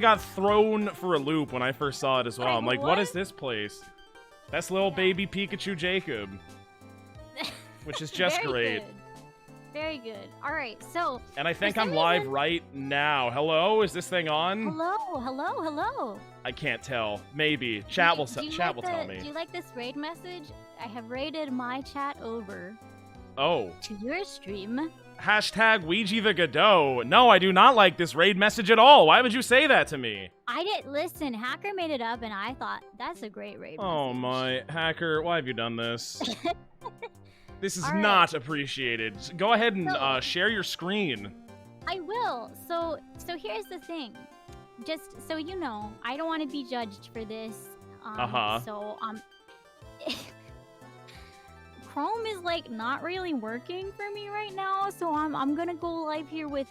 got thrown for a loop when I first saw it as well. I'm like, what is this place? That's little baby Pikachu Jacob. Which is just great. Good. Very good. All right, so... And I think I'm live right now. Hello? Is this thing on? Hello. I can't tell. Maybe. Chat will tell me. Do you like this raid message? I have raided my chat over. Oh. To your stream. Hashtag WeegeeTheGod. No, I do not like this raid message at all. Why would you say that to me? I didn't listen. Hacker made it up, and I thought, that's a great raid message. Oh my. Hacker, why have you done this? This is not appreciated. Go ahead and share your screen. I will. So here's the thing. Just so you know, I don't want to be judged for this. So Chrome is like not really working for me right now, so I'm gonna go live here with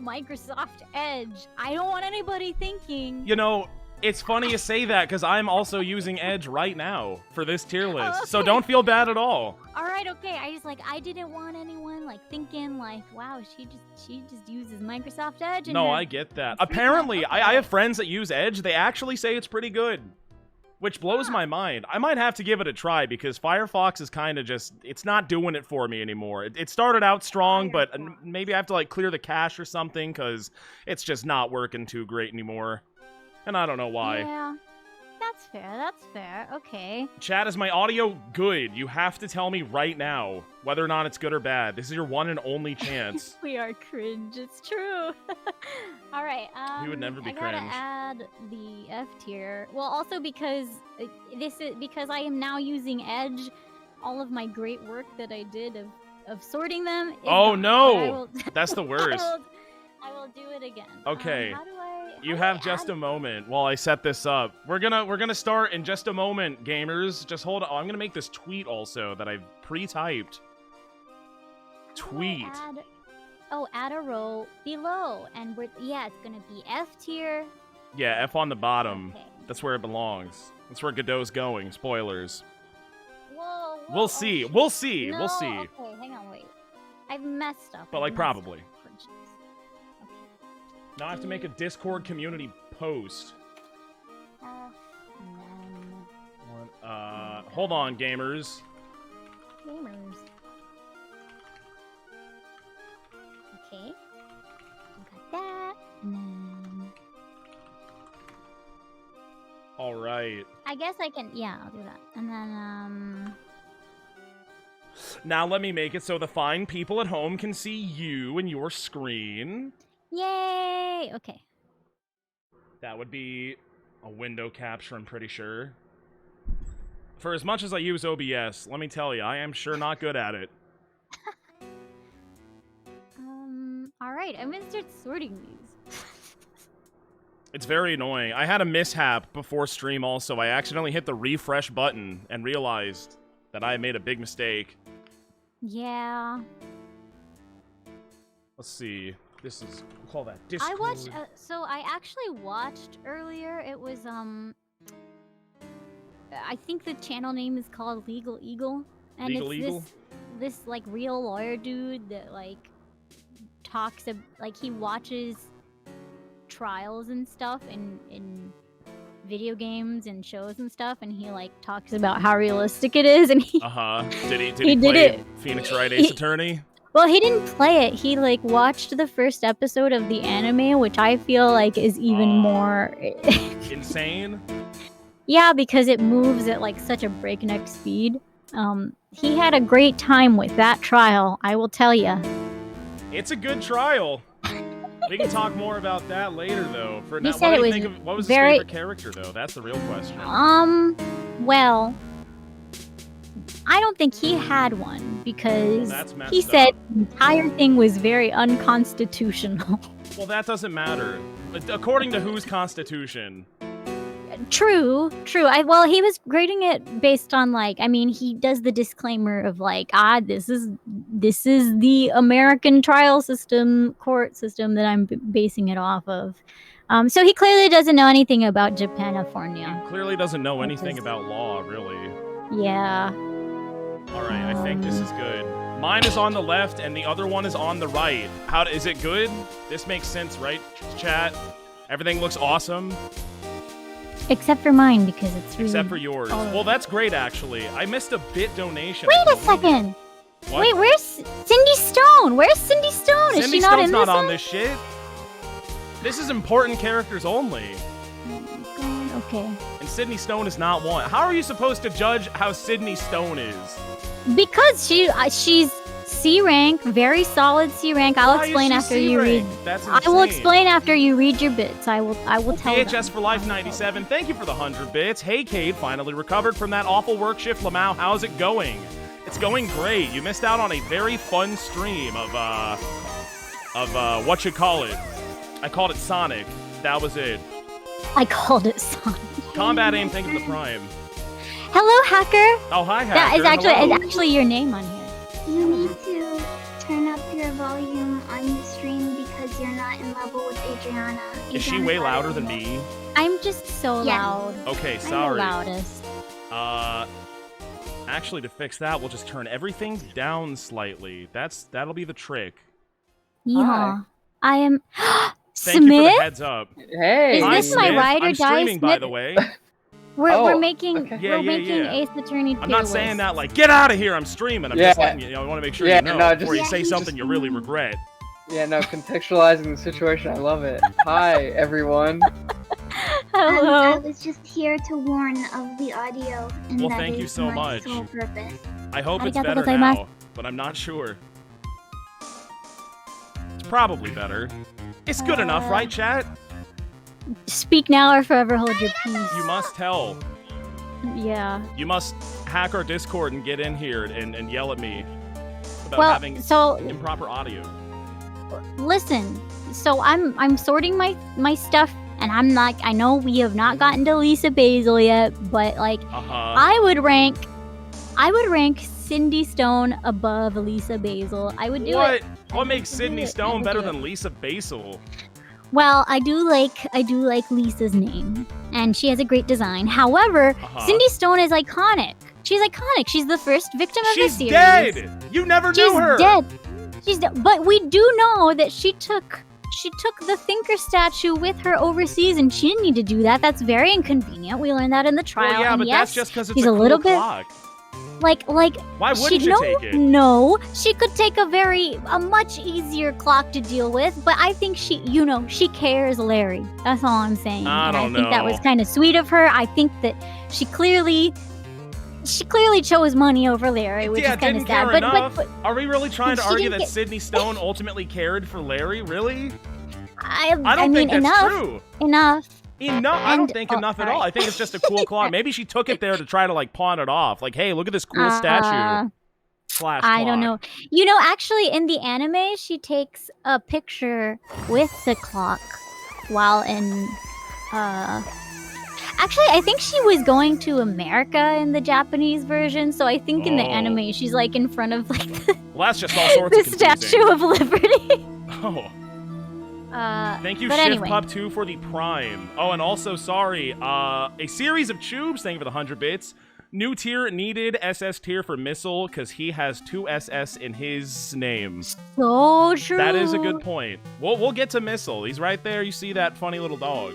Microsoft Edge. I don't want anybody thinking. You know, it's funny you say that because I'm also using Edge right now for this tier list, so don't feel bad at all. All right, okay. I didn't want anyone like thinking like, wow, she just uses Microsoft Edge. And no, I get that. Apparently, I have friends that use Edge. They actually say it's pretty good, which blows my mind. I might have to give it a try because Firefox is kind of just, it's not doing it for me anymore. It started out strong, but maybe I have to like clear the cache or something because it's just not working too great anymore. And I don't know why. Yeah, that's fair, okay. Chat, is my audio good? You have to tell me right now whether or not it's good or bad. This is your one and only chance. We are cringe, it's true. Alright, we would never be I gotta cringe. add the F tier. Well, also because because I am now using Edge, all of my great work that I did of sorting them is gone, no! That's the worst. I will do it again. Okay. You have just a moment while I set this up. We're gonna start in just a moment, gamers. Just hold on. I'm gonna make this tweet also that I've pre-typed. Tweet. Add a row below, and it's gonna be F tier. Yeah, F on the bottom. Okay. That's where it belongs. That's where Godot's going. Spoilers. Whoa. We'll see. We'll see. No, we'll see. Okay, hang on, wait. I've messed up. But like probably. Now I have to make a Discord community post. Hold on, gamers. Okay. Got that. And then... All right. I guess I can. Yeah, I'll do that. And then Now let me make it so the fine people at home can see you and your screen. Yay! Okay. That would be a window capture, I'm pretty sure. For as much as I use OBS, let me tell you, I am sure not good at it. Alright, I'm gonna start sorting these. It's very annoying. I had a mishap before stream also. I accidentally hit the refresh button and realized that I made a big mistake. Yeah. Let's see. This is, we'll call that Discord. I watched, so I actually watched earlier, it was, I think the channel name is called Legal Eagle. And Legal Eagle? This, like, real lawyer dude that, like, talks, like, he watches trials and stuff in video games and shows and stuff, and he, like, talks about how realistic it is, and he... Did he play Phoenix Wright Ace Attorney? Well, he didn't play it. He, like, watched the first episode of the anime, which I feel like is even more... insane? Yeah, because it moves at, like, such a breakneck speed. He had a great time with that trial, I will tell ya. It's a good trial. We can talk more about that later, though. For now, what do you think of, what was his favorite character, though? That's the real question. Well... I don't think he had one, because he said the entire thing was very unconstitutional. Well, that doesn't matter. According to whose constitution? True. Well, he was grading it based on, like, I mean, he does the disclaimer of, like, this is the American trial system, court system that I'm basing it off of. So he clearly doesn't know anything about Japanifornia. He clearly doesn't know anything about law, really. Yeah. Alright, I think this is good. Mine is on the left, and the other one is on the right. Is it good? This makes sense, right, chat? Everything looks awesome. Except for mine, because it's really... Except for yours. Well, that's great, actually. I missed a bit donation. Wait a second! What? Wait, where's Cindy Stone? Where's Cindy Stone? Is she not in this Stone's not on one? this shit. This is important characters only. Okay. And Sydney Stone is not one. How are you supposed to judge how Sydney Stone is? Because she's C rank, very solid C rank. I'll explain after you read. That's insane. I will explain after you read your bits. I will tell them. VHS for Life 97, thank you for the 100 bits. Hey, Cade, finally recovered from that awful work shift. Lamau, how's it going? It's going great. You missed out on a very fun stream of what you call it. I called it Sonic. That was it. I called it Sonic. Combat Aim, thank you for the Prime. Hello, Hacker. Oh, hi, Hacker. That is Hello. actually your name on here. You need to turn up your volume on your stream because you're not in level with Adriana. Is she way louder than me? I'm just so loud. Okay, I'm the sorry. loudest. Actually, to fix that, we'll just turn everything down slightly. That'll be the trick. Yeehaw. I am... Thank you for the Smith? heads up. Hey. Is Hi, this my Smith. ride or I'm die, streaming, by Smith? the way. We're making okay. Yeah, we're making Ace Attorney 2 I'm not saying that like, get out of here, I'm streaming. I'm just letting you, I want to make sure you know no, before you just- say something you really regret. Yeah, no, contextualizing the situation, I love it. Hi, everyone. Hello. I was just here to warn of the audio, and Well, that thank you is so my much. sole purpose. I hope it's Arigato better gozaimasu. now, but I'm not sure. It's probably better. It's good enough, right, chat? Speak now or forever hold your peace. You must tell. Yeah. You must hack our Discord and get in here and yell at me about having so improper audio. listen. So I'm sorting my stuff, and I'm not. I know we have not gotten to Lisa Basil yet, but like I would rank Cindy Stone above Lisa Basil. I would do it. What makes Sydney Stone better than Lisa Basil? Well, I do like Lisa's name, and she has a great design. However, Cindy Stone is iconic. She's iconic. She's the first victim of the series. She's dead. You never knew her. She's dead. But we do know that she took the Thinker statue with her overseas, and she didn't need to do that. That's very inconvenient. We learned that in the trial. Well, yeah, and but yes, that's just because it's she's a a cool little bit clock. like Why wouldn't you take it? No, she could take a much easier clock to deal with, but I think she cares Larry. That's all I'm saying. I don't think that know. was kind of sweet of her. I think that she clearly chose money over Larry, which is kind of didn't sad. care enough. Are we really trying to She argue didn't that get- Sydney Stone ultimately cared for Larry? Really? I don't mean, think that's enough, true. Enough. I don't think enough at all. I think it's just a cool clock. Maybe she took it there to try to like pawn it off. Like, hey, look at this cool statue. Slash I don't know. clock. Actually, in the anime, she takes a picture with the clock while in. Actually, I think she was going to America in the Japanese version. So I think in the anime, she's like in front of like Well, that's just all sorts the of confusing. Statue of Liberty. Oh. Thank you, but Shift anyway. Pup 2 for the Prime. Oh, and also, sorry, a series of tubes, thank you for the 100 bits. New tier needed, SS tier for Missile, because he has 2 SS in his name. So true. That is a good point. We'll get to Missile. He's right there. You see that funny little dog.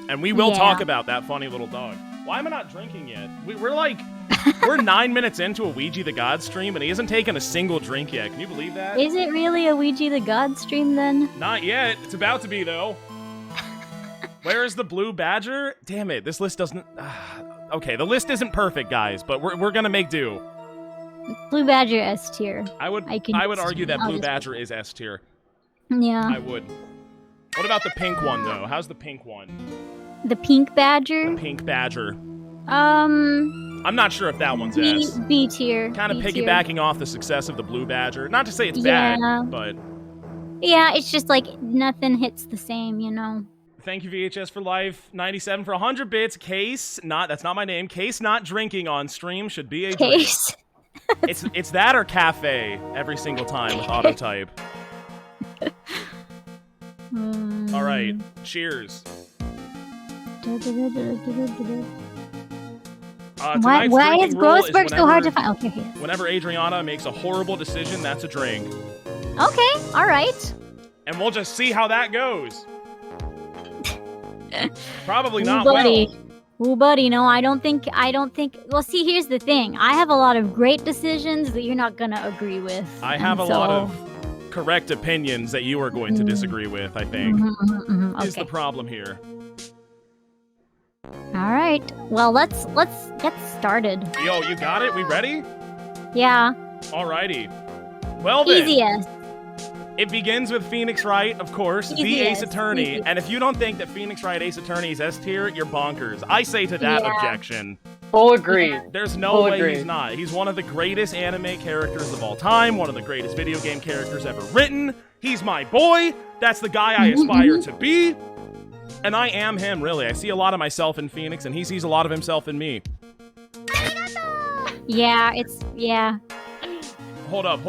And we will talk about that funny little dog. Why am I not drinking yet? We're 9 minutes into a WeegeeTheGod stream, and he hasn't taken a single drink yet. Can you believe that? Is it really a WeegeeTheGod stream then? Not yet. It's about to be, though. Where is the blue badger? Damn it, this list doesn't... okay, the list isn't perfect, guys, but we're gonna make do. Blue Badger S tier. I would argue that blue badger is S tier. Yeah. I would. What about the pink one, though? How's the pink one? The pink badger? The pink badger. I'm not sure if that one's S. B tier. Kind of B tier. piggybacking off the success of the blue badger. Not to say it's bad, but... Yeah, it's just like nothing hits the same, you know? Thank you, VHS for Life 97 for 100 bits. That's not my name. Case not drinking on stream should be a Case. It's that or cafe every single time with auto type. All right, cheers. Why is Grossberg so hard to find? Okay, here. Whenever Adriana makes a horrible decision, that's a drink. Okay, all right. And we'll just see how that goes. Probably Ooh, not buddy. well. Ooh, buddy, no, I don't think, well, see, here's the thing. I have a lot of great decisions that you're not gonna agree with. I have a lot of correct opinions that you are going to disagree with, I think. Okay. Is the problem here. All right. Well, let's get started. Yo, you got it? We ready? Yeah. Alrighty. Well then. Easiest. It begins with Phoenix Wright, of course, the Easiest, Ace Attorney. easiest. And if you don't think that Phoenix Wright Ace Attorney is S tier, you're bonkers. I say to that Yeah. objection. Full agreed. There's no Full way agreed. he's not. He's one of the greatest anime characters of all time, one of the greatest video game characters ever written. He's my boy. That's the guy I aspire to be. And I am him, really. I see a lot of myself in Phoenix, and he sees a lot of himself in me. Yeah, yeah. Hold up.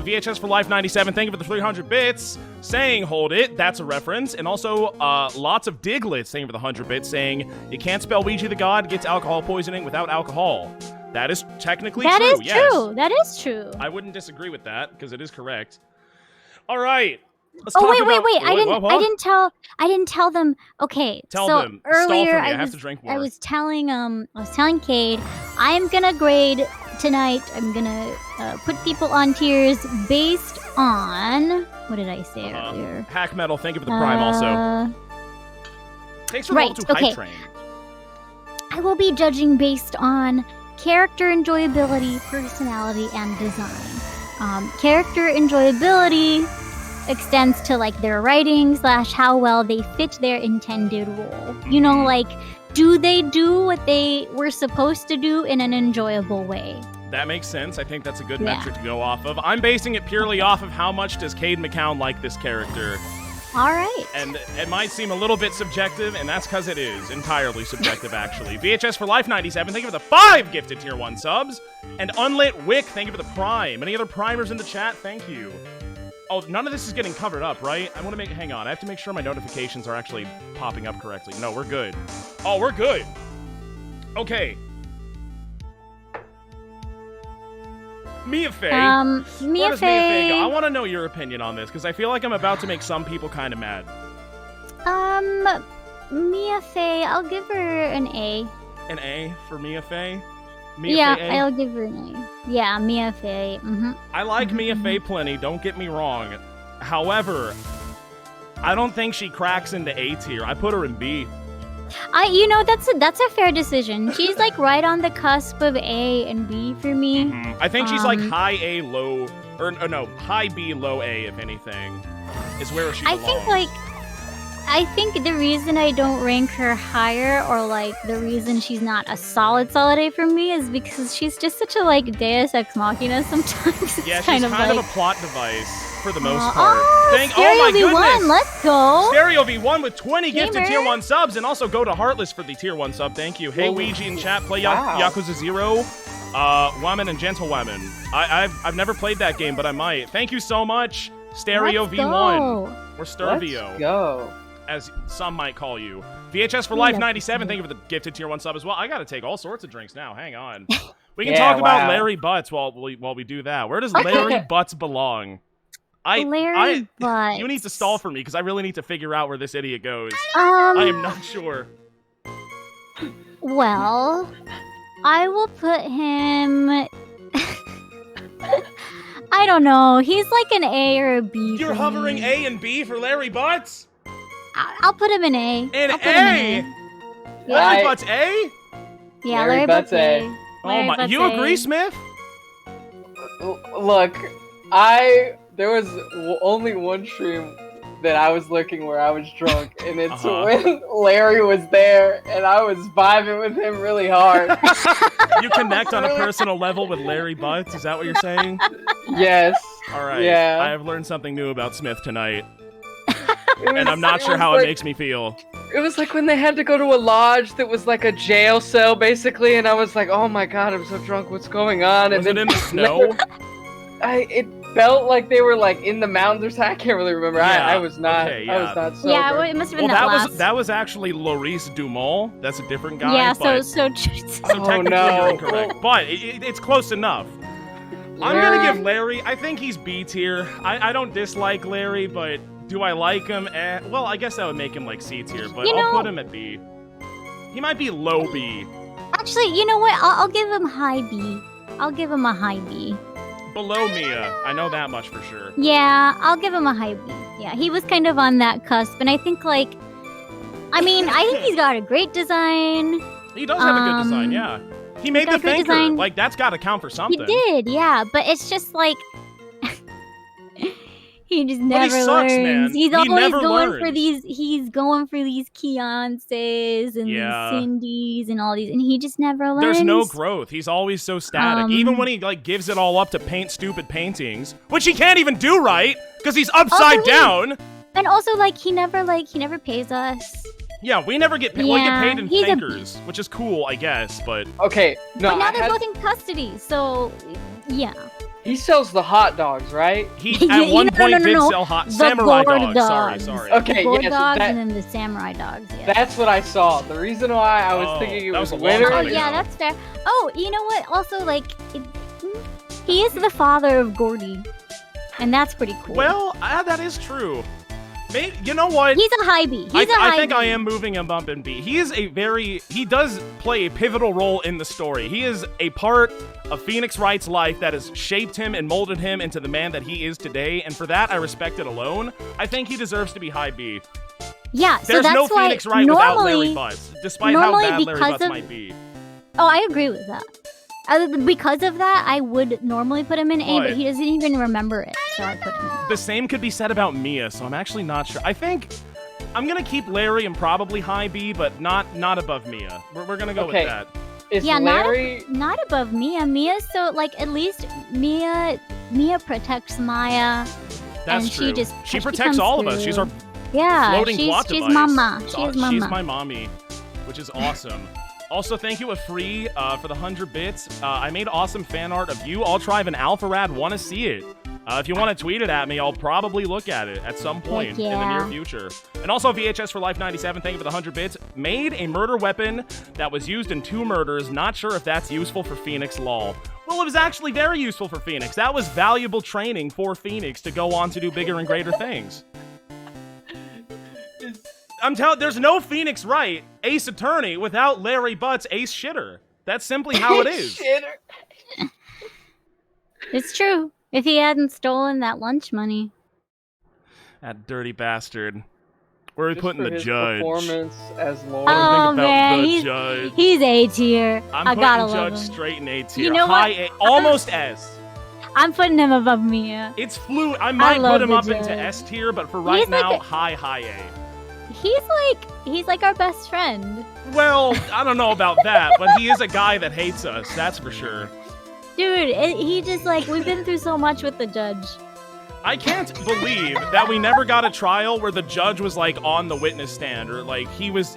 VHS for Life 97, thank you for the 300 bits. Saying, hold it, that's a reference. And also, lots of Diglets saying for the 100 bits, saying, you can't spell WeegeeTheGod gets alcohol poisoning without alcohol. That is technically That true, is yes. true. That is true. I wouldn't disagree with that, because it is correct. All right. Let's Oh talk wait, about... wait! I What? didn't tell them. Okay, Tell so them. Stall for earlier me. I have to drink more. I was telling Cade, I am gonna grade tonight. I'm gonna put people on tiers based on what did I say earlier? Hack Metal, thank you for the prime also. Thanks for right, to Hype okay. Train. I will be judging based on character enjoyability, personality, and design. Character enjoyability extends to like their writing / how well they fit their intended role. You know, like, do they do what they were supposed to do in an enjoyable way? That makes sense. I think that's a good Yeah. metric to go off of. I'm basing it purely off of how much does Cade McCown like this character. All right. And it might seem a little bit subjective, and that's because it is entirely subjective, actually. VHS for Life 97, thank you for the 5 gifted tier 1 subs. And Unlit Wick, thank you for the prime. Any other primers in the chat? Thank you. Oh, none of this is getting covered up, right? Hang on, I have to make sure my notifications are actually popping up correctly. No, we're good. Oh, we're good. Okay. Mia Faye. Where Mia does Mia Faye go? I Faye. want to know your opinion on this, because I feel like I'm about to make some people kind of mad. Mia Faye, I'll give her an A. An A for Mia Faye? Yeah, Faye A? I'll give her an A. Yeah, Mia Faye. I like Mia Faye plenty, don't get me wrong. However, I don't think she cracks into A tier. I put her in B. You know, that's a fair decision. She's like right on the cusp of A and B for me. I think she's like high A, low, or no, high B, low A, if anything, is where she belongs. I think the reason I don't rank her higher, or like the reason she's not a solid A for me, is because she's just such a like Deus Ex Machina sometimes. It's Yeah, she's kind kind of a plot device for the most part. Oh, Oh my Stereo V1, goodness! let's go! Stereo V1 with 20 gifted Gamer. tier 1 subs, and also go to Heartless for the tier 1 sub. Thank you. Hey, Whoa. Ouija in chat, play Wow. Yakuza 0. Woman and Gentlewoman. I've never played that game, but I might. Thank you so much, Stereo Let's V1. go. Or Stervio, Let's go. as some might call you. VHS for Life 97, thank you for the gifted tier 1 sub as well. I gotta take all sorts of drinks now. Hang on. We can Yeah, talk about wow. Larry Butts while we do that. Where does Larry Butts belong? Larry Butts. You need to stall for me, because I really need to figure out where this idiot goes. Um, I am not sure. Well, I will put him. I don't know. He's like an A or a B. You're for hovering me. A and B for Larry Butts? I'll put him in A. An I'll put him in A? A. Larry Right. Butts A? Yeah, Larry Larry Butts Butts A. A. Oh Larry my! Butts You A. agree, Smith? Look, there was only one stream that I was looking where I was drunk, and it's Uh-huh. when Larry was there, and I was vibing with him really hard. You connect on a personal level with Larry Butts? Is that what you're saying? Yes. All right. Yeah. I have learned something new about Smith tonight, It and was- I'm not it sure was how like- it makes me feel. It was like when they had to go to a lodge that was like a jail cell, basically, and I was like, "Oh my god, I'm so drunk. What's going on?" Was it and in the snow? It felt like they were like in the mountains or something. I can't really remember. Yeah, I was not. okay, I yeah. was not sober. Yeah, well, it must have Well, been last. that was actually Maurice Dumont. That's a different guy. yeah, but, so so Oh, technically no. you're incorrect, but it's close enough. I'm gonna give Larry. I think he's B tier. I don't dislike Larry, but Do I like him? Well, I guess that would make him like C tier, but You I'll know- put him at B. He might be low B. Actually, you know what? I'll give him high B. I'll give him a high B. Below Mia. I know that much for sure. Yeah, I'll give him a high B. Yeah, he was kind of on that cusp, and I think I think he's got a great design. He does have a good design, yeah. He made got the a great thinker. design. Like, that's got to count for something. He did, yeah, but it's just like he just But he never sucks, learns. man. He's He always never going for learns. these. He's going for these Keonces and Yeah. these Cindy's and all these, and he just never learns. There's no growth. He's always so static. Even when he like gives it all up to paint stupid paintings, which he can't even do right because he's upside Also, down. And also, he never pays us. Yeah, we never get paid. We get Yeah, paid in he's a- thinkers, which is cool, I guess. But Okay, no, But now I they're had- both in custody, so yeah. he sells the hot dogs, right? he Yeah, at one point did no. sell hot The samurai gourd dogs. Sorry. Okay, The gourd yes, dogs that- and then the samurai dogs. Yeah. That's what I saw. The reason why I was Oh, thinking it that was was a long winter. Oh time ago. yeah, that's fair. Oh, you know what? Also, he is the father of Gordy, and that's pretty cool. Well, that is true. Maybe, you know what? he's a high B. He's a high I think B. I am moving him up in B. He does play a pivotal role in the story. He is a part of Phoenix Wright's life that has shaped him and molded him into the man that he is today, and for that I respect it alone. I think he deserves to be high B. Yeah, so There's that's no why Phoenix Wright without Larry normally, Butts, despite how normally bad Larry because Butts of- might be. oh, I agree with that. Because of that, I would normally put him in A, But- but he doesn't even remember it, so I put him in. The same could be said about Mia, so I'm actually not sure. I think I'm gonna keep Larry and probably high B, but not above Mia. We're gonna go Okay. with that. Is Yeah, Larry? Not above Mia. Mia's so at least Mia protects Maya. That's and true. she just She she protects comes all of us. She's our through. Yeah, floating she's plot she's device. mama. It's She's aw- mama. She's my mommy, which is awesome. Also, thank you, Free, for the 100 bits. I made awesome fan art of you. I'll try an Alpha Rad. Want to see it? If you want to tweet it at me, I'll probably look at it at some point in the near yeah. future. And also, VHS for Life 97, thank you for the 100 bits. Made a murder weapon that was used in 2 murders. Not sure if that's useful for Phoenix, lol. Well, it was actually very useful for Phoenix. That was valuable training for Phoenix to go on to do bigger and greater things. I'm telling, there's no Phoenix Wright, Ace Attorney, without Larry Butts, Ace Shitter. That's simply how it is. Shitter. It's true. If he hadn't stolen that lunch money. That dirty bastard. Where are we Just putting for the his judge? performance as Lord. What do you Oh, think about man, the he's- judge? He's A tier. I'm I gotta putting love Judge him. straight in A tier. You know High what? A, almost S. I'm putting him above Mia. It's fluid. I might love put him the up into judge. S tier, but for right He's like now, a- high A. He's like our best friend. Well, I don't know about that, but he is a guy that hates us. That's for sure. Dude, he just we've been through so much with the judge. I can't believe that we never got a trial where the judge was on the witness stand or he was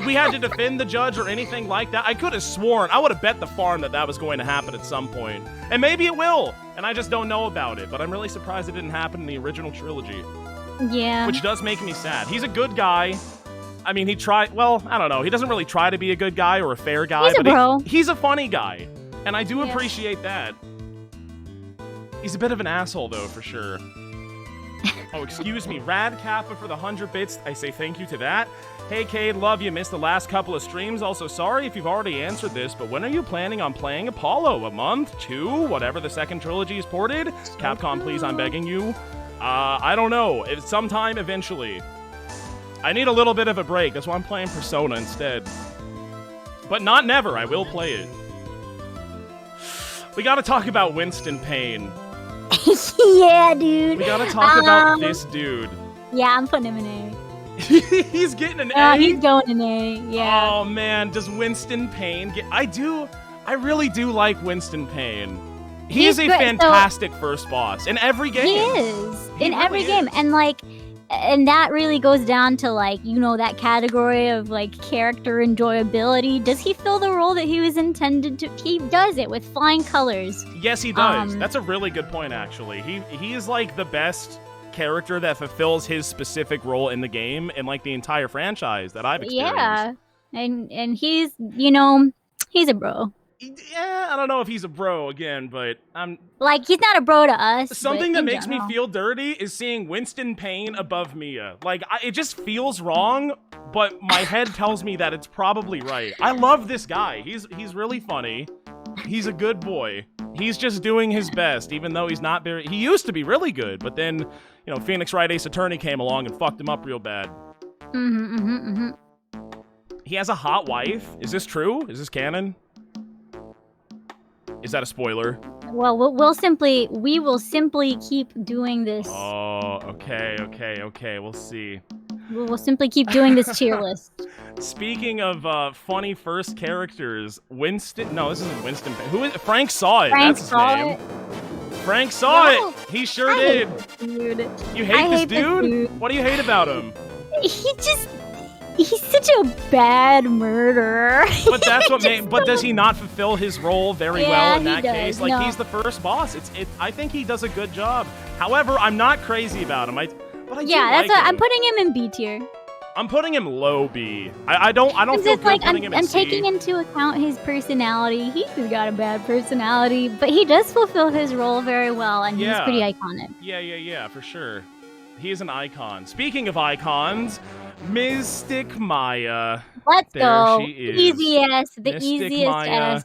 we had to defend the judge or anything like that. I could have sworn, I would have bet the farm that was going to happen at some point. And maybe it will, and I just don't know about it, but I'm really surprised it didn't happen in the original trilogy, Yeah. which does make me sad. He's a good guy. I mean, I don't know. He doesn't really try to be a good guy or a fair guy, He's a but bro. he's a funny guy, and I do Yeah. appreciate that. He's a bit of an asshole, though, for sure. Oh, excuse me. Rad Kappa for the 100 bits. I say thank you to that. Hey, Cade, love you. Missed the last couple of streams. Also, sorry if you've already answered this, but when are you planning on playing Apollo? A month? 2? Whatever the second trilogy is ported? Capcom, please, I'm begging you. I don't know. It's sometime eventually. I need a little bit of a break. That's why I'm playing Persona instead. But not never. I will play it. We gotta talk about Winston Payne. Yeah, dude. We gotta talk about this dude. Yeah, I'm putting him in A. He's getting an A. He's going in A. Yeah. Oh man, does Winston Payne get? I really do like Winston Payne. He He's is a great, so- fantastic first boss in every game. He is He in every really game, is. and that really goes down to that category of character enjoyability. Does he fill the role that he was intended to? He does it with flying colors. Yes, he does. Um, That's a really good point, actually. He is the best character that fulfills his specific role in the game and the entire franchise that I've experienced. Yeah, and he's he's a bro. Yeah, I don't know if he's a bro again, but I'm... Like, he's not a bro to us. Something but that in makes me general. feel dirty is seeing Winston Payne above Mia. Like, it just feels wrong, but my head tells me that it's probably right. I love this guy. He's really funny. He's a good boy. He's just doing his best, even though he's not very... He used to be really good, but then, you know, Phoenix Wright Ace Attorney came along and fucked him up real bad. He has a hot wife? Is this true? Is this canon? Is that a spoiler? Well, we will simply keep doing this. Oh, okay. We'll see. We will simply keep doing this tier list. Speaking of funny first characters, Winston... No, this isn't Winston. Who is... Frank Saw It. Frank That's his Saw name. It. Frank Saw No, It. He sure I did. hate this dude. You I hate this hate this dude? dude. What do you hate about him? He's such a bad murderer. But that's what made... But does he not fulfill his role very well in Yeah, that he case? does, Like, no. he's the first boss. I think he does a good job. However, I'm not crazy about him. But I do Yeah, that's like what him. I'm putting him in B tier. I'm putting him low B. I don't Because feel it's good like putting him in I'm C. taking into account his personality. He's got a bad personality, but he does fulfill his role very well, and he's Yeah. pretty iconic. Yeah, for sure. He is an icon. Speaking of icons, Mystic Maya. Let's There go. she is. Easiest, the Mystic easiest Maya S.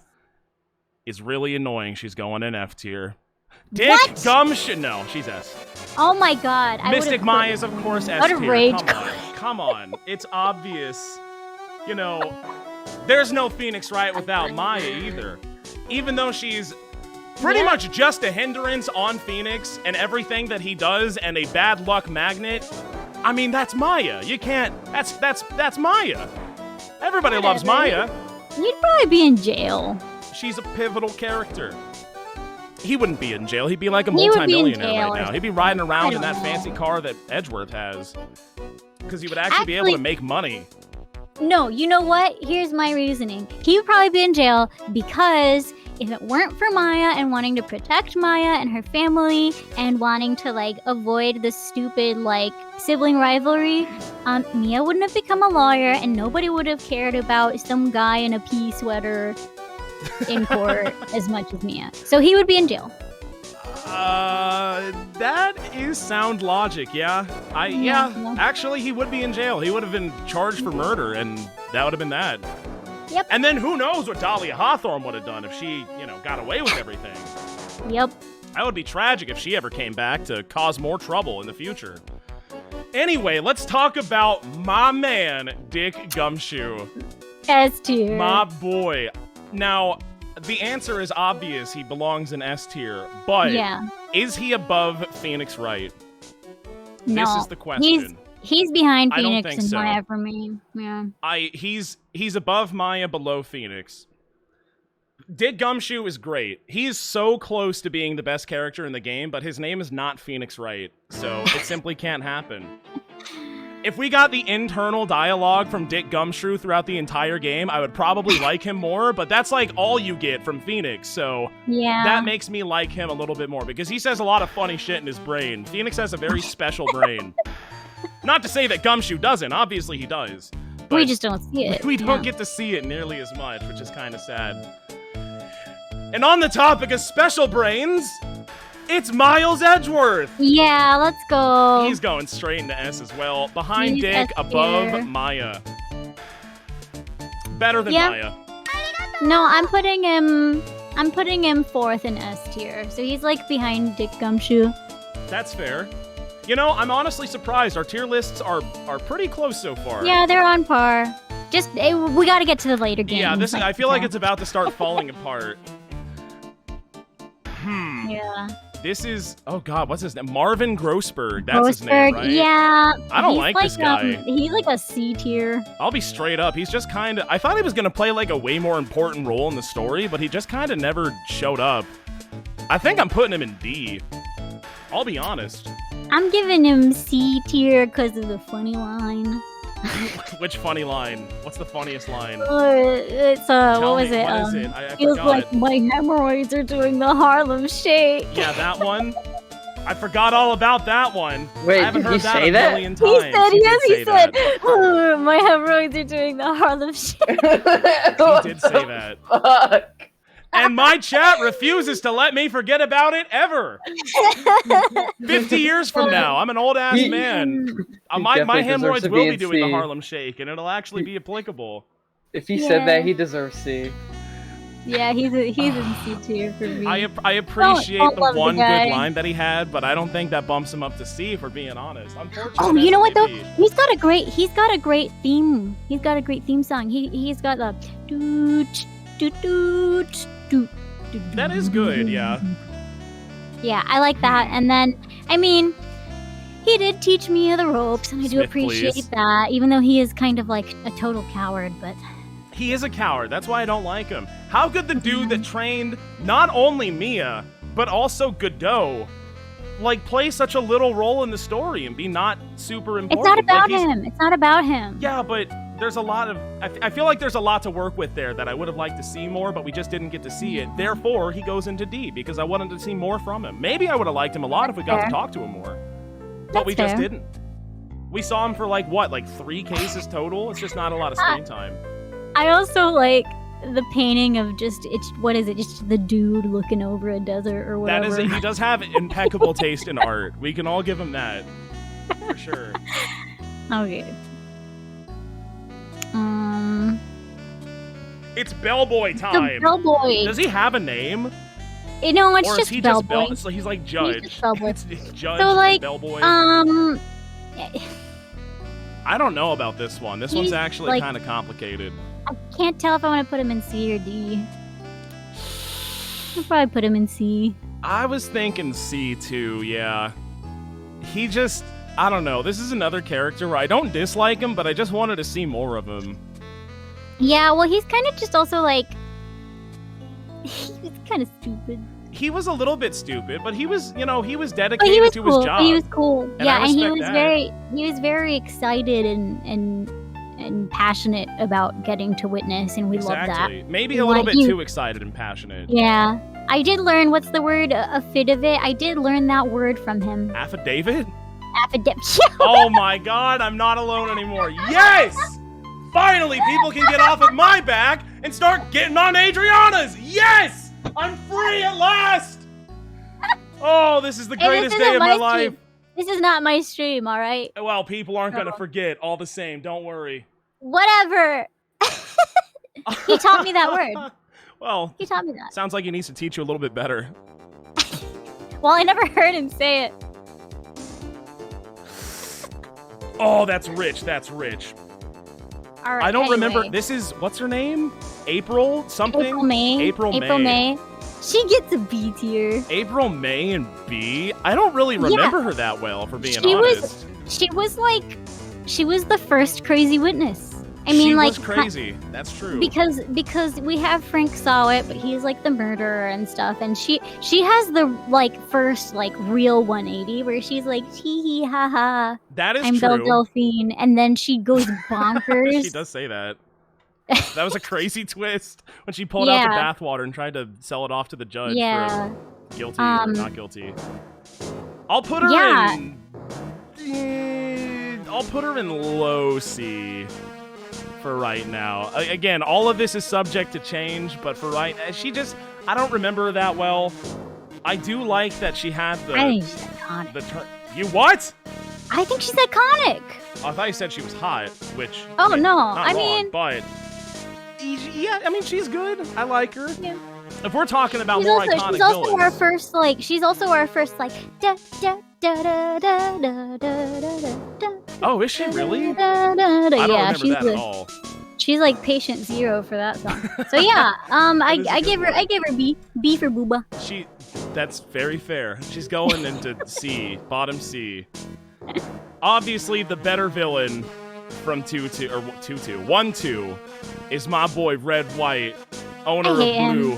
is really annoying. She's going in F tier. Dick What? Gumption. No, she's S. Oh my god. I Mystic would've Maya is, of course, S What a tier. rage Come on. It's obvious. You know, there's no Phoenix Wright without Maya either. Even though she's pretty much just a hindrance on Phoenix and everything that he does and a bad luck magnet. I mean, that's Maya. You can't... That's Maya. Everybody loves Maya. He'd probably be in jail. She's a pivotal character. He wouldn't be in jail. He'd be like a He would be in multimillionaire jail right or now. He'd be riding around in don't that know. fancy car that Edgeworth has. Because he would actually be able to make money. No, you know what? Here's my reasoning. He would probably be in jail because if it weren't for Maya and wanting to protect Maya and her family and wanting to like avoid the stupid like sibling rivalry, Mia wouldn't have become a lawyer and nobody would have cared about some guy in a pea sweater in court as much as Mia. So he would be in jail. That is sound logic, yeah. Yeah. Actually, he would be in jail. He would have been charged for murder, and that would have been that. Yep. And then who knows what Dahlia Hawthorne would have done if she, got away with everything. Yep. That would be tragic if she ever came back to cause more trouble in the future. Anyway, let's talk about my man, Dick Gumshoe. S tier. My boy. Now, the answer is obvious. He belongs in S tier. But Yeah. is he above Phoenix Wright? No. This is the question. He's behind I don't Phoenix think and so. Maya for me. Yeah. He's above Maya, below Phoenix. Dick Gumshoe is great. He's so close to being the best character in the game, but his name is not Phoenix Wright, so it simply can't happen. If we got the internal dialogue from Dick Gumshoe throughout the entire game, I would probably like him more, but that's like all you get from Phoenix, so Yeah. that makes me like him a little bit more, because he says a lot of funny shit in his brain. Phoenix has a very special brain. Not to say that Gumshoe doesn't, obviously he does. But we just don't see it. we don't get to see it nearly as much, which is kind of sad. And on the topic of special brains, it's Miles Edgeworth! Yeah, let's go. He's going straight into S as well. Behind He's Dick, S above tier. Maya. Better than Yeah. Maya. No, I'm putting him fourth in S tier. So he's like behind Dick Gumshoe. That's fair. You know, I'm honestly surprised. Our tier lists are pretty close so far. Yeah, they're on par. Just we got to get to the later games. Yeah, I feel like it's about to start falling apart. Yeah. This is, oh god, what's his name? Marvin Grossberg. That's his name, Grossberg, right? yeah. I don't he's like this guy. He's like a C tier. I'll be straight up. He's just kind of... I thought he was going to play like a way more important role in the story, but he just kind of never showed up. I think I'm putting him in D. I'll be honest. I'm giving him C tier because of the funny line. Which funny line? What's the funniest line? It's Tell what was me, it? what is it? I Feels forgot. like my hemorrhoids are doing the Harlem Shake. Yeah, that one. I forgot all about that one. Wait, I haven't did heard he that say a that? million He times. said yes. did He say said, that. "Oh, my hemorrhoids are doing the Harlem Shake." He did say that. Fuck. And my chat refuses to let me forget about it ever. 50 years from now, I'm an old ass man. My definitely hemorrhoids deserves to will be be in doing the C. Harlem Shake, and it'll actually be applicable. If he said that, he deserves C. Yeah, he's in C tier for me. I appreciate Don't the love the one guy. good line that he had, but I don't think that bumps him up to C, for being honest. Unfortunately, Oh, you know what though? SMB. He's got a great theme. He's got a great theme song. He's got the doot doot doot doot. That is good, yeah. Yeah, I like that. And then, I mean, he did teach me the ropes, and I do Smith, appreciate please. that. Even though he is kind of like a total coward, but He is a coward. That's why I don't like him. How could the dude that trained not only Mia, but also Godot, like, play such a little role in the story and be not super important? it's not about Like, he's- him. It's not about him. Yeah, but there's a lot of... I feel like there's a lot to work with there that I would have liked to see more, but we just didn't get to see it. Therefore, he goes into D, because I wanted to see more from him. Maybe I would have liked him a lot if we got fair. to talk to him more. But That's we just fair. didn't. We saw him for, like, what? Like, 3 cases total? It's just not a lot of screen time. I also like the painting of just what is it? Just the dude looking over a desert or That whatever. is, he does have impeccable taste in art. We can all give him that, for sure. Okay. It's Bellboy The time. Bellboy. Does he have a name, No, it's or is just he Bellboy. just Bell? So he's like Judge. just Bellboy. It's Judge So, and like, Bellboy. I don't know about this one. This one's he's, actually like- kind of complicated. I can't tell if I want to put him in C or D. I'll probably put him in C. I was thinking C too. Yeah. He just, I don't know. This is another character where I don't dislike him, but I just wanted to see more of him. Yeah, well, he's kind of just also like he's kind of stupid. He was a little bit stupid, but he was, he was But dedicated he was to cool. his job. He was cool. I Yeah, and he respect was that. very excited and passionate about getting to witness, and we love that. Exactly. Maybe We a little want bit you- too excited and passionate. Yeah. I did learn what's the word, a fit of it. I did learn that word from him. Affidavit? Affidavit. Oh my god, I'm not alone anymore. Yes! Finally, people can get off of my back and start getting on Adriana's. Yes! I'm free at last! Oh, this is the Hey, this greatest isn't day of my my life. stream. This is not my stream, all right? Well, people aren't going to No. forget all the same. Don't worry. Whatever. He taught me that word. Well, He taught me that. sounds like he needs to teach you a little bit better. Well, I never heard him say it. Oh, that's rich. That's rich. All right. I don't remember. anyway. This is, what's her name? April something? April May. April May. She gets a B tier. April May and B? I don't really remember her that well, for being She was- honest. She was the first crazy witness. I mean, she like was crazy. That's true. because we have Frank saw it, but he's like the murderer and stuff, and she has the like first like real 180 where she's like hee hee ha ha. That is I'm true. Belle Delphine, and then she goes bonkers. She does say that. That was a crazy twist when she pulled out the Yeah. bathwater and tried to sell it off to the judge Yeah. for guilty or not guilty. I'll put her Yeah. in. I'll put her in low C for right now. Again, all of this is subject to change, but for right, I don't remember her that well. I do like that she had I think she's iconic. You what? I think she's iconic. I thought you said she was hot, which. Oh, no, not I wrong, mean- but yeah, I mean she's good. I like her. Yeah. If we're talking about She's more also, iconic she's also villains, our first like she's also our first like da da da da da da da da da. oh, is she really? Da, da, da. I don't Yeah, remember she's that at all. she's like patient zero for that song. So yeah, That is a I good gave her one. I gave her B for Booba. That's very fair. She's going into C, bottom C. Obviously, the better villain from 1-2 is my boy Red White, owner I of hate him. Blue.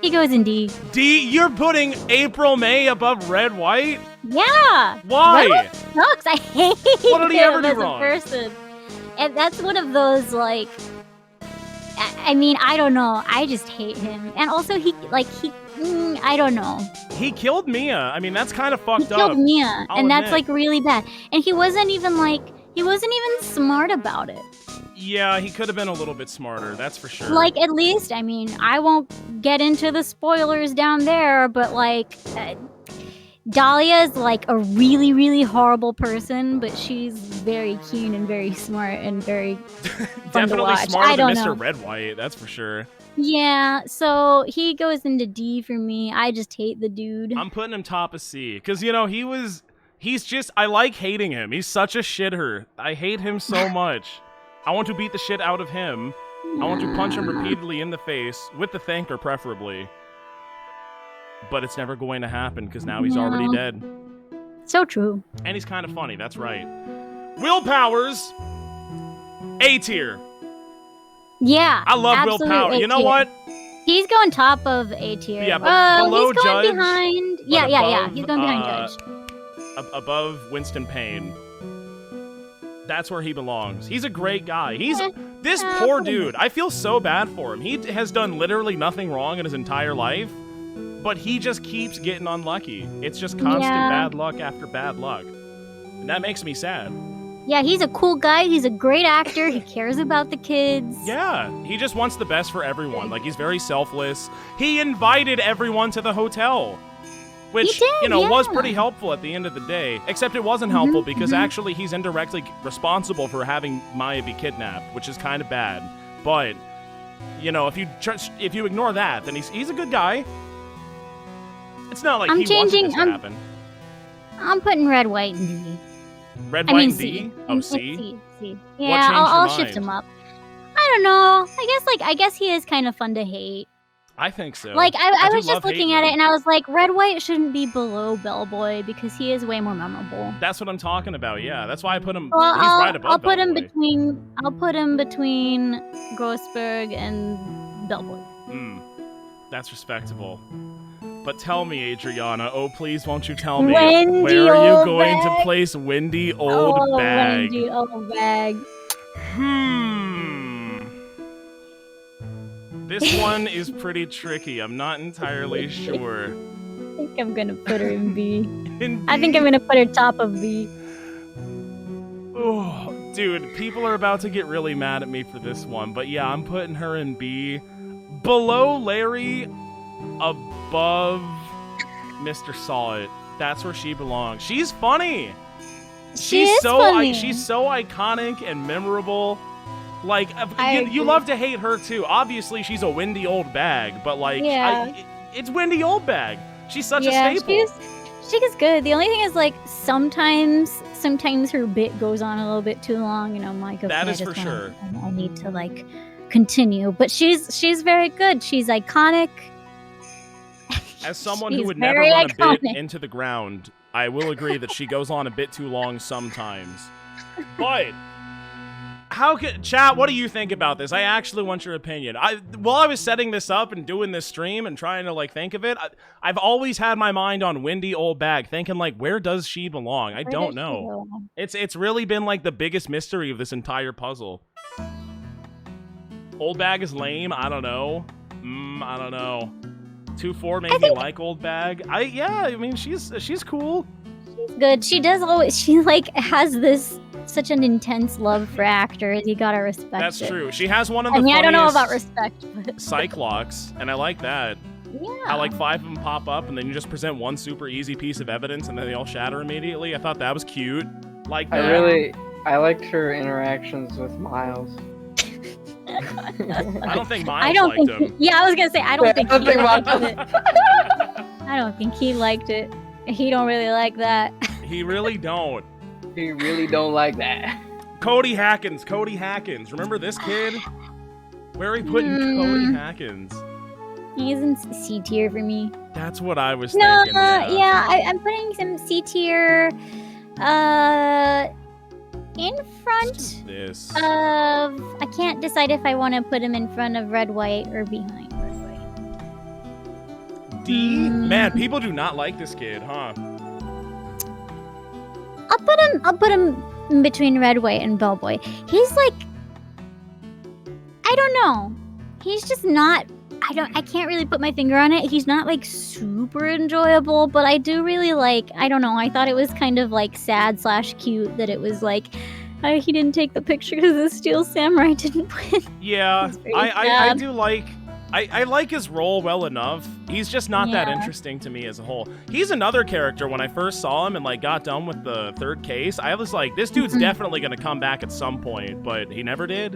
He goes in D. D, you're putting April May above Red White? Yeah. Why? Red White sucks. I hate What did he him ever do as wrong? a person. And that's one of those like. I mean, I don't know. I just hate him. And also, I don't know. He killed Mia. I mean, that's kind of He fucked up. killed Mia, I'll and that's admit. like really bad. And he wasn't even smart about it. Yeah, he could have been a little bit smarter, that's for sure. Like, at least, I mean, I won't get into the spoilers down there, but like, Dahlia is like a really, really horrible person, but she's very keen and very smart and very fun to Definitely watch. smarter I than don't Mr. know. Red White, that's for sure. Yeah, so he goes into D for me. I just hate the dude. I'm putting him top of C, because, you know, he's just, I like hating him. He's such a shitter. I hate him so much. I want to beat the shit out of him. I want to punch him repeatedly in the face, with the thanker preferably. But it's never going to happen, because now he's already No. dead. So true. And he's kind of funny, that's right. Will Powers, A tier. Yeah. I love Will absolute Power. You know A-tier. what? He's going top of A tier. Yeah, but below he's going Judge, behind. but Yeah. above, He's going behind Judge. Above Winston Payne. That's where he belongs. He's a great guy. This poor dude. I feel so bad for him. He has done literally nothing wrong in his entire life, but he just keeps getting unlucky. It's just constant bad luck after bad luck. And that makes me sad. Yeah, he's a cool guy. He's a great actor. He cares about the kids. Yeah, he just wants the best for everyone. Like, he's very selfless. He invited everyone to the hotel, which, He did, you know, was yeah. pretty helpful at the end of the day. Except it wasn't helpful because actually he's indirectly responsible for having Maya be kidnapped, which is kind of bad. But, you know, if you ignore that, then he's a good guy. It's not like he wanted this to happen. I'm putting Red, White, and D. Red, I White, mean and C. D? Oh, C? C. What Yeah, changed your I'll mind? shift him up. I don't know. I guess he is kind of fun to hate. I think so. Like, I do was love just looking hating at it him. and I was like, Red White shouldn't be below Bellboy because he is way more memorable. That's what I'm talking about, yeah. That's why I put him, Well, he's right above I'll put him Bellboy. between Grossberg and Bellboy. That's respectable. But tell me, Adriana, oh please won't you tell me, Wendy where are you Old going Bag. to place Wendy Old Bag? Wendy Old Bag. This one is pretty tricky. I'm not entirely sure. I think I'm gonna put her in B. In I think I'm gonna put her top of B. Oh, dude, people are about to get really mad at me for this one, but yeah, I'm putting her in B. Below Larry, above Mr. Sawit. That's where she belongs. She's funny. She's funny. She's so iconic and memorable. Like, I you agree. love to hate her too. Obviously, she's a Wendy Old Bag, but like, Yeah. it's Wendy Old Bag. She's such a Yeah, staple. she's good. The only thing is like sometimes her bit goes on a little bit too long, and I'm like, okay, That is I just for wanna- sure. I need to like continue, but she's very good. She's iconic. As someone who She's would never very run a bit iconic. into the ground, I will agree that she goes on a bit too long sometimes. But chat, what do you think about this? I actually want your opinion. While I was setting this up and doing this stream and trying to like think of it, I've always had my mind on Wendy Old Bag, thinking like, where does she belong? I don't know. It's really been like the biggest mystery of this entire puzzle. Old Bag is lame. I don't know. I don't know. 2-4 made me like Old Bag. I mean, she's cool. She's good. She does always. She like has this such an intense love for actors. You gotta respect That's it. true. She has one of the I mean, I don't know funniest about respect, but Cyclocks, and I like that. yeah. How like 5 of them pop up, and then you just present one super easy pice of evidence, and then they all shatter immediately. I thought that was cute. Like that. I liked her interactions with Miles. I don't think Miles I don't liked think. him. Yeah, I was gonna say I don't Yeah, think I don't he think liked Miles- it. I don't think he liked it. He don't really like that. He really don't. You really don't like that. Cody Hackins. Remember this kid? Where are we putting Cody Hackins? He's in C tier for me. That's what I was No, thinking. yeah, I'm putting some C tier, in front This. of. I can't decide if I want to put him in front of Red White or behind Red White. D? Man, people do not like this kid, huh? I'll put him in between Red White and Bellboy. He's like, I don't know. He's just not. I can't really put my finger on it. He's not like super enjoyable, but I do really like. I don't know. I thought it was kind of like sad / cute that it was like He didn't take the picture because the Steel Samurai didn't win. Yeah, It's very I sad. do like. I like his role well enough. He's just not that Yeah. interesting to me as a whole. He's another character. When I first saw him and like got done with the third case, I was like, this dude's definitely gonna come back at some point, but he never did.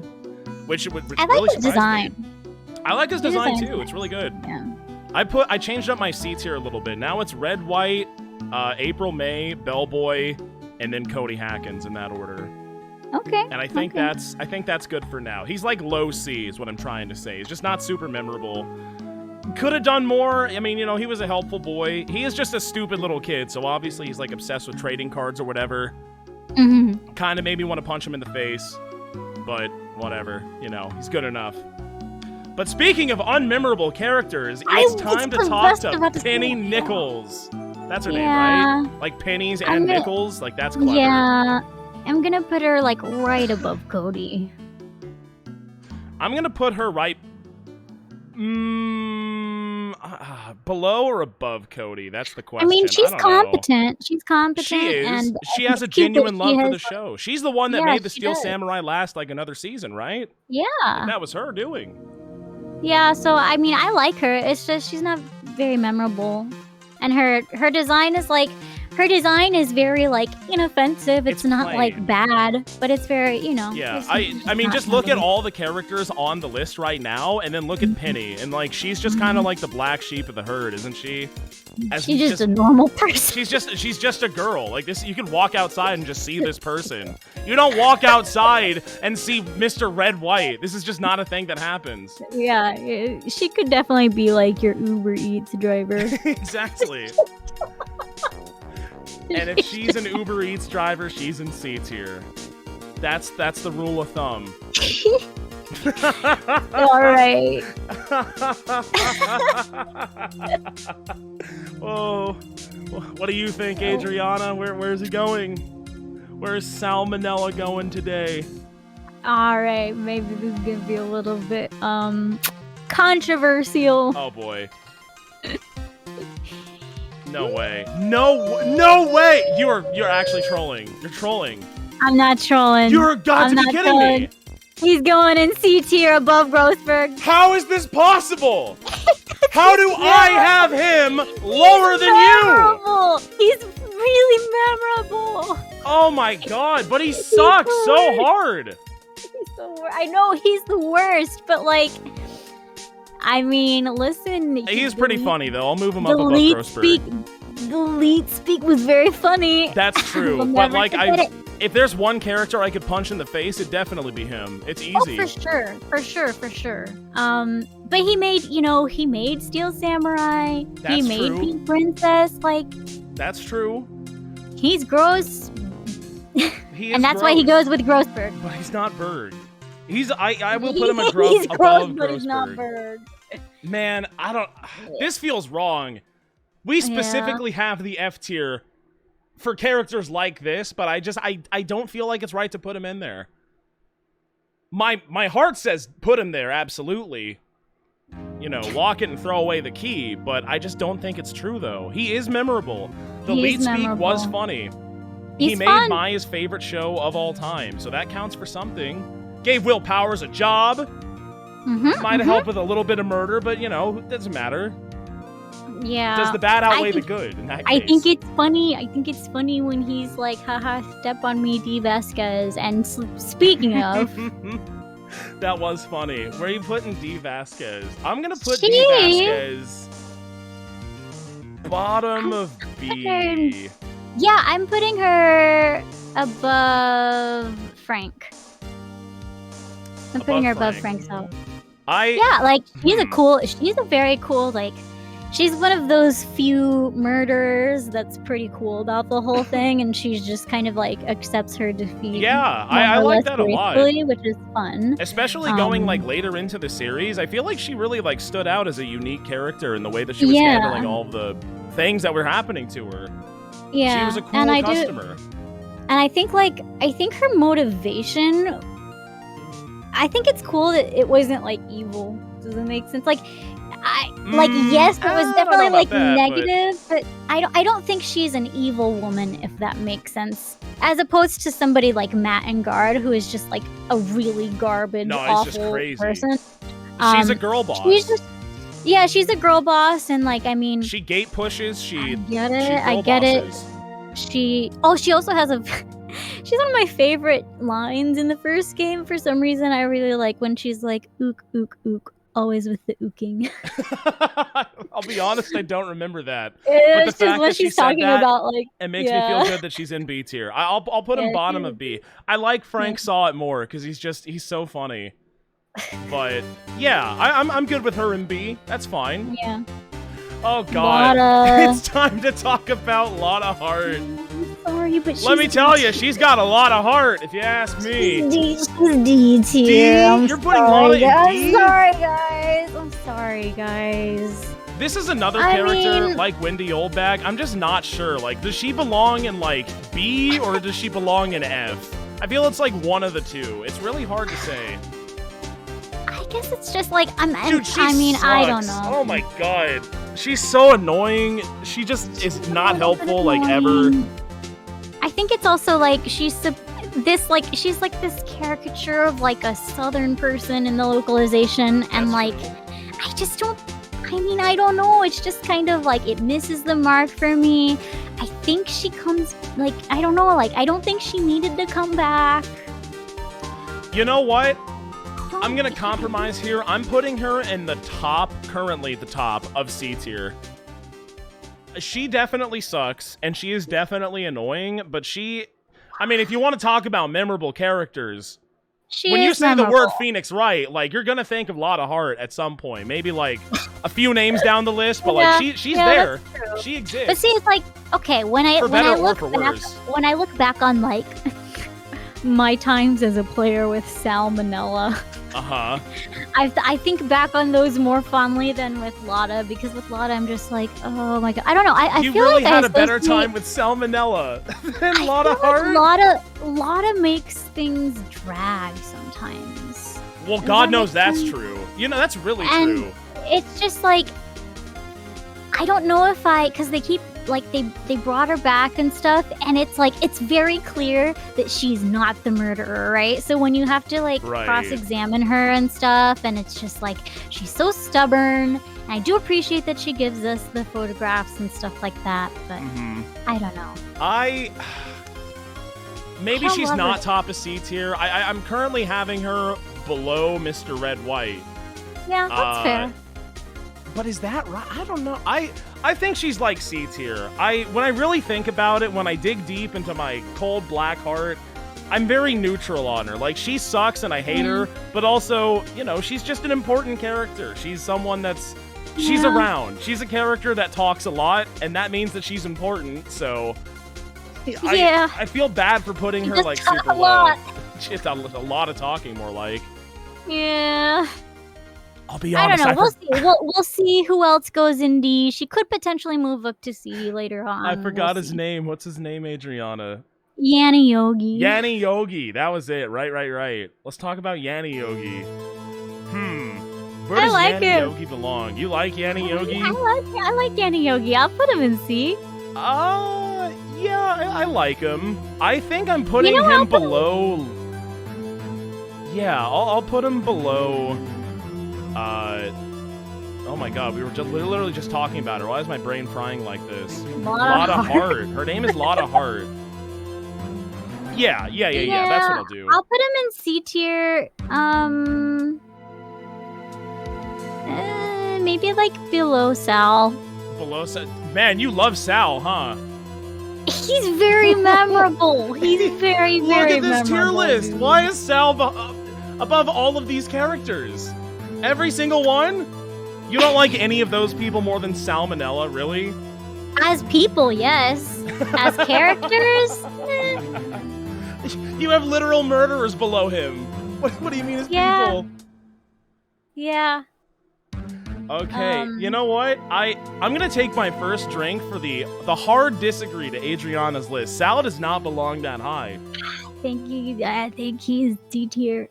Which would I like really his surprised design. me. I like his His design design's too. It's really good. Yeah. I changed up my seats here a little bit. Now it's Red, White, April, May, Bellboy, and then Cody Hackins in that order. Okay. And I think okay. that's good for now. He's like low C is what I'm trying to say. He's just not super memorable. Could have done more. I mean, you know, he was a helpful boy. He is just a stupid little kid, so obviously he's like obsessed with trading cards or whatever. Kind of made me want to punch him in the face, but whatever. You know, he's good enough. But speaking of unmemorable characters, it's time to talk to Penny Nichols. That's her name, right? Like pennies and nickels? Like, that's clever. Yeah. I'm gonna put her, like, right above Cody. I'm gonna put her right... below or above Cody? That's the question. I mean, she's I don't competent. know. She's competent. She is. And She has a it's cute that genuine she love for has, the show. She's the one that Yeah, made the she Steel does. Samurai last, like, another season, right? Yeah. That was her doing. Yeah, so, I mean, I like her. It's just she's not very memorable. And her design is, like... Her design is very, like, inoffensive. It's not, plain. like, bad. But it's very, you know... Yeah, it's I mean, not just look at memorable. all the characters on the list right now, and then look at Penny, and like she's just kind of like the black sheep of the herd, isn't she? She's just a normal person. She's just a girl. Like this, you can walk outside and just see this person. You don't walk outside and see Mr. Red White. This is just not a thing that happens. Yeah, she could definitely be like your Uber Eats driver. Exactly. And if she's an Uber Eats driver, she's in C tier. That's the rule of thumb. All right. Oh, what do you think, Adriana? Where's he going? Where's Salmonella going today? All right. Maybe this is gonna be a little bit controversial. Oh boy. No way. No way! You're actually trolling. You're trolling. I'm not trolling. You're got to I'm be not kidding trolling. me. He's going in C tier above Grossberg. How is this possible? How do I have him lower than you? Memorable. He's really memorable. Oh my god, but he sucks so hard. He's the worst. I know he's the worst, but like, I mean, listen. He's pretty funny though. I'll move him up The above lead Grossberg. the lead speak was very funny. That's true, We'll but never like forget it. if there's one character I could punch in the face, it'd definitely be him. It's easy. Oh, for sure. But he made Steel Samurai. That's he made true. Pink Princess. Like, That's true. he's gross, He is and that's why he gross, goes with Grossberg. But he's not Berg. I will put him above He's gross, above but he's not Grossberg. Berg. Man, I don't. This feels wrong. We specifically have the F tier for characters like this, but I don't feel like it's right to put him in there. My heart says put him there, absolutely. You know, lock it and throw away the key, but I just don't think it's true though. He is memorable. The lead speak was funny. He He's made fun. Maya's favorite show of all time, so that counts for something. Gave Will Powers a job. Might have helped with a little bit of murder, but you know, it doesn't matter. Yeah. Does the bad outweigh the think- good in that I case? think it's funny. I think it's funny when he's like, haha, step on me, D. Vasquez. And speaking of, That was funny. Where are you putting D. Vasquez? I'm gonna put D. She- Vasquez bottom of B. yeah, I'm putting her above Frank. I'm putting her above Frank's house. Yeah, like she's a very cool, like, she's one of those few murderers that's pretty cool about the whole thing, and she's just kind of like accepts her defeat. Yeah, more I or like less that a lot. gracefully, which is fun. Especially going like later into the series, I feel like she really like stood out as a unique character in the way that she was Yeah. handling all the things that were happening to her. Yeah, She was a cool and customer. And I think her motivation, I think it's cool that it wasn't like evil. Does that make sense? Like, yes, it was I don't definitely know like about that, negative, but I don't think she's an evil woman, if that makes sense. As opposed to somebody like Matt and Guard, who is just like a really garbage, No, he's awful just crazy. person. She's a girl boss. She's just, yeah, she's a girl boss, and like, I mean, She gate pushes. I get it. She also has a. She's one of my favorite lines in the first game. For some reason, I really like when she's like, "Ook, ook, ook," always with the ooking. I'll be honest, I don't remember that. It's the just fact what that she she's said talking that, about, like, it makes me feel good that she's in B tier. I'll put him Yeah, bottom she of B. I like Frank Saw It more because he's so funny. But yeah, I'm good with her in B. That's fine. Yeah. Oh god, Lotta. it's time to talk about Lotta Heart. I'm sorry, but Let me tell you, she's got a lot of heart, if you ask me. She's D tier. I'm You're putting sorry, Lotta in D? I'm sorry, guys. I'm sorry, guys. This is another I character mean- like Wendy Oldbag. I'm just not sure. Like, does she belong in like B or does she belong in F? I feel it's like one of the two. It's really hard to say. I guess it's just like Dude, she I mean, sucks. I don't know. Oh my god. She's so annoying. She just is not helpful, like, ever. I think it's also like she's like this caricature of like a southern person in the localization, and like I just don't. I mean, I don't know. It's just kind of like it misses the mark for me. I think she comes like I don't know. Like I don't think she needed to come back. You know what? I'm gonna compromise here. I'm putting her in the top, currently the top of C tier. She definitely sucks, and she is definitely annoying, but I mean, if you want to talk about memorable characters, when you say the word Phoenix Wright, like, you're gonna think of Lotta Heart at some point. Maybe, like, a few names down the list, but, like, she's there. She exists. But see, it's like, okay, when I look back on, like, my times as a player with Salmonella, Uh-huh. I think back on those more fondly than with Lotta, because with Lotta I'm just like, oh my god, I don't know. I you feel really like had I a better associate- time with Salmonella than Lotta I feel Heart? like Lotta makes things drag sometimes. Well, Does God that knows make that's sense? true. You know, that's really And true. it's just like, I don't know if because they keep, like, they brought her back and stuff, and it's like, it's very clear that she's not the murderer, right? So when you have to, like, Right. cross-examine her and stuff, and it's just like, she's so stubborn, and I do appreciate that she gives us the photographs and stuff like that, but I don't know. Maybe I she's love not her. top of C tier. I'm currently having her below Mr. Red White. Yeah, that's fair. But is that right? I don't know. I think she's like C tier. When I really think about it, when I dig deep into my cold black heart, I'm very neutral on her. Like, she sucks and I hate her, but also, you know, she's just an important character. She's someone she's Yeah. around. She's a character that talks a lot, and that means that she's important, so Yeah. I feel bad for putting her just like talk super a low. lot. She has a lot of talking, more like. Yeah. I'll be I don't honest. know. We'll see. We'll see who else goes in D. She could potentially move up to C later on. I forgot We'll his see. name. What's his name, Adriana? Yanni Yogi. Yanni Yogi. That was it. Right. Let's talk about Yanni Yogi. Where does like Yanni him. Yogi belong? You like Yanni Yogi? I like Yanni Yogi. I'll put him in C. Yeah, I like him. I think I'm putting know, him I'll put below. Yeah, I'll put him below. Oh my god, we were literally just talking about her. Why is my brain frying like this? Lotta Heart. Her name is Lotta Heart. Yeah, that's what I'll do. I'll put him in C tier. Maybe like below Sal. Below Sal. Man, you love Sal, huh? He's very memorable. He's very, Look very at this tier memorable, list. dude. Why is Sal above all of these characters? Every single one? You don't like any of those people more than Salmonella, really? As people, yes. As characters, You have literal murderers below him. What do you mean as Yeah. people? yeah. Okay, you know what? I'm gonna take my first drink for the hard disagree to Adriana's list. Sal does not belong that high. I think he's D tier.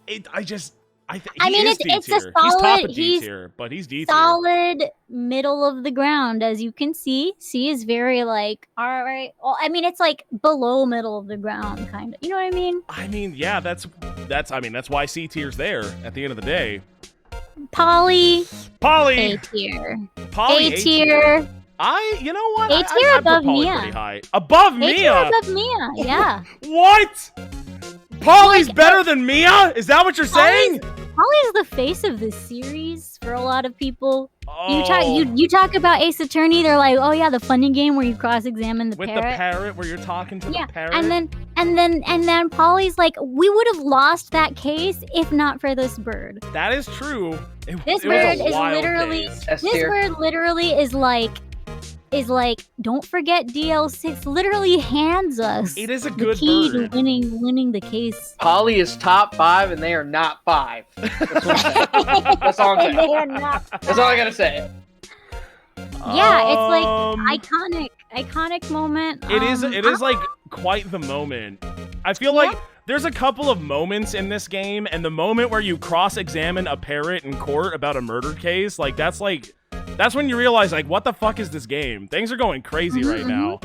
I I mean, is it's a D-tier. He's top solid- of D he's tier, but he's D tier. solid middle of the ground, as you can see. C is very like, all right. Well, I mean, it's like below middle of the ground, kind of. You know what I mean? I mean, yeah, that's why C tier's there at the end of the day. Polly, Polly, A tier. Polly, A tier. you know what? A I tier put above Polly Mia. pretty high. Above A tier Mia. above Mia. Yeah. What? Polly's Like, better than Mia? Is that what you're saying? Polly's the face of this series for a lot of people. Oh, You talk about Ace Attorney, they're like, oh yeah, the funny game where you cross-examine the with parrot. the parrot, where you're talking to Yeah, the parrot. and then Polly's like, we would have lost that case if not for this bird. That is true. This it was bird a is wild literally case. S this tier. bird literally is like, don't forget DL6 literally hands us It is a the good key bird. to winning the case. Polly is top 5, and they are not 5. That's what I'm saying. That's all I'm saying. They are not. That's all I gotta say. Yeah, it's like Um, iconic moment. It is like quite the moment. I feel like there's a couple of moments in this game, and the moment where you cross-examine a parrot in court about a murder case, that's when you realize, like, what the fuck is this game? Things are going crazy right now.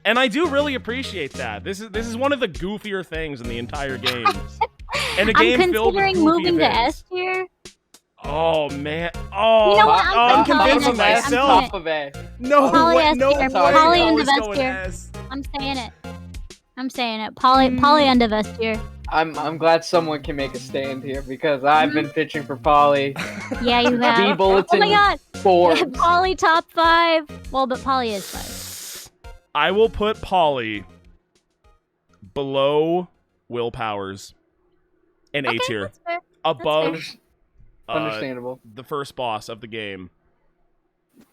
And I do really appreciate that. This is one of the goofier things in the entire game. And a game I'm filled with considering goofy moving to events. S tier. Oh man. Oh, You know what? I'm I'm convincing saying it. myself. Top of A. No, Polly way, S no tier. way. Polly I'm in the always best going tier. S. I'm saying it. Polly end of S tier. I'm glad someone can make a stand here because I've been pitching for Polly. Yeah, you have. B bulletin Oh my god. 4. Polly top 5. Well, but Polly is 5. I will put Polly below Will Powers in A Okay, tier, that's fair. above Understandable. the first boss of the game.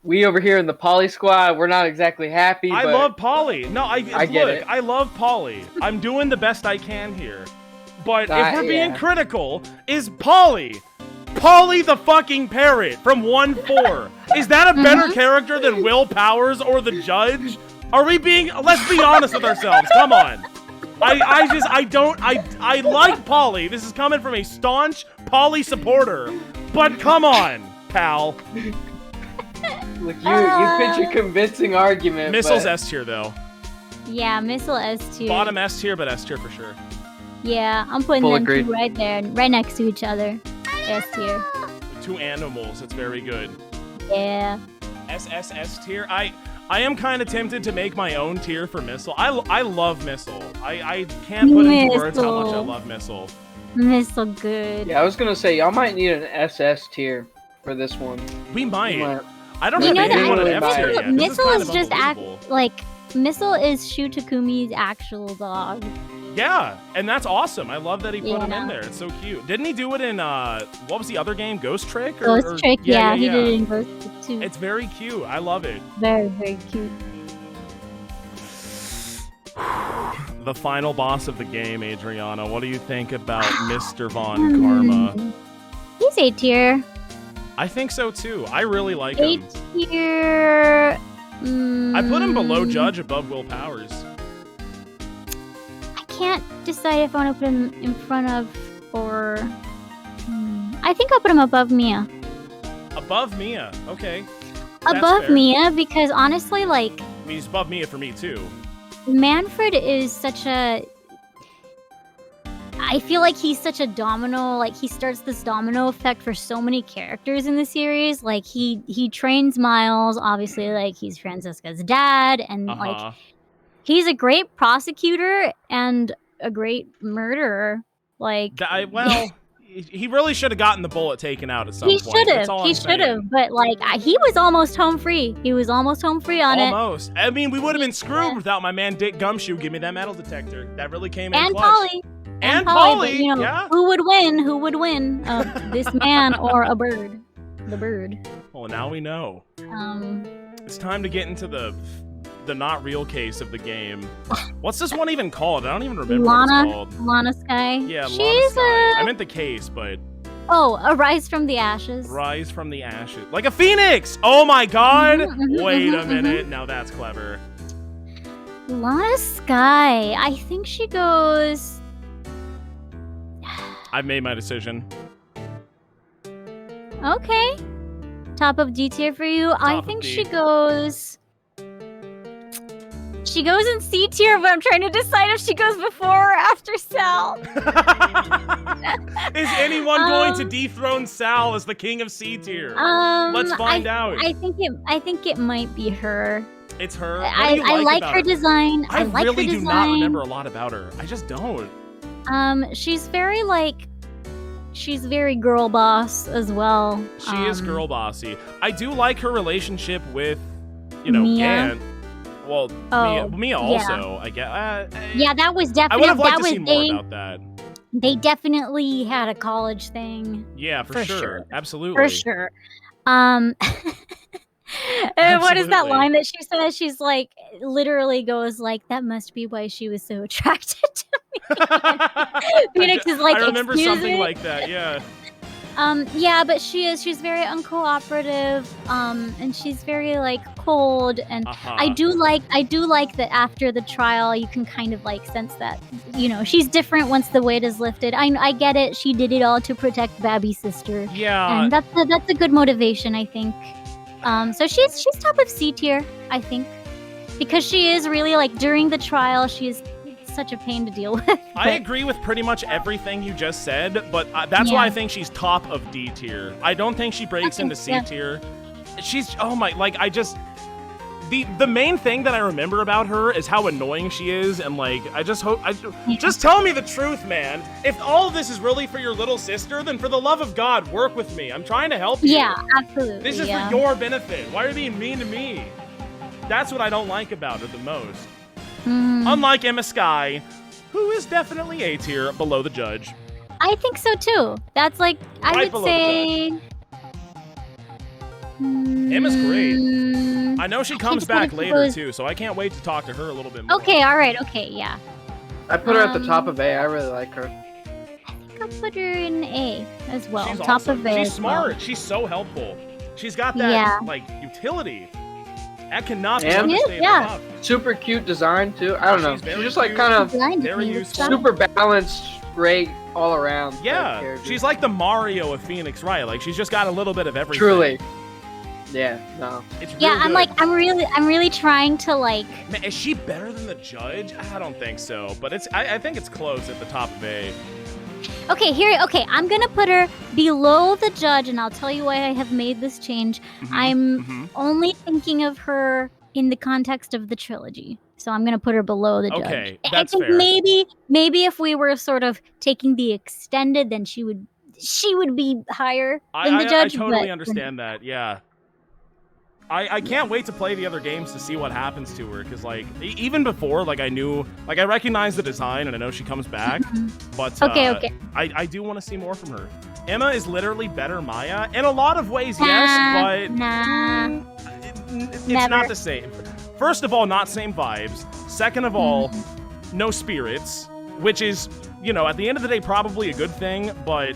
We over here in the Polly squad, we're not exactly happy. I but love Polly. No, I get look, it. I love Polly. I'm doing the best I can here. But if we're being Yeah. critical, is Polly the fucking parrot from 1-4? Is that a better character than Will Powers or the judge? Are we being, let's be honest with ourselves. Come on. I like Polly. This is coming from a staunch Polly supporter. But come on, pal. Look, you pitch a convincing argument. Missile's but S tier though. Yeah, Missile S tier. Bottom S tier, but S tier for sure. Yeah, I'm putting Full them agreed. two right there, right next to each other. S tier. Two animals. It's very good. Yeah. S tier. I am kind of tempted to make my own tier for Missile. I love Missile. I can't put into words how much I Missile. love Missile. Missile good. yeah, I was gonna say y'all might need an SS tier for this one. We might. You might- I don't You have know anyone that at F tier yet. This Missile kind is of just unbelievable. Missile is Shu Takumi's actual dog. Yeah, and that's awesome. I love that he put him Yeah. in there. It's so cute. Didn't he do it in what was the other game? Ghost Trick? Ghost Trick, yeah, he did it in Ghost Trick too. It's very cute. I love it. Very, very cute. The final boss of the game, Adriana. What do you think about Mr. Von Karma? He's A tier. I think so too. I really like A him. tier. I put him below Judge, above Will Powers. I can't decide if I want to put him in front of or. I think I'll put him above Mia. Above Mia. Okay. That's Above fair. Mia because honestly, like, I mean, he's above Mia for me too. Manfred is such a. I feel like he's such a domino. Like he starts this domino effect for so many characters in the series. Like he trains Miles. Obviously, like he's Francesca's dad, and like he's a great prosecutor and a great murderer. Like Well, he really should have gotten the bullet taken out at some he point. should That's have. all He I'm should saying. have. But like he was almost home free. He was almost home free on it. Almost. I mean, we would have been screwed Yeah. without my man Dick Gumshoe. Give me that metal detector. That really came in And clutch. Polly. And But, Polly. you know, Yeah. who would win? Who would win? This man or a bird? The bird. Well, now we know. Um. It's time to get into the not real case of the game. What's this one even called? I don't even remember what it's called. Lana Sky. Yeah, She's Lana Sky. I a meant the case, but a rise from the ashes. rise from the ashes. Like a phoenix! Oh my god! Mhm, Wait a mhm, minute. Now that's clever. Lana Sky. I think she goes. I've made my decision. Okay. Top of D tier for you. I of think D. she goes. She goes in C tier, but I'm trying to decide if she goes before or after Sal. Is anyone going to dethrone Sal as the king of C tier? Let's find out. I think it might be her. It's her. What I do you like like about her design. I like really her do design. not remember a lot about her. I just don't. She's very she's very girl boss as well. She is girl bossy. I do like her relationship with, Mia. Gant. Well, Mia also. I guess. Yeah, that was I definitely. would have liked that to was see more about that. They definitely had a college thing. Yeah, for sure. Absolutely. For sure. And what is that Absolutely. line that she says? She's like, literally goes like, "That must be why she was so attracted to me." Phoenix is like, I remember "Excuse something me?" like that. Yeah. Yeah, but she's very uncooperative, and she's very cold, and I do like that after the trial you can kind of sense that, she's different once the weight is lifted. I get it, she did it all to protect Babby's sister. Yeah. And that's a good motivation, I think. So she's top of C tier, I think. Because she is really during the trial, she's such a pain to deal with. I agree with pretty much everything you just said, but that's why I think she's top of D tier. I don't think she breaks into C tier. She's the main thing that I remember about her is how annoying she is, and I just hope just tell me the truth, man. If all of this is really for your little sister, then for the love of God, work with me. I'm trying to help you. Yeah, absolutely. This is for your benefit. Why are you being mean to me? That's what I don't like about her the most. Unlike Emma Skye, who is definitely A tier below the judge. I think so too. That's I Right would say. Emma's great. I know she comes back decide if later it was- too, so I can't wait to talk to her a little bit more. Okay, all right, okay, yeah. I put her at the top of A. I really like her. I think I'll put her in A as well. She's top awesome. of A. She's as well. smart. She's so helpful. She's got that utility. That cannot be understated enough. Super cute design too. I don't know. She's just cute. kind of Very useful. super balanced, great all around. Yeah, she's like the Mario of Phoenix Wright. She's just got a little bit of everything. Truly. Yeah. No. It's Yeah, real good. I'm really trying to Man, is she better than the judge? I don't think so, but I think it's close at the top of A. Okay, I'm gonna put her below the judge, and I'll tell you why I have made this change. I'm only thinking of her in the context of the trilogy, so I'm gonna put her below the judge. Okay, I that's think fair. maybe if we were sort of taking the extended, then she would be higher than the judge. I totally but- understand that. Yeah. I can't wait to play the other games to see what happens to her, because even before I knew I recognize the design and I know she comes back, but Okay. I do want to see more from her. Emma is literally better Maya in a lot of ways, yes, but it's Never. not the same. First of all, not same vibes. Second of all, no spirits, which is at the end of the day probably a good thing, but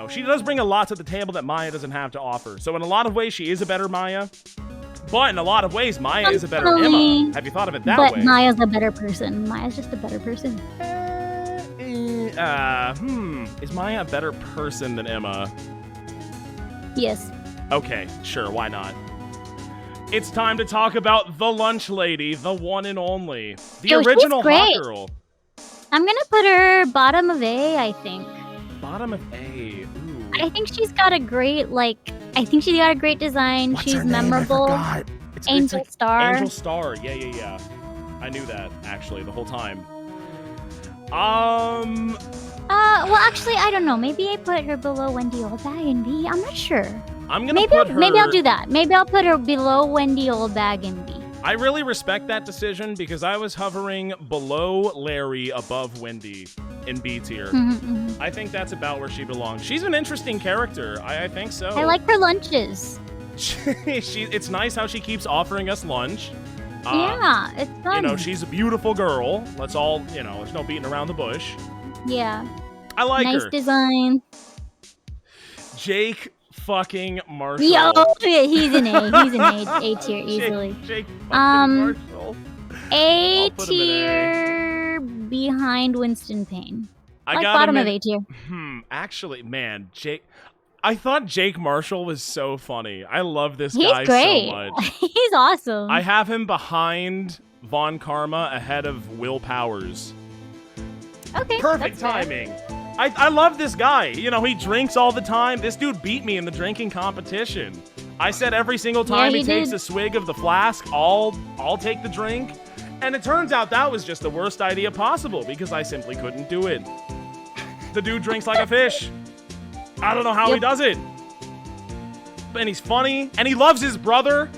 she does bring a lot to the table that Maya doesn't have to offer. So in a lot of ways she is a better Maya. But in a lot of ways, Maya is a better Emma. Have you thought of it that way? But Maya's a better person. Maya's just a better person. Is Maya a better person than Emma? Yes. Okay, sure, why not? It's time to talk about the lunch lady, the one and only. The original she's great. hot girl. I'm gonna put her bottom of A, I think. Bottom of A. Ooh. I think she's got a great design. What's she's her name? memorable. I forgot. Angel Star. Angel Star. Yeah. I knew that actually the whole time. Well, actually, I don't know. Maybe I put her below Wendy Oldbag in B. I'm not sure. I'm gonna put her. Maybe I'll do that. Maybe I'll put her below Wendy Oldbag in B. I really respect that decision because I was hovering below Larry, above Wendy in B tier. I think that's about where she belongs. She's an interesting character. I think so. I like her lunches. It's nice how she keeps offering us lunch. Yeah, it's fun. She's a beautiful girl. Let's all, there's no beating around the bush. Yeah. I like her. Nice design. Jake fucking Marshall. Yo, he's an A. He's an A tier easily. Jake fucking Marshall. A tier behind Winston Payne. I like gotta bottom of admit- A tier. Actually, man, Jake. I thought Jake Marshall was so funny. I love this He's guy great. so much. He's awesome. I have him behind Von Karma ahead of Will Powers. Okay. Perfect that's fair. timing. I love this guy. You know, he drinks all the time. This dude beat me in the drinking competition. I said every single time he takes a swig of the flask, I'll take the drink. And it turns out that was just the worst idea possible because I simply couldn't do it. The dude drinks like a fish. I don't know how he does it. And he's funny, and he loves his brother.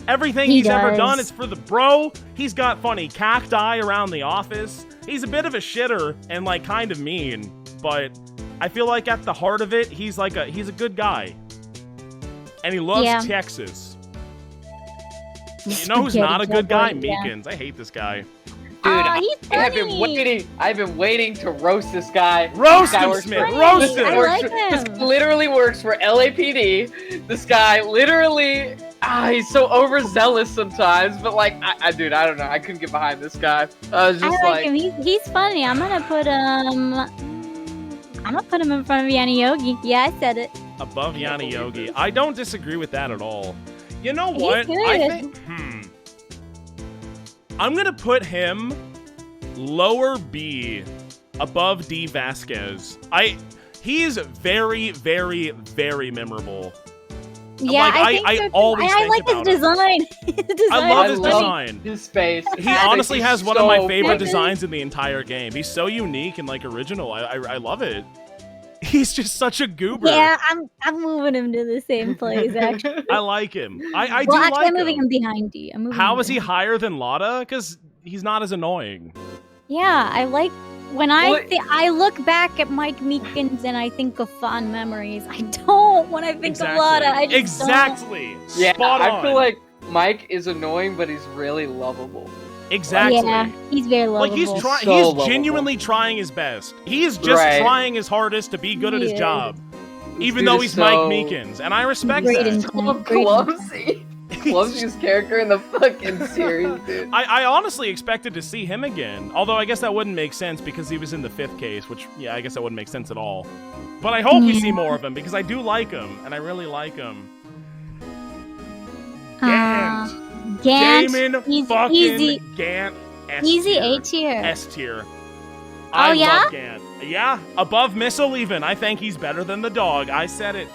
Everything he's ever done is for the bro. He's got funny cacti around the office. He's a bit of a shitter and like kind of mean, but I feel like at the heart of it, he's a good guy. And he loves Texas. You know who's not a good guy? Meekins. I hate this guy. Dude, he's funny. I've been waiting to roast this guy. Roast him, Smith. Roast him. I like him. This literally works for LAPD. This guy literally, he's so overzealous sometimes. But like, dude, I don't know. I couldn't get behind this guy. I was just like him. He's funny. I'm gonna put him in front of Yanni Yogi. Yeah, I said it. Above Yanni Yogi. I don't disagree with that at all. You know what? He's good. I think. I'm gonna put him lower B, above D Vasquez. He's very, very, very memorable. Yeah, like, I think I so always I think like about his design. I love his design. His face. He honestly has one of my favorite good. designs in the entire game. He's so unique and like original. I love it. He's just such a goober. Yeah, I'm moving him to the same place, actually. I like him. I well, do actually, like I'm moving him. him behind D. How is he higher than Lotta? Because he's not as annoying. Yeah, I like when I look back at Mike Meekins and I think of fond memories. I don't when I think of Lotta. I just exactly. Yeah, Spot on. I feel like Mike is annoying, but he's really lovable. Exactly. Yeah, he's very lovable. Like he's genuinely trying his best. He is just trying his hardest to be good at his job. Even though he's Mike Meekins. And I respect that. Clumsy. Clumsiest character in the fucking series, dude. I honestly expected to see him again. Although I guess that wouldn't make sense because he was in the 5th case, which, yeah, I guess that wouldn't make sense at all. But I hope we see more of him because I do like him. And I really like him. Gant. Damon fucking easy. Gant. Easy A tier. S tier. I love Gant. Yeah, above Missile even. I think he's better than the dog. I said it.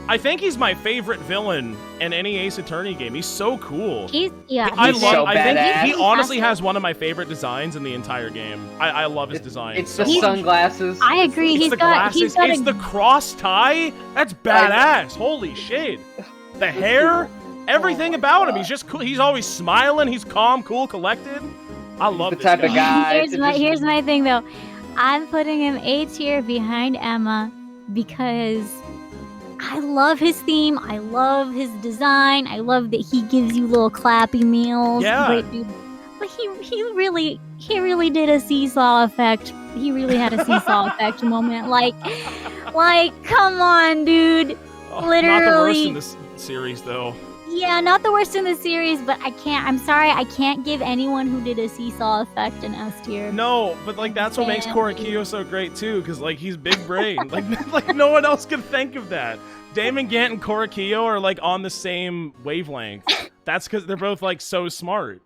I think he's my favorite villain in any Ace Attorney game. He's so cool. He's I think he honestly awesome. has one of my favorite designs in the entire game. I love his design. It's the sunglasses. I agree. It's the glasses. It's the cross tie. That's badass. Holy shit. The hair. Everything about him. He's just cool. He's always smiling. He's calm, cool, collected. I love the this type of guy. Here's my thing though. I'm putting him A tier behind Emma because I love his theme. I love his design. I love that he gives you little clappy meals. Yeah. Great dude. But he really did a seesaw effect. He really had a seesaw effect moment. Like, come on, dude. Literally. Not the worst in this series, though. Yeah, not the worst in the series, but I'm sorry, I can't give anyone who did a seesaw effect an S tier. No, but like that's what makes Korekiyo so great too, because like he's big brain. like no one else could think of that. Damon Gant and Korekiyo are like on the same wavelength. That's because they're both like so smart.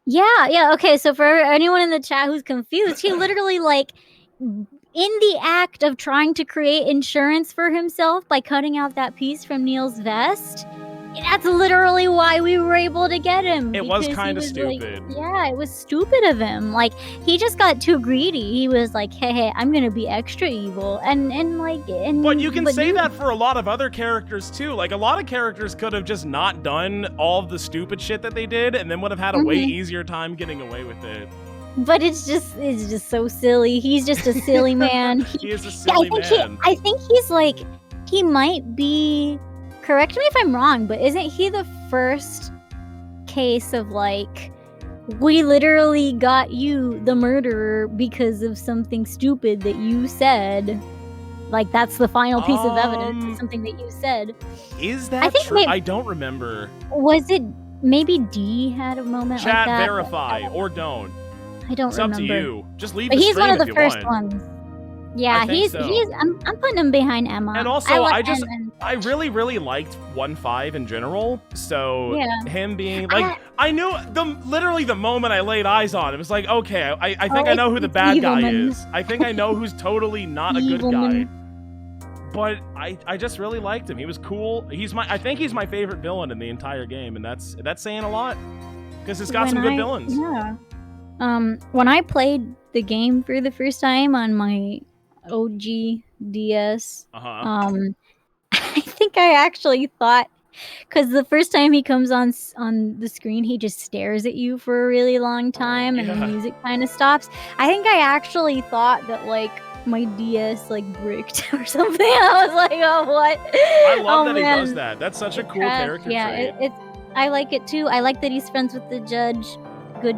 Yeah, okay, so for anyone in the chat who's confused, he literally like in the act of trying to create insurance for himself by cutting out that piece from Neil's vest. That's literally why we were able to get him. It was kind of stupid. Yeah, it was stupid of him. Like, he just got too greedy. He was like, hey, I'm gonna be extra evil. But you can say that for a lot of other characters too. Like, a lot of characters could have just not done all of the stupid shit that they did and then would have had a way easier time getting away with it. But it's just so silly. He's just a silly man. He is a silly man. I think he's like, he might be... Correct me if I'm wrong, but isn't he the first case of like, we literally got you, the murderer, because of something stupid that you said? Like, that's the final piece of evidence, something that you said. Is that true? I don't remember. Was it, maybe D had a moment like that? Chat verify, or don't. I don't remember. It's up to you. Just leave but the he's stream one of if the you first want. ones. Yeah, I think he's so. he's. I'm putting him behind Emma. And also, like- I really, really liked 1-5 in general. So Yeah. him being like, I knew literally the moment I laid eyes on him, it was like, okay, I think I know who the bad guy Evilman. is. I think I know who's totally not a good guy. Evilman. But I just really liked him. He was cool. I think he's my favorite villain in the entire game, and that's saying a lot because it's got some good villains. Yeah. When I played the game for the first time on my OG DS, I think I actually thought, because the first time he comes on the screen, he just stares at you for a really long time, and the music kind of stops. I think I actually thought that like my DS like bricked or something. I was like, oh what? I love that he man. does that. That's such a cool character Yeah, trait. I like it too. I like that he's friends with the judge. Good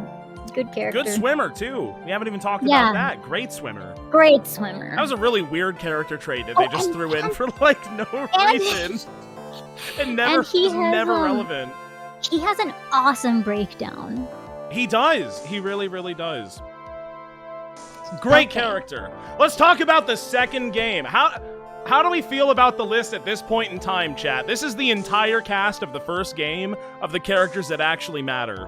character. Good swimmer too. We haven't even talked about that. Great swimmer. Great swimmer. That was a really weird character trait that they just threw in for like no reason. It never was never relevant. He has an awesome breakdown. He does. He really, really does. Great character. Let's talk about the second game. How do we feel about the list at this point in time, chat? This is the entire cast of the first game of the characters that actually matter.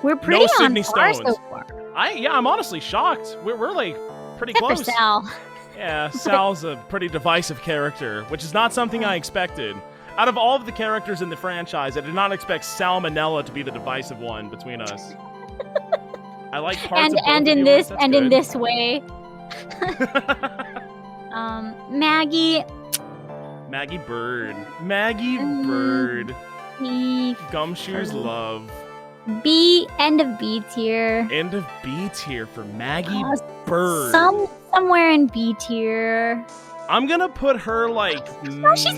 We're pretty on Sydney par Stones. so far. I'm honestly shocked. We're like pretty Except close. for Sal. Yeah, Sal's a pretty divisive character, which is not something I expected. Out of all of the characters in the franchise, I did not expect Salmonella to be the divisive one between us. I like parts of both and of in yours, this that's and in good. this way. Maggie. Maggie Bird. Maggie Bird. Gumshoe's love. End of B tier. End of B tier for Maggie Bird. Somewhere in B tier. I'm gonna put her like. No, she's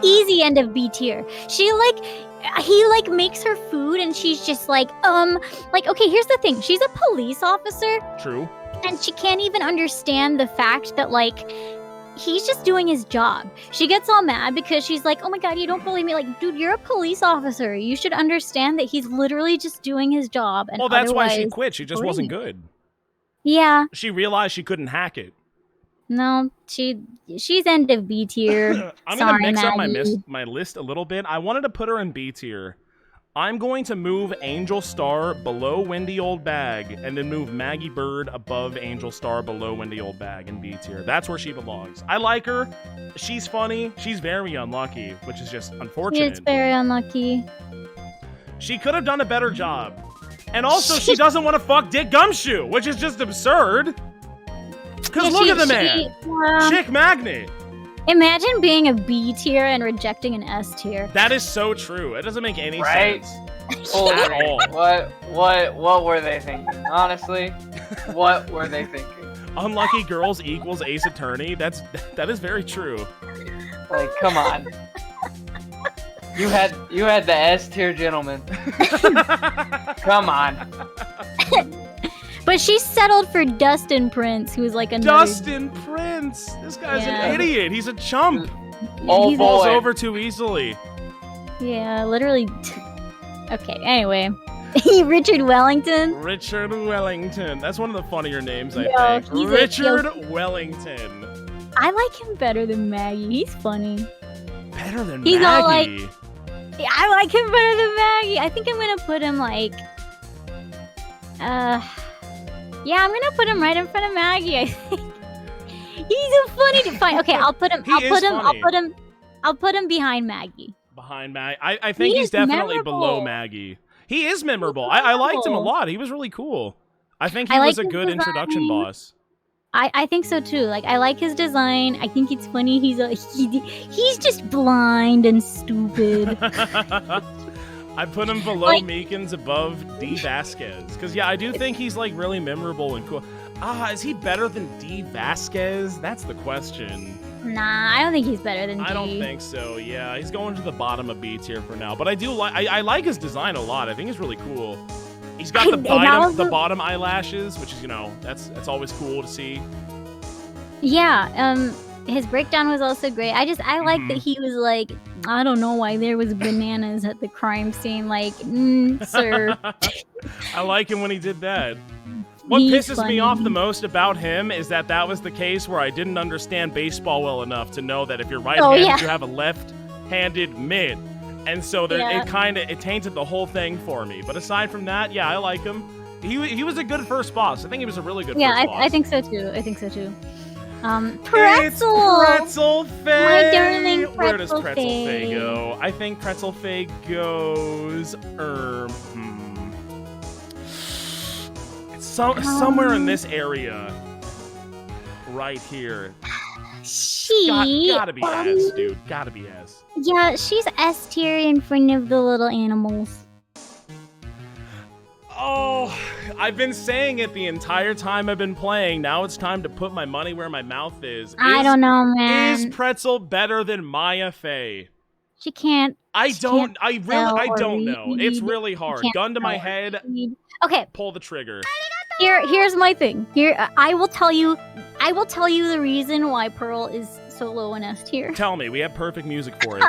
easy end of B tier. He makes her food and she's just like okay, here's the thing. She's a police officer. True. And she can't even understand the fact that like he's just doing his job. She gets all mad because she's like, oh my god, you don't believe me. Like, dude, you're a police officer. You should understand that he's literally just doing his job. And well, that's why she quit. She just wasn't good. Yeah. She realized she couldn't hack it. No, she's end of B tier. I'm gonna mix up my list a little bit. I wanted to put her in B tier. I'm going to move Angel Star below Wendy Old Bag, and then move Maggie Bird above Angel Star below Wendy Old Bag in B tier. That's where she belongs. I like her. She's funny. She's very unlucky, which is just unfortunate. She's very unlucky. She could have done a better job. And also, she doesn't want to fuck Dick Gumshoe, which is just absurd. Because look at the man. Chick Magnet. Imagine being a B tier and rejecting an S tier. That is so true. It doesn't make any sense at all. What were they thinking? Honestly, what were they thinking? Unlucky girls equals Ace Attorney. That is very true. Like, come on. You had the S tier gentleman. Come on. But she settled for Dustin Prince, who's like another... Dustin Prince! This guy's an idiot. He's a chump. He falls over too easily. Yeah, literally. Okay, anyway. Richard Wellington. Richard Wellington. That's one of the funnier names, I think. Richard Wellington. I like him better than Maggie. He's funny. Better than He's Maggie? all like... I like him better than Maggie. I think I'm gonna put him like... Yeah, I'm gonna put him right in front of Maggie. I think he's a funny to find. Okay, I'll put him behind Maggie. Behind Maggie. I think he's definitely below Maggie. He is memorable. I liked him a lot. He was really cool. I think he was a good introduction boss. I think so too. Like, I like his design. I think it's funny. He's just blind and stupid. I put him below Meekins, above D. Vasquez. Because, yeah, I do think he's, like, really memorable and cool. Is he better than D. Vasquez? That's the question. Nah, I don't think he's better than D. I don't think so, yeah. He's going to the bottom of B tier for now. But I do like... I like his design a lot. I think he's really cool. He's got the bottom eyelashes, which is, you know, that's always cool to see. Yeah, his breakdown was also great. I like that he was like, I don't know why there was bananas at the crime scene. Like, sir. I like him when he did that. What He's pisses me off funny. the most about him is that was the case where I didn't understand baseball well enough to know that if you're right-handed, yeah. you have a left-handed mitt. And so it tainted the whole thing for me. But aside from that, yeah, I like him. He was a good first boss. I think he was a really good first boss. I think so too. I think so too. It's Pretzel! Pretzel Faye! My darling Where does Pretzel Pretzel Faye Faye. go? I think Pretzel Faye goes... It's somewhere in this area. Right here. Gotta be S, dude. Gotta be S. Yeah, she's S tier in front of the little animals. Oh, I've been saying it the entire time I've been playing. Now it's time to put my money where my mouth is. I don't know, man. Is Pretzel better than Maya Faye? She can't. I don't spell know. or It's read. really hard. Can't Gun to my spell or head. read. Okay, Pull the trigger. here's my thing. I will tell you the reason why Pearl is so low in S tier. Tell me. We have perfect music for it.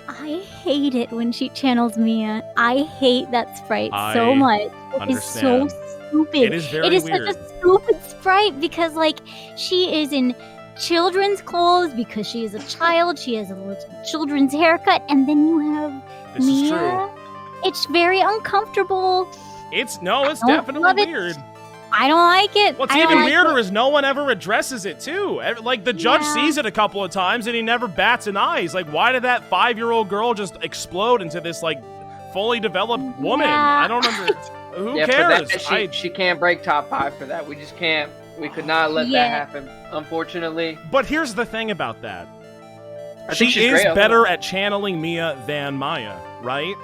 I hate it when she channels Mia. I hate that sprite so much. It is so stupid. It is very weird. Such a stupid sprite because, like, she is in children's clothes because she is a child. She has a little children's haircut, and then you have This Mia. is true. It's very uncomfortable. It's don't definitely love it. weird. I don't like it. What's I don't even like weirder it. is no one ever addresses it, too. Like, the judge Yeah. sees it a couple of times, and he never bats an eye. He's like, why did that 5-year-old girl just explode into this, like, fully developed woman? Yeah. I don't understand. Who Yeah, cares? for that, she can't break top 5 for that. We just can't. We could not let that happen, unfortunately. But here's the thing about that. I think She she's is great, better at channeling Mia than Maya, right?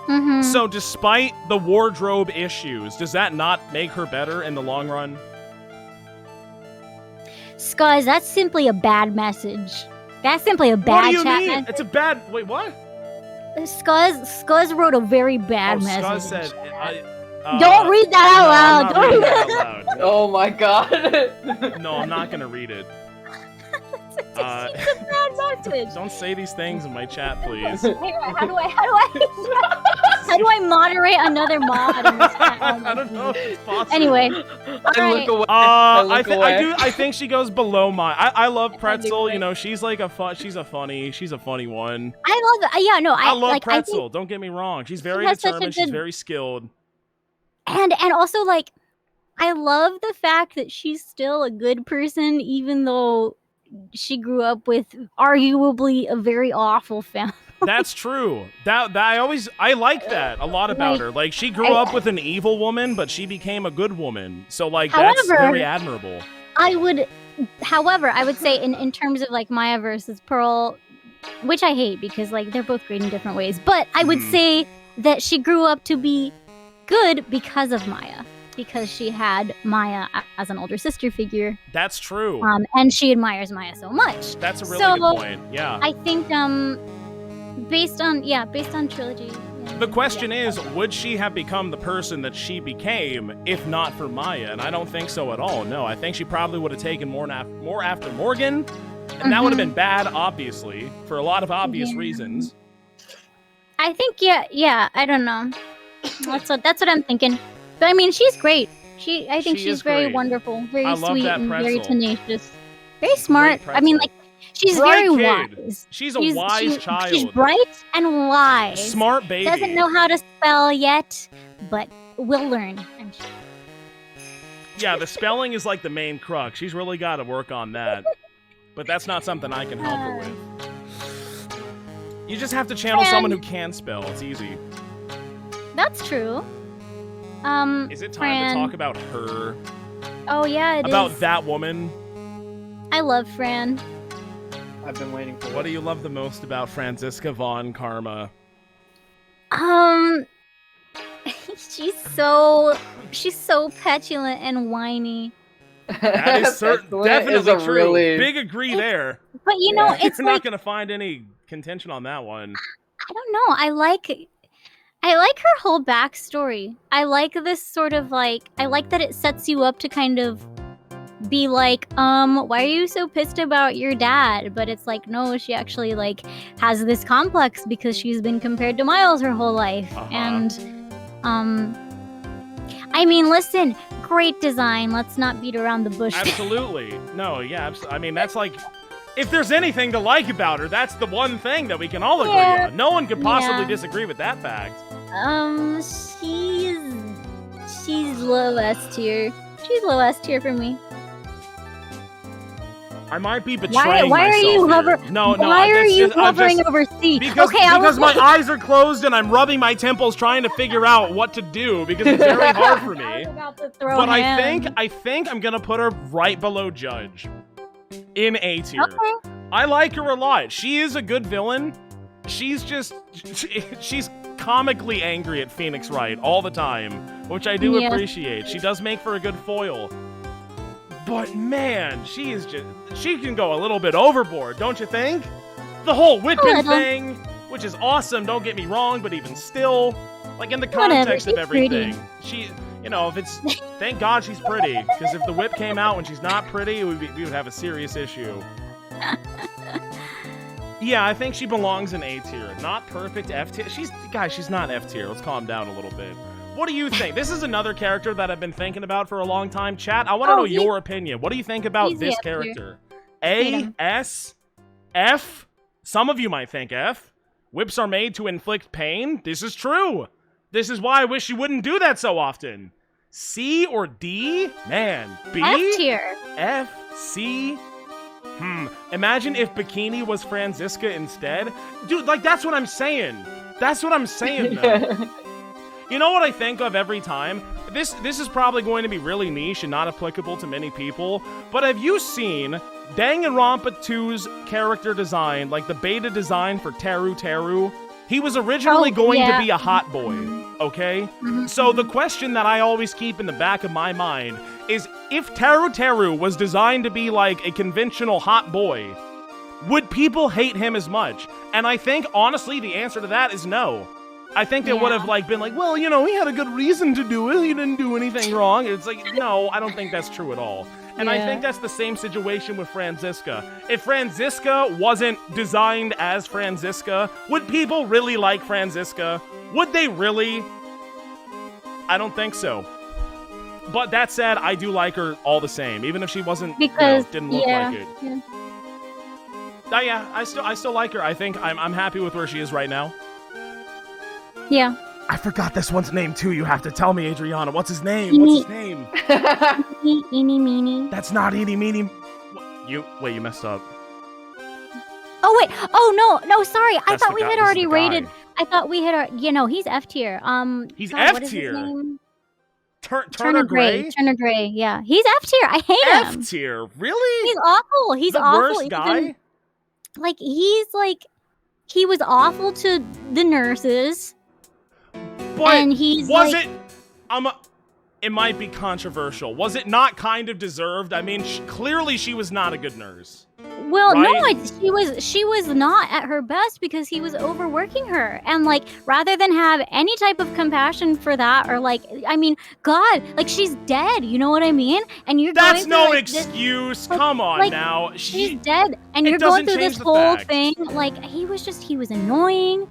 Mhm. So despite the wardrobe issues, does that not make her better in the long run? Scuzz, that's simply a bad message. That's simply a What bad do you chat mean? message. It's a bad... Wait, what? Scuzz wrote a very bad message. Scuzz said... Don't read that out loud. No, I'm not Don't reading read that that out loud. Oh my god. No, I'm not gonna read it. It's a bad message. Don't say these things in my chat, please. How do I moderate another mod in this chat? Oh my I don't know if it's possible. Anyway, I look away. I think she goes below mine. I love Pretzel. great. You know, she's like she's a funny one. I love it. Yeah, no, I love like, Pretzel. Don't get me wrong. She's very has such a determined. She's good- very skilled. and also, like, I love the fact that she's still a good person, even though she grew up with arguably a very awful family. That's true. I like that a lot about Like, her. Like, she grew up with an evil woman, but she became a good woman. So, like, that's However- very admirable. However, I would say in terms of, like, Maya versus Pearl, which I hate because, like, they're both great in different ways, but I would say that she grew up to be good because of Maya, because she had Maya as an older sister figure, That's true. and she admires Maya so much. That's a really so, good point. Yeah. I think based on trilogy. Yeah, The question is, would she have become the person that she became if not for Maya? And I don't think so at all. No, I think she probably would have taken more after Morgan, and that would have been bad, obviously, for a lot of obvious reasons. I think yeah. I don't know. That's what I'm thinking. But I mean, she's great. I think She she's is very great. wonderful, very I love sweet, that and very Pretzel. tenacious, very smart. Great I mean, like, Pretzel. she's Bright very kid. wise. She's a wise child. She's bright and wise. Smart baby. Doesn't know how to spell yet, but will learn, I'm sure. Yeah, the spelling is like the main crux. She's really got to work on that. But that's not something I can help her with. You just have to channel someone who can spell. It's easy. That's true. Is it time Fran. to talk about her? Oh yeah, it is. About that woman? I love Fran. I've been waiting for What do you love the most about Franziska von Karma? She's so petulant and whiny. That is definitely a true. really... Big agree there. But you know, it's You're like, not gonna find any contention on that one. I don't know. I like her whole backstory. I like this sort of, like, I like that it sets you up to kind of be like, why are you so pissed about your dad? But it's like, no, she actually, like, has this complex because she's been compared to Miles her whole life. Uh-huh. And I mean, listen, great design. Let's not beat around the bush. Absolutely. No, yeah, I mean, that's like, if there's anything to like about her, that's the one thing that we can all agree Yeah. on. No one could possibly Yeah. disagree with that fact. She's low S tier. She's low S tier for me. I might be betraying Why are myself you here. hovering? No, Why are it's you just- I'm hovering just- over C? Because, okay, I because was my eyes are closed and I'm rubbing my temples trying to figure out what to do because it's very hard for I me. was about to throw But hands. I think I'm gonna put her right below Judge. In A tier. Okay. I like her a lot. She is a good villain. She's just she's comically angry at Phoenix Wright all the time, which I do Yes. appreciate. She does make for a good foil. But man, she can go a little bit overboard, don't you think? The whole whipping little. thing, which is awesome, don't get me wrong, but even still, like in the Whatever, context of she's everything, pretty. if it's, thank God she's pretty, because if the whip came out when she's not pretty, we would have a serious issue. Yeah, I think she belongs in A tier. Not perfect F tier. She's not F tier. Let's calm down a little bit. What do you think? This is another character that I've been thinking about for a long time. Chat, I want to know your opinion. What do you think about he's this F tier. character? Hate A, him. S, F? Some of you might think F. Whips are made to inflict pain. This is true. This is why I wish you wouldn't do that so often. C or D? Man, B? F tier. F, C. Imagine if Bikini was Franziska instead. Dude, like, that's what I'm saying. That's what I'm saying, though. You know what I think of every time? This is probably going to be really niche and not applicable to many people, but have you seen Danganronpa 2's character design, like the beta design for Teru? He was originally going to be a hot boy, okay? So the question that I always keep in the back of my mind is, if Teru was designed to be like a conventional hot boy, would people hate him as much? And I think, honestly, the answer to that is no. I think they would have like been like, well, you know, he had a good reason to do it. He didn't do anything wrong. It's like, no, I don't think that's true at all. And I think that's the same situation with Franziska. If Franziska wasn't designed as Franziska, would people really like Franziska? Would they really? I don't think so. But that said, I do like her all the same, even if she wasn't, didn't look like it. Yeah. Oh yeah, I still like her. I think I'm happy with where she is right now. Yeah. I forgot this one's name too. You have to tell me, Adriana. What's his name? What's his name? Eeny, meeny. That's not Eeny Meeny. You messed up. Oh wait. Oh no, sorry. I That's thought the we guy- had this is already the rated. guy. I thought we had. He's F tier. He's God, F what is his tier. name? Turner Gray. Turner Gray. Yeah, he's F tier. I hate him. F tier. Really? He's awful. He's the awful. worst Even- guy. He was awful to the nurses. But and he's was like, it? It might be controversial. Was it not kind of deserved? I mean, clearly she was not a good nurse. well, right? no, she was not at her best because he was overworking her. And like, rather than have any type of compassion for that, or like, I mean, God, like she's dead. You know what I mean? And you're That's going no through, like, this- excuse. like- Come on like, now. she's dead, and it you're going doesn't through this change the whole fact. thing. Like he was annoying.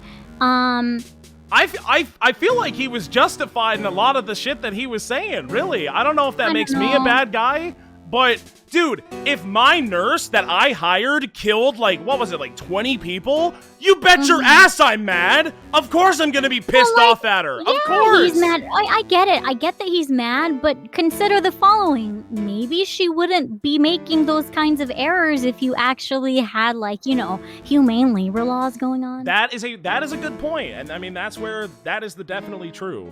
I feel like he was justified in a lot of the shit that he was saying, really. I don't know if that I makes me a know. bad guy, but dude, if my nurse that I hired killed, like, what was it, like 20 people? You bet your ass I'm mad. Of course I'm gonna be pissed like, off at her. Yeah, of course. he's mad. I get it. I get that he's mad, but consider the following. Maybe she wouldn't be making those kinds of errors if you actually had, like, humane labor laws going on. That is a good point. And I mean, that is definitely true.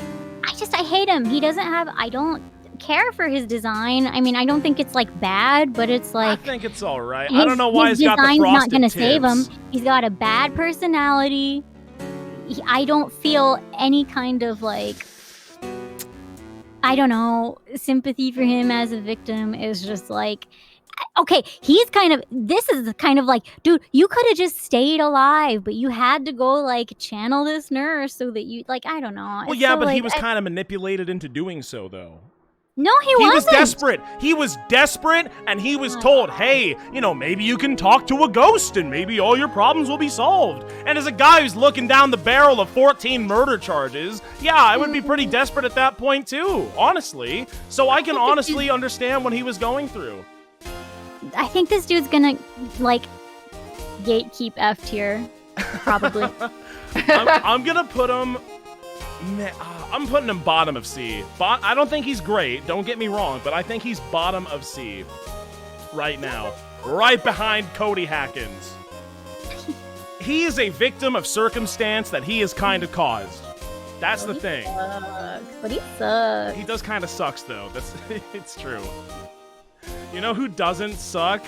I hate him. He doesn't have, I don't care for his design. I mean, I don't think it's, like, bad, but it's like... I think it's all right. I don't know why his he's got the design's frosted not gonna tips. save him. He's got a bad personality. I don't feel any kind of, like, I don't know, sympathy for him as a victim. Is just like, okay, this is kind of like, dude, you could have just stayed alive, but you had to go, like, channel this nurse so that you, like, I don't know. Well, It's yeah, so, but he like, was kind of manipulated into doing so, though. No, he He was wasn't. desperate. He was desperate, and he was told, hey, you know, maybe you can talk to a ghost, and maybe all your problems will be solved. And as a guy who's looking down the barrel of 14 murder charges, yeah, I would be pretty desperate at that point, too, honestly. So I can honestly understand what he was going through. I think this dude's gonna, like, gatekeep F tier, probably. I'm gonna put him... I'm putting him bottom of C. I don't think he's great, don't get me wrong, but I think he's bottom of C right now. Right behind Cody Hackins. He is a victim of circumstance that he has kind of caused. That's the thing. But he sucks. He does kind of sucks, though. It's true. You know who doesn't suck?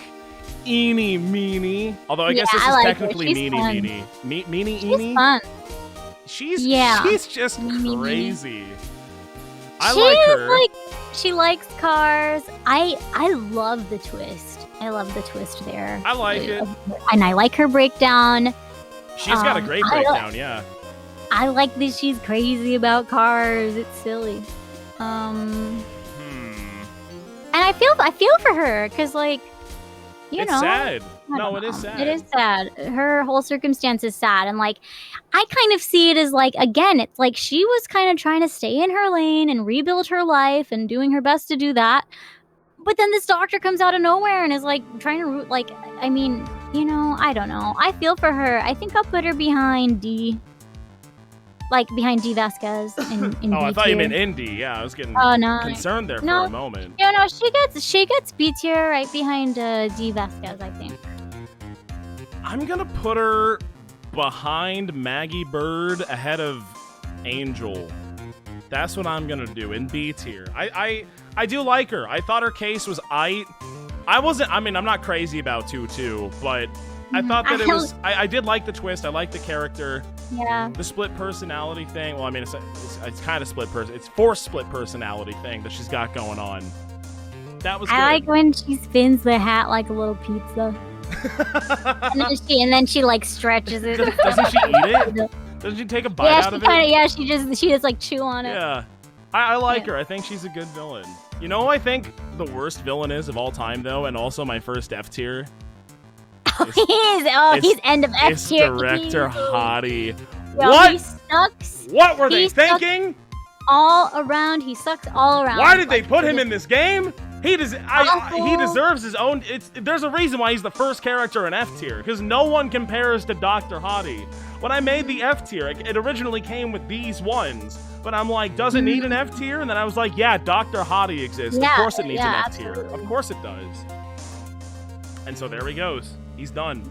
Eenie Meenie. Although I guess this is technically Meenie Meenie. Meenie Eenie? Fun. She's just crazy. I like her. She likes cars. I love the twist. I love the twist there. I like it. And I like her breakdown. She's got a great breakdown, yeah. I like that she's crazy about cars. It's silly. And I feel for her because, like, it's sad. No, it is sad. It is sad. Her whole circumstance is sad. And, like, I kind of see it as, like, again, it's like she was kind of trying to stay in her lane and rebuild her life and doing her best to do that. But then this doctor comes out of nowhere and is, like, trying to root, like, I mean, you know, I don't know. I feel for her. I think I'll put her behind D. Like, behind D. Vasquez in D I thought you tier. meant Indy. Yeah, I was getting no. concerned there for a moment. Yeah, no, she gets B tier right behind D. Vasquez, I think. I'm gonna put her behind Maggie Bird ahead of Angel. That's what I'm gonna do in B tier. I do like her. I thought her case was I mean, I'm not crazy about 2-2, but I thought that I did like the twist. I like the character. Yeah. The split personality thing. Well, I mean, it's kind of split person. It's forced split personality thing that she's got going on. That was good. I like when she spins the hat like a little pizza. and then she like stretches it. Doesn't she eat it? Doesn't she take a bite out of it? Yeah, she just like chew on it. Yeah. I like her. I think she's a good villain. You know who I think the worst villain is of all time, though, and also my first F tier? He's end of F It's tier. Director Hottie. Yo, What? He sucks. What were they thinking? All around. He sucks all around. Why did they put him in this game? He deserves his own. There's a reason why he's the first character in F tier, because no one compares to Dr. Hottie. When I made the F tier, it originally came with these ones, but I'm like, does it need an F tier? And then I was like, yeah, Dr. Hottie exists. Yeah, of course it needs an F tier. absolutely. Of course it does. And so there he goes. He's done.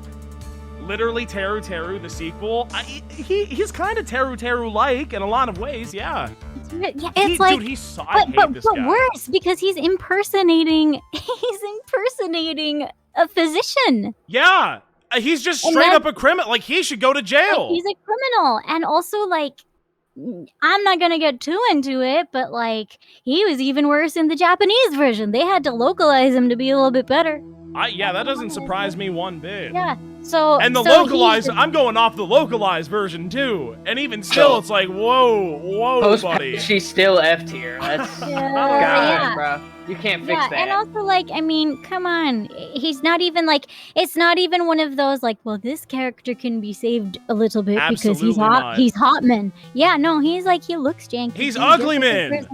Literally Teru, the sequel. He's kind of Teru-like in a lot of ways, yeah. Yeah, it's like, dude, I hate this guy. But worse, because he's impersonating a physician. Yeah, he's just straight up a criminal. Like, he should go to jail. He's a criminal, and also, like, I'm not gonna get too into it, but, like, he was even worse in the Japanese version. They had to localize him to be a little bit better. Yeah, that doesn't surprise me one bit. Yeah, so... And the localized, I'm going off the localized version, too. And even still, it's like, whoa, buddy. She's still F tier. That's... bro. You can't fix that. And also, like, I mean, come on. He's not even, like, it's not even one of those, like, well, this character can be saved a little bit because he's hot. Not. He's Hotman. Yeah, no, he's, like, he looks janky. He's ugly man.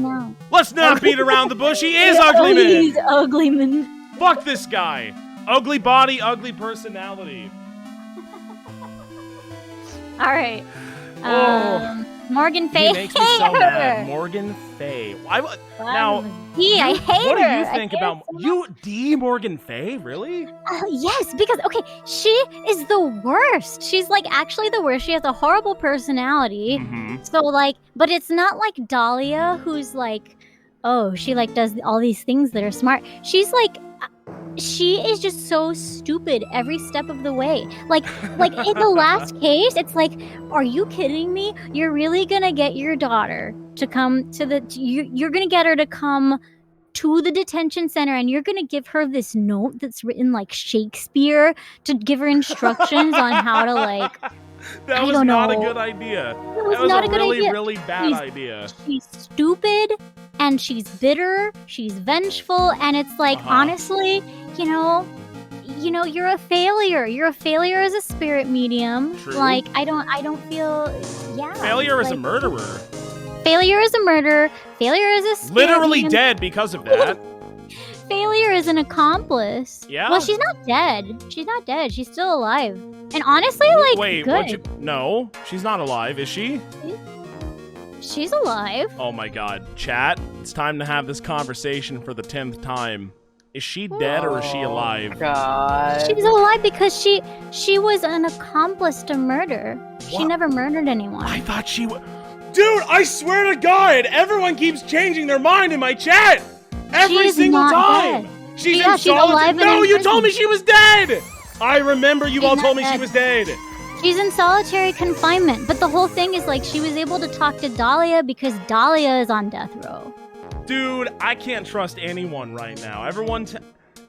Let's not beat around the bush. He is ugly man. He's ugly man. Fuck this guy. Ugly body, ugly personality. All right. Morgan Faye. He makes me so mad. Morgan Faye. Now, I hate her. What do you think about D. Morgan Faye? Really? Yes, because she is the worst. She's like actually the worst. She has a horrible personality. Mm-hmm. So like, but it's not like Dahlia, who's like, oh, she like does all these things that are smart. She's like. She is just so stupid every step of the way. Like in the last case, it's like, are you kidding me? You're really gonna get your daughter to come to you're gonna get her to come to the detention center, and you're gonna give her this note that's written like Shakespeare to give her instructions on how to like. That was not a good idea. It was not a good idea. Really bad idea. She's stupid. and she's bitter, she's vengeful, and it's like, honestly, you know, you're a failure. You're a failure as a spirit medium. True. Like, I don't feel, yeah. Failure as a murderer. Failure is a murderer. Failure is a spirit Literally medium. dead because of that. Failure is an accomplice. Yeah? Well, she's not dead. She's not dead. She's still alive. And honestly, like, Wait, good. No, she's not alive, is she? She's alive. Oh my god. Chat, it's time to have this conversation for the 10th time. Is she dead or is she alive? God. She's alive because she was an accomplice to murder. She What? never murdered anyone. I thought she was... Dude, I swear to God, everyone keeps changing their mind in my chat! Every She's single not time! dead. She's Yeah, in she's alive and No, in you told me prison. she was dead! I remember you She's all not told me she dead. was dead. She's in solitary confinement. But the whole thing is, like, she was able to talk to Dahlia because Dahlia is on death row. Dude, I can't trust anyone right now. Everyone's The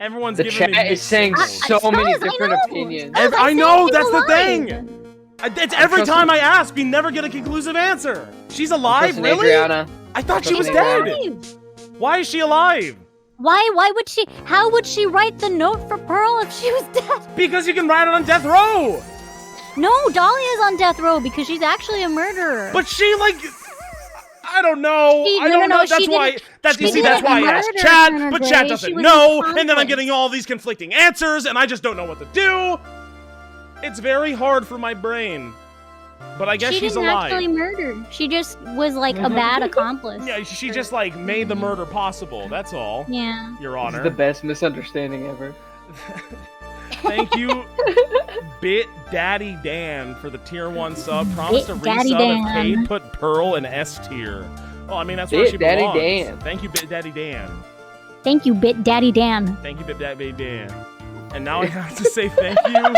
giving chat me is saying mixed so signals. many Guys, I different know. opinions. Guys, I I'm know, saying she's that's the alive. thing. It's every trusting- time I ask, we never get a conclusive answer. She's alive, Trusting really? Adriana. I thought she was Trusting dead. Adriana. Why is she alive? Why would she? How would she write the note for Pearl if she was dead? Because you can write it on death row. No, Dahlia's on death row because she's actually a murderer. But she, like, I don't know. She- I no, don't no, know. no, That's she why. didn't- That's she you see. That's didn't why I asked murder Chat, Turner but Gray. Chat She doesn't was know, an and then I'm accomplice. getting all these conflicting answers, and I just don't know what to do. It's very hard for my brain. But I guess she she's didn't alive. actually murder. She just was like a bad accomplice. Yeah, she just like made the murder possible. That's all. Yeah. Your This Honor. is the best misunderstanding ever. Thank you, Bit Daddy Dan, for the tier 1 sub. Promise to Bit Daddy resub if Dan. Kate put Pearl in S tier. Well, I mean, that's where Bit she Daddy belongs. Dan. Thank you, Bit Daddy Dan. Thank you, Bit Daddy Dan. Thank you, Bit Daddy Dan. And now I have to say thank you.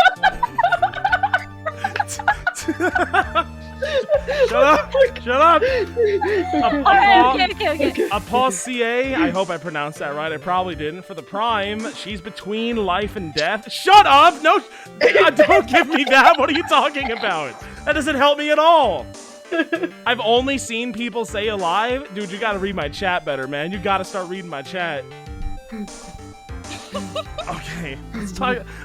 Shut up! Shut up! Okay. Apocia, I hope I pronounced that right. I probably didn't. For the Prime, she's between life and death. Shut up! No, don't give me that. What are you talking about? That doesn't help me at all. I've only seen people say alive. Dude, you gotta read my chat better, man. You gotta start reading my chat. Okay,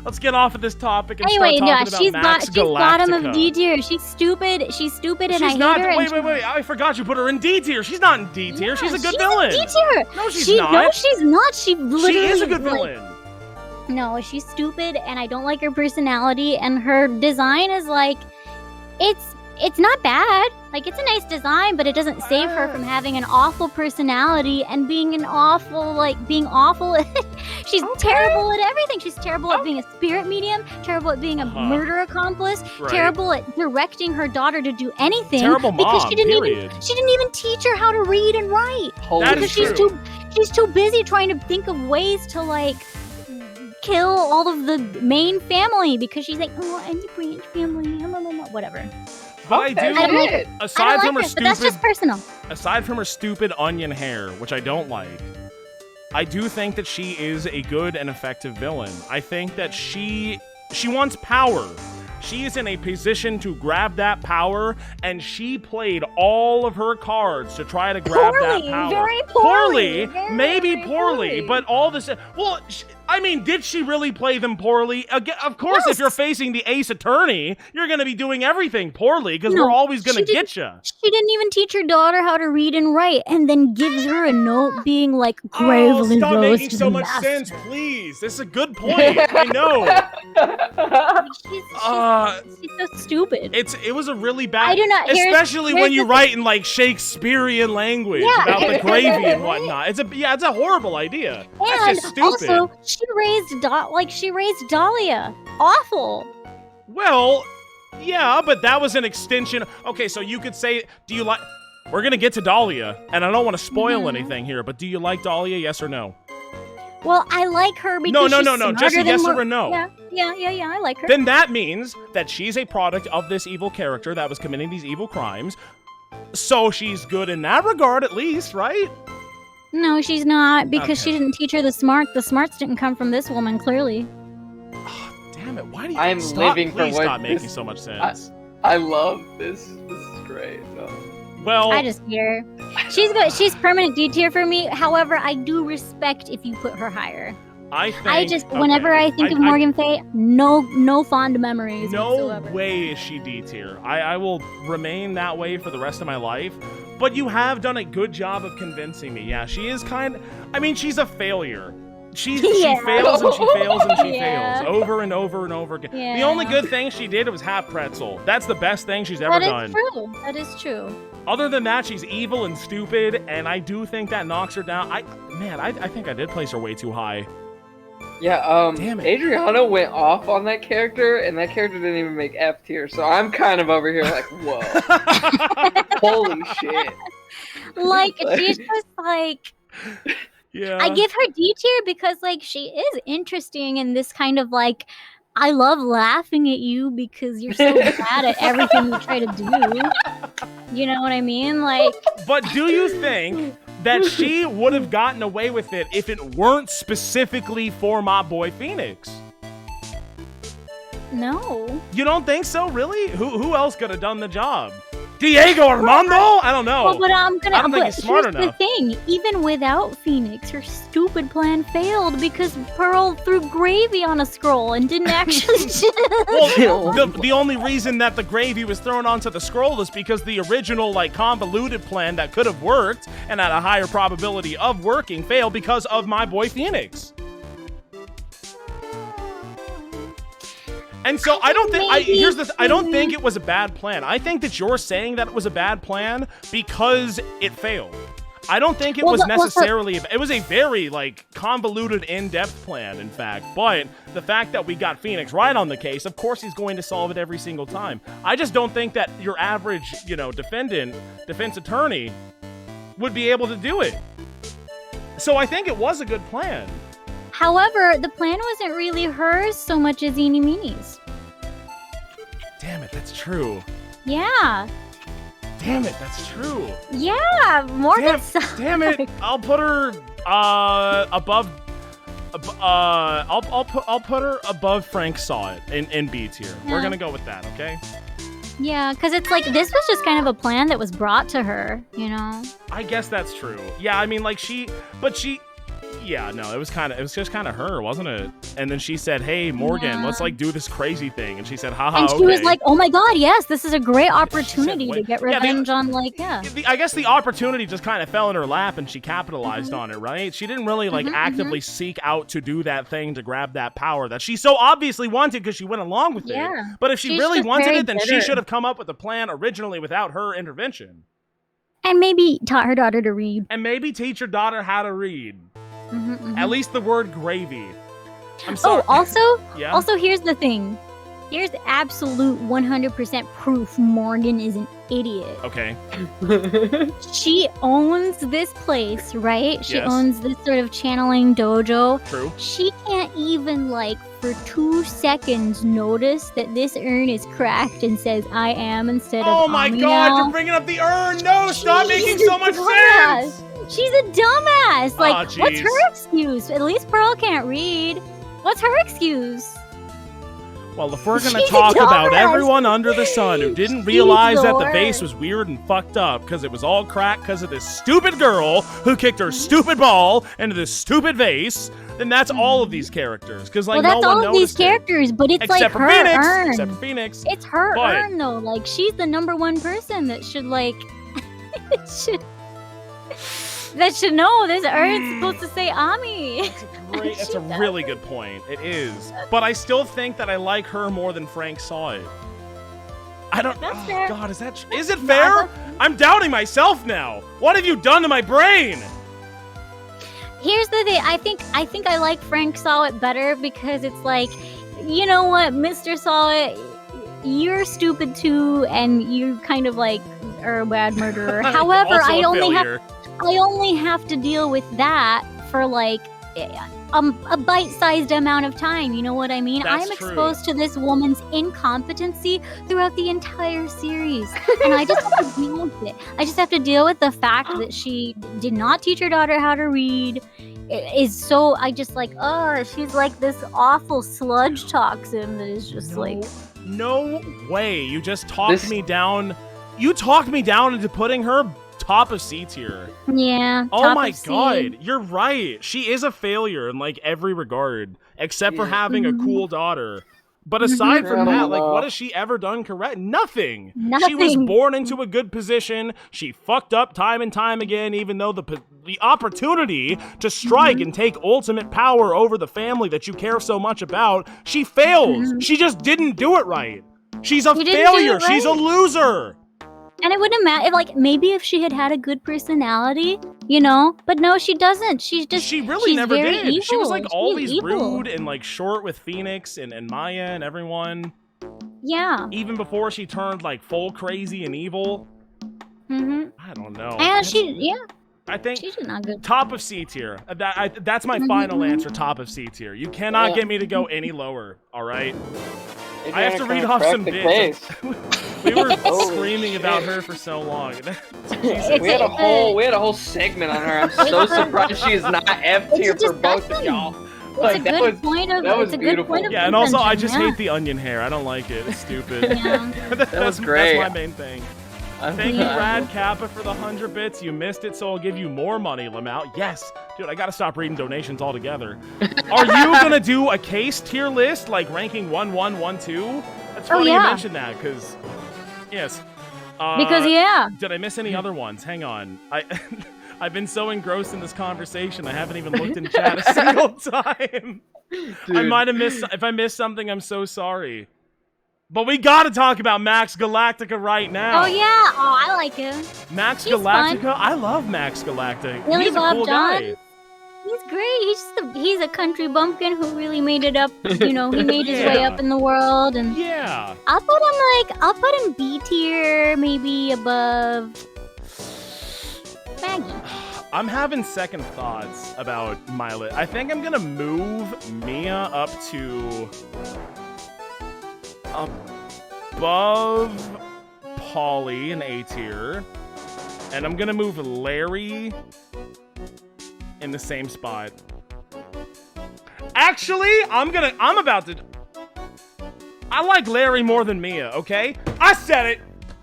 let's get off of this topic and Anyway, start yeah, talking about Max she's bottom of Galactica. D tier. She's stupid. She's stupid, and She's I not. hate her. Wait! I forgot you put her in D tier. She's not in D tier. She's a good villain. D tier. No, she's No, not. she's not. She literally. She is a good like, villain. no, she's stupid, and I don't like her personality. And her design is like, it's not bad. Like, it's a nice design, but it doesn't save her from having an awful personality and being an awful, being awful. She's terrible at everything. She's terrible at being a spirit medium, terrible at being a murder accomplice, Right. terrible at directing her daughter to do anything. Terrible because mom, she didn't period. even teach her how to read and write. That Because is true. she's too busy trying to think of ways to kill all of the main family because she's like, oh, I'm the branch family, whatever. But I do. I don't like it. Aside I don't from like her her, but that's just personal. aside from her stupid onion hair, which I don't like, I do think that she is a good and effective villain. I think that she wants power. She is in a position to grab that power, and she played all of her cards to try to grab that power. Very poorly. Maybe Very poorly, but all this. Well, I mean, did she really play them poorly? Again, of course, if you're facing the Ace Attorney, you're going to be doing everything poorly because No, we're always going to she get you. She didn't even teach her daughter how to read and write, and then gives her a note being like, gravely stop rose making to so the much master. sense, please. This is a good point. I know. She's so stupid. It was a really bad. I do not- here's- especially here's when you the write in Shakespearean language Yeah. about the gravy and whatnot. It's a horrible idea. That's And just stupid. also, she raised Dahlia. Awful. Well, yeah, but that was an extension. Okay, so you could say, do you like? We're gonna get to Dahlia, and I don't want to spoil Mm-hmm. anything here, but do you like Dahlia? Yes or no? Well, I like her because No. she's Just a smarter yes than or a no. Yeah, I like her. Then that means that she's a product of this evil character that was committing these evil crimes. So she's good in that regard, at least, right? No, she's not, because she Okay. didn't teach her the smarts. The smarts didn't come from this woman, clearly. Damn it! Why do you? I'm stop, living for please what stop making this- so much sense. I love this. This is great. Well, I just hate her. She's good. She's permanent D tier for me. However, I do respect if you put her higher. I think. Whenever I think of Morgan Faye, no fond memories No whatsoever. way is she D tier. I will remain that way for the rest of my life. But you have done a good job of convincing me. Yeah, she is I mean, she's a failure. She fails and she fails and she fails over and over and over again. Yeah. The only good thing she did was have pretzel. That's the best thing she's ever done. That is true. Other than that, she's evil and stupid, and I do think that knocks her down. I think I did place her way too high. Yeah, Damn it. Adriana went off on that character, and that character didn't even make F tier, so I'm kind of over here like, whoa. Holy shit. Like, she's just like... Yeah. I give her D tier because, like, she is interesting in this kind of, like, I love laughing at you because you're so bad at everything you try to do. You know what I mean? Like... But do you think that she would have gotten away with it if it weren't specifically for my boy Phoenix? No. You don't think so, really? Who else could have done the job? Diego Armando? I don't know. Well, but I don't think he's smart here's enough. the thing. Even without Phoenix, her stupid plan failed because Pearl threw gravy on a scroll and didn't actually... Well, the only reason that the gravy was thrown onto the scroll is because the original, like, convoluted plan that could have worked and had a higher probability of working failed because of my boy Phoenix. And so I don't think I don't think it was a bad plan. I think that you're saying that it was a bad plan because it failed. I don't think it was necessarily it was a very like convoluted in-depth plan, in fact. But the fact that we got Phoenix right on the case, of course he's going to solve it every single time. I just don't think that your average, defense attorney would be able to do it. So I think it was a good plan. However, the plan wasn't really hers so much as Eenie Meenie's. Damn it, that's true. Yeah. Damn it, that's true. Yeah, Morgan. Damn it, I'll put her above. I'll put her above Frank Saw It in B tier. Yeah. We're gonna go with that, okay? Yeah, because it's like this was just kind of a plan that was brought to her, you know. I guess that's true. Yeah, I mean, like yeah, no, it was just kind of her, wasn't it? And then she said, "Hey, Morgan, let's like do this crazy thing." And she said, "Haha." And she was like, "Oh my God, yes, this is a great opportunity to get revenge on I guess the opportunity just kind of fell in her lap, and she capitalized on it, right? She didn't really like actively seek out to do that thing to grab that power that she so obviously wanted because she went along with it. But if she really wanted it, then she should have come up with a plan originally without her intervention. And maybe taught her daughter to read. And maybe teach her daughter how to read. At least the word gravy. I'm sorry. Oh, also, here's the thing. Here's absolute 100% proof Morgan is an idiot. Okay. She owns this place, right? She Yes. owns this sort of channeling dojo. True. She can't even, like, for 2 seconds notice that this urn is cracked and says I am instead of Oh my Ami God, now. you're bringing up the urn! No, stop making so much dumbass. sense! She's a dumbass. Like, Aw, what's jeez. her excuse? At least Pearl can't read. What's her excuse? Well, if we're gonna She's a talk about dumbass. everyone under the sun who didn't realize that the Lord. vase was weird and fucked up because it was all cracked because of this stupid girl who kicked her stupid ball into this stupid vase, then that's all of these characters. Because like Well, that's no one all of these noticed it. characters, but it's Except like for her Phoenix. urn. Except for Phoenix. It's her But- urn, though. Like, she's the #1 person that should, like, that should know this urn's supposed to say Ami. It's a really good point. It is. But I still think that I like her more than Frank Saw It. I don't. That's oh, fair. God, is it fair? I'm doubting myself now. What have you done to my brain? Here's the thing. I think I like Frank Saw It better because it's like, you know what, Mr. Saw It, you're stupid too, and you kind of like are a bad murderer. However, Also I a only failure. have to deal with that for like a bite-sized amount of time. You know what I mean? That's I'm true. exposed to this woman's incompetency throughout the entire series, and I just have to deal with it. I just have to deal with the fact that she did not teach her daughter how to read. I just like, she's like this awful sludge toxin that is just like. No way. You just talked me down. You talked me down into putting her top of C tier. Yeah. Oh top my of C. god, you're right. She is a failure in like every regard, except for having a cool daughter. But aside from that, like, what has she ever done correct? Nothing. She was born into a good position. She fucked up time and time again, even though the opportunity to strike and take ultimate power over the family that you care so much about, she fails. She just didn't do it right. She's a failure. Right. She's a loser. And it wouldn't matter, like, maybe if she had a good personality, you know? But no, she doesn't. She really never did. Evil. She was, like, always rude and, like, short with Phoenix and Maya and everyone. Yeah. Even before she turned, like, full crazy and evil. I don't know. And I think she's not good. Top of C tier. That's my final answer, top of C tier. You cannot get me to go any lower, all right? I have to read off some bits. We were screaming about her for so long. We had a whole segment on her. I'm so surprised she is not F tier for both of y'all. It's a good point of yeah, and also I just hate the onion hair. I don't like it. It's stupid. That's great. That's my main thing. Thank you, Rad Kappa, for the 100 bits. You missed it, so I'll give you more money, Lamau. Yes! Dude, I gotta stop reading donations altogether. Are you gonna do a case tier list, like ranking 1, 1, 1, 2? That's funny you mentioned that, because... Yes. Did I miss any other ones? Hang on. I've been so engrossed in this conversation, I haven't even looked in chat a single time. Dude. I might have missed... If I missed something, I'm so sorry. But we gotta talk about Max Galactica right now. Oh yeah, I like him. Max Galactica, fun. I love Max Galactica. Really, he's a cool guy. He's great. He's a country bumpkin who really made it up. You know, he made his way up in the world, and I'll put him B tier, maybe above Maggie. I'm having second thoughts about my list. I think I'm gonna move Mia up to above Polly in A tier, and I'm gonna move Larry in the same spot. Actually, I like Larry more than Mia, okay? I said it!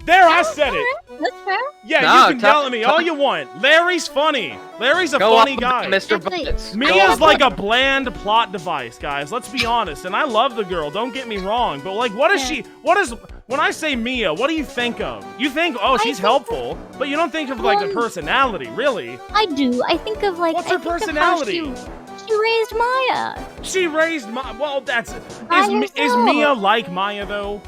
I said it! That's fair. Yeah, you can yell at me all you want. Larry's funny. Larry's a funny guy. Mr. Bullets. Mia's like a bland plot device, guys. Let's be honest. And I love the girl, don't get me wrong. But like, when I say Mia, what do you think of? You think, oh, she's helpful, but you don't think of like a personality, really. I do. I think of like... What's her personality? She raised Maya. She raised Maya. Well, is Mia like Maya, though?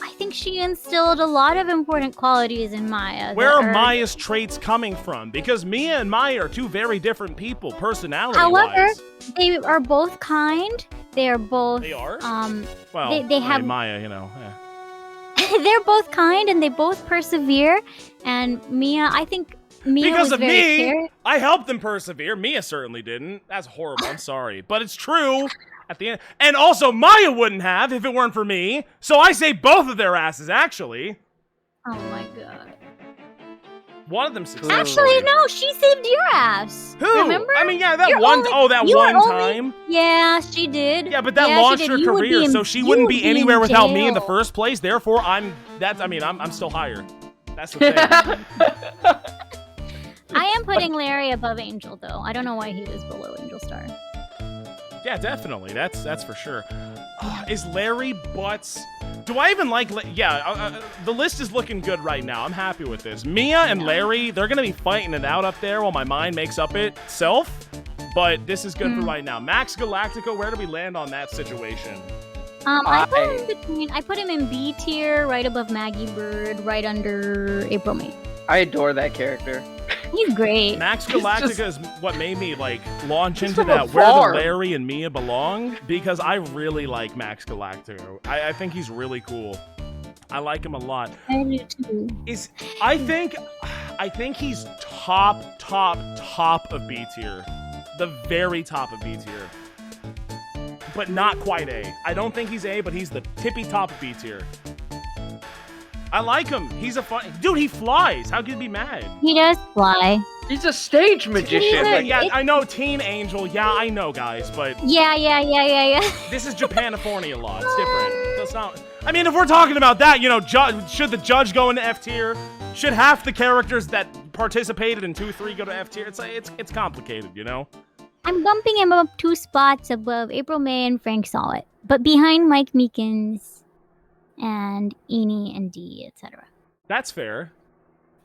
I think she instilled a lot of important qualities in Maya. Where are Maya's traits coming from? Because Mia and Maya are two very different people, personality-wise. However, they are both kind. They are both... They are? Well, they have... Maya, you know, They're both kind, and they both persevere. And Mia, I think... Mia because was of very me, I helped them persevere. Mia certainly didn't. That's horrible. I'm sorry. But it's true at the end. And also, Maya wouldn't have if it weren't for me. So I saved both of their asses, actually. Oh my god. One of them succeeded. Actually, no, she saved your ass. Who? Remember? I mean, yeah, that one time. Yeah, she did. Yeah, but that launched her career, so she wouldn't be anywhere without me in the first place. Therefore, I'm still higher. That's the thing. I am putting Larry above Angel, though. I don't know why he was below Angel Star. Yeah, definitely. That's for sure. Is Larry Butts... Do I even like... the list is looking good right now. I'm happy with this. Mia and Larry, they're going to be fighting it out up there while my mind makes up itself. But this is good for right now. Max Galactica, where do we land on that situation? I put him in B tier, right above Maggie Bird, right under April May. I adore that character. He's great. Max Galactica is what made me like launch into that where the Larry and Mia belong, because I really like Max Galactica. I think he's really cool. I like him a lot. I do too. I think he's top of B tier. The very top of B tier. But not quite A. I don't think he's A, but he's the tippy top of B tier. I like him. He's a fun... Dude, he flies. How could you be mad? He does fly. He's a stage magician. I know, Teen Angel. Yeah, I know, guys, but... Yeah. This is Japanifornia law. It's different. That's not. I mean, if we're talking about that, you know, should the judge go into F tier? Should half the characters that participated in 2-3 go to F tier? It's complicated, you know. I'm bumping him up 2 spots above April May and Frank Solid, but behind Mike Meekins and Eni and D, etc. That's fair.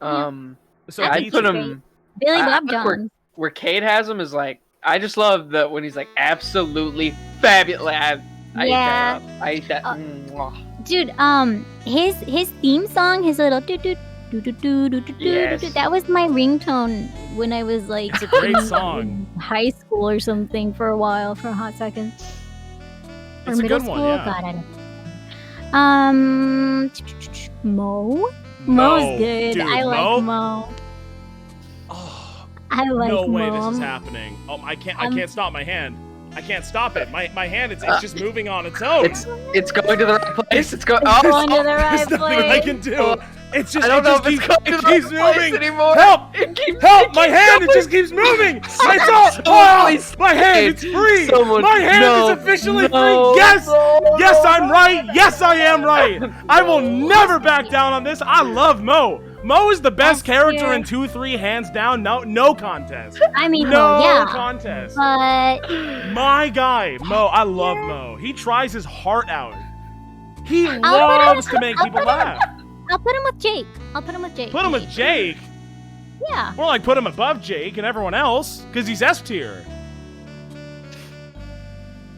So Yeah, I'd put him. Billy I Bob think Jones. Where Cade has him is like, I just love that when he's like absolutely fabulous. I Yeah. eat that. Mwah. Dude, his theme song, his little doo doo doo doo doo doo doo Yes. doo, that was my ringtone when I was like It's a great in song. high school or something for a while, for a hot second. Or It's a middle good school. one, yeah. God, I don't. Mo. Mo's good. Dude, I like Mo? Mo. Oh, I like no way Mo. this is happening. Oh, I can't stop my hand. I can't stop it. My hand, it's just moving on its own. It's going to the right place. It's going. Oh, Going to the There's right nothing I place. can do. It's just. I don't it know just if it's keeps, going to it the keeps right place moving. anymore. Help! It keeps, Help! it My keeps hand! going. It just keeps moving. It's all. Someone Oh, please my hand! save It's free. someone. My hand No, is officially no, free. Yes. no, Yes, no, I'm no, right. no. Yes, I am right. I will never back down on this. I love Mo. Mo is the best character in 2-3, hands down. No contest. I mean, No well, yeah. contest. But My guy, Mo. I love Mo. He tries his heart out. He put him- loves to make I'll people put him- laugh. I'll put him with Jake. I'll put him with Jake. Put him with Jake. Yeah. More like put him above Jake and everyone else, because he's S tier.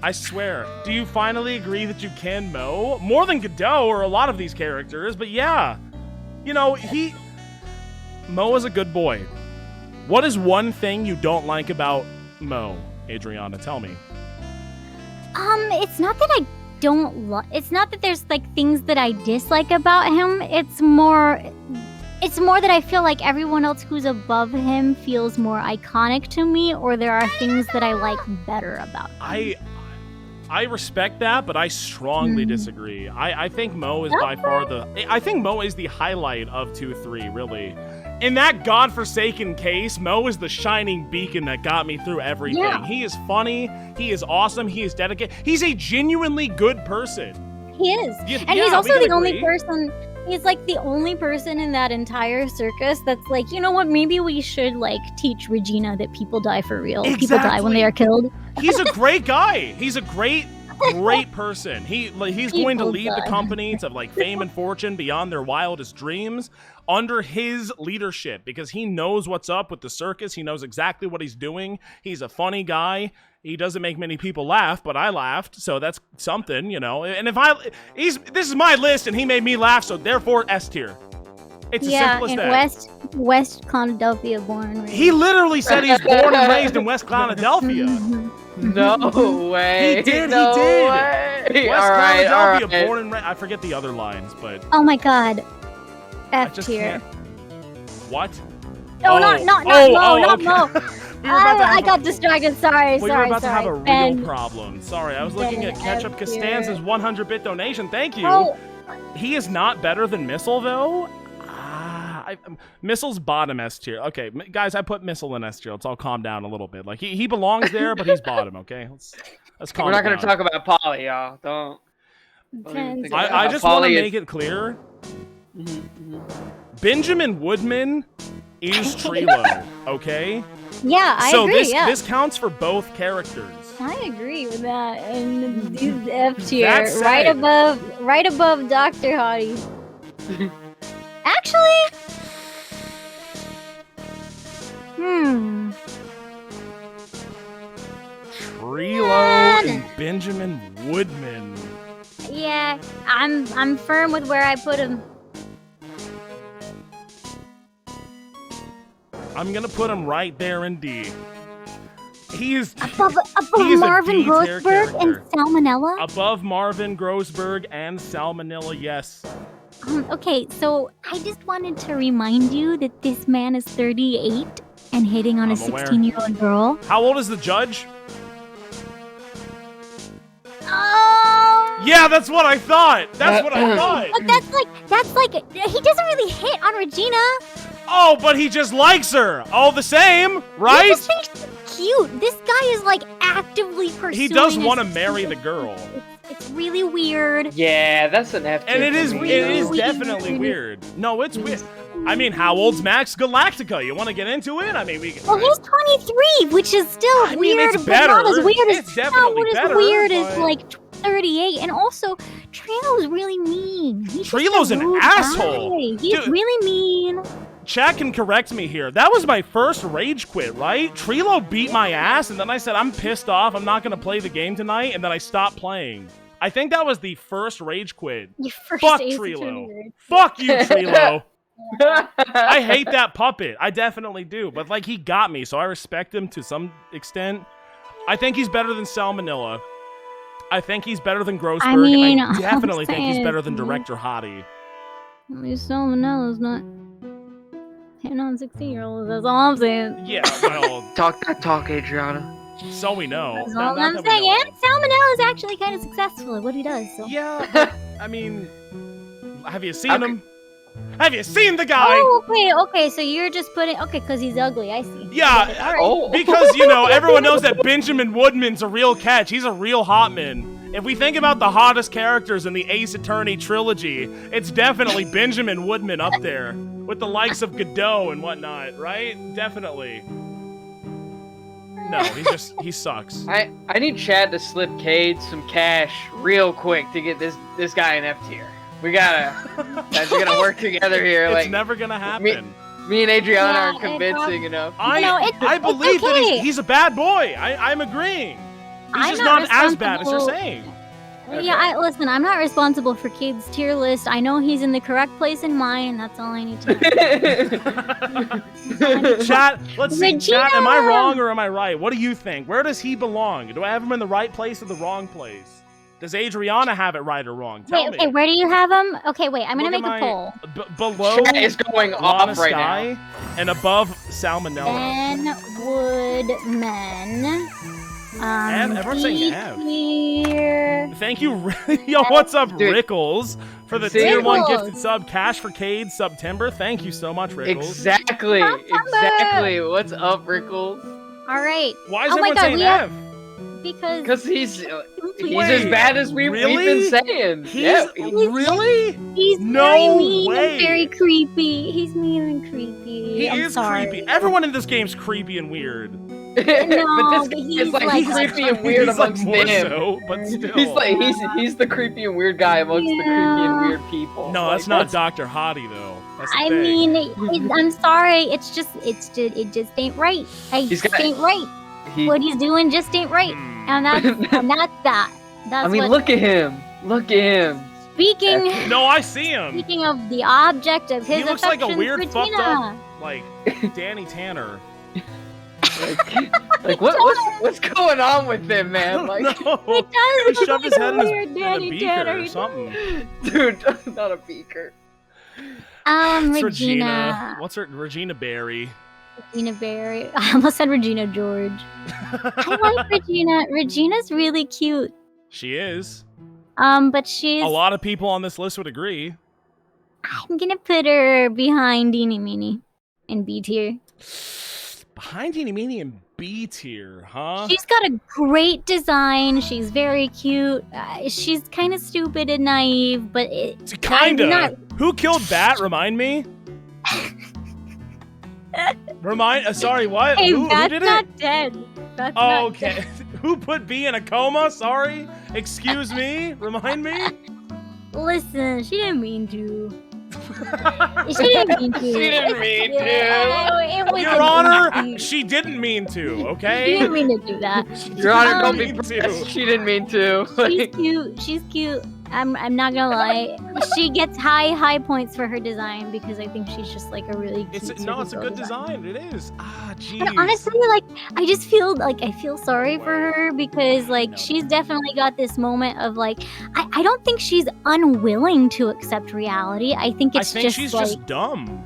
I swear. Do you finally agree that you can Mo? More than Godot or a lot of these characters, but yeah. You know, Mo is a good boy. What is one thing you don't like about Mo, Adriana? Tell me. It's not that I don't like. It's not that there's like things that I dislike about him. It's more that I feel like everyone else who's above him feels more iconic to me, or there are things that I like better about him. I respect that, but I strongly disagree. I think Mo is by far I think Mo is the highlight of 2-3, really. In that godforsaken case, Mo is the shining beacon that got me through everything. Yeah. He is funny, he is awesome, he is dedicated. He's a genuinely good person. He is. Yeah, And he's we also can the only agree. person. He's like the only person in that entire circus that's like, you know what? Maybe we should like teach Regina that people die for real. People die when they are killed. He's a great guy. He's a great person. He's going to People lead the die. company to like fame and fortune beyond their wildest dreams under his leadership, because he knows what's up with the circus. He knows exactly what he's doing. He's a funny guy. He doesn't make many people laugh, but I laughed, so that's something, you know. And if this is my list, and he made me laugh, so therefore S tier. It's as Yeah, simple as in that. West Philadelphia born. and raised. He literally said he's born and raised in West Philadelphia. No way. He did. No He did. way. West All right. Philadelphia, born and raised. I forget the other lines, but Oh my god. I F just tier. can't. What? No, Oh. not Mo, not okay. Mo. We were about to I have got distracted. Sorry, we sorry, were about sorry. to have a Ben, real problem. Sorry, I was looking Ben at Ketchup F Costanza's tier. 100-bit donation. Thank you. Oh, He is not better than Missile, though. Missile's bottom S tier. Okay, guys, I put Missile in S tier. Let's all calm down a little bit. Like he belongs there, but he's bottom. Okay, let's calm We're not down. going to talk about Polly, y'all. Don't. Ben, think I just want to Polly is- make it clear. Mhm. Benjamin Woodman is Trilo. Okay. yeah, I So agree. this counts for both characters. I agree with that. And these F tier, That said- right above Dr. Hottie. Actually, Trilo and Benjamin Woodman. yeah, I'm firm with where I put him. I'm gonna put him right there in D. He is Above He is a Marvin D-tier Grossberg and character. Salmonella. above Marvin Grossberg and Salmonella. Yes. Okay, so I just wanted to remind you that this man is 38 and hitting on a I'm aware. 16-year-old girl. How old is the judge? Oh! Yeah, that's what I thought. That's what I thought. But that's like he doesn't really hit on Regina. Oh, but he just likes her. All the same, right? He just thinks she's cute. This guy is like actively pursuing. He does a want to marry the girl. It's really weird. Yeah, that's an F. And it is Weird. definitely weird. No, it's weird. I mean, how old's Max Galactica? You want to get into it? I mean, we can. Well, he's 23, which is still I mean, weird, it's but not better. as weird as It's definitely not as better, weird as but- like 38. And also, Trilo's really mean. He's just a Trilo's an rude asshole. guy. He's Dude. really mean. Chat can correct me here. That was my first rage quit, right? Trilo beat my ass, and then I said, I'm pissed off. I'm not going to play the game tonight, and then I stopped playing. I think that was the first rage quit. Your first Fuck Ace Trilo. Attorney. Fuck you, Trilo. I hate that puppet. I definitely do. But, like, he got me, so I respect him to some extent. I think he's better than Salmonella. I think he's better than Grossberg. I mean, and I definitely I'm think he's saying, better than dude. Director Hottie. At least Salmonella's not hitting on 16-year-olds. That's all I'm saying. Yeah, well, Talk that talk, Adriana. so we know. That's Not- all not I'm that we saying. know. And Salmonella's actually kind of successful at what he does. So. Yeah, but, I mean, have you seen Okay. him? Have you seen the guy? Oh, okay. So you're just putting because he's ugly. I see. Yeah, All right. Oh. because, you know, everyone knows that Benjamin Woodman's a real catch. He's a real hot man. If we think about the hottest characters in the Ace Attorney trilogy, it's definitely Benjamin Woodman up there with the likes of Godot and whatnot, right? Definitely. No, he sucks. I need Chad to slip Cade some cash real quick to get this guy an F tier. We gotta work together here. It's Like never gonna happen. me and Adriana Yeah, aren't convincing enough. I believe that okay. he's a bad boy. I'm agreeing. He's I'm just not not as bad as you're responsible- saying. Yeah, listen, I'm not responsible for Cade's tier list. I know he's in the correct place in mine, and that's all I need to know. Chat, let's see. Chat, am I Regina! wrong or am I right? What do you think? Where does he belong? Do I have him in the right place or the wrong place? Does Adriana have it right or wrong? Tell Wait, me. okay, where do you have him? Okay, wait, I'm gonna Look make at a poll. Below Chat is going Lana off right Sky now. and above Salmonella. Ben Woodman. And everyone's saying Ev. Here. Thank you, yo. What's up, Dude. Rickles, for the See? tier 1 Rickles. gifted sub? Cash for Cade September. Thank you so much, Rickles. Exactly. What's up, Rickles? All right, Why is Oh my everyone God, saying we have- Ev? because Because he's Wait, as bad as we've really? been saying. Yeah. Really? he's No very mean way. and very creepy. He's mean and creepy. He I'm is sorry. creepy. Everyone in this game's creepy and weird. but this but guy he's is like, like- creepy and weird He's like amongst more them. so, but still. He's like he's the creepy and weird guy amongst the creepy and weird people. No, Like, that's not Dr. Hottie though. That's the I thing. mean, I'm sorry. It just ain't right. It He's just got- ain't right. He, What he's doing just ain't right. Hmm. And that's that. That's I mean, what. look at him. Look at him. Speaking No, I see him. speaking of the object of his He looks like a affections, weird, fucked Regina. up, like Danny Tanner. Like what's going on with him, man? Like, He no. does He look shoved like his head a in, weird in a Danny beaker Tanner. or He does. something. dude, not a beaker. It's Regina. What's her? Regina Berry. Regina Berry. I almost said Regina George. I like Regina. Regina's really cute. She is. But she's. A lot of people on this list would agree. I'm gonna put her behind Eeny Meeny in B tier. Behind Teeny Meeny and B tier, huh? She's got a great design. She's very cute. She's kind of stupid and naive, but Kinda. I'm not- Who killed Bat? Remind me. Sorry, what? Hey, Who that's did not it? dead. That's Oh, not okay. dead. Who put B in a coma? Sorry. Excuse me. Remind me. Listen, she didn't mean to. She didn't mean to. She didn't mean to. It was Your Honor, she didn't mean to. She Okay. didn't mean to do that. Your Honor, don't be mean to. pressed. She didn't mean to. She's Like, cute. She's cute. I'm not gonna lie. She gets high points for her design because I think she's just like a really cute. It's a girl good design. It is. Ah, jeez. But honestly, like, I just feel like I feel sorry for her because, like, No. she's definitely got this moment of, like, I don't think she's unwilling to accept reality. I think I it's think just, she's like, just dumb.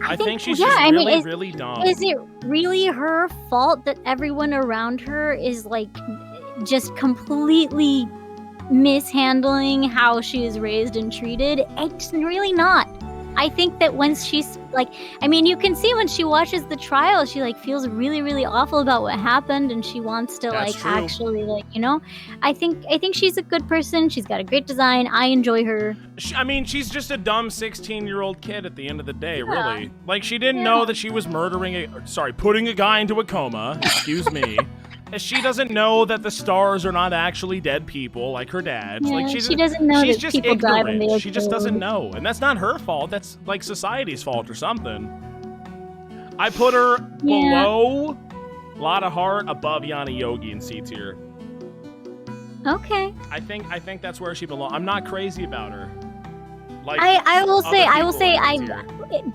I think she's yeah, just I mean, really, is- really dumb. is it really her fault that everyone around her is, like, just completely mishandling how she is raised and treated? It's really not. I think that once she's like, I mean, you can see when she watches the trial, she like feels really, really awful about what happened, and she wants to That's like true. actually like, you know, I think she's a good person. She's got a great design. I enjoy her. I mean, she's just a dumb 16-year-old kid at the end of the day, Yeah. really. Like, she didn't know that she was putting a guy into a coma. Excuse me. She doesn't know that the stars are not actually dead people like her dad. Yeah, Like she doesn't know she's that just people die when ignorant. they She just explode. doesn't know. And that's not her fault. That's like society's fault or something. I put her below Lotta Hart, above Yana Yogi in C tier. Okay. I think that's where she belongs. I'm not crazy about her. Like I will say other people in C tier.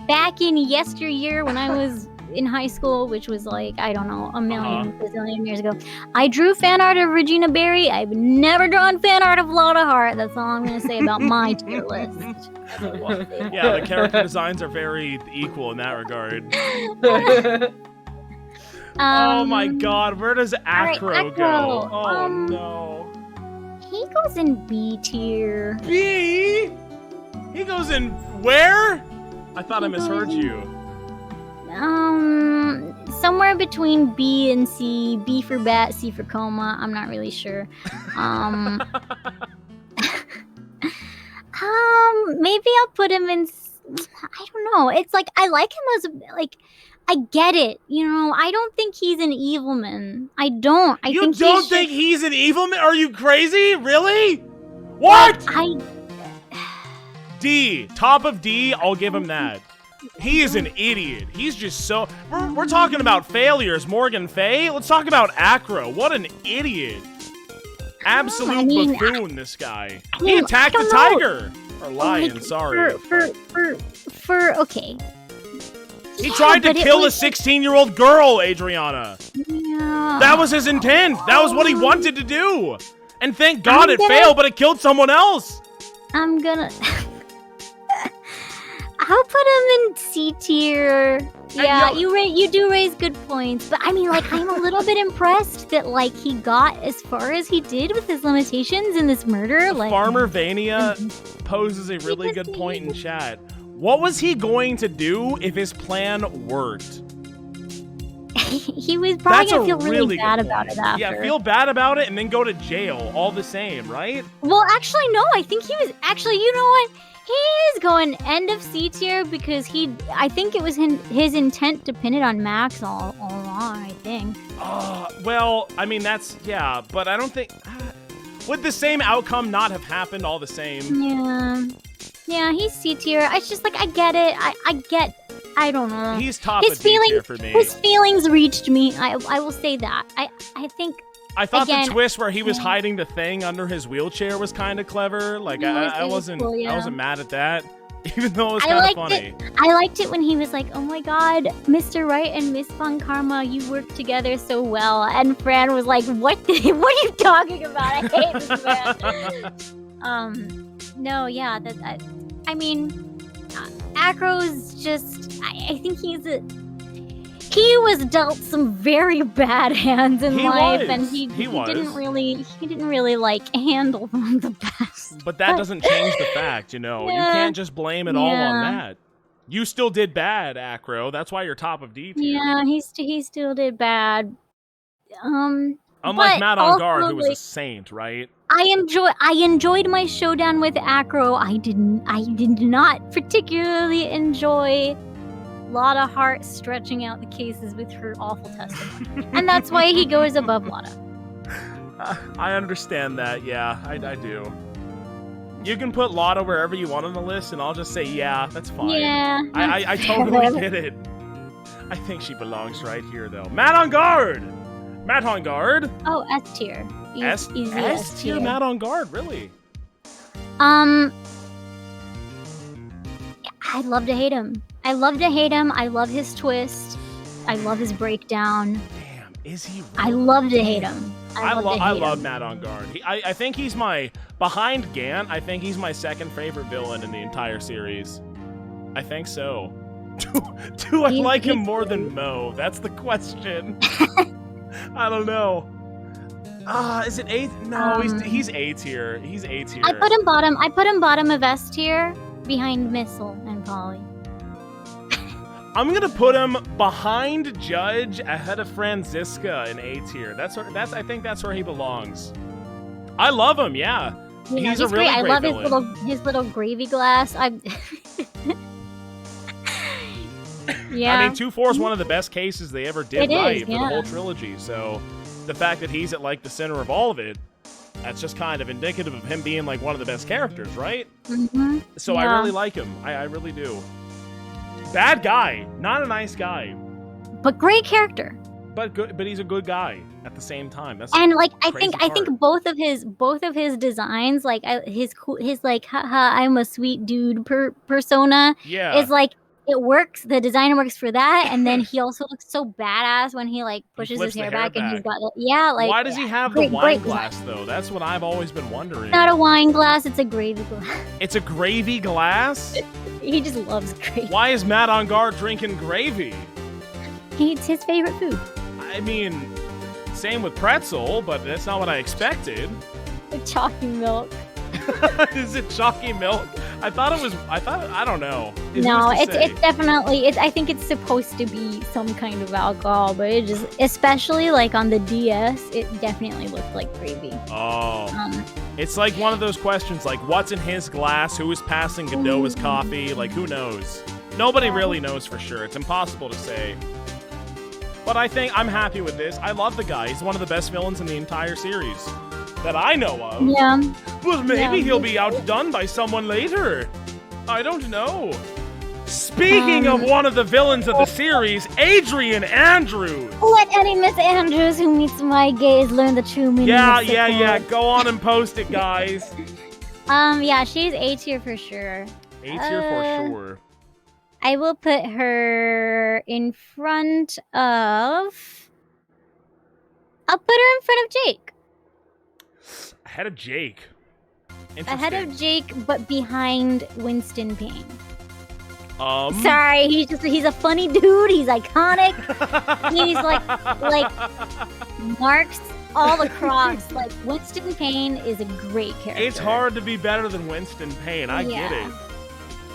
back in yesteryear when I was in high school, which was like, I don't know, a million bazillion years ago, I drew fan art of Regina Berry. I've never drawn fan art of Lotta Hart. That's all I'm gonna say about my tier list. Yeah, the character designs are very equal in that regard. Oh my god, where does Acro go? Acro, Oh no. He goes in B tier. B? He goes in where? I thought I misheard you. Somewhere between B and C. B for bat, C for coma. I'm not really sure. Maybe I'll put him in. I don't know. It's like I like him as like. I get it. You know, I don't think he's an evil man. I don't. I You don't think he's an evil man? Are you crazy? Really? What? D. Top of D, I'll give him that. He is an idiot. He's just so... We're talking about failures, Morgan Fay. Let's talk about Acro. What an idiot. Absolute buffoon, this guy. He attacked the tiger. Or lion, sorry. Okay. He tried to kill a 16-year-old girl, Adriana. Yeah. That was his intent. That was what he wanted to do. And thank God it failed, but it killed someone else. I'm gonna... I'll put him in C tier. Yeah, you do raise good points, but I mean, like, I'm a little bit impressed that like he got as far as he did with his limitations in this murder. Like, Farmer Vania poses a really good point in chat. What was he going to do if his plan worked? He was probably gonna feel really bad about it after. Yeah, feel bad about it and then go to jail all the same, right? Well, actually, no. I think he was actually. You know what? He is going end of C tier because I think it was his intent to pin it on Max all along, I think. Well, I mean, but I don't think... would the same outcome not have happened all the same? Yeah, he's C tier. It's just like, I get it. I don't know. He's top of D tier for me. His feelings reached me. I will say that. I think... I thought the twist where he was hiding the thing under his wheelchair was kind of clever. Like, I wasn't mad at that, even though it was kind of funny. I liked it when he was like, "Oh my God, Mr. Wright and Miss Von Karma, you work together so well." And Fran was like, "What? What are you talking about? I hate this man." No, yeah, I mean, Acro's just. I think he was dealt some very bad hands in life, and he didn't really like handle them the best. But that doesn't change the fact, you know. You can't just blame it all on that. You still did bad, Acro. That's why you're top of D tier. Yeah, he still did bad. Unlike Matt on Guard, who was a saint, right? I enjoyed my showdown with Acro. I did not particularly enjoy Lotta Hart stretching out the cases with her awful testimony. And that's why he goes above Lotta. I understand that, yeah, I do. You can put Lotta wherever you want on the list, and I'll just say, yeah, that's fine. Yeah. I totally get it. I think she belongs right here, though. Matt on Guard! Matt on Guard? Oh, S tier. S tier Matt on Guard, really? I love to hate him. I love his twist. I love his breakdown. Damn, is he really? I love to hate him. I love Matt on Guard. I think he's behind Gant, I think he's my second favorite villain in the entire series. I think so. Do I like him more than Mo? That's the question. I don't know. Is it A? No, he's A tier. He's A tier. I put him bottom of S tier behind Missile and Polly. I'm gonna put him behind Judge, ahead of Franziska in A tier. I think that's where he belongs. I love him, yeah. You know, He's a really great. I great love villain. his little gravy glass. Yeah. I mean, 2-4 is one of the best cases they ever did It right is, for the yeah. whole trilogy. So the fact that he's at like the center of all of it, that's just kind of indicative of him being like one of the best characters, right? Mm-hmm. So Yeah. I really like him. I really do. Bad guy, not a nice guy, But great character. but good. But he's a good guy at the same time. That's And like I crazy think part. both of his designs, like his like haha I'm a sweet dude persona yeah. is like it works. The design works for that, and then he also looks so badass when he like pushes flips his hair the hair back, and he's back. got like Why does he have great- the great wine glass though? That's what I've always been wondering. It's not a wine glass; it's a gravy glass. It's a gravy glass. He just loves gravy. Why is Matt on guard drinking gravy? It's his favorite food. I mean, same with pretzel, but that's not what I expected. With chalky milk. Is it chalky milk? I don't know. No, Who's to say? it's definitely I think it's supposed to be some kind of alcohol, but it just, especially like on the DS, it definitely looked like gravy. Oh. It's like one of those questions, like what's in his glass? Who is passing Godot his coffee? Like who knows? Nobody really knows for sure. It's impossible to say. But I think I'm happy with this. I love the guy. He's one of the best villains in the entire series that I know of. Yeah. Well, maybe Yeah, he'll me be too. outdone by someone later. I don't know. Speaking of one of the villains of the series, Adrian Andrews. Let any Miss Andrews who meets my gaze learn the true meaning Yeah, of yeah, yeah. support. Go on and post it, guys. Yeah, she's A tier for sure. A tier for sure. I will put her in front of... I'll put her in front of Jake. Ahead of Jake. Ahead Interesting. of Jake, but behind Winston Payne. Um. Sorry, he's a funny dude. He's iconic. He's like marks all across. Like Winston Payne is a great character. It's hard to be better than Winston Payne. I get Yeah. it.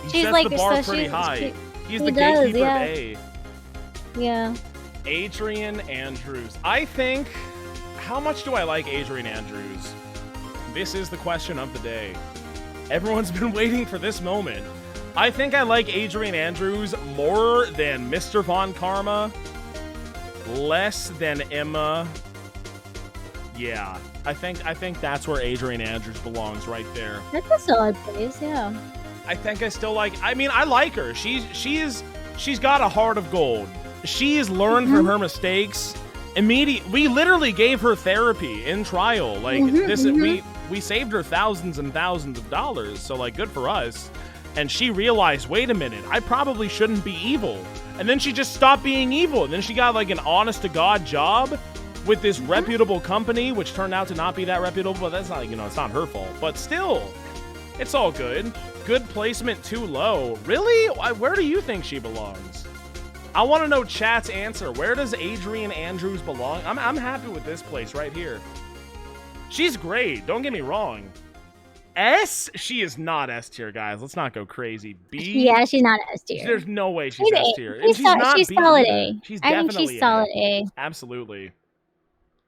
He She's sets like the bar so pretty she- high. she- He's he the does, gatekeeper yeah. of A. Yeah. Adrian Andrews. I think... How much do I like Adrian Andrews? This is the question of the day. Everyone's been waiting for this moment. I think I like Adrian Andrews more than Mr. Von Karma. Less than Emma. Yeah. I think that's where Adrian Andrews belongs right there. That's a solid place, yeah. I think I still like... I mean, I like her. She's got a heart of gold. She's learned from her mistakes. We literally gave her therapy in trial. Like, we saved her thousands and thousands of dollars. So, like, good for us. And she realized, wait a minute, I probably shouldn't be evil. And then she just stopped being evil. And then she got, like, an honest-to-God job with this reputable company, which turned out to not be that reputable. But that's not, it's not her fault. But still, it's all good. Good placement too low. Really? Where do you think she belongs? I want to know chat's answer. Where does Adrian Andrews belong? I'm happy with this place right here. She's great. Don't get me wrong. S? She is not S tier, guys. Let's not go crazy. B? Yeah, she's not S tier. There's no way she's S tier. And She's, she's not she's B solid either. A. She's I think definitely she's solid A. Absolutely.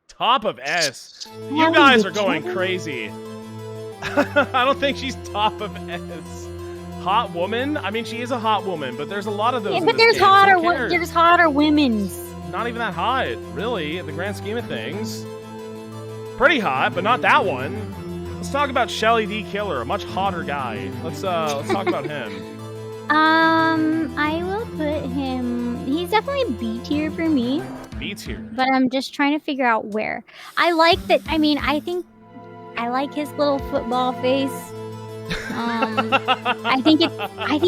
Top of S. Yeah, You guys we are going can. crazy. I don't think she's top of S. Hot woman? I mean, she is a hot woman, but there's a lot of those. Yeah, in but this game, so who cares? there's hotter women's. Not even that hot, really, in the grand scheme of things. Pretty hot, but not that one. Let's talk about Shelly D. Killer, a much hotter guy. Let's talk about him. I will put him. He's definitely B tier for me, B tier. but I'm just trying to figure out where. I like that. I mean, I think I like his little football face. I think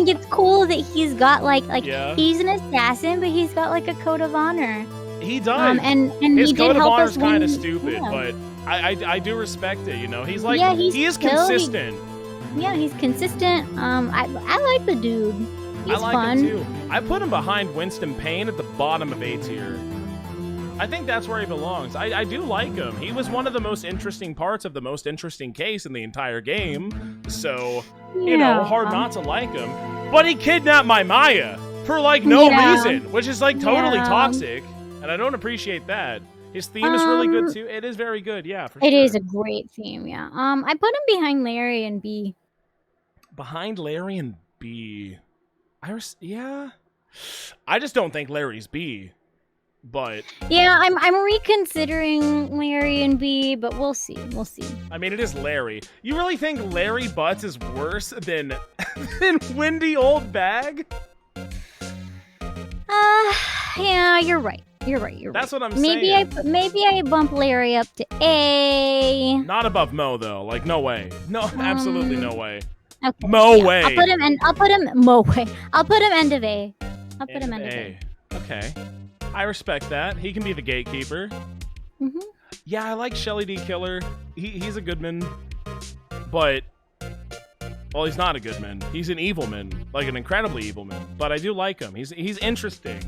it's cool that he's got like Yeah. he's an assassin, but he's got like a code of honor. He does. And His he did code of help honor us is kind win. of stupid, Yeah. but I do respect it. He's like Yeah, he is still- consistent. Yeah, he's consistent. I like the dude. He's I like fun. him too. I put him behind Winston Payne at the bottom of A tier. I think that's where he belongs. I do like him. He was one of the most interesting parts of the most interesting case in the entire game. So, hard not to like him. But he kidnapped my Maya for like no Yeah. reason, which is like totally Yeah. toxic, and I don't appreciate that. His theme is really good too. It is very good, yeah, for It sure. is a great theme, yeah. I put him behind Larry and B. Behind Larry and B. Yeah. I just don't think Larry's B. But Yeah, I'm reconsidering Larry and B, but we'll see. We'll see. I mean, it is Larry. You really think Larry Butts is worse than than Windy Old Bag? Yeah, you're right. You're right. That's what I'm maybe saying. Maybe I bump Larry up to A. Not above Mo though. Like no way. No, absolutely no way. Okay, Mo yeah, way. I'll put him Mo way. I'll put him end of A. I'll put him end of A. Okay. I respect that. He can be the gatekeeper. Mhm. Yeah, I like Shelly D. Killer. He's a good man. But well, he's not a good man. He's an evil man, like an incredibly evil man. But I do like him. He's interesting.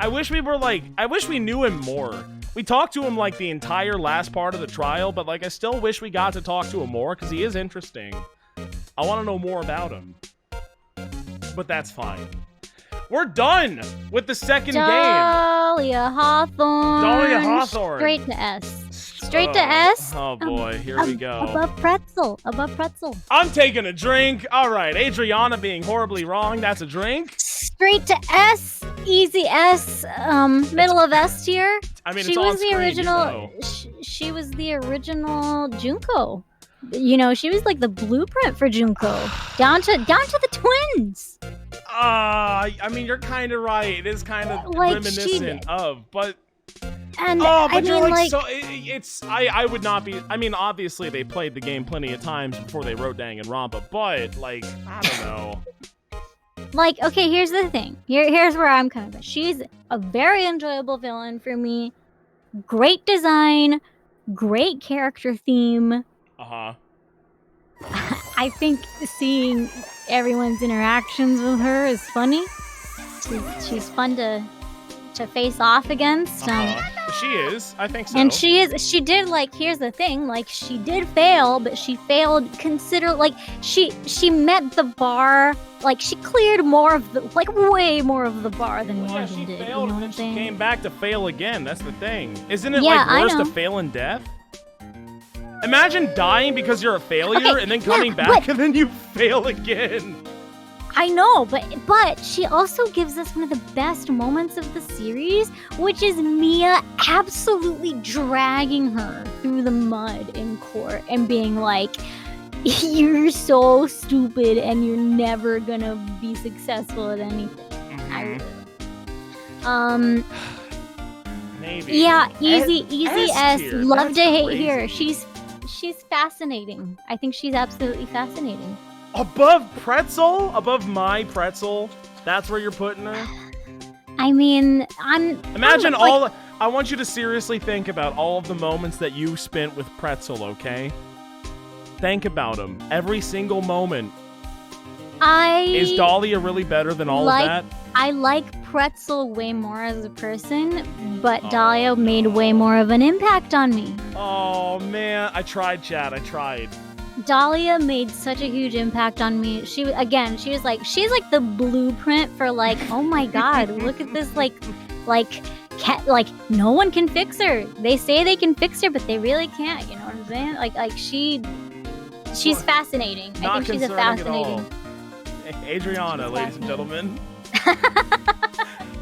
I wish we knew him more. We talked to him like the entire last part of the trial, but like I still wish we got to talk to him more because he is interesting. I want to know more about him. But that's fine. We're done with the second game. Dahlia Hawthorne. Dahlia Hawthorne. Straight to S. Straight to S. Oh boy, here we go. Above pretzel. Above pretzel. I'm taking a drink. All right, Adriana being horribly wrong. That's a drink. Straight to S. Easy S. Middle of S tier. I mean, She it's on was the screen, original. you know. She was the original Junko. You know, she was like the blueprint for Junko. down to the twins. I mean, you're kind of right. It is kind of Like, reminiscent of, but And but I you're mean, like so. I would not be. I mean, obviously they played the game plenty of times before they wrote Danganronpa, but like I don't know. Like, okay, here's the thing. Here's where I'm coming from. She's a very enjoyable villain for me. Great design, great character theme. I think seeing everyone's interactions with her is funny. She's fun to face off against. She is. I think so. And she did, like, here's the thing, like, she did fail, but she failed like she met the bar, like she cleared more of the, like, way more of the bar than Well, yeah, she Morgan did. failed You know and what then I'm she saying? came back to fail again. That's the thing. Isn't it Yeah, like I worse to know. fail in death? Imagine dying because you're a failure Okay, and then yeah, coming back but- and then you fail again. I know, but she also gives us one of the best moments of the series, which is Mia absolutely dragging her through the mud in court and being like, "You're so stupid and you're never gonna be successful at anything." Maybe. Yeah, easy S S. tier, Love that's to hate crazy. here. She's fascinating. I think she's absolutely fascinating. Above pretzel? Above my pretzel? That's where you're putting her? I mean, Imagine I'm, like, all. I want you to seriously think about all of the moments that you spent with pretzel, okay? Think about them. Every single moment. Is Dahlia really better than all of that? I like Pretzel way more as a person, but Oh, Dahlia made way more of an impact on me. Oh, man. I tried, Chad. I tried. Dahlia made such a huge impact on me. She's like the blueprint for, like, oh my god, look at this, like no one can fix her. They say they can fix her, but they really can't. You know what I'm saying? Like she's fascinating. I Not think she's a concerning at all. fascinating. Adriana, ladies and gentlemen.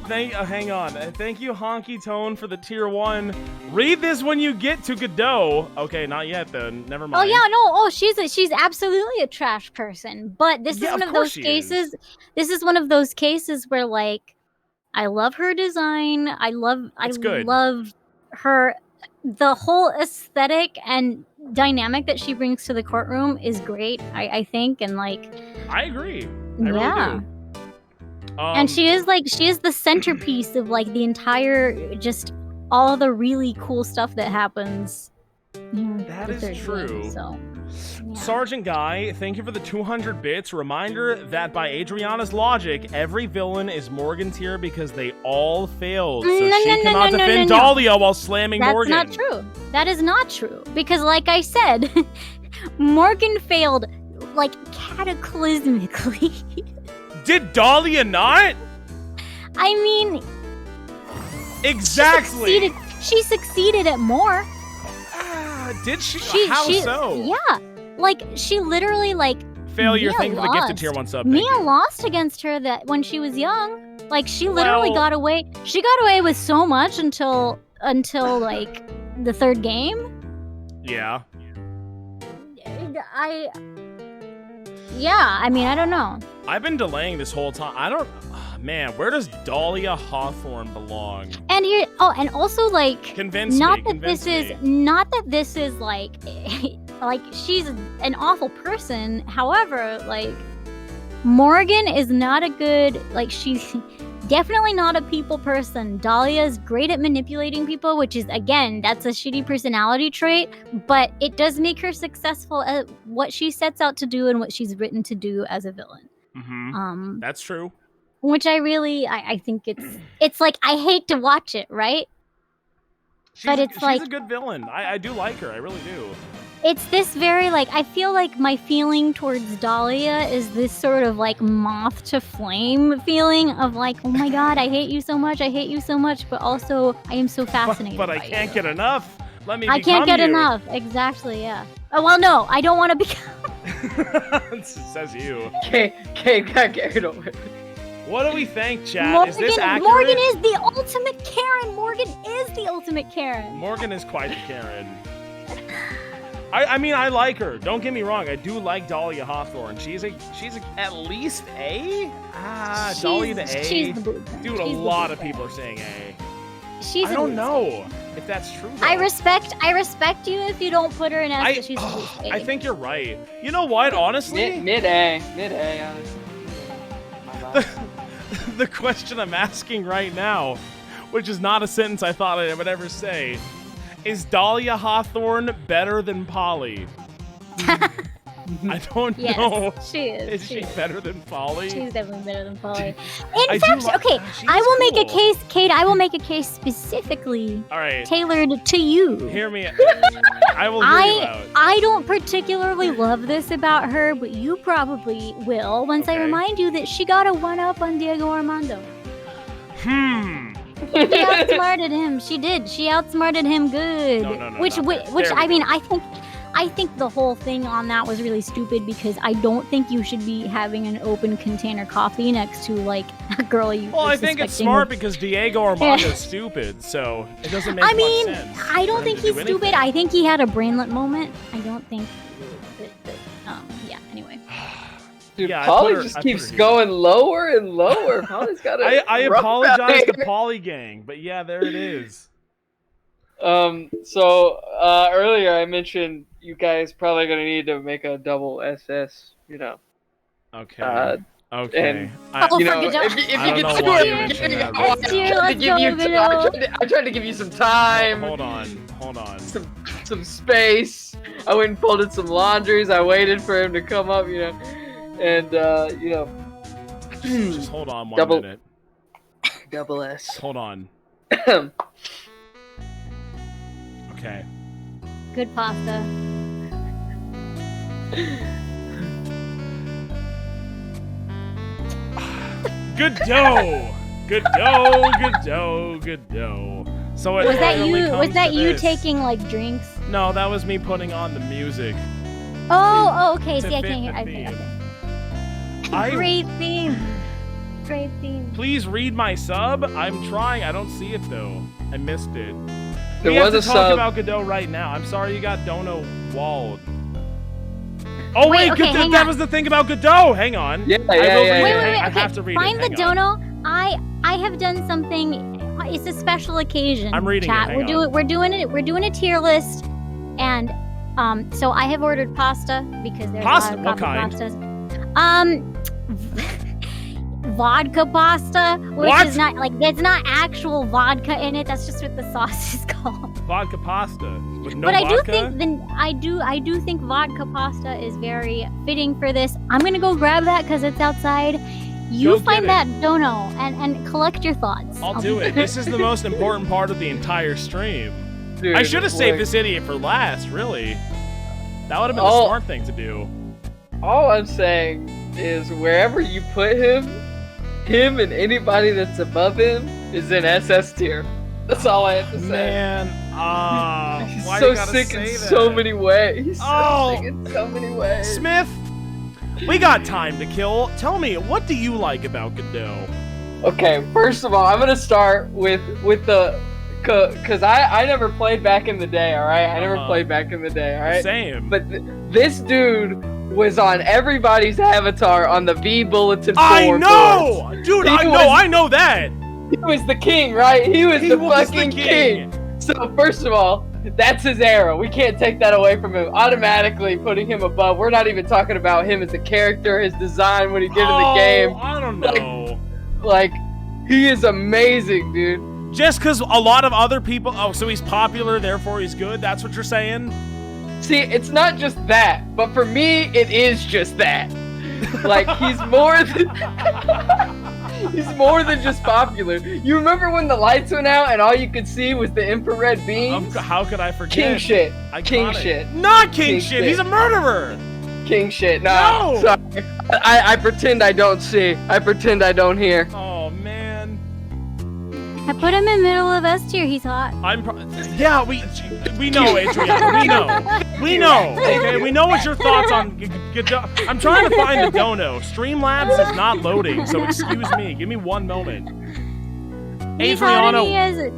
Hang on. Thank you, Honky Tone, for the tier 1. Read this when you get to Godot. Okay, not yet, though. Never mind. Oh yeah, no. Oh, she's absolutely a trash person. But this is Yeah, one of of course those she is. cases. This is one of those cases where, like, I love her design. I It's good. love her. The whole aesthetic and dynamic that she brings to the courtroom is great. I think, and like, I agree. I yeah. really do. And she is the centerpiece of, like, the entire, just all the really cool stuff that happens. That with is her true. game, so, yeah. Sergeant Guy, thank you for the 200 bits. Reminder that by Adriana's logic, every villain is Morgan tier because they all failed. So she cannot defend Dahlia while slamming That's Morgan. not true. That is not true. Because, like I said, Morgan failed, like, cataclysmically. Did Dahlia not? I mean, Exactly. she succeeded at more. Did she? How so? Yeah, like she literally like. Failure. Mia Thank you for the gifted lost. tier 1 sub. Mia lost against her that when she was young. Like she literally got away. She got away with so much until like the 3rd game. Yeah. I mean, I don't know. I've been delaying this whole time. I don't. Man, where does Dahlia Hawthorne belong? And here, and also like, Convince not me. that Convince this me. is not that this is like, like she's an awful person. However, like Morgan is not a good, like she's definitely not a people person. Dahlia is great at manipulating people, which is again, that's a shitty personality trait, but it does make her successful at what she sets out to do and what she's written to do as a villain. Mm-hmm. That's true. Which I really, I think it's like, I hate to watch it, right? She's like, she's a good villain. I do like her. I really do. It's this very, like, I feel like my feeling towards Dahlia is this sort of, like, moth to flame feeling of, like, oh my god, I hate you so much, but also I am so fascinated But I can't get enough. Let me I can't become get you. enough. Exactly, yeah. Oh, well, no, I don't want to become... Says you. Kate got carried away. What do we think, chat? Morgan, is this accurate? Morgan is the ultimate Karen. Morgan is the ultimate Karen. Morgan is quite the Karen. I mean, I like her. Don't get me wrong. I do like Dahlia Hawthorne. She's at least A? Dahlia to A. She's the blueprint. Dude, a lot of people are saying A. I don't know if that's true, though. I respect you if you don't put her in S, but she's the A. I think you're right. You know what, honestly? Mid A, honestly. The question I'm asking right now, which is not a sentence I thought I would ever say, is Dahlia Hawthorne better than Polly? I don't know. She is. Is she better than Polly? She's definitely better than Polly. In I fact, okay, I will make a cool. case, Kate. I will make a case specifically All right. tailored to you. Hear me. I will hear you out. I don't particularly love this about her, but you probably will once I Okay. remind you that she got a 1-up on Diego Armando. She outsmarted him. She did. She outsmarted him good. No, which not that. which There we I mean, go. I think the whole thing on that was really stupid because I don't think you should be having an open container coffee next to like a girl you. Well, were I think it's suspecting smart of- because Diego Armando's stupid, so it doesn't make I much mean, sense. I don't for him think to he's do stupid. anything. I think he had a brainlet moment. I don't think. Yeah. Anyway. Dude, Yeah, I Polly put her- just I put keeps her here. going lower and lower. Polly's got a I rough apologize to time. Polly Gang, but yeah, there it is. So earlier I mentioned you guys probably gonna need to make a double SS, you know. Okay. Okay. and- Oh, You for know, Godot. if I you don't could know why do you it, mentioned that, I but- Dear, tried to let's give you go, some- I tried to give you some time, Hold on. some space. I went and folded some laundries. I waited for him to come up, you know, and you know. Just hold on one Double- minute. Double S. Hold on. Okay. Good pasta. Good dough. Good dough. Good dough. Good dough. So it Was that finally you? comes Was that to you this. taking like drinks? No, that was me putting on the music. Oh, okay. To See, I fit can't hear. the Okay. I- Great theme. Great theme. Please read my sub. I'm trying. I don't see it though. I missed it. There we have was to a talk sub. about Godot right now. I'm sorry you got Dono walled. Oh Wait, wait, okay, Godot, hang that on. was the thing about Godot. Hang on. Yeah, I will yeah, read yeah, it. yeah. Wait, I okay. have to read Find it. the Hang on. dono. I have done something. It's a special occasion. I'm reading it, Chat. hang We're doing it. We're doing a tier list, and so I have ordered pasta because there's Pasta? a lot What of kind? pastas. Vodka pasta, which What? is not like there's not actual vodka in it. That's just what the sauce is called. Vodka pasta with no But I vodka. do think I do think vodka pasta is very fitting for this. I'm gonna go grab that because it's outside. You Go get find it. that dono and collect your thoughts. I'll do be- it. This is the most important part of the entire stream. Dude, I should have saved like, this idiot for last. Really, that would have been the Oh. smart thing to do. All I'm saying is wherever you put him and anybody that's above him is in SS tier. That's all I have to say. Man, He's why so you gotta sick say in that? so many ways. He's Oh. so sick in so many ways. Smith, we got time to kill. Tell me, what do you like about Godot? Okay, first of all, I'm gonna start with the, cause I never played back in the day. All right, I never played back in the day. All right, Same. but this dude was on everybody's avatar on the V Bulletin I forum know, boards. dude. He I know that. He was the king, right? He was the fucking king. So first of all, that's his era. We can't take that away from him. Automatically putting him above. We're not even talking about him as a character, his design when he get in the game. I don't know. Like, he is amazing, dude. Just because a lot of other people. Oh, so he's popular, therefore he's good. That's what you're saying. See, it's not just that, but for me, it is just that. Like, he's more than he's more than just popular. You remember when the lights went out and all you could see was the infrared beams? How could I forget? King shit. Iconic. King shit. Not king King shit. shit. He's a murderer. King shit. No! Nah, sorry. I pretend I don't see. I pretend I don't hear. Oh man. I put him in middle of S tier. He's hot. Yeah, we know, Adriana. We know. Okay, we know what your thoughts on Godot. I'm trying to find the dono. Streamlabs is not loading, so excuse me. Give me one moment. He's hot and he Adriana, is-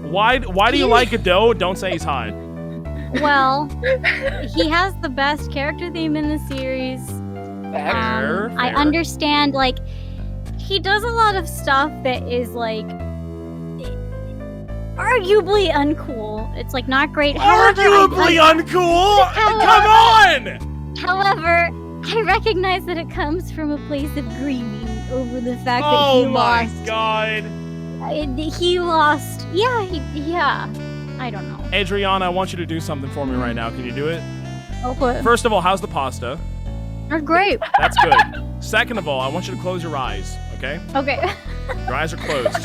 why do you like Godot? Don't say he's hot. Well, he has the best character theme in the series. Fair, I fair. understand, like, he does a lot of stuff that is, like, arguably uncool. It's, like, not great. Arguably uncool? Come on! However, I recognize that it comes from a place of grieving over the fact that Oh he my lost. god. He lost. Yeah. I don't know. Adriana, I want you to do something for me right now. Can you do it? Okay. First of all, how's the pasta? That's great. That's good. Second of all, I want you to close your eyes, okay? Okay. Your eyes are closed.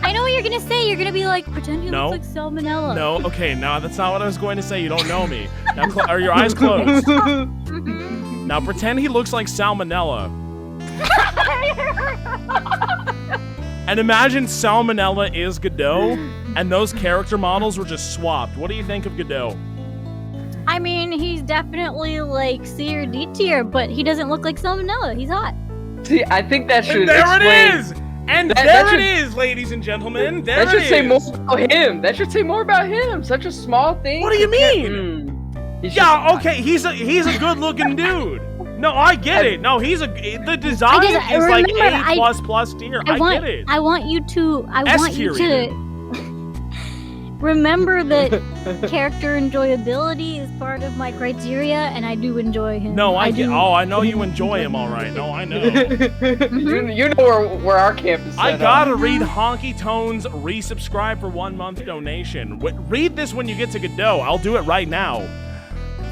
I know what you're gonna say. You're gonna be like, pretend he No. looks like salmonella. No, okay, no, that's not what I was going to say. You don't know me. Now, are your eyes closed? Now pretend he looks like salmonella. And imagine salmonella is Godot, and those character models were just swapped. What do you think of Godot? I mean, he's definitely like C or D tier, but he doesn't look like salmonella. He's hot. See, I think that should And there explain. it is! And That there should- it is, ladies and gentlemen. There That should it say more is. about him. That should say more about him. Such a small thing. What do you mean? He's Yeah, just- okay, he's a good-looking dude. No, I get it. No, the design I is just- like remember, A++ tier. I get it. I want you to. I S want you tier to remember that character enjoyability is part of my criteria, and I do enjoy him. No, I get. do. Oh, I know you enjoy him, all right. No, I know. you know where our camp is set I up. gotta read Honky Tone's resubscribe for 1 month donation. Read this when you get to Godot. I'll do it right now.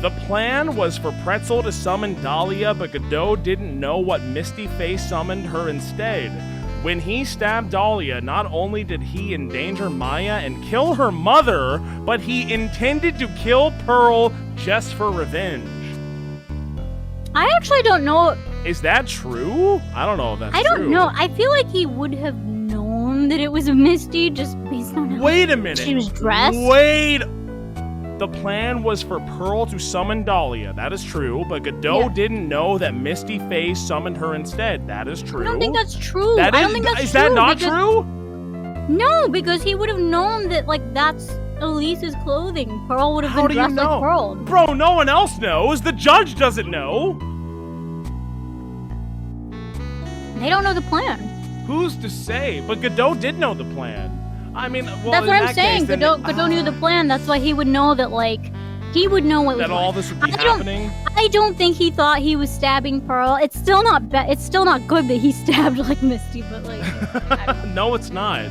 The plan was for Pretzel to summon Dahlia, but Godot didn't know what Misty Face summoned her instead. When he stabbed Dahlia, not only did he endanger Maya and kill her mother, but he intended to kill Pearl just for revenge. I actually don't know. Is that true? I don't know if that's true. I don't know. I feel like he would have known that it was a Misty just based on how Wait a minute. she was dressed. Wait. The plan was for Pearl to summon Dahlia. That is true. But Godot Yeah. didn't know that Misty Face summoned her instead. That is true. I don't think that's true. That I is- don't think that's is true. that not because- true? No, because he would have known that, like, that's Elise's clothing. Pearl would have How been do you dressed know? like Pearl. Bro, no one else knows. The judge doesn't know. They don't know the plan. Who's to say? But Godot did know the plan. I mean, well, That's in what I'm that saying. case, then Godot knew the plan. That's why he would know that, like, he would know what was that all going. this would be I don't- happening. I don't think he thought he was stabbing Pearl. It's still not it's still not good that he stabbed like Misty, but like No, it's not.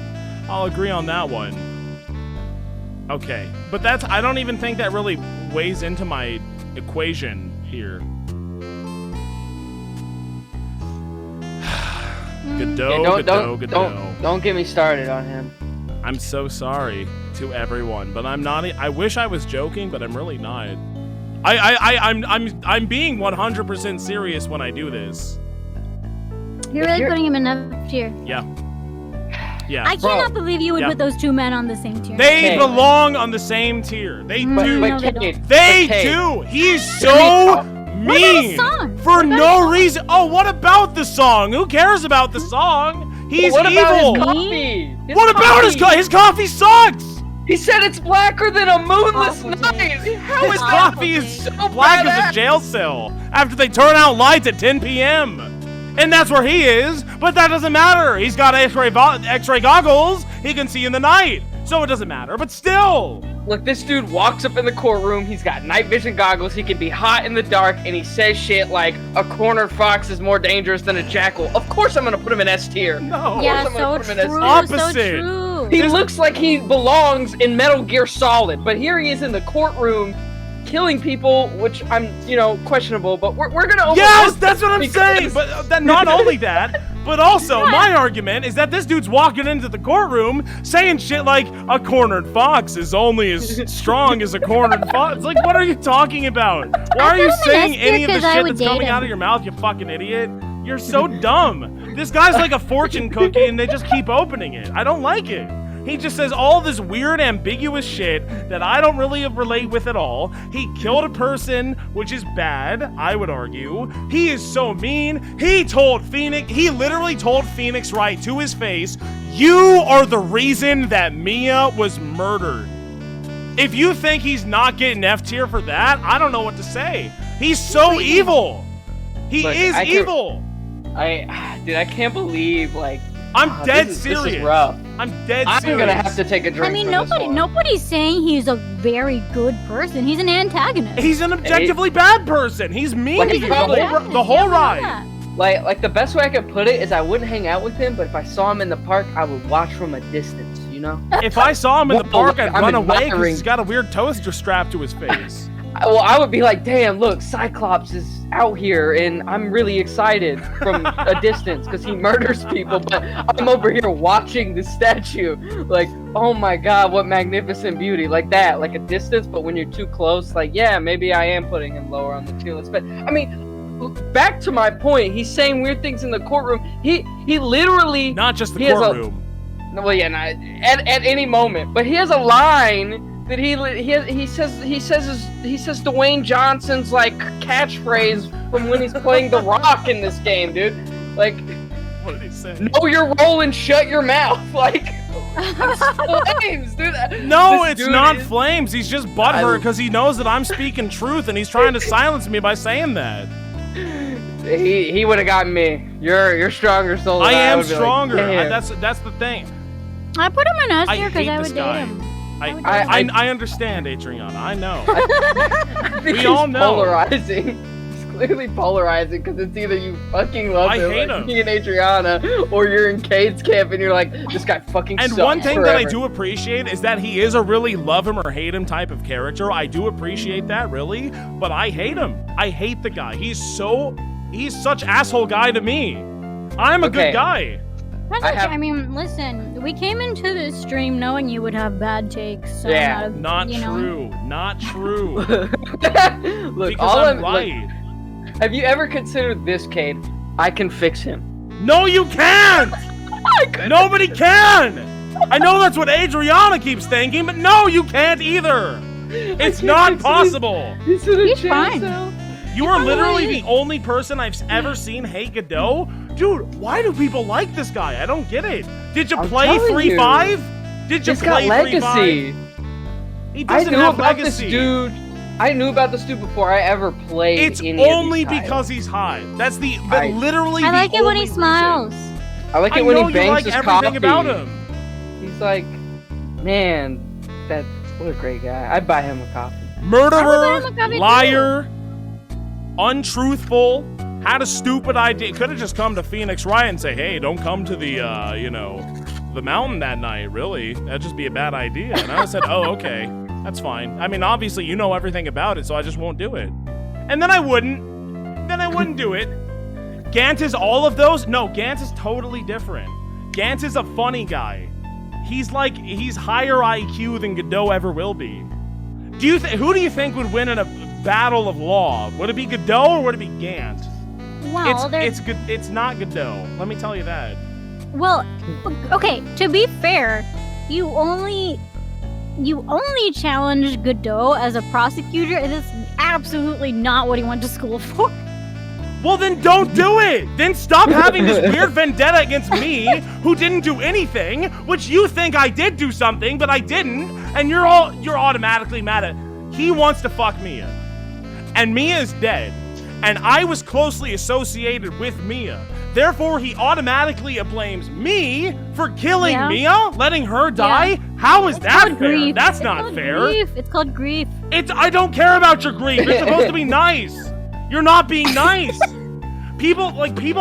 I'll agree on that one. Okay, but I don't even think that really weighs into my equation here. Godot, Don't get me started on him. I'm so sorry to everyone, but I'm not. I wish I was joking, but I'm really not. I'm being 100% serious when I do this. You're really putting him in F tier. Yeah. I cannot believe you would put those two men on the same tier. They belong on the same tier. They do. no, They do. He's so mean for no reason. Oh, what about the song? Who cares about the song? He's what evil. About his coffee? What about his coffee? His coffee sucks. He said it's blacker than a moonless night. How His is coffee is so black badass? as a jail cell after they turn out lights at 10 p.m. And that's where he is, but that doesn't matter. He's got X-ray goggles. He can see in the night, so it doesn't matter. But still. Look, this dude walks up in the courtroom. He's got night vision goggles. He can be hot in the dark, and he says shit like a cornered fox is more dangerous than a jackal. Of course, I'm gonna put him in S tier. No. Yeah, I'm so gonna put him in S true. tier. Opposite. So true. He looks like he belongs in Metal Gear Solid, but here he is in the courtroom killing people, which I'm, questionable, but we're gonna overlook. Yes, that's what I'm because- saying. But not only that, but also my argument is that this dude's walking into the courtroom saying shit like a cornered fox is only as strong as a cornered fox. It's like, what are you talking about? Why are you saying any of the shit that's coming out of your mouth, you fucking idiot? You're so dumb. This guy's like a fortune cookie and they just keep opening it. I don't like it. He just says all this weird, ambiguous shit that I don't really relate with at all. He killed a person, which is bad, I would argue. He is so mean. He literally told Phoenix Wright to his face, "You are the reason that Mia was murdered." If you think he's not getting F tier for that, I don't know what to say. He's so evil. He is evil. Dude, I can't believe, I'm dead serious. This is rough. I'm dead serious. I'm gonna have to take a drink. I mean, for this one. nobody's saying he's a very good person. He's an antagonist. He's an objectively bad person. He's mean Like, to he's you probably- the whole ride. Like the best way I could put it is I wouldn't hang out with him, but if I saw him in the park, I would watch from a distance. If I saw him in the park, I'd I'm run away because admiring- he's got a weird toaster strapped to his face. Well, I would be like, damn, look, Cyclops is out here, and I'm really excited from a distance because he murders people, but I'm over here watching the statue. Like, oh my god, what magnificent beauty. Like that, like a distance, but when you're too close, yeah, maybe I am putting him lower on the tier list. But, I mean, back to my point, he's saying weird things in the courtroom. He literally... Not just the courtroom. Well, yeah, at any moment. But he has a line that he says Dwayne Johnson's catchphrase from when he's playing The Rock in this game, dude. What did he say? Know your role and shut your mouth. Flames, dude. No, This it's dude not is- Flames. He's just butthurt because he knows that I'm speaking truth and he's trying to silence me by saying that. He would have gotten me. You're stronger, soul. I am would be like, stronger. damn. That's the thing. I put him in S I tier because hate I this would guy. date him. I understand, Adriana. I know. I think We he's all know. polarizing. He's clearly polarizing because it's either you fucking love I him, hate like him. me and Adriana, or you're in Cade's camp and you're like, this guy fucking And sucks one thing that I forever. do appreciate is that he is a really love him or hate him type of character. I do appreciate that, really. But I hate him. I hate the guy. He's such asshole guy to me. I'm a good guy. I mean, listen, we came into this stream knowing you would have bad takes. So Yeah, Not true. Not true. Look, Because all I'm look, right. have you ever considered this, Cade? I can fix him. No, you can't! Nobody can! I know that's what Adriana keeps thinking, but no, you can't either! It's not possible! He's in a He's jail fine. cell. You are literally the only person I've ever seen hate Godot. Dude, why do people like this guy? I don't get it. Did you I'm play telling you. 3-5? Did you He's got play 3-5? legacy. He I doesn't knew have about legacy. this dude. I knew about this dude before I ever played. It's any only of these titles. because he's high. That's I literally I the like it when only he reason. smiles. I like I it when know he you bangs like his everything coffee. about him. He's like, man, what a great guy. I'd buy him a coffee. Murderer, him a coffee, liar, untruthful, had a stupid idea. Could have just come to Phoenix Wright and say, hey, don't come to the, the mountain that night, really. That'd just be a bad idea. And I said, oh, okay, that's fine. I mean, obviously, you know everything about it, so I just won't do it. And then I wouldn't. Then I wouldn't do it. Gant is all of those? No, Gant is totally different. Gant is a funny guy. He's higher IQ than Godot ever will be. Who do you think would win in a battle of law? Would it be Godot or would it be Gant? Well, it's good. It's not Godot. Let me tell you that. Well, okay. To be fair, you only challenged Godot as a prosecutor, and that's absolutely not what he went to school for. Well, then don't do it. Then stop having this weird vendetta against me, who didn't do anything, which you think I did do something, but I didn't, and you're automatically mad at. He wants to fuck Mia, and Mia is dead, and I was closely associated with Mia. Therefore, he automatically blames me for killing Mia, letting her die. Yeah. How is that fair? Grief. That's It's not called fair. Grief. It's called grief. I don't care about your grief. You're supposed to be nice. You're not being nice. People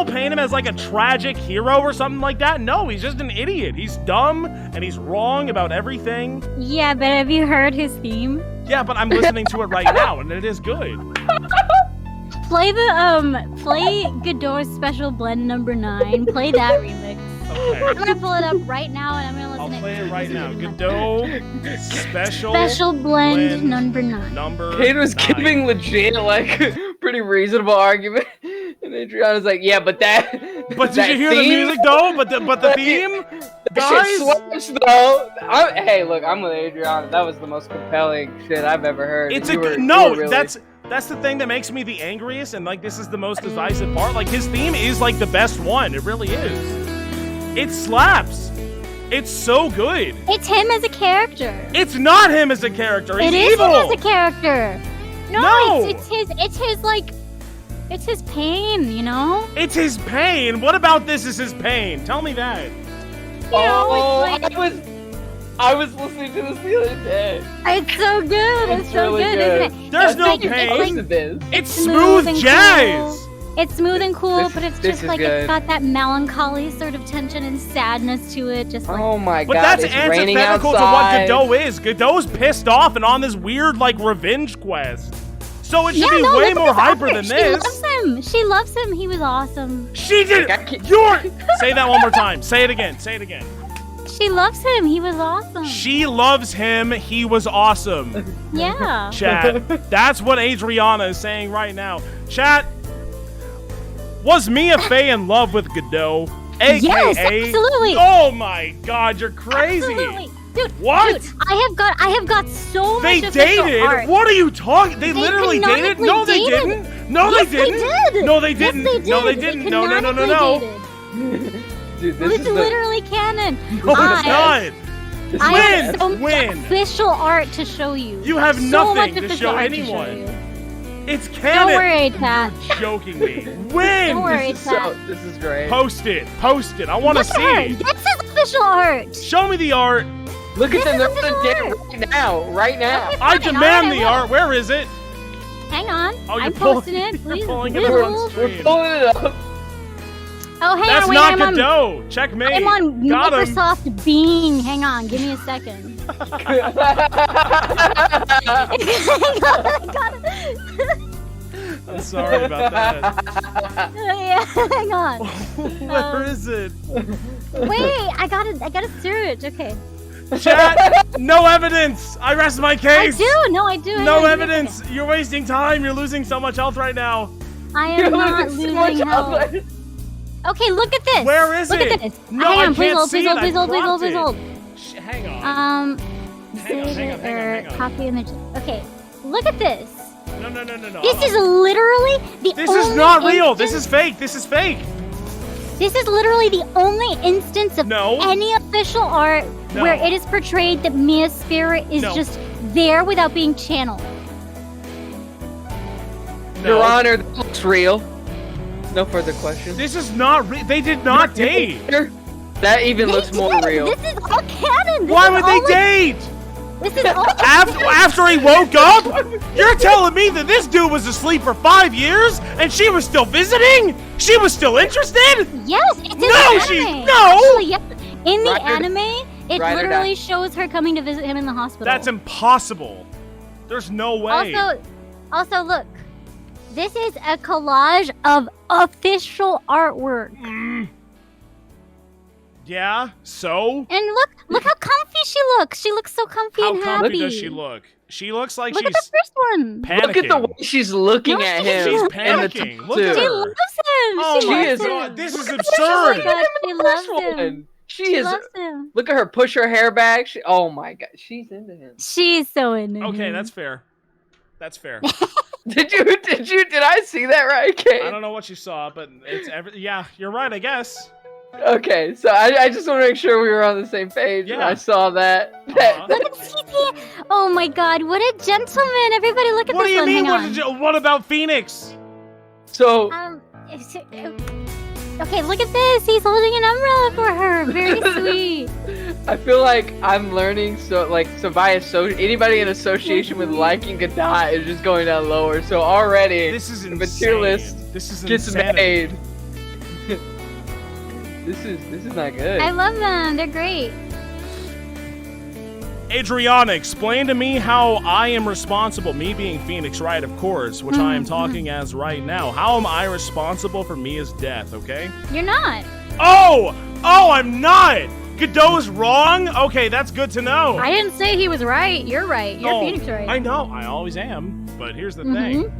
paint him as like a tragic hero or something like that. No, he's just an idiot. He's dumb and he's wrong about everything. Yeah, but have you heard his theme? Yeah, but I'm listening to it right now and it is good. Play Godot's Special Blend number 9. Play that remix. Okay. I'm gonna pull it up right now and I'm gonna listen I'll to play it right now. Godot Special Blend number 9. Number Kate was 9. giving legit, like, pretty reasonable argument. And Adriana's like, yeah, but that... But did that you hear the theme- music though? But the theme? That Guys? shit slaps, though. Hey, look, I'm with Adriana. That was the most compelling shit I've ever heard. It's You were really... that's the thing that makes me the angriest, and like this is the most divisive part. Like his theme is like the best one. It really is. It slaps. It's so good. It's him as a character. It's not him as a character. He's It is evil. him as a character. No, No! It's his pain, you know? It's his pain. What about this is his pain? Tell me that. You know, it's like, I was listening to this the other day. it's so good. It's so really good, good. isn't it? There's It's no like- pain. It's like, It's smooth and jazz. cool. It's smooth and cool, but it's This just is like good. it's got that melancholy sort of tension and sadness to it. Just like Oh my But god, that's it's raining antithetical to what outside. Godot is. Godot's pissed off and on this weird like revenge quest. So it should be no, way look at more this hyper art. than She this. loves him. She loves him. He was awesome. She did. Like, I can't- Say that one more time. Say it again. Say it again. She loves him. He was awesome. She loves him. He was awesome. Yeah. Chat. That's what Adriana is saying right now. Chat. Was Mia Fey in love with Godot? AKA. Yes, absolutely. Oh my God, you're crazy. Absolutely. Dude, What? Dude, I have got so They much official dated? art. What are you talking? They literally dated? canonically No, they dated. didn't. No, Yes, they didn't. did. No, they Yes, didn't. they did. No, they didn't. No, no, no, no, no. Canonically Dude, dated. this It's is literally canon. No, it's not. I have so When? much When? official art to show you. You have so nothing much to official show art anyone. To show you. It's canon. Don't worry, Pat. You're joking me. When? Don't worry, the... Pat. This is great. Post it. Post it. I want to Look at see. her. This is official art. Show me the art. Look at This them. is They're official dead art. right now. Right now. Okay, I fine, demand alright, the I will. art. Where is it? Hang on. Oh, you're I'm pulling- posting it. you're Please. pulling it Please. up on We're screen. pulling it up. Oh, hang That's on. Wait, not I'm on, Godot. Checkmate. I'm on Got him. Microsoft Bing. Hang on. Give me a second. Hang on. I got it. I'm sorry about that. Yeah, hang on. Where is it? Wait, I gotta search. Okay. Chat. No evidence. I rest my I case. do. No, I do. No Hang on, evidence. You're wasting time. You're losing so much health right now. I am You're not losing so losing much health. outlet. Okay, look at this. Where is look it? Look at this. No, hang I on, please can't hold, see please it. hold, I please hold, please hold, cropped please it. hold. Hang on. Hang on. Copy image. Okay, look at this. No. This is literally the This only is not real. This instance- is fake. This is fake. This is literally the only instance of No. any official art No. where it is portrayed that Mia's spirit is No. just there without being channeled. No. Your Honor, that looks real. No further questions. This is not real. They did not date. That even They looks more did. real. This is all canon. This Why is would all, they like, date? This is all After he woke up? You're telling me that this dude was asleep for 5 years and she was still visiting? She was still interested? Yes, it's in No, the she- anime. no! Actually, yes. In the Ride or- anime, it ride or literally shows her coming to visit him in the hospital. That's impossible. There's no way. Also, look. This is a collage of official artwork. Yeah, so? And look how comfy she looks. She looks so comfy How and comfy happy. does she look? She looks like Look at she's the first one. panicking. Look at the way she's looking No, at she's him. She's in the panicking. top Look at two. She her. loves him. Oh she my loves god, him. this is Oh absurd. my god, she loves him. One. She She is. loves him. Look at her push her hair back. Oh my god, she's into him. She's so into him. Okay, that's fair. That's fair. Did I see that right, Kate? I don't know what you saw, but it's yeah, you're right, I guess. Okay, so I just want to make sure we were on the same page. Yeah. I saw that. Uh-huh. Look at CT. Oh my god, what a gentleman. Everybody look at What do this you one. mean? Hang on. What about Phoenix? So Okay, look at this. He's holding an umbrella for her. Very sweet. I feel like I'm learning. So by anybody in association with liking Godot is just going down lower. So already This is the insane. material list This is gets insanity. made. This is not good. I love them. They're great. Adriana, explain to me how I am responsible, me being Phoenix, right, of course, which I am talking as right now. How am I responsible for Mia's death, okay? You're not. Oh, I'm not! Godot's wrong? Okay, that's good to know. I didn't say he was right. You're right. You're Oh, Phoenix right. I know, I always am, but here's the thing.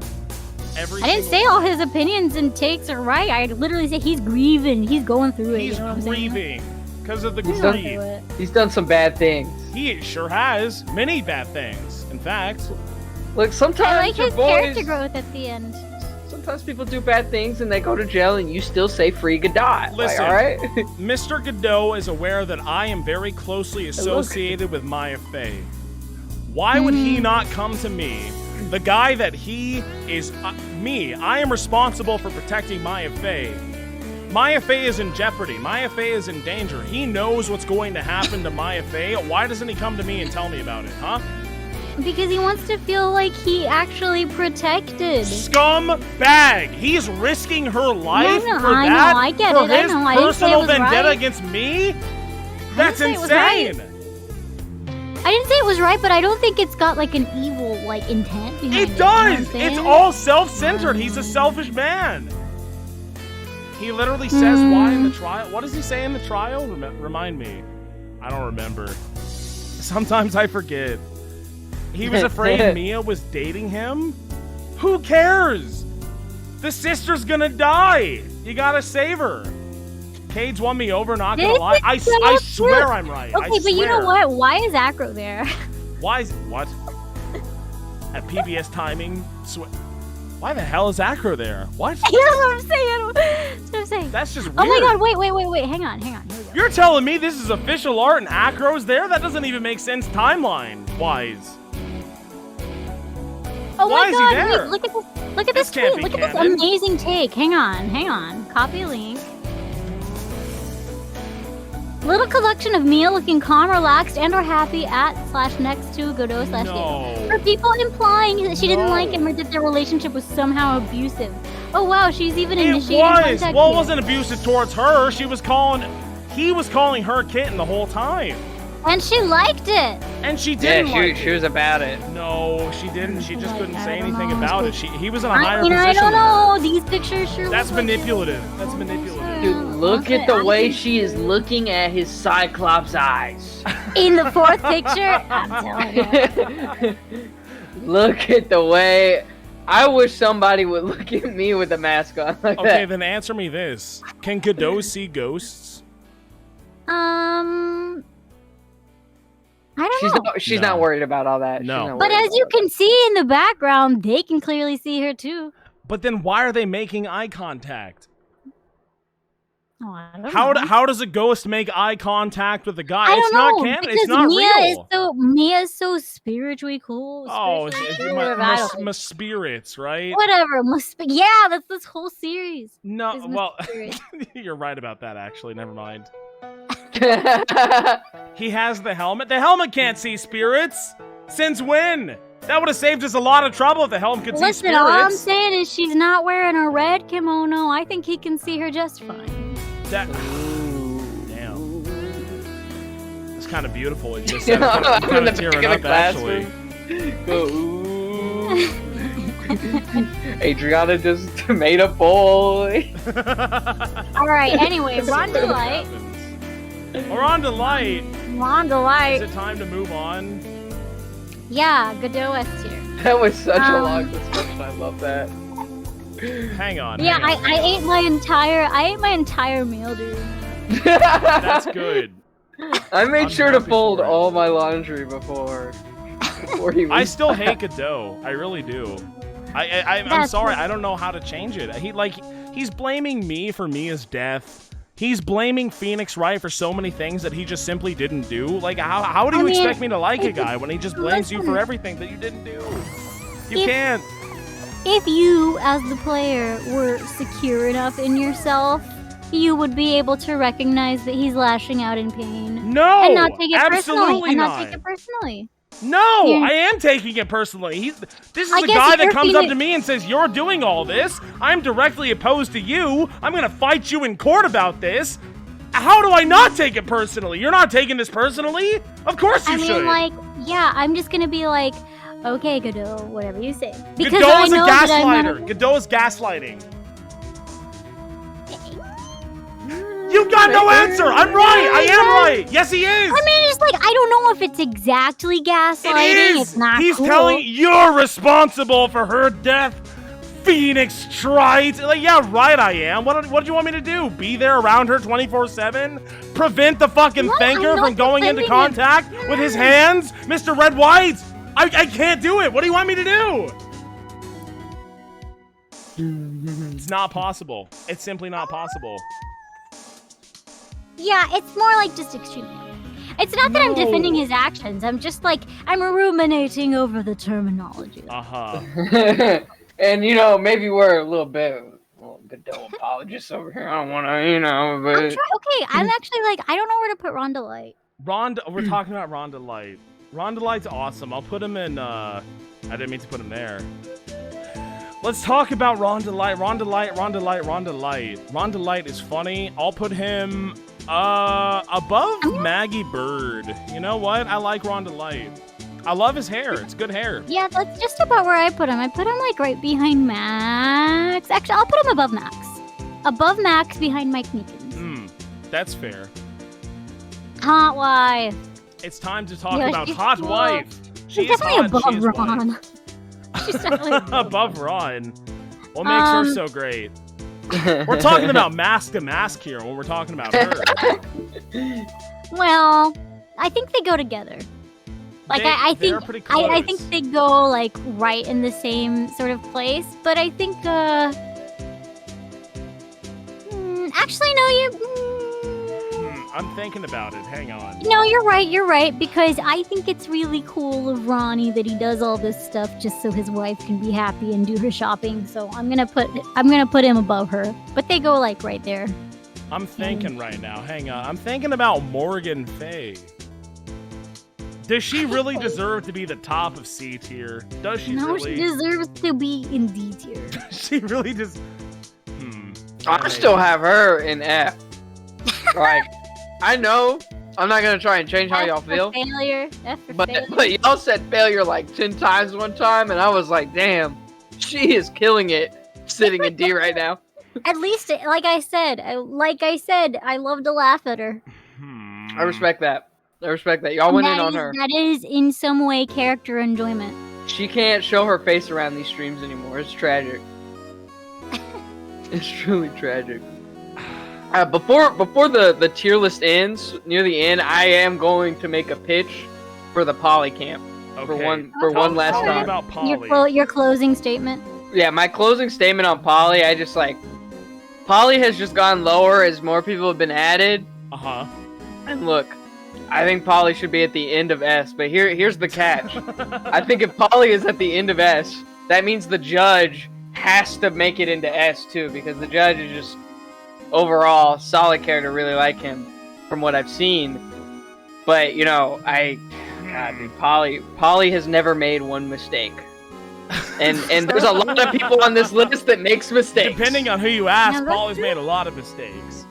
I didn't say all his opinions and takes are right. I literally said he's grieving. He's going through it. He's you know what I'm saying? grieving because of the He's going grief. through it. He's done some bad things. He sure has many bad things. In fact, Look, sometimes I like your his boys, character growth at the end. sometimes people do bad things and they go to jail and you still say free Godot. Listen. Like, all right? Mr. Godot is aware that I am very closely associated with Maya Fey. Why would he not come to me? The guy that he is me. I am responsible for protecting Maya Fey. Maya Fey is in jeopardy. Maya Fey is in danger. He knows what's going to happen to Maya Fey. Why doesn't he come to me and tell me about it, huh? Because he wants to feel like he actually protected. Scumbag! He's risking her life I know, for I know, that? I get for it, I his know, I didn't say it personal was vendetta right. against me? That's say it was right. insane! I didn't say it was right, but I don't think it's got like an evil like intent behind it. It you know what I'm does! saying? It's all self-centered. He's a selfish man. He literally says why in the trial. What does he say in the trial? Remind me. I don't remember. Sometimes I forget. He was afraid Mia was dating him? Who cares? The sister's gonna die. You gotta save her. Cade's won me over, not gonna This lie. is I so swear true. I'm right. Okay, I but you know swear. what? Why is Acro there? Why is what? At PBS timing? Why the hell is Acro there? What? You know what I'm saying? That's what I'm saying. That's just weird. Oh my god, wait. Hang on. Here we go. You're telling me this is official art and Acro's there? That doesn't even make sense timeline-wise. Oh Why my is he god, there? wait, look at this. Look at This this can't tweet. be Look at this canon. amazing take. Hang on. Copy link. Little collection of Mia looking calm, relaxed, and or happy at / next to Godot / Gabe. No. For people implying that she didn't No. like him or that their relationship was somehow abusive. Oh wow, she's even It initiating was. contact Well, it here. wasn't abusive towards her. He was calling her kitten the whole time. And she liked it. And she didn't like she it. was about it. No, she didn't. She just Like, couldn't I say don't anything know. about it. He was in a higher I position. don't than her. know. These pictures sure That's look like manipulative. That's manipulative. Dude, look Okay, at the I way can- she is looking at his Cyclops eyes. In the fourth picture, I'm telling you. Look at the way. I wish somebody would look at me with a mask on like Okay, that. then answer me this. Can Godot see ghosts? I don't know. She's No. not worried about all that. She's No. not But worried as you about can see in the background, they can clearly see her too. But then why are they making eye contact? Oh, I don't know. How does a ghost make eye contact with a guy? I It's don't not know, canon. because It's not real. Mia's so spiritually cool. Oh, spiritually my, pure, I don't think- my spirits, right? whatever. Yeah, that's this whole series. No, is my well, spirit. you're right about that, actually. Never mind. it. He has the helmet. The helmet can't see spirits. Since when? That would have saved us a lot of trouble if the helmet could see Listen, spirits. all I'm saying is she's not wearing a red kimono. I think he can see her just fine. That, damn. It's kind of beautiful. You just said it. I'm In kind the of back tearing of up, the actually. Go, ooh. Adriana just made a boy. All right. Anyway, Rhonda Light. We're on to light. Rhonda Is Light. it time to move on? Yeah, Godot S tier. That was such a long discussion. I love that. Hang on. Yeah, hang on. I ate my entire meal, dude. That's good. I made I'm sure to happy fold for it. all my laundry before he I was. still hate Godot. I really do. I'm That's sorry. what- I don't know how to change it. He's blaming me for Mia's death. He's blaming Phoenix Wright for so many things that he just simply didn't do. Like, how do you I mean, expect me to like a if- guy when he just blames you for listen. everything that you didn't do? You If- can't. If you, as the player, were secure enough in yourself, you would be able to recognize that he's lashing out in pain. No, And not take it personally. absolutely And not. not take it personally. No, You- I am taking it personally. This is I a guess guy if that you're comes up feeling- to me and says, "You're doing all this. I'm directly opposed to you. I'm gonna fight you in court about this." How do I not take it personally? You're not taking this personally? Of course you I mean, should. like, yeah, I'm just gonna be like, okay, Godot, whatever you say. Because Godot I is a know that I'm gaslighter. not... Godot is gaslighting. You've got no answer. I'm right. I am right. Yes, he is. I mean, it's like, I don't know if it's exactly gaslighting. It is. It's not He's cool. telling you're responsible for her death. Phoenix Trite. Like, yeah, right, I am. What do you want me to do? Be there around her 24/7? Prevent the fucking What? thinker I'm not from going into defending contact with his hands? Mr. Red White? I can't do it. What do you want me to do? It's not possible. It's simply not possible. Yeah, it's more like just extremely. It's not that I'm defending No. his actions. I'm just like, I'm ruminating over the terminology. Uh-huh. And maybe we're a little bit Godot apologists over here. I don't want to, but Okay, I'm actually like, I don't know where to put Rhonda Light. We're talking about Rhonda Light. Rhonda Light's awesome. I'll put him in, I didn't mean to put him there. Let's talk about Rhonda Light. Rhonda Light. Rhonda Light is funny. I'll put him, above Maggie Bird. You know what? I like Rhonda Light. I love his hair. It's good hair. Yeah, that's just about where I put him. I put him like right behind Max. Actually, I'll put him above Max. Above Max, behind Mike Meekins. That's fair. Hot wife. It's time to talk Yeah, about she's Hot cool. Wife. She's She is definitely hot, she above is white. Ron. She's definitely Above Ron. What makes her so great? We're talking about mask to mask here when we're talking about her. Well, I think they go together. Like I they're think pretty I close. think they go like right in the same sort of place, but I think actually no, I'm thinking about it. Hang on. no, you're right because I think it's really cool of Ronnie that he does all this stuff just so his wife can be happy and do her shopping. So I'm gonna put him above her, but they go like right there. I'm thinking right now. Hang on. I'm thinking about Morgan Fay. Does she really deserve to be the top of C tier? Does she No, really? she deserves to be in D tier. She really just. I still have her in F. Like, I know I'm not gonna try and change how y'all F for feel, failure. F for but failure. y'all said failure like 10 times one time, and I was like, damn, she is killing it, sitting in D right now. At least, like I said, I love to laugh at her. I respect that. Y'all went in on her. That is in some way character enjoyment. She can't show her face around these streams anymore. It's tragic. It's truly tragic. Before the tier list ends, near the end, I am going to make a pitch for the Poly camp for Okay. one last Tell me time. about Polly. Your closing statement. Yeah, my closing statement on Poly, I just like Poly has just gone lower as more people have been added. Uh-huh. And look, I think Poly should be at the end of S, but here's the catch. I think if Poly is at the end of S, that means the judge has to make it into S too, because the judge is just overall solid character, really like him from what I've seen. But God, dude, Poly has never made one mistake. And there's a lot of people on this list that makes mistakes. Depending on who you ask, Yeah, that's Polly's true. made a lot of mistakes.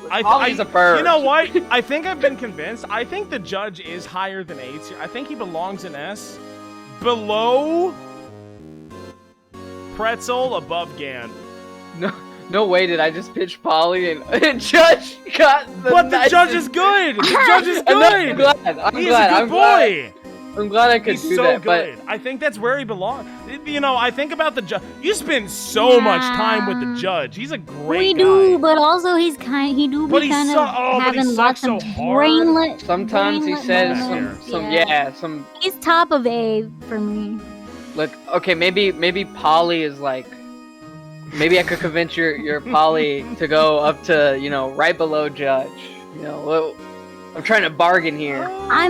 Polly's a bird. You know what? I think I've been convinced. I think the judge is higher than A tier. I think he belongs in S. Below Pretzel, above Gan. No way did I just pitch Poly and Judge got the But the judge is nicest- good! The judge is I'm good! glad. I'm He's glad. a good I'm glad. boy! I'm glad I could He's do so that. good. I think that's where he belongs. You know, I think about the judge. You spend so much time with the judge. He's a great We guy. do, but also he be kind of having lots of brainlet. Sometimes he says moments. some. He's top of A for me. Look, okay, maybe Polly is like. Maybe I could convince your Polly to go up to, you know, right below Judge. You know, well, I'm trying to bargain here. I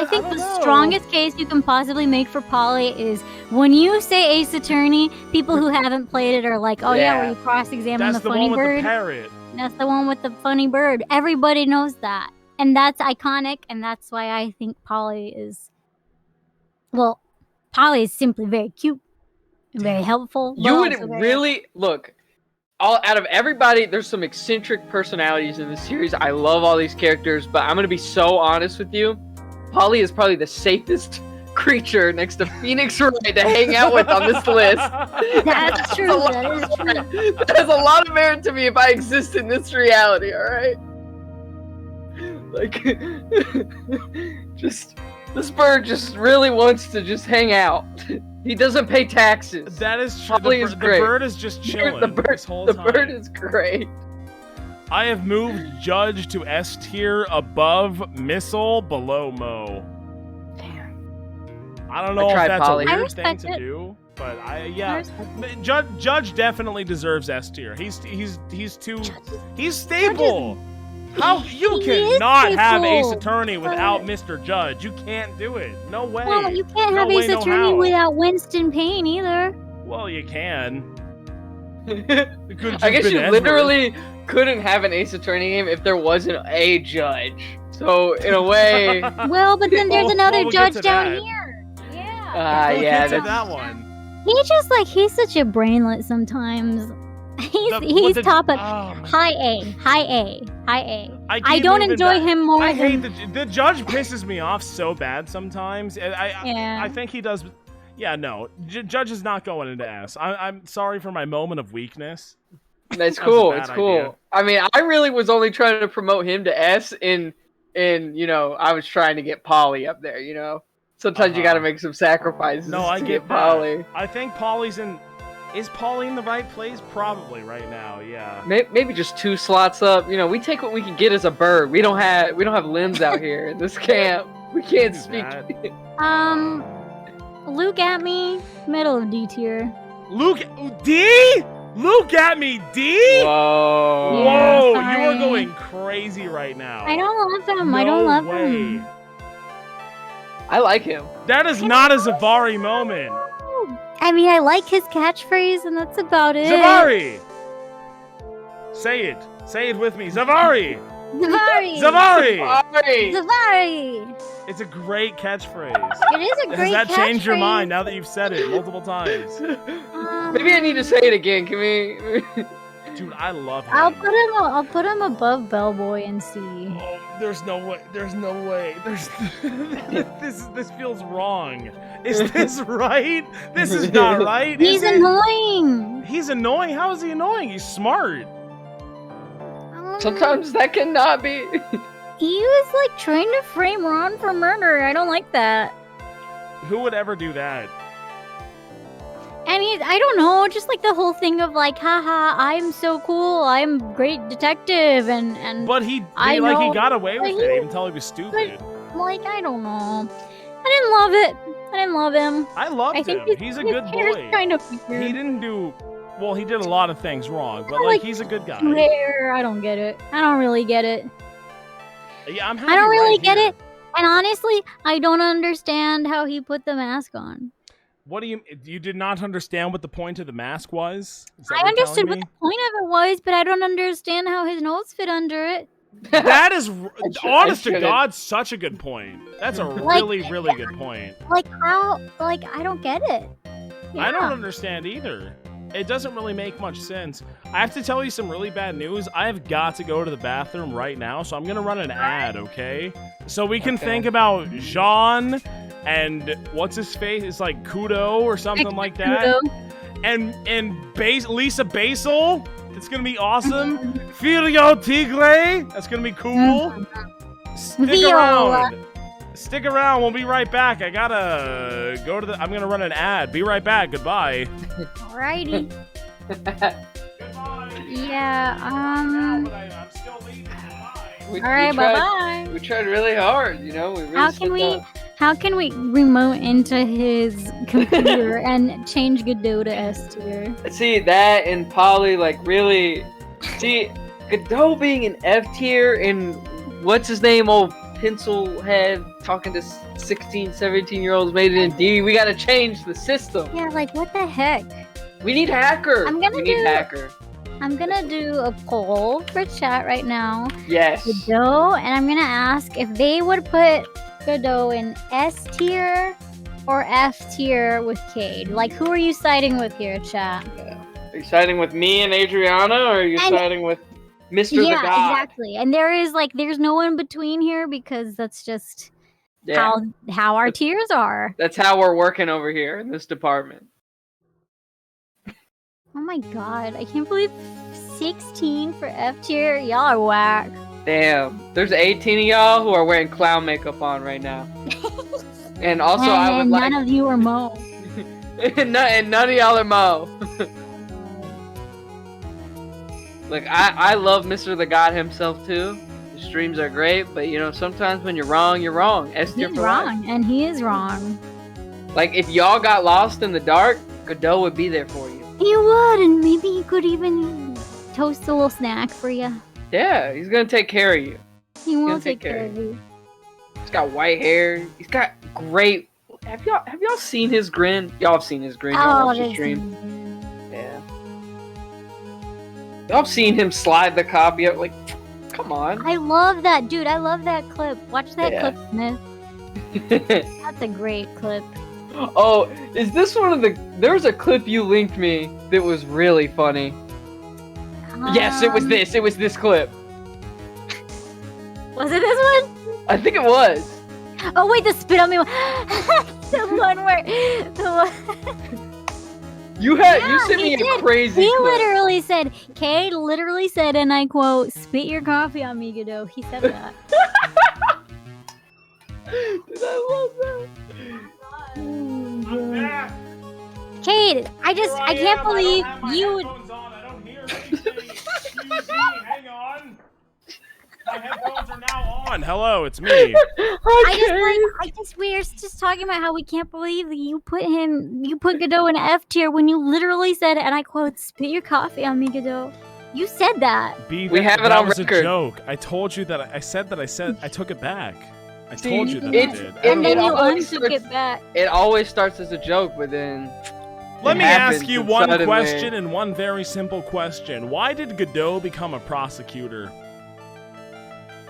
think the strongest case you can possibly make for Polly is when you say Ace Attorney, people who haven't played it are like, oh yeah, where you cross-examine the funny bird. That's the one with the parrot. That's the one with the funny bird. Everybody knows that. And that's iconic, and that's why I think Polly is... Well, Polly is simply very cute. Very helpful. You would really... Look, out of everybody, there's some eccentric personalities in this series. I love all these characters, but I'm going to be so honest with you. Polly is probably the safest creature next to Phoenix Wright to hang out with on this list. That's true. That has a lot of merit to me if I exist in this reality, alright? Like, this bird just really wants to just hang out. He doesn't pay taxes. That is true. The bird is just chilling this whole time. The bird is great. I have moved Judge to S tier, above Missile, below Mo. Damn. I don't know if that's Polly. a weird thing to do, but Judge definitely deserves S tier. He's stable. How you cannot have Ace Attorney without Mr. Judge? You can't do it. No way. Well, you can't have Ace Attorney without Winston Payne either. Well, you can. I guess you literally couldn't have an Ace Attorney game if there wasn't a judge. So in a way. Well, but then there's another judge down here. Yeah. Yeah, that's that one. He's such a brainlet sometimes. He's top of high A. I don't enjoy him more. I hate the judge pisses me off so bad sometimes. I think he does. Yeah, no, Judge is not going into S. I'm sorry for my moment of weakness. It's cool. It's cool. Idea. I mean, I really was only trying to promote him to S. In you know, I was trying to get Polly up there. You know, sometimes you got to make some sacrifices. No, I get Polly. I think Polly's in. Is Polly in the right place? Probably right now, yeah. Maybe just 2 slots up. You know, we take what we can get as a bird. We don't have limbs out here in this camp. We can't speak. Luke at me, middle of D tier. Luke D? Luke at me D? Whoa. Yeah, whoa, sorry. You are going crazy right now. I don't love him. No I don't love way. him. I like him. That is not a Zavari moment. I mean, I like his catchphrase, and that's about it. Zavari! Say it. Say it with me. Zavari! Zavari! Zavari! Zavari! It's a great catchphrase. It is a great catchphrase. Has that changed your mind now that you've said it multiple times? Maybe I need to say it again. Can we? Dude, I love him. I'll put him above Bellboy and C. Oh, there's no way. There's no way. This feels wrong. Is this right? This is not right. He's annoying. He's annoying? How is he annoying? He's smart. Sometimes that cannot be. He was like trying to frame Ron for murder. I don't like that. Who would ever do that? And I don't know, just like the whole thing of like, haha, I'm so cool, I'm a great detective, and but he got away with it until he was stupid. But, like, I don't know. I didn't love it. I didn't love him. I loved him. He's a good boy. Kind of weird. He didn't do well. He did a lot of things wrong, but like he's a good guy. I don't get it. I don't really get it. Yeah, I'm happy I don't really right get here. it. And honestly, I don't understand how he put the mask on. What do you did not understand what the point of the mask was? I understood what the point of it was, but I don't understand how his nose fit under it. That is, honest to God, such a good point. That's a really good point. Like how? Like I don't get it. Yeah. I don't understand either. It doesn't really make much sense. I have to tell you some really bad news. I have got to go to the bathroom right now, so I'm gonna run an ad, okay? So we can think about Jean and what's his face? It's like Kudo or something like that. And Lisa Basil. It's gonna be awesome. Filio Tigre. That's gonna be cool. Stick around. Stick around. We'll be right back. I gotta go to the. I'm gonna run an ad. Be right back. Goodbye. Alrighty. Goodbye. Yeah. I'm still leaving. Goodbye. All right. Bye bye. We tried really hard, you know. We really How can we remote into his computer and change Godot to S tier? See that and Polly really see Godot being an F tier and what's his name, old pencil head talking to 16, 17-year-olds made it in D. We gotta change the system. Yeah, like what the heck? We need hacker. We need hacker. I'm gonna do a poll for chat right now. Yes. Godot, and I'm gonna ask if they would put Godot in S tier or F tier with Cade. Like, who are you siding with here, chat? Are you siding with me and Adriana, or are you siding with Mr. the God? Yeah, exactly. And there's no in between here because that's just how our tiers are. That's how we're working over here in this department. Oh my god, I can't believe 16 for F tier. Y'all are whack. Damn, there's 18 of y'all who are wearing clown makeup on right now. And also, I would none of you are Mo. and none of y'all are Mo. Look, I love Mr. the God himself too. The streams are great, but you know, sometimes when you're wrong, you're wrong. S tier He's for wrong, life. and he is wrong. Like, if y'all got lost in the dark, Godot would be there for you. He would, and maybe he could even toast a little snack for you. Yeah, he's gonna take care of you. He will take care of you. He's got white hair. He's got great. Have y'all seen his grin? Y'all have seen his grin. Y'all watch his stream. Yeah. Y'all have seen him slide the copy up. Like, come on. I love that, dude. I love that clip. Watch that clip, Smith. That's a great clip. Oh, is this one of the? There was a clip you linked me that was really funny. Yes, it was this. It was this clip. Was it this one? I think it was. Oh wait, the spit on me one. The one where You sent me a crazy He clip. literally said, Cade literally said, and I quote, "Spit your coffee on me, Godot." He said that. Dude, I love that. I'm back. Cade, I can't believe you would. Headphones on. I don't hear anything. Excuse me. Hang on. My headphones are now on. Hello, it's me. We are just talking about how we can't believe that you put Godot in F tier when you literally said, and I quote, "Spit your coffee on me, Godot." You said that. We have it on record. That was a record. joke. I told you that I took it back. I told you that I did. And then you untook it back. It always starts as a joke, but then. Let me ask you one suddenly... question and one very simple question. Why did Godot become a prosecutor?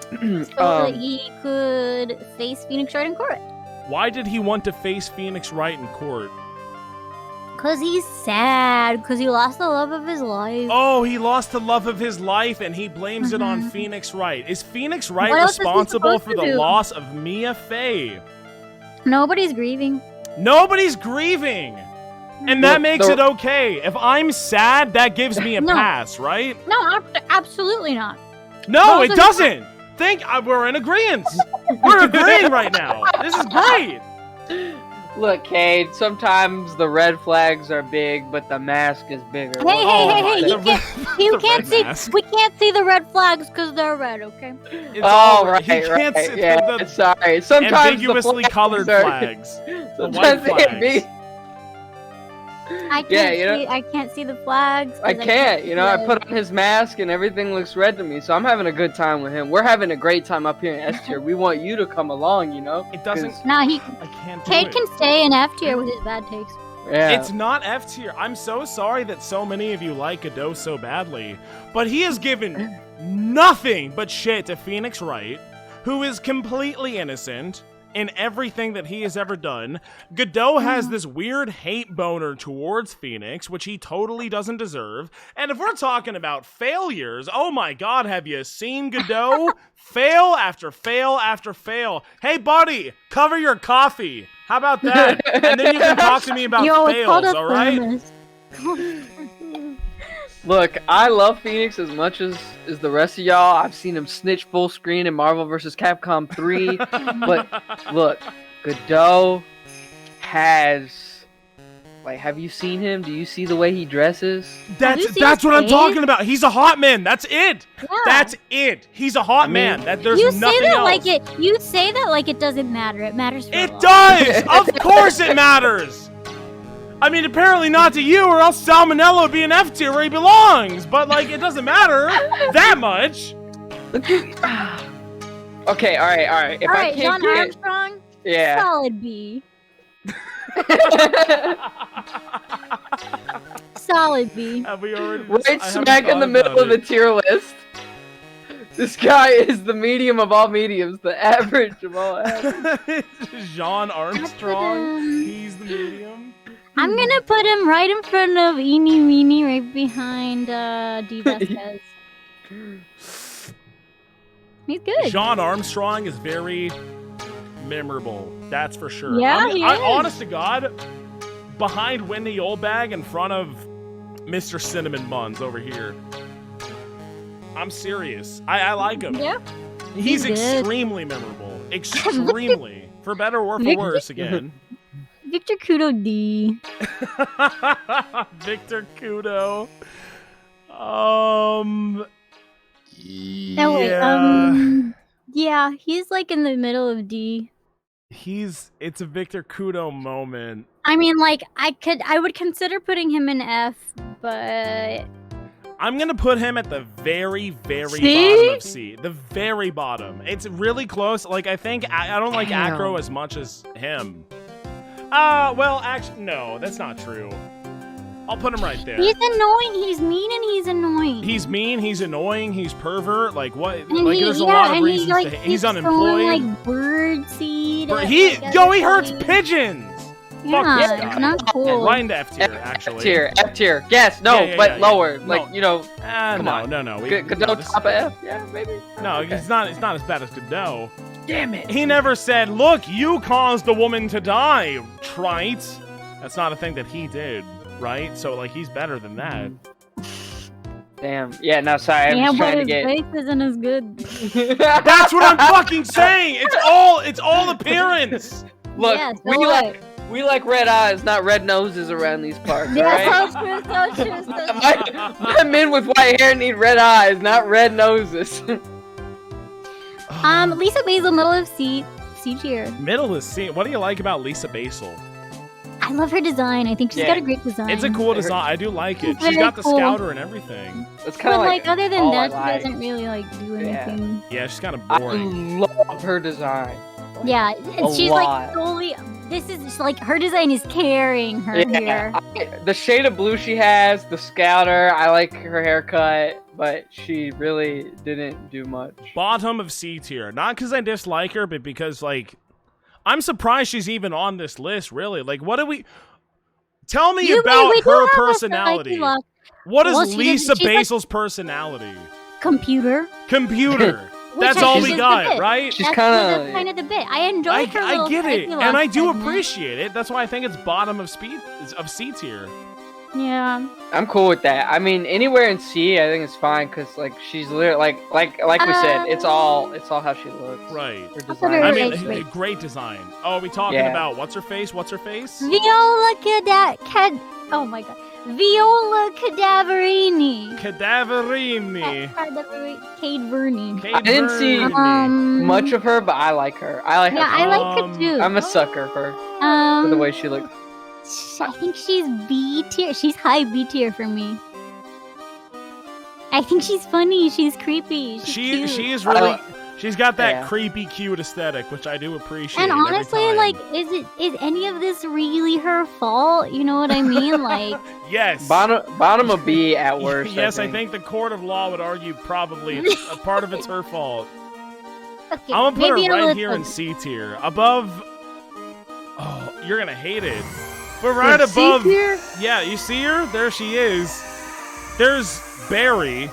So that he could face Phoenix Wright in court. Why did he want to face Phoenix Wright in court? Because he's sad. Because he lost the love of his life. Oh, he lost the love of his life and he blames it on Phoenix Wright. Is Phoenix Wright What else is he responsible for supposed to the do? loss of Mia Fey? Nobody's grieving. Nobody's grieving! And that makes it okay. If I'm sad, that gives me a pass, right? No, absolutely not. No, it doesn't! We're in agreement. We're agreeing right now. This is great. Look, Cade, sometimes the red flags are big, but the mask is bigger. Hey, you can't see. We can't see the red flags because they're red, okay? Right. He can't see the sorry. Sometimes ambiguously colored flags. The white flags. I can't see the flags. I can't. I put on his mask and everything looks red to me, so I'm having a good time with him. We're having a great time up here in S tier. We want you to come along, It doesn't. I can't. Cade can stay in F tier with his bad takes. Yeah. It's not F tier. I'm so sorry that so many of you like Godot so badly, but he has given nothing but shit to Phoenix Wright, who is completely innocent in everything that he has ever done. Godot has this weird hate boner towards Phoenix, which he totally doesn't deserve. And if we're talking about failures, oh my god, have you seen Godot? Fail after fail after fail. Hey buddy, cover your coffee. How about that? And then you can talk to me about fails, alright? Look, I love Phoenix as much as the rest of y'all. I've seen him snitch full screen in Marvel vs. Capcom 3. But look, Godot has, like, have you seen him? Do you see the way he dresses? That's what I'm talking about. He's a hot man. That's it. Yeah. That's it. He's a hot man. There's you nothing say that else. like it. You say that like it doesn't matter. It matters. For It a lot. does. Of course it matters. I mean, apparently not to you, or else Salmonella would be an F tier where he belongs. But like, it doesn't matter that much. Okay, all right. If All I right, can't John get, Armstrong. yeah. Solid B. Solid B. Have we already? Right I haven't smack in thought the middle about of the it. tier list. This guy is the medium of all mediums, the average of all average. Jean Armstrong. him. He's the medium. I'm gonna put him right in front of Eeny Weeny, right behind D. Vasquez. He's good. Jean Armstrong is very memorable. That's for sure. Yeah, he is. Honest to God, behind Wendy Oldbag, in front of Mr. Cinnamon Buns over here. I'm serious. I like him. Yeah. He's good. extremely memorable. Extremely. For better or for Victor- worse, again. Victor Kudo D. Victor Kudo. No, wait, Yeah. yeah, he's like in the middle of D. It's a Victor Kudo moment. I mean, like, I would consider putting him in F, but I'm gonna put him at the very, very C? bottom of C. The very bottom. It's really close. Like, I think I don't like Damn. Acro as much as him. Well, actually, no, that's not true. I'll put him right there. he's annoying. He's mean and he's annoying. He's mean, he's annoying, he's pervert. Like, what? And Like, he, there's a yeah, lot of and reasons he, like, to hate. He's keeps unemployed. throwing, like bird seed. at, He like, Yo, he hurts everybody. pigeons! Yeah, Fuck this it's guy. not cool. Right into F tier, actually. F tier. Yes, no, Yeah, but yeah. lower. No. Like, you know, come No. on. No. Godot this- top of F? Yeah, maybe. No, Okay. it's not as bad as Godot. Damn it. He never said, "Look, you caused the woman to die, trite." That's not a thing that he did, right? So, like, he's better than that. Damn. Yeah, no, sorry. I'm Yeah, just but trying to his get. face isn't as good. That's what I'm fucking saying. It's all appearance. Look, Yeah, so we what? like red eyes, not red noses around these parts, Yeah, alright? so true, so true, so true. My men with white hair need red eyes, not red noses. Lisa Basil, middle of C tier. Middle is C. What do you like about Lisa Basil? I love her design. I think she's Yeah. got a great design. It's a cool design. I do like it. It's She's very got the cool. scouter and everything. It's kind But of like, other than all that, I she doesn't really like do Yeah. anything. Yeah, she's kind of I boring. love her design. Yeah, and A she's lot. like solely. This is just, like, her design is carrying her here. The shade of blue she has, the scouter, I like her haircut, but she really didn't do much. Bottom of C tier. Not because I dislike her, but because, like, I'm surprised she's even on this list, really. Like, what do we... Tell me We about do her have a personality. psyche lock. What is Well, she Lisa doesn't- she's like- Basil's personality? Computer. Computer. Which That's I all think we is the got, bit. right? She's That's kinda- kind of the bit. I enjoy her I little get it, psyche and lock I do segment. appreciate it. That's why I think it's bottom of C tier. Yeah. I'm cool with that. I mean, anywhere in C, I think it's fine because like she's literally like we said, it's all how she looks. Right. Her put design. her I at mean, Great. great design. Oh, are we talking Yeah. about what's her face? What's her face? Viola Oh my god. Viola Cadaverini. Cadaverini. Kate Verney. Kate I didn't see Verney. much of her, but I like her. I like Yeah, her. I like her too. I'm a sucker for the way she looks. I think she's B tier. She's high B tier for me. I think she's funny. She's creepy. She's cute. She is really. I- She's got that Yeah. creepy, cute aesthetic, which I do appreciate. And every honestly, time. like, is any of this really her fault? You know what I mean? Like, yes. Bottom of B at worst. Yes, I think the court of law would argue probably a part of it's her fault. okay, I'm gonna put maybe her a right little- here in C tier, above. Oh, you're gonna hate it. But right In C above. tier? Yeah, you see her? There she is. There's Barry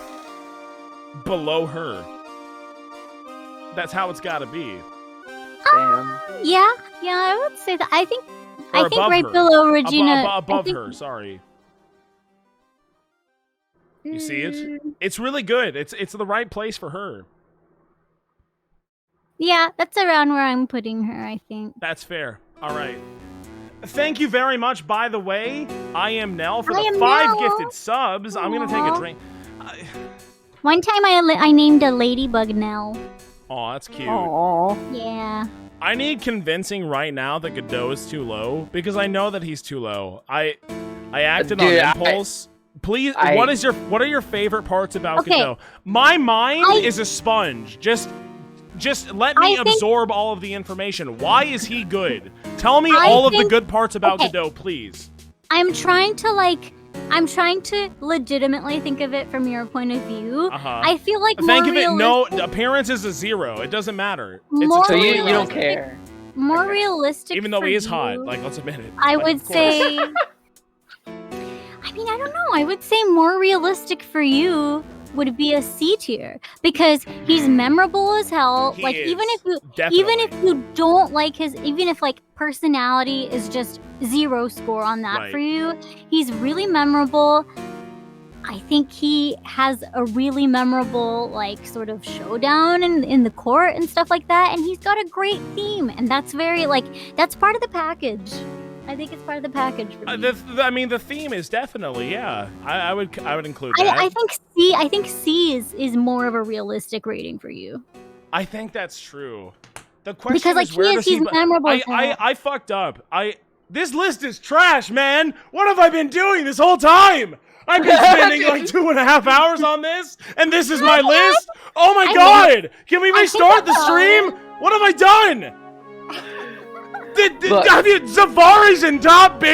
below her. That's how it's gotta be. Damn. Yeah, I would say that. I think Or right above her. below Regina. Above I think, her, sorry. You see it? It's really good. It's the right place for her. Yeah, that's around where I'm putting her, I think. That's fair. All right. Thank you very much, by the way. I am Nell for I the am 5 Nell. gifted subs. I'm going to take a Aw. drink. One time I named a ladybug Nell. Oh, that's cute. Aww. Yeah. I need convincing right now that Godot is too low because I know that he's too low. I acted Dude, on impulse. Please, I- what are your favorite parts about Okay. Godot? My mind I- is a sponge. Just let me I think- absorb all of the information. Why is he good? Tell me I all of the think- good parts about okay. Godot, please. I'm trying to legitimately think of it from your point of view. Uh-huh. I feel like Think more of it. No, realistic- appearance is a 0. It doesn't matter. It's More a So totally you don't realistic- care. more Okay. realistic. Even though for he is you, hot, like let's admit it. I Like, would of course. say. I mean, I don't know. I would say more realistic for you would be a C tier because he's memorable as hell. He like is, even if definitely. you don't like his, even if like personality is just 0 score on that Right. for you, he's really memorable. I think he has a really memorable like sort of showdown in the court and stuff like that, and he's got a great theme, and that's very like that's part of the package. I think it's part of the package for me. I mean, the theme is definitely, yeah. I would include that. I think C is more of a realistic rating for you. I think that's true. The question Because like is where does he's memorable. as hell. I fucked up. This list is trash, man. What have I been doing this whole time? I've been spending like 2.5 hours on this, and this is my list. Oh my I god! Can we I think restart the that's stream? What have I done? Look. Have you Zavari's in top B?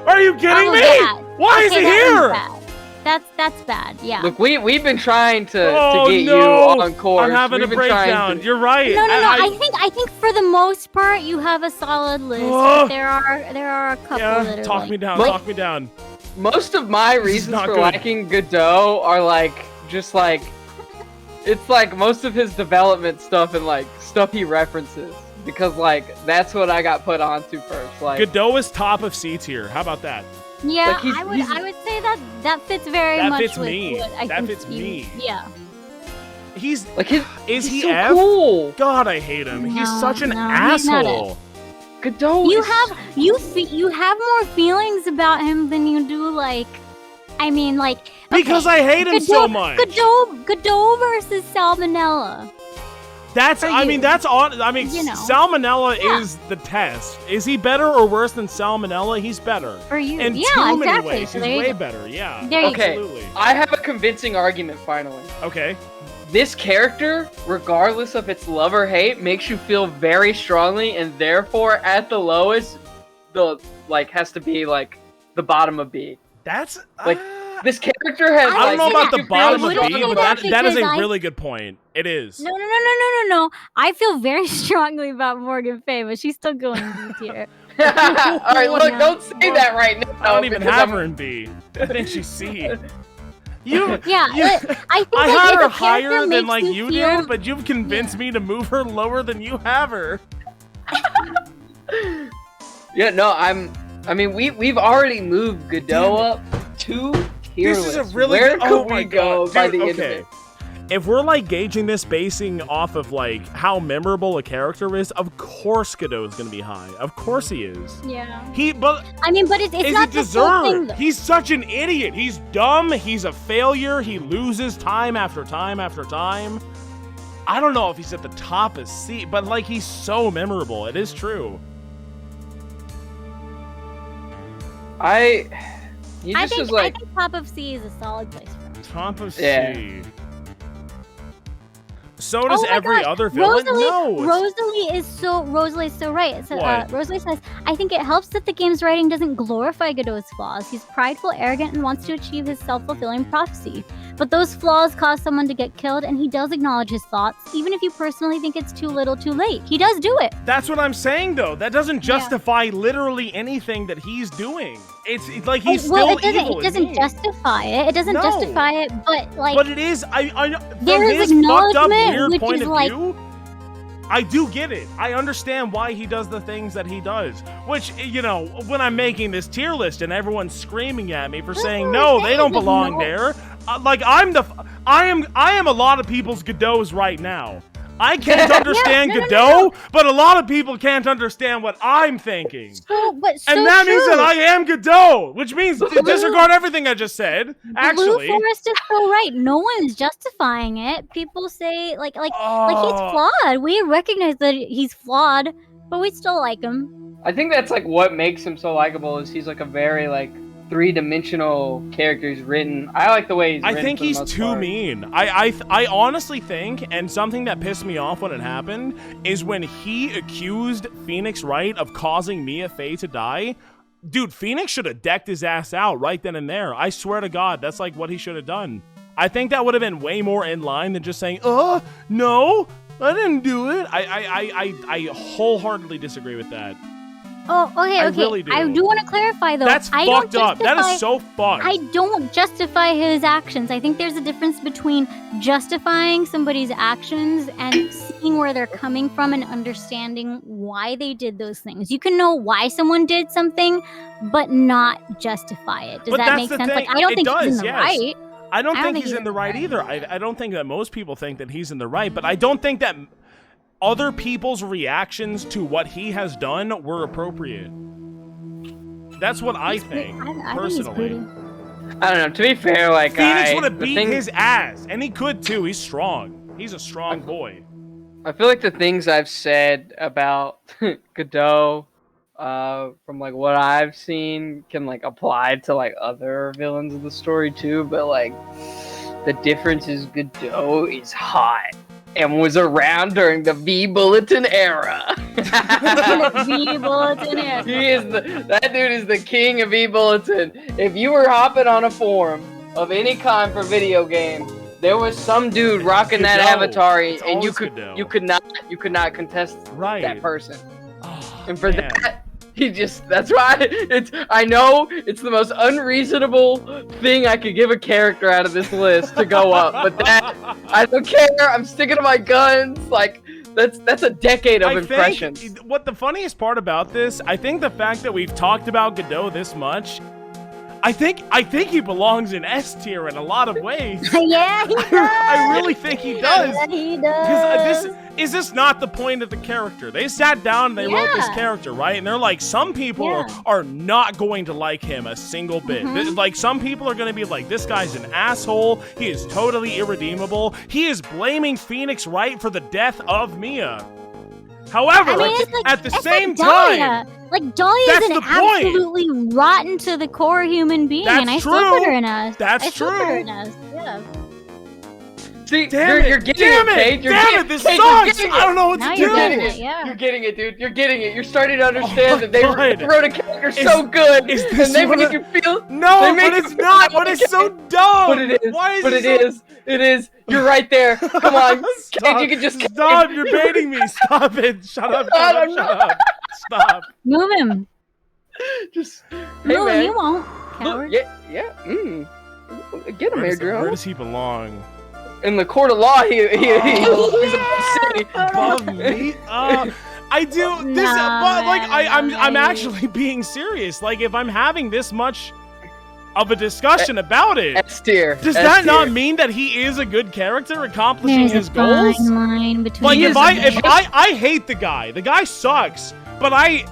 Are you kidding Oh, me? yeah. Why is Okay, he that here? one's bad. That's bad. Yeah. Look, we've been trying to Oh get no! you on course. I'm having We've a been trying breakdown. to- You're right. No. I think for the most part you have a solid list. Oh. But there are a couple Yeah, that are talk like, me down. Well- Talk me down. Most of my This is reasons not for good. liking Godot are like just like it's like most of his development stuff and like stuff he references because like that's what I got put onto first. Like Godot is top of C tier. How about that? Yeah, Like, he's- I would say that fits very That much fits with me. what I That think fits you- me. Yeah. He's like his is he's he so F? cool. God, I hate him. He's No, such an no, he's not asshole. Godot You is have you have more feelings about him than you do like I mean like Because okay, I hate him so much. Godot versus Salmonella. That's for I you. mean that's on. I mean You know. Salmonella Yeah. is the test. Is he better or worse than Salmonella? He's better. For you. In Yeah, too many exactly. ways, So he's there you way go. better. Yeah. There you Okay. Absolutely. I have a convincing argument finally. Okay. This character, regardless of its love or hate, makes you feel very strongly and therefore at the lowest the like has to be like the bottom of B. That's Like, This character has I I don't know would say about the that. bottom I of wouldn't B, say but that that is a because I- really good point. It is. No. I feel very strongly about Morgan Faye, but she's still going B tier. Alright, look, Yeah. don't say that right now. I don't even because have I'm- her in B. I think she's C. You, Yeah, you- I think I like, had if her a character higher than makes like me you feel- did, but you've convinced me to move her lower than you have her. Yeah, no, I mean, we've already moved Godot up to tier This is a list. really Where good- could oh we my go God. by Dude, the end okay. of it? If we're like gauging this basing off of like how memorable a character is, of course Godot is gonna be high. Of course he is. Yeah. But I mean, but it's is not it the whole thing, deserved? though. He's such an idiot. He's dumb. He's a failure. He loses time after time after time. I don't know if he's at the top of C, but like he's so memorable. It is true. He I just think was like, I think top of C is a solid place for him. Top of Yeah. C. So does Oh my every gosh, other villain. No. it's- Rosalie is so right. So What? Rosalie says, I think it helps that the game's writing doesn't glorify Godot's flaws. He's prideful, arrogant, and wants to achieve his self-fulfilling prophecy. But those flaws cause someone to get killed, and he does acknowledge his thoughts, even if you personally think it's too little too late. He does do it. That's what I'm saying, though. That doesn't justify literally anything that he's doing. It's like he's Well, still it doesn't. evil. It and doesn't mean. justify it. It doesn't No. justify it. But like, But it is. I from There is his fucked up acknowledgement, weird which point is of like- view. I do get it. I understand why he does the things that he does. Which, you know, when I'm making this tier list and everyone's screaming at me for That's saying, what no, I'm they saying, don't like, belong no. there, Like I am a lot of people's Godot's right now. I can't understand Godot, but a lot of people can't understand what I'm thinking. And that means that I am Godot, which means disregard everything I just said. Actually, Blue Forest is so right. No one's justifying it. People say like he's flawed. We recognize that he's flawed, but we still like him. I think that's like what makes him so likable is he's like a very like three-dimensional character. He's written. I like the way he's written. I think he's too mean. I honestly think, and something that pissed me off when it happened, is when he accused Phoenix Wright of causing Mia Fey to die. Dude, Phoenix should have decked his ass out right then and there. I swear to God, that's like what he should have done. I think that would have been way more in line than just saying, no, I didn't do it. I wholeheartedly disagree with that. Oh, okay. I really do. I do want to clarify, though. That's fucked up. That is so fucked. I don't justify his actions. I think there's a difference between justifying somebody's actions and seeing where they're coming from and understanding why they did those things. You can know why someone did something, but not justify it. Does that make sense? Thing. Like, I don't think he's in the right. I don't think he's in the right either. I don't think that most people think that he's in the right, but I don't think that other people's reactions to what he has done were appropriate. That's what I think, personally. I don't know. To be fair, like Phoenix would have beat his ass, and he could too. He's strong. He's a strong boy. I feel like the things I've said about Godot, from like what I've seen, can like apply to like other villains of the story too. But like, the difference is Godot is hot and was around during the V-Bulletin era. V-Bulletin era. That dude is the king of V-Bulletin. If you were hopping on a forum of any kind for video game, there was some dude rocking that avatar, and you could not contest that person. Oh, and for that, that's why I know it's the most unreasonable thing I could give a character out of this list to go up, but that I don't care. I'm sticking to my guns. Like that's a decade of impressions. What the funniest part about this, I think the fact that we've talked about Godot this much, I think he belongs in S tier in a lot of ways. Yeah, he does. I really think he does. Yeah, he does. Because is this not the point of the character? They sat down and they wrote this character, right? And they're like, some people are not going to like him a single bit. Like, some people are going to be like, this guy's an asshole. He is totally irredeemable. He is blaming Phoenix Wright for the death of Mia. However, at the same time, like Dahlia is an absolutely rotten to the core human being, and I still put her in us. That's true. Put her in us. Yeah. See, you're getting it. Damn it, this sucks. I don't know what to do. You're getting it, yeah. You're getting it, dude. You're getting it. You're starting to understand that they wrote a character so good, and they made you feel. No, but it's not. But it's so dumb. But it is. But it is. It is. You're right there. Come on. Stop. You can just stop. You're baiting me. Stop it. Shut up. Shut up. Stop. Move him. Just move him. You won't. Coward. Yeah. Get him, Adriana. Where does he belong? In the court of law, he's above me. I do this, but like I'm actually being serious. Like, if I'm having this much of a discussion about it, S tier. Does that not mean that he is a good character accomplishing his goals? Fine line between like, if I hate the guy sucks, but I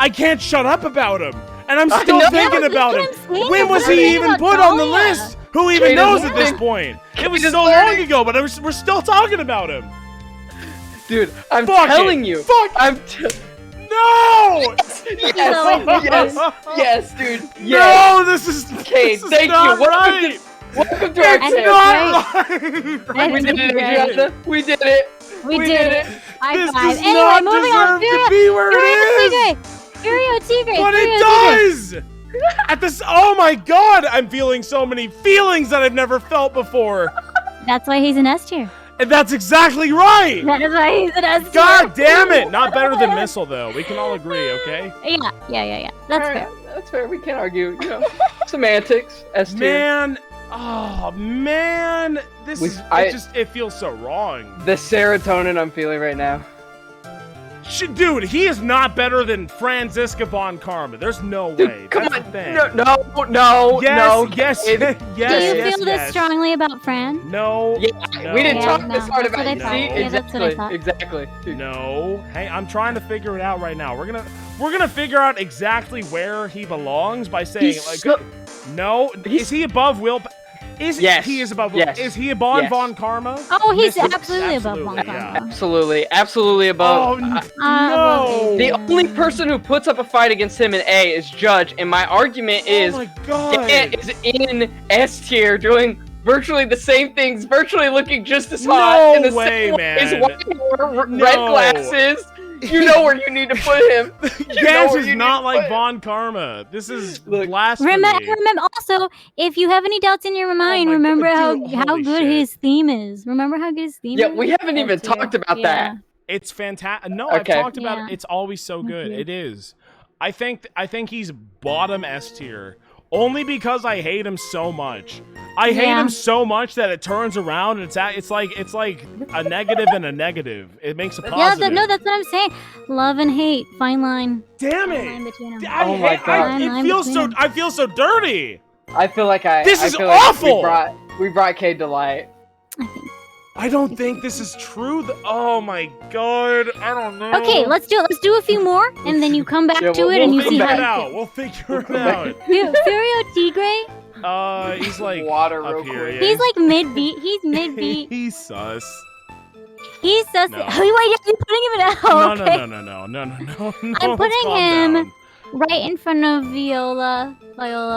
can't shut up about him, and I'm still thinking about him. When was he even put on the list? Who even knows at this point? It was so long ago, but we're still talking about him. Dude, I'm telling you. No! Yes, dude. Yes. No, this is okay. Thank you. Welcome to our channel. We did it, Adriana. We did it. We did it. This does not deserve to be where it is. But it does. At this, oh my God! I'm feeling so many feelings that I've never felt before. That's why he's an S tier. And that's exactly right. That is why he's an S tier. God damn it! Not better than Missile though. We can all agree, okay? Yeah. That's fair. That's fair. We can't argue. You know, semantics. S tier. Man, oh man, it feels so wrong. The serotonin I'm feeling right now. Dude, he is not better than Franziska von Karma. There's no way. Come That's on. the thing. No. Yes. Do you feel this strongly about Fran? No. Yeah, we didn't talk this hard that's about what I it. thought. See, Yeah, that's what I thought. exactly. No. Hey, I'm trying to figure it out right now. We're gonna figure out exactly where he belongs by saying no. Is he above Will? Yes. He is above. Yes. Is he above Yes. Von Karma? Oh, he's Mr. absolutely above Von Absolutely, Karma. yeah. Absolutely above. Oh no. The only person who puts up a fight against him in A is Judge, and my argument is Oh my god. Dan is in S tier doing virtually the same things, virtually looking just as hot. No in the way, same man. His white hair, No. red glasses. You know where you need to put him. Gas is not like Von Karma. This is blasphemy. Remember, also, if you have any doubts in your mind, my remember God, dude, how holy good shit. his theme is. Remember how good his theme is? Yeah, we haven't even S tier. talked about Yeah. that. It's fantastic. No, Okay. I've talked about Yeah. it. It's always so good. Mhm. It is. I think he's bottom S tier only because I hate him so much. I hate Yeah. him so much that it turns around and it's like a negative and a negative. It makes a positive. Yeah, that's what I'm saying. Love and hate, fine line. Damn Fine line it! between them. Oh my God. It feels so. I feel so dirty. I feel like This I is feel like awful! we brought Cade to light. I think. I don't think this is true. Oh my god! I don't know. Okay, let's do it. Let's do a few more, and then you come back Yeah, to we'll it, and you We'll see figure how it you out. feel. We'll figure it come back. out. Furio Tigre, He's like Water up real here. quick. Yeah. he's like mid-beat. He's mid-beat. He's sus. He's sus. No. Oh, wait, you're putting him in L. No, Okay. no. I'm let's putting calm him down. right in front of Viola,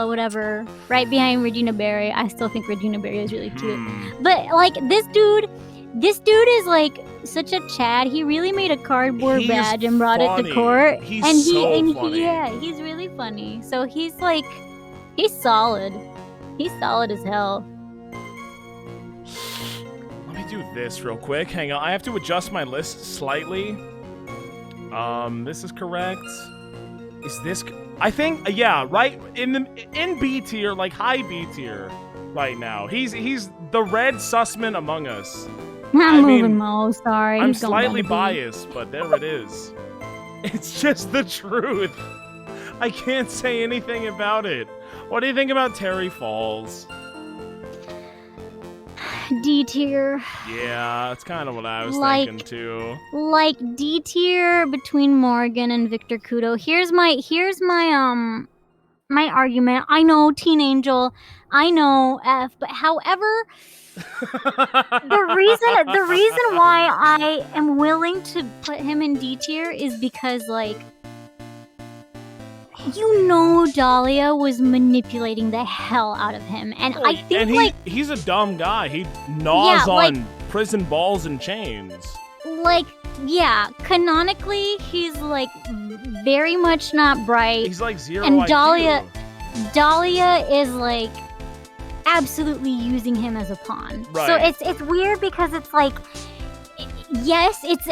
whatever. Right behind Regina Berry. I still think Regina Berry is really cute. But like this dude is like such a Chad. He really made a cardboard He is badge and brought it funny. to court. He's and so funny. he's really funny. So he's solid. He's solid as hell. Let me do this real quick. Hang on. I have to adjust my list slightly. This is correct. Is this? I think yeah, right in B tier, like high B tier, right now. He's the red sussman among us. I'm moving mean, Mo. Sorry. I'm He's going down slightly to B. biased, but there it is. It's just the truth. I can't say anything about it. What do you think about Terry Falls? D tier. Yeah, that's kind of what I was Like- thinking too. Like D tier between Morgan and Victor Kudo. Here's my my argument. I know Teen Angel. I know F, but however, the reason why I am willing to put him in D tier is because like Dahlia was manipulating the hell out of him, and I think and he's a dumb guy. He gnaws Yeah, on prison balls and chains. yeah, canonically he's like very much not bright. He's like zero And IQ. Dahlia is like absolutely using him as a pawn. So Right. it's weird because it's like yes, it's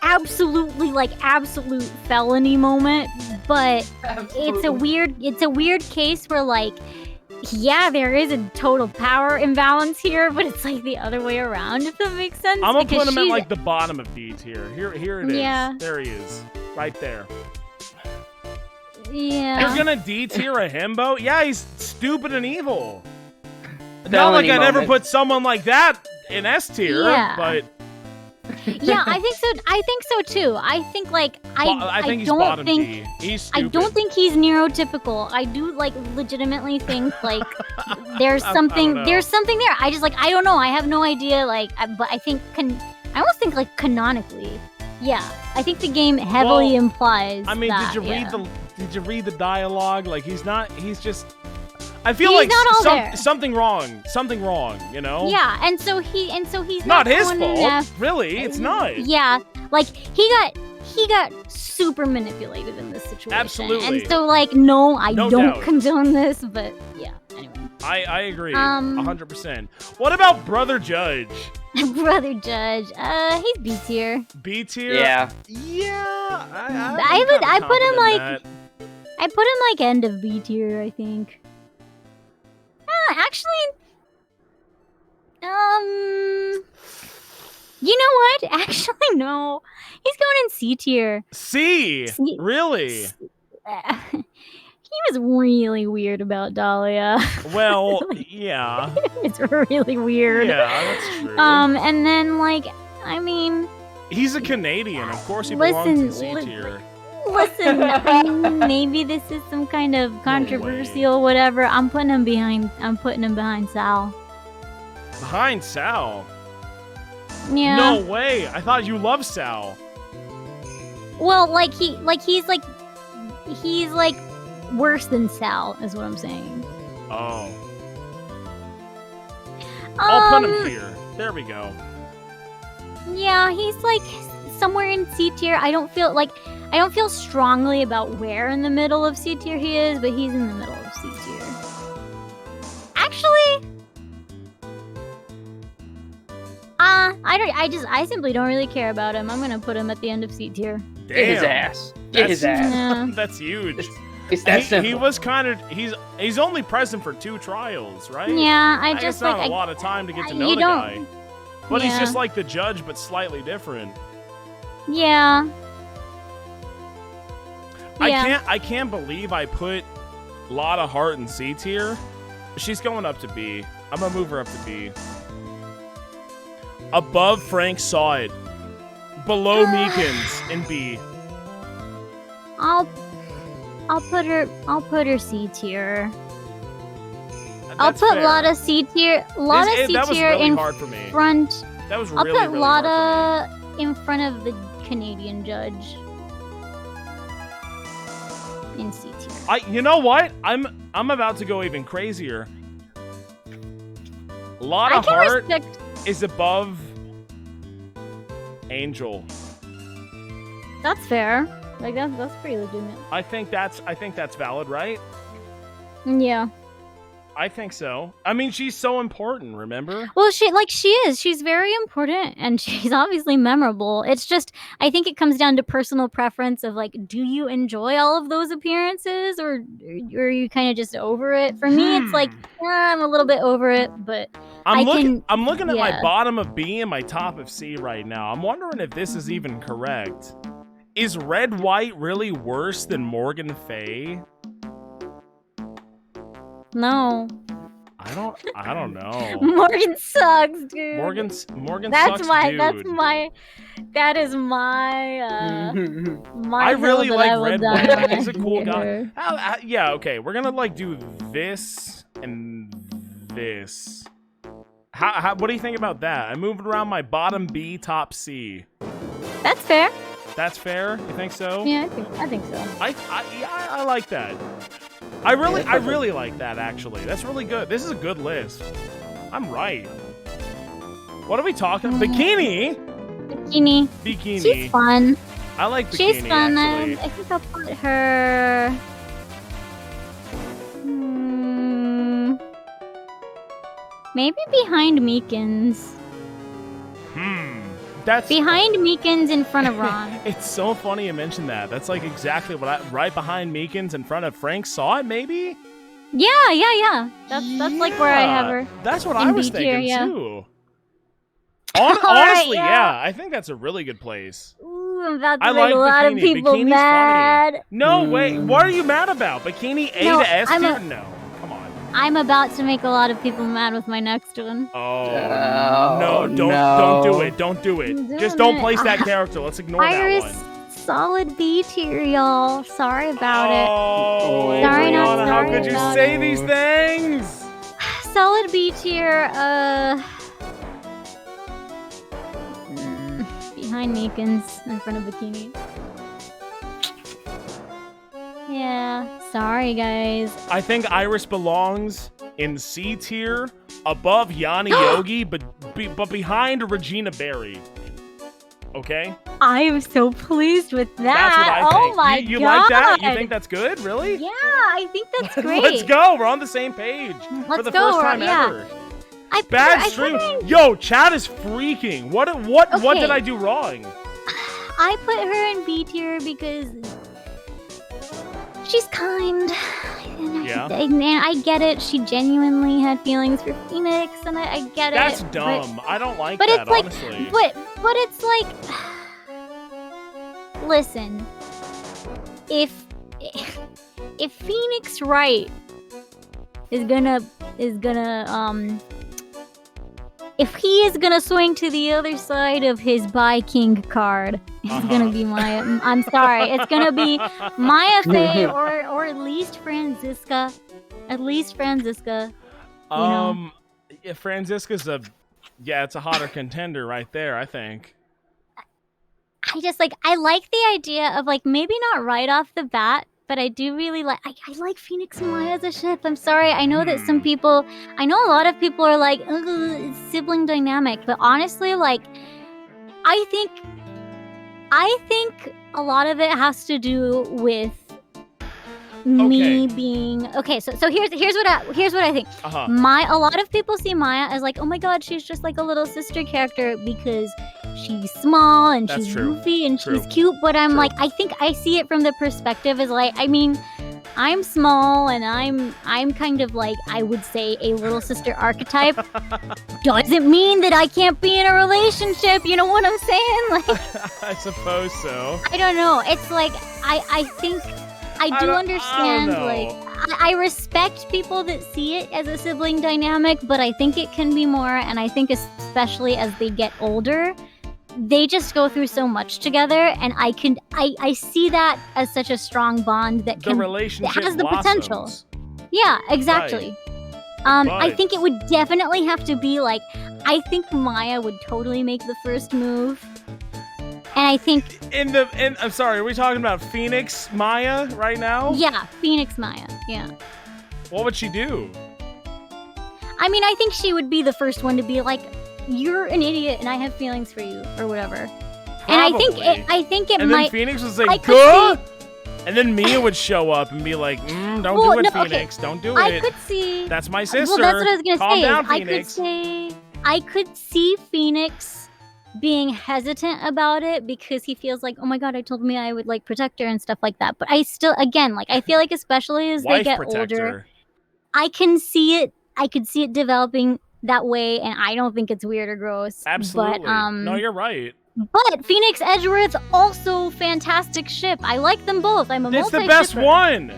absolutely like absolute felony moment, but it's a weird case where like yeah, there is a total power imbalance here, but it's like the other way around, if that makes sense. I'm gonna because put him at she's- like the bottom of D tier. Here it is. Yeah. There he is. Right there. yeah. You're gonna D tier a himbo? Yeah, he's stupid and evil. Not Felony like I'd ever moment. put someone like that in S tier, Yeah. but Yeah, I think so. I think so too. I think like I think he's don't bottom think D. He's I stupid. don't think he's neurotypical. I do like legitimately think like there's I don't something know. there. I just like I don't know. I have no idea. Like, but I think I almost think like canonically. Yeah, I think the game heavily Well, implies. I mean, that, did you read the dialogue? Like he's just I feel He's like not all there. something wrong, you know? Yeah, and so he's Not not his going in fault. F. Really, it's not. Yeah, like he got super manipulated in this situation. Absolutely. And so like no, I No don't doubt. condone this, but yeah. Anyway, I agree, 100%. Um, What about Brother Judge? Brother Judge, he's B tier. B tier? Yeah. Yeah. I put him like that. I put him like end of B tier, I think. Actually, You know what? Actually, no. He's going in C tier. C? Really? He was really weird about Dahlia. Well, yeah. It's really weird. Yeah, that's true. And then like, I mean, he's a Canadian. Of course, he belongs in C listen, tier. Listen, I mean, maybe this is some kind of controversial whatever. I'm putting him behind Sal. Behind Sal? Yeah. No way. I thought you loved Sal. Well, he's worse than Sal, is what I'm saying. Oh. I'll put him here. There we go. Yeah, he's like somewhere in C tier. I don't feel strongly about where in the middle of C tier he is, but he's in the middle of C tier. Actually, I simply don't really care about him. I'm gonna put him at the end of C tier. Damn. Get his ass. Get his ass. Yeah. That's huge. It's that simple. He was kind of he's only present for 2 trials, right? Yeah, I guess just not like a lot of time to get to know you the don't- guy. But he's yeah. just like the judge, but slightly different. Yeah. I can't believe I put Lotta Hart in C tier. She's going up to B. I'm gonna move her up to B. Above Frank Saw It. Below Meekins in B. I'll put her C tier. I'll That's put fair. Lotta C tier. Lotta C that was tier really in hard for me. front. That was I'll really, put really hard for me. Lotta in front of the Canadian judge. In C tier. You know what? I'm about to go even crazier. Lotta I can Hart respect. is above Angel. That's fair. Like that's pretty legitimate. I think that's valid, right? Yeah. I think so. I mean, she's so important, remember? Well, she is. She's very important, and she's obviously memorable. It's just, I think it comes down to personal preference of like, do you enjoy all of those appearances, or are you kind of just over it? For me, it's like, I'm a little bit over it, but I'm looking at my yeah. bottom of B and my top of C right now. I'm wondering if this is even correct. Is Red White really worse than Morgan Fay? No. I don't know. Morgan sucks, dude. Morgan That's sucks, my. dude. That is my. My. I really hill that I like will Red die White. on He's a cool guy. here. Yeah, okay. We're gonna like do this and this. What do you think about that? I moved around my bottom B, top C. That's fair. That's fair. You think so? Yeah, I think so. I like that. I really like that, actually. That's really good. This is a good list. I'm right. What are we talking? Bikini? Bikini. Bikini. She's fun. I like Bikini, She's fun. actually. I think I'll put her. Maybe behind Meekins. That's Behind Meekins, in front of Ron. It's so funny you mentioned that. That's like exactly what right behind Meekins, in front of Frank Saw It, maybe? Yeah. That's like where I have her. That's what in I was B tier, thinking yeah. too. Alright, Honestly, yeah. yeah, I think that's a really good place. Ooh, I'm about to I make like a lot of Bikini. people Bikini's mad. funny. No, wait, what are you mad about? Bikini A No, to S I'm tier? No, come on. I'm about to make a lot of people mad with my next one. Oh, No, don't no. do it. Don't do it. I'm Just doing don't it. place that character. Let's ignore Iris, that one. solid B tier, y'all. Sorry about Oh, Sorry, not Adriana, how sorry could you about say it. these things? it. Solid B tier, behind Meekins, in front of Bikini. Yeah, sorry guys. I think Iris belongs in C tier, above Yanni Yogi, but behind Regina Berry. Okay? I am so pleased with that. That's what I think. Oh my you god. like that? You think that's good? Really? Yeah, I think that's great. Let's go. We're on the same page. Let's for the go. first time Yeah. ever. I put Bad her- I stream. put her in- Yo, chat is freaking. What Okay. did I do wrong? I put her in B tier because she's kind. Yeah. And I get it. She genuinely had feelings for Phoenix, and I get That's it. dumb. I don't like But that, it's like, honestly. but But it's like, listen, if Phoenix Wright is gonna if he is gonna swing to the other side of his Bi King card, it's gonna be Maya. I'm sorry, it's gonna be Maya Fey or at least Franziska. At least Franziska. Yeah, Franziska's it's a hotter contender right there, I think. I just I like the idea of maybe not right off the bat, but I do really like I like Phoenix and Maya as a ship. I'm sorry. I know that some people, I know a lot of people are like, it's sibling dynamic, but honestly, I think a lot of it has to do with me being so here's what I think. A lot of people see Maya as oh my god, she's just a little sister character because she's small and she's goofy and she's cute, but I'm I think I see it from the perspective as I'm small and I'm kind of I would say a little sister archetype. Doesn't mean that I can't be in a relationship, you know what I'm saying? I suppose so. I don't know. It's I think I do understand, I respect people that see it as a sibling dynamic, but I think it can be more, and I think especially as they get older, they just go through so much together, and I see that as such a strong bond that the relationship has the blossoms. potential. Yeah, exactly. Right. I think it would definitely have to be I think Maya would totally make the first move. And I think I'm sorry, are we talking about Phoenix Maya right now? Yeah, Phoenix Maya. Yeah. What would she do? I mean, I think she would be the first one to be you're an idiot and I have feelings for you or whatever. Probably. And I think it and might. And then Phoenix was "Good." And then Mia would show up and be like, "Don't do it, Phoenix. Don't do it. I could see. That's my sister. Well, that's what I was gonna Calm say. down, Phoenix." I could see Phoenix being hesitant about it because he feels oh my god, I told Mia I would protect her and stuff like that. But I still, again, I feel especially as they get older, I can see it. I could see it developing that way, and I don't think it's weird or gross. Absolutely. But, no, you're right. But Phoenix Edgeworth also fantastic ship. I like them both. I'm a multi-shipper. It's the best one.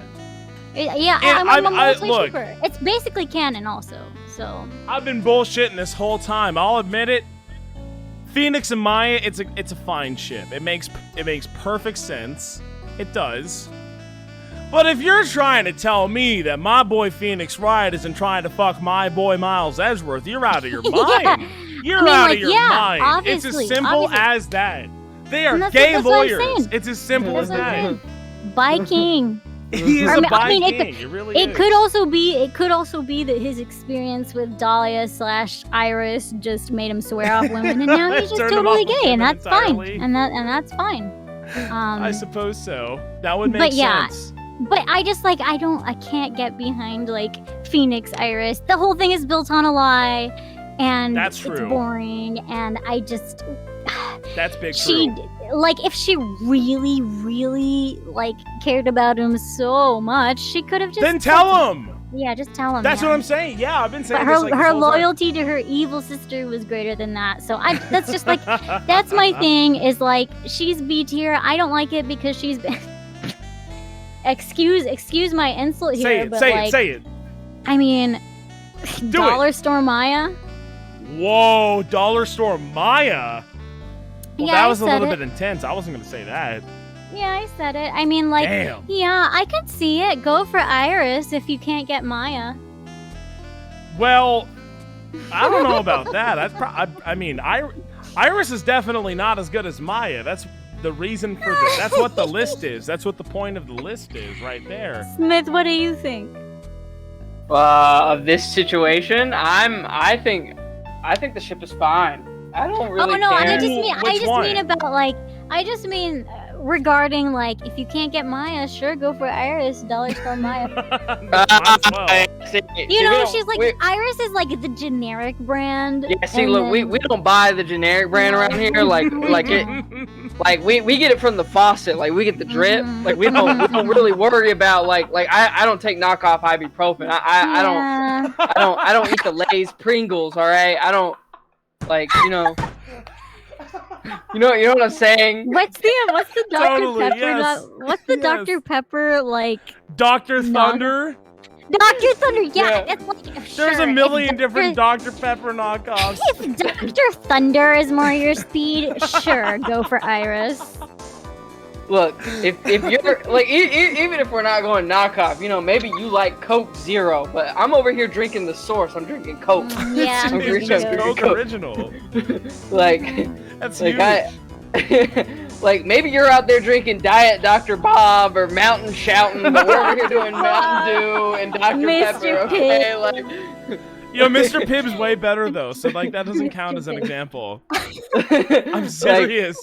I'm a multi-shipper. It's basically canon also. So I've been bullshitting this whole time. I'll admit it. Phoenix and Maya, it's a fine ship. It makes perfect sense. It does. But if you're trying to tell me that my boy Phoenix Wright isn't trying to fuck my boy Miles Edgeworth, you're out of your mind. You're out of your mind. It's as simple as that. They are gay lawyers. It's as simple as that. Bi King. He is a Bi King. It really is. It could also be that his experience with Dahlia / Iris just made him swear off women, and now he's just totally gay, and that's fine. And that's fine. I suppose so. That would make sense. But I just I can't get behind Phoenix Iris. The whole thing is built on a lie, and that's true. It's boring, and I just that's big. True. If she really, really cared about him so much, she could have just then tell him. Yeah, just tell him. That's what I'm saying. Yeah, I've been saying. But her loyalty to her evil sister was greater than that. So that's just that's my thing. Is she's B tier. I don't like it because she's. Excuse my insult here, say it. I mean, Dollar Store Maya. Whoa, Dollar Store Maya. Well, yeah, that was a little bit intense. I wasn't gonna say that. Yeah, I said it. I mean, damn. Yeah, I could see it. Go for Iris if you can't get Maya. Well, I don't know about that. I mean, Iris is definitely not as good as Maya. That's the reason for this. That's what the list is. That's what the point of the list is, right there. Smith, what do you think? Of this situation, I think the ship is fine. I don't really care. I just mean regarding if you can't get Maya, sure, go for Iris. Dollar Store Maya. She's Iris is the generic brand. Yeah, see, look, we don't buy the generic brand around here. We get it from the faucet. We get the drip. We don't really worry about I don't take knockoff ibuprofen. I don't eat the Lay's Pringles. All right, I don't You know what I'm saying? What's the Dr. Totally, Pepper? yes. What's the Yes. Dr. Pepper like? Dr. Thunder. Dr. Thunder. Yeah, Yeah. it's like There's sure, a million if different Dr. Pepper knockoffs. If Dr. Thunder is more your speed, sure, go for Iris. Look, if you're like, even if we're not going knockoff, you know, maybe you like Coke Zero, but I'm over here drinking the source. I'm drinking Coke. Yeah, I'm It's just drinking Coke original. Like, That's like huge. like maybe you're out there drinking Diet Dr. Bob or Mountain Shoutin', but we're over here doing Mountain Dew and Dr. Mr. Pepper. Okay, Pibb. like. Yo, Mr. Pibb's way better though, so like that doesn't count as an example. I'm Like, serious.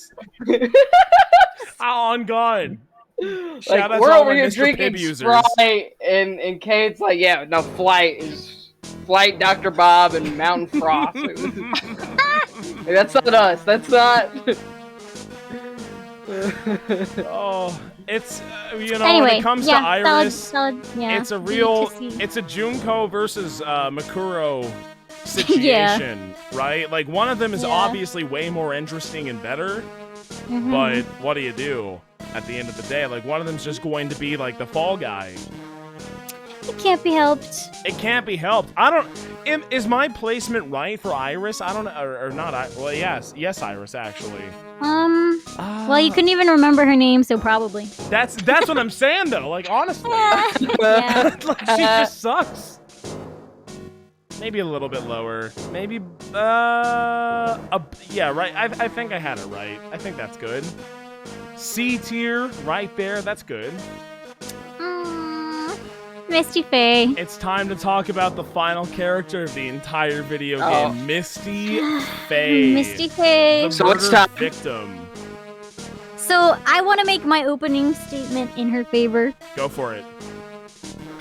On God. Shout like, out to we're all over my here Mr. drinking Pibb users. Sprite, and Kate's like, yeah, no, Flight, Dr. Bob, and Mountain Frost. Like, that's not us. That's not. Oh, it's you know Anyway, when it comes yeah, to Iris, solid, yeah. it's a real, Need to see. it's a Junko versus Makuro situation, right? Like one of them is Yeah. obviously way more interesting and better, Mhm. but what do you do at the end of the day? Like one of them's just going to be like the fall guy. It can't be helped. It can't be helped. I don't. Is my placement right for Iris? I don't know, or not. Well, yes, Iris actually. Well, you couldn't even remember her name, so probably. That's what I'm saying though. Like honestly, Yeah. like she just sucks. Maybe a little bit lower. Maybe yeah, right. I think I had it right. I think that's good. C tier right there. That's good. Misty Faye. It's time to talk about the final character of the entire video Oh. game, Misty Faye. Misty Faye. The So it's murder time. victim. So I want to make my opening statement in her favor. Go for it.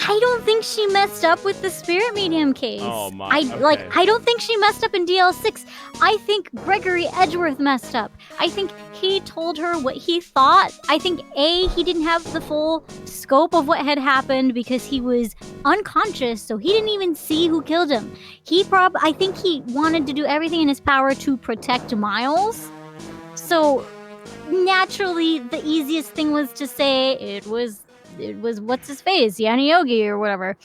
I don't think she messed up with the spirit medium case. Oh my. I don't think she messed up in DL6. I think Gregory Edgeworth messed up. I think he told her what he thought. I think he didn't have the full scope of what had happened because he was unconscious, so he didn't even see who killed him. I think he wanted to do everything in his power to protect Miles. So naturally the easiest thing was to say it was what's his face, Yanni Yogi or whatever.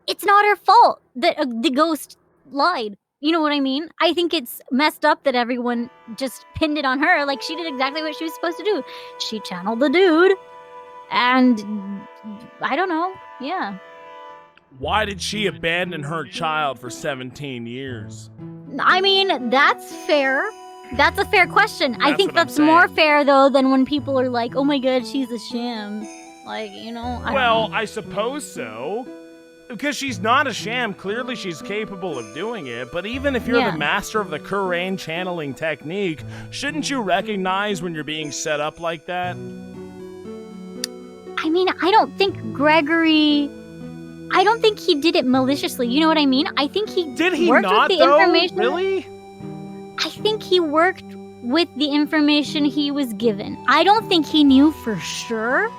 It's not her fault that the ghost lied. You know what I mean? I think it's messed up that everyone just pinned it on her. Like she did exactly what she was supposed to do. She channeled the dude, and I don't know. Yeah. Why did she abandon her child for 17 years? I mean, that's fair. That's a fair question. I That's think what I'm that's more saying. fair though than when people are like, "Oh my god, she's a sham." Like, you know. I don't Well, know. I suppose so. Because she's not a sham, clearly she's capable of doing it, but even if you're Yeah. the master of the Kurain channeling technique, shouldn't you recognize when you're being set up like that? I mean, I don't think he did it maliciously. You know what I mean? I think he Did he worked not, with the though? information. Really? I think he worked with the information he was given. I don't think he knew for sure.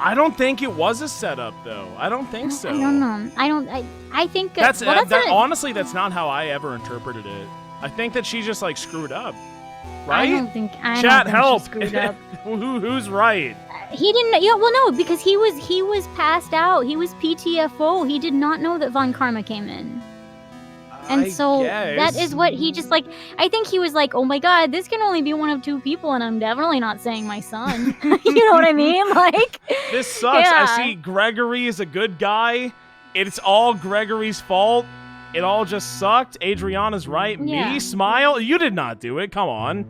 I don't think it was a setup, though. I don't think so. I don't know. I think That's, well, that's it. honestly, that's not how I ever interpreted it. I think that she just, like, screwed up. Right? I don't think Chat, she help! screwed up. Who's right? He didn't. Yeah, well, no, because he was passed out. He was PTFO. He did not know that Von Karma came in. And I so guess. that is what he just like. I think he was like, "Oh my god, this can only be one of two people, and I'm definitely not saying my son." You know what I mean? Like, This sucks. Yeah. I see Gregory is a good guy. It's all Gregory's fault. It all just sucked. Adriana's right. Yeah. Me? Smile? You did not do it. Come on.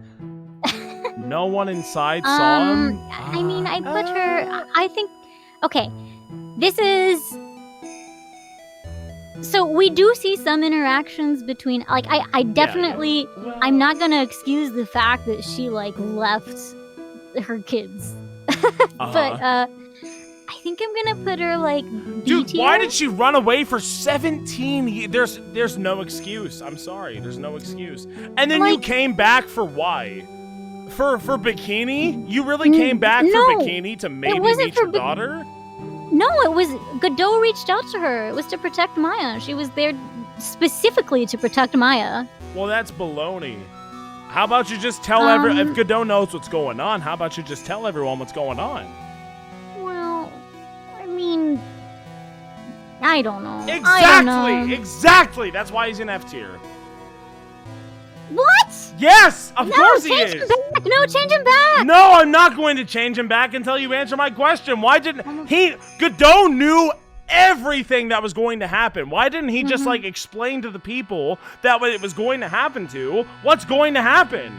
No one inside saw him. I mean, I put her. I think. Okay, this is. So we do see some interactions between. Like, I definitely. Well, I'm not gonna excuse the fact that she like left her kids, but I think I'm gonna put her like. Dude, B why tier. did she run away for 17 years? There's no excuse. I'm sorry. There's no excuse. And then you Like- came back for why? For Bikini? You really came back no, for Bikini to maybe wasn't meet for your daughter? No, it was Godot reached out to her. It was to protect Maya. She was there specifically to protect Maya. Well, that's baloney. How about you just tell if Godot knows what's going on, how about you just tell everyone what's going on? Well, I mean, I don't know. Exactly! I don't know. Exactly! That's why he's in F tier. What? Yes! Of course he change is! him back. No, change him back! No, I'm not going to change him back until you answer my question. Why didn't he? Godot knew everything that was going to happen. Why didn't he just like explain to the people that what it was going to happen to? What's going to happen?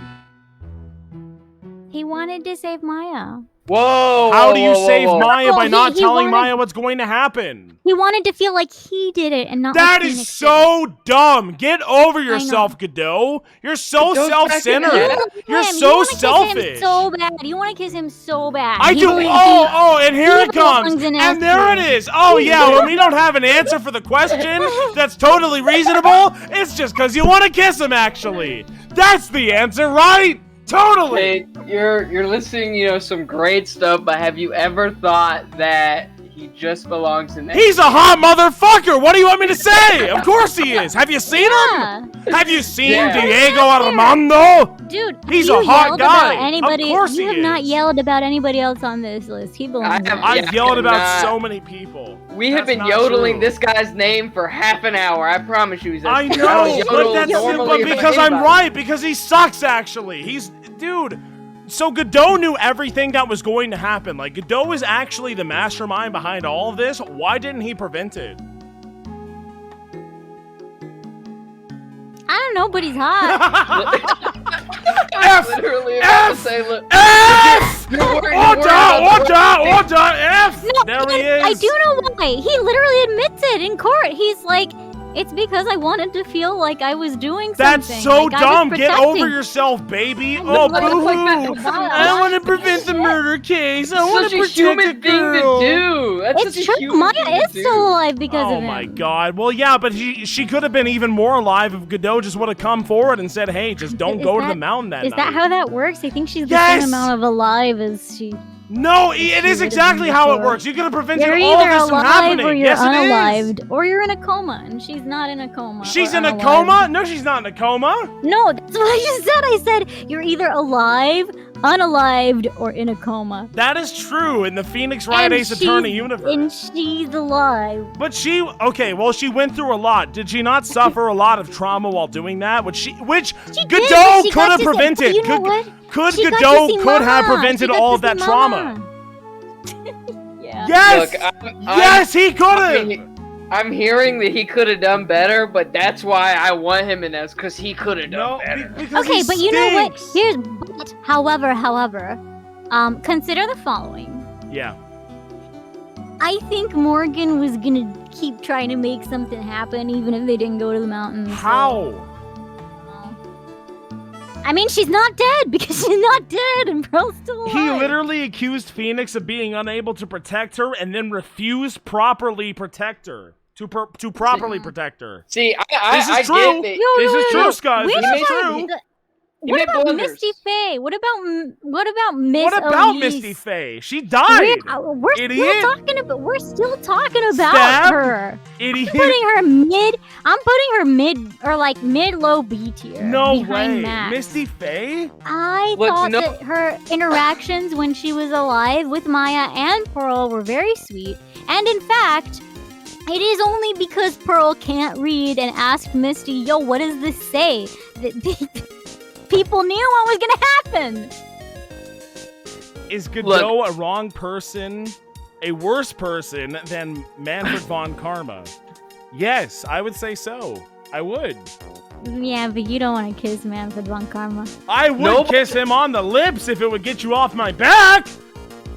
He wanted to save Maya. Whoa! How do you save Maya by not he telling wanted- Maya what's going to happen? He wanted to feel like he did it and not That like is Phoenix so dumb. Get over yourself, Godot. You're so Godot's self-centered. back in You're Him. so you selfish. Kiss him so bad. You want to kiss him so bad. I He do. really- Oh, and here he it comes. belongs in And S there it tier. is. Oh, yeah, when we don't have an answer for the question that's totally reasonable, it's just because you want to kiss him, actually. That's the answer, right? Totally. Hey, you're listening, you know, some great stuff, but have you ever thought that he just belongs in that? He's a hot motherfucker. What do you want me to say? Of course he is. Have you seen Yeah. him? Have you seen Yeah. Diego Armando? Dude, He's have a you hot yelled guy. About anybody? Of course you he have not is. yelled about anybody else on this list. He belongs. I in have- it. I've yelled about not. so many people. We have That's been not yodeling true. this guy's name for half an hour. I promise you. I don't know, yodel but that's normally but about because I'm anybody. right, because he sucks actually. Dude. So Godot knew everything that was going to happen. Like Godot is actually the mastermind behind all of this. Why didn't he prevent it? I don't know, but he's hot. F! Literally about to F! say, look. F! You're worried about Order! F! No, There he is. I do know why. He literally admits it in court. He's like, it's because I wanted to feel like I was doing That's something. so like I was dumb. Get over protecting. yourself, baby. I Oh, know, but boo-hoo. it's like I want to prevent the murder case. I want Such to a protect human a thing to girl. do. That's It's such a true. human Maya thing to is do. still alive because of Oh him. my god. Well, yeah, but she could have been even more alive if Godot just would have come forward and said, hey, just don't Is go to that- the mountain that Is night. that how that works? I think she's the Yes! same amount of alive as she. No, it is She exactly would've how it been works. You could have prevented You're all either this from alive happening. or you're Yes, it is. unalived, or you're in a coma, and she's not in a coma. She's or in a unalived. coma? No, she's not in a coma. No, that's what I just said. I said you're either alive, unalived, or in a coma. That is true in the Phoenix Wright Ace Attorney universe. And she's alive. But she went through a lot. Did she not suffer a lot of trauma while doing that? Which She Godot did, but she could got have to see- prevented. you know what? Could She got to Godot see could have Mama. prevented She got all to of that see trauma? Mama. Yeah. Yes! Look, Yes, he could have! I'm hearing that he could have done better, but that's why I want him in this, because he could have done better. because Okay, he but you know what? stinks. However, consider the following. Yeah. I think Morgan was gonna keep trying to make something happen, even if they didn't go to the mountains. so- How? I mean, she's not dead because she's not dead, and Pearl's still alive. He literally accused Phoenix of being unable to protect her and then refused properly protect her. To properly protect her. See, This is I true. get that. Yo, This yo, is yo, true, yo. Scott. Wait This a is true. minute. You What made about blunders. Misty Faye? What about Miss What about Elise? Misty Faye? She died. We're Idiot. still talking about Stab. her. Idiot. I'm putting her mid low B tier. No behind way. Max. Misty Faye? I Look, thought no- that her interactions when she was alive with Maya and Pearl were very sweet. And in fact, it is only because Pearl can't read and asked Misty, yo, what does this say? That people knew what was gonna happen. Is Godot a wrong person, a worse person than Manfred von Karma? Yes, I would say so. I would. Yeah, but you don't want to kiss Manfred von Karma. I would Nope. kiss him on the lips if it would get you off my back.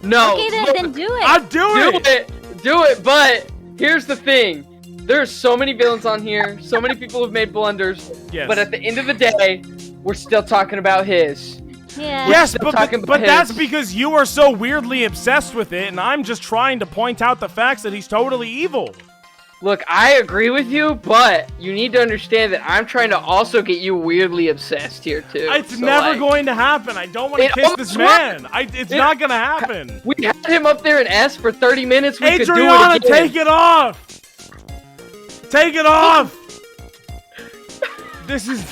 No. Okay, look, then do it. I'd do it. Do it, but here's the thing. There's so many villains on here, so many people have made blunders, Yes. but at the end of the day, we're still talking about his. Yeah. Yes, still but talking about that's his. because you are so weirdly obsessed with it, and I'm just trying to point out the facts that he's totally evil. Look, I agree with you, but you need to understand that I'm trying to also get you weirdly obsessed here too. It's So, never like, going to happen. I don't want to It kiss this almost man. It's not gonna happen. We had him up there in S for 30 minutes. We could do Adriana, it again. take it off. Take it off. This is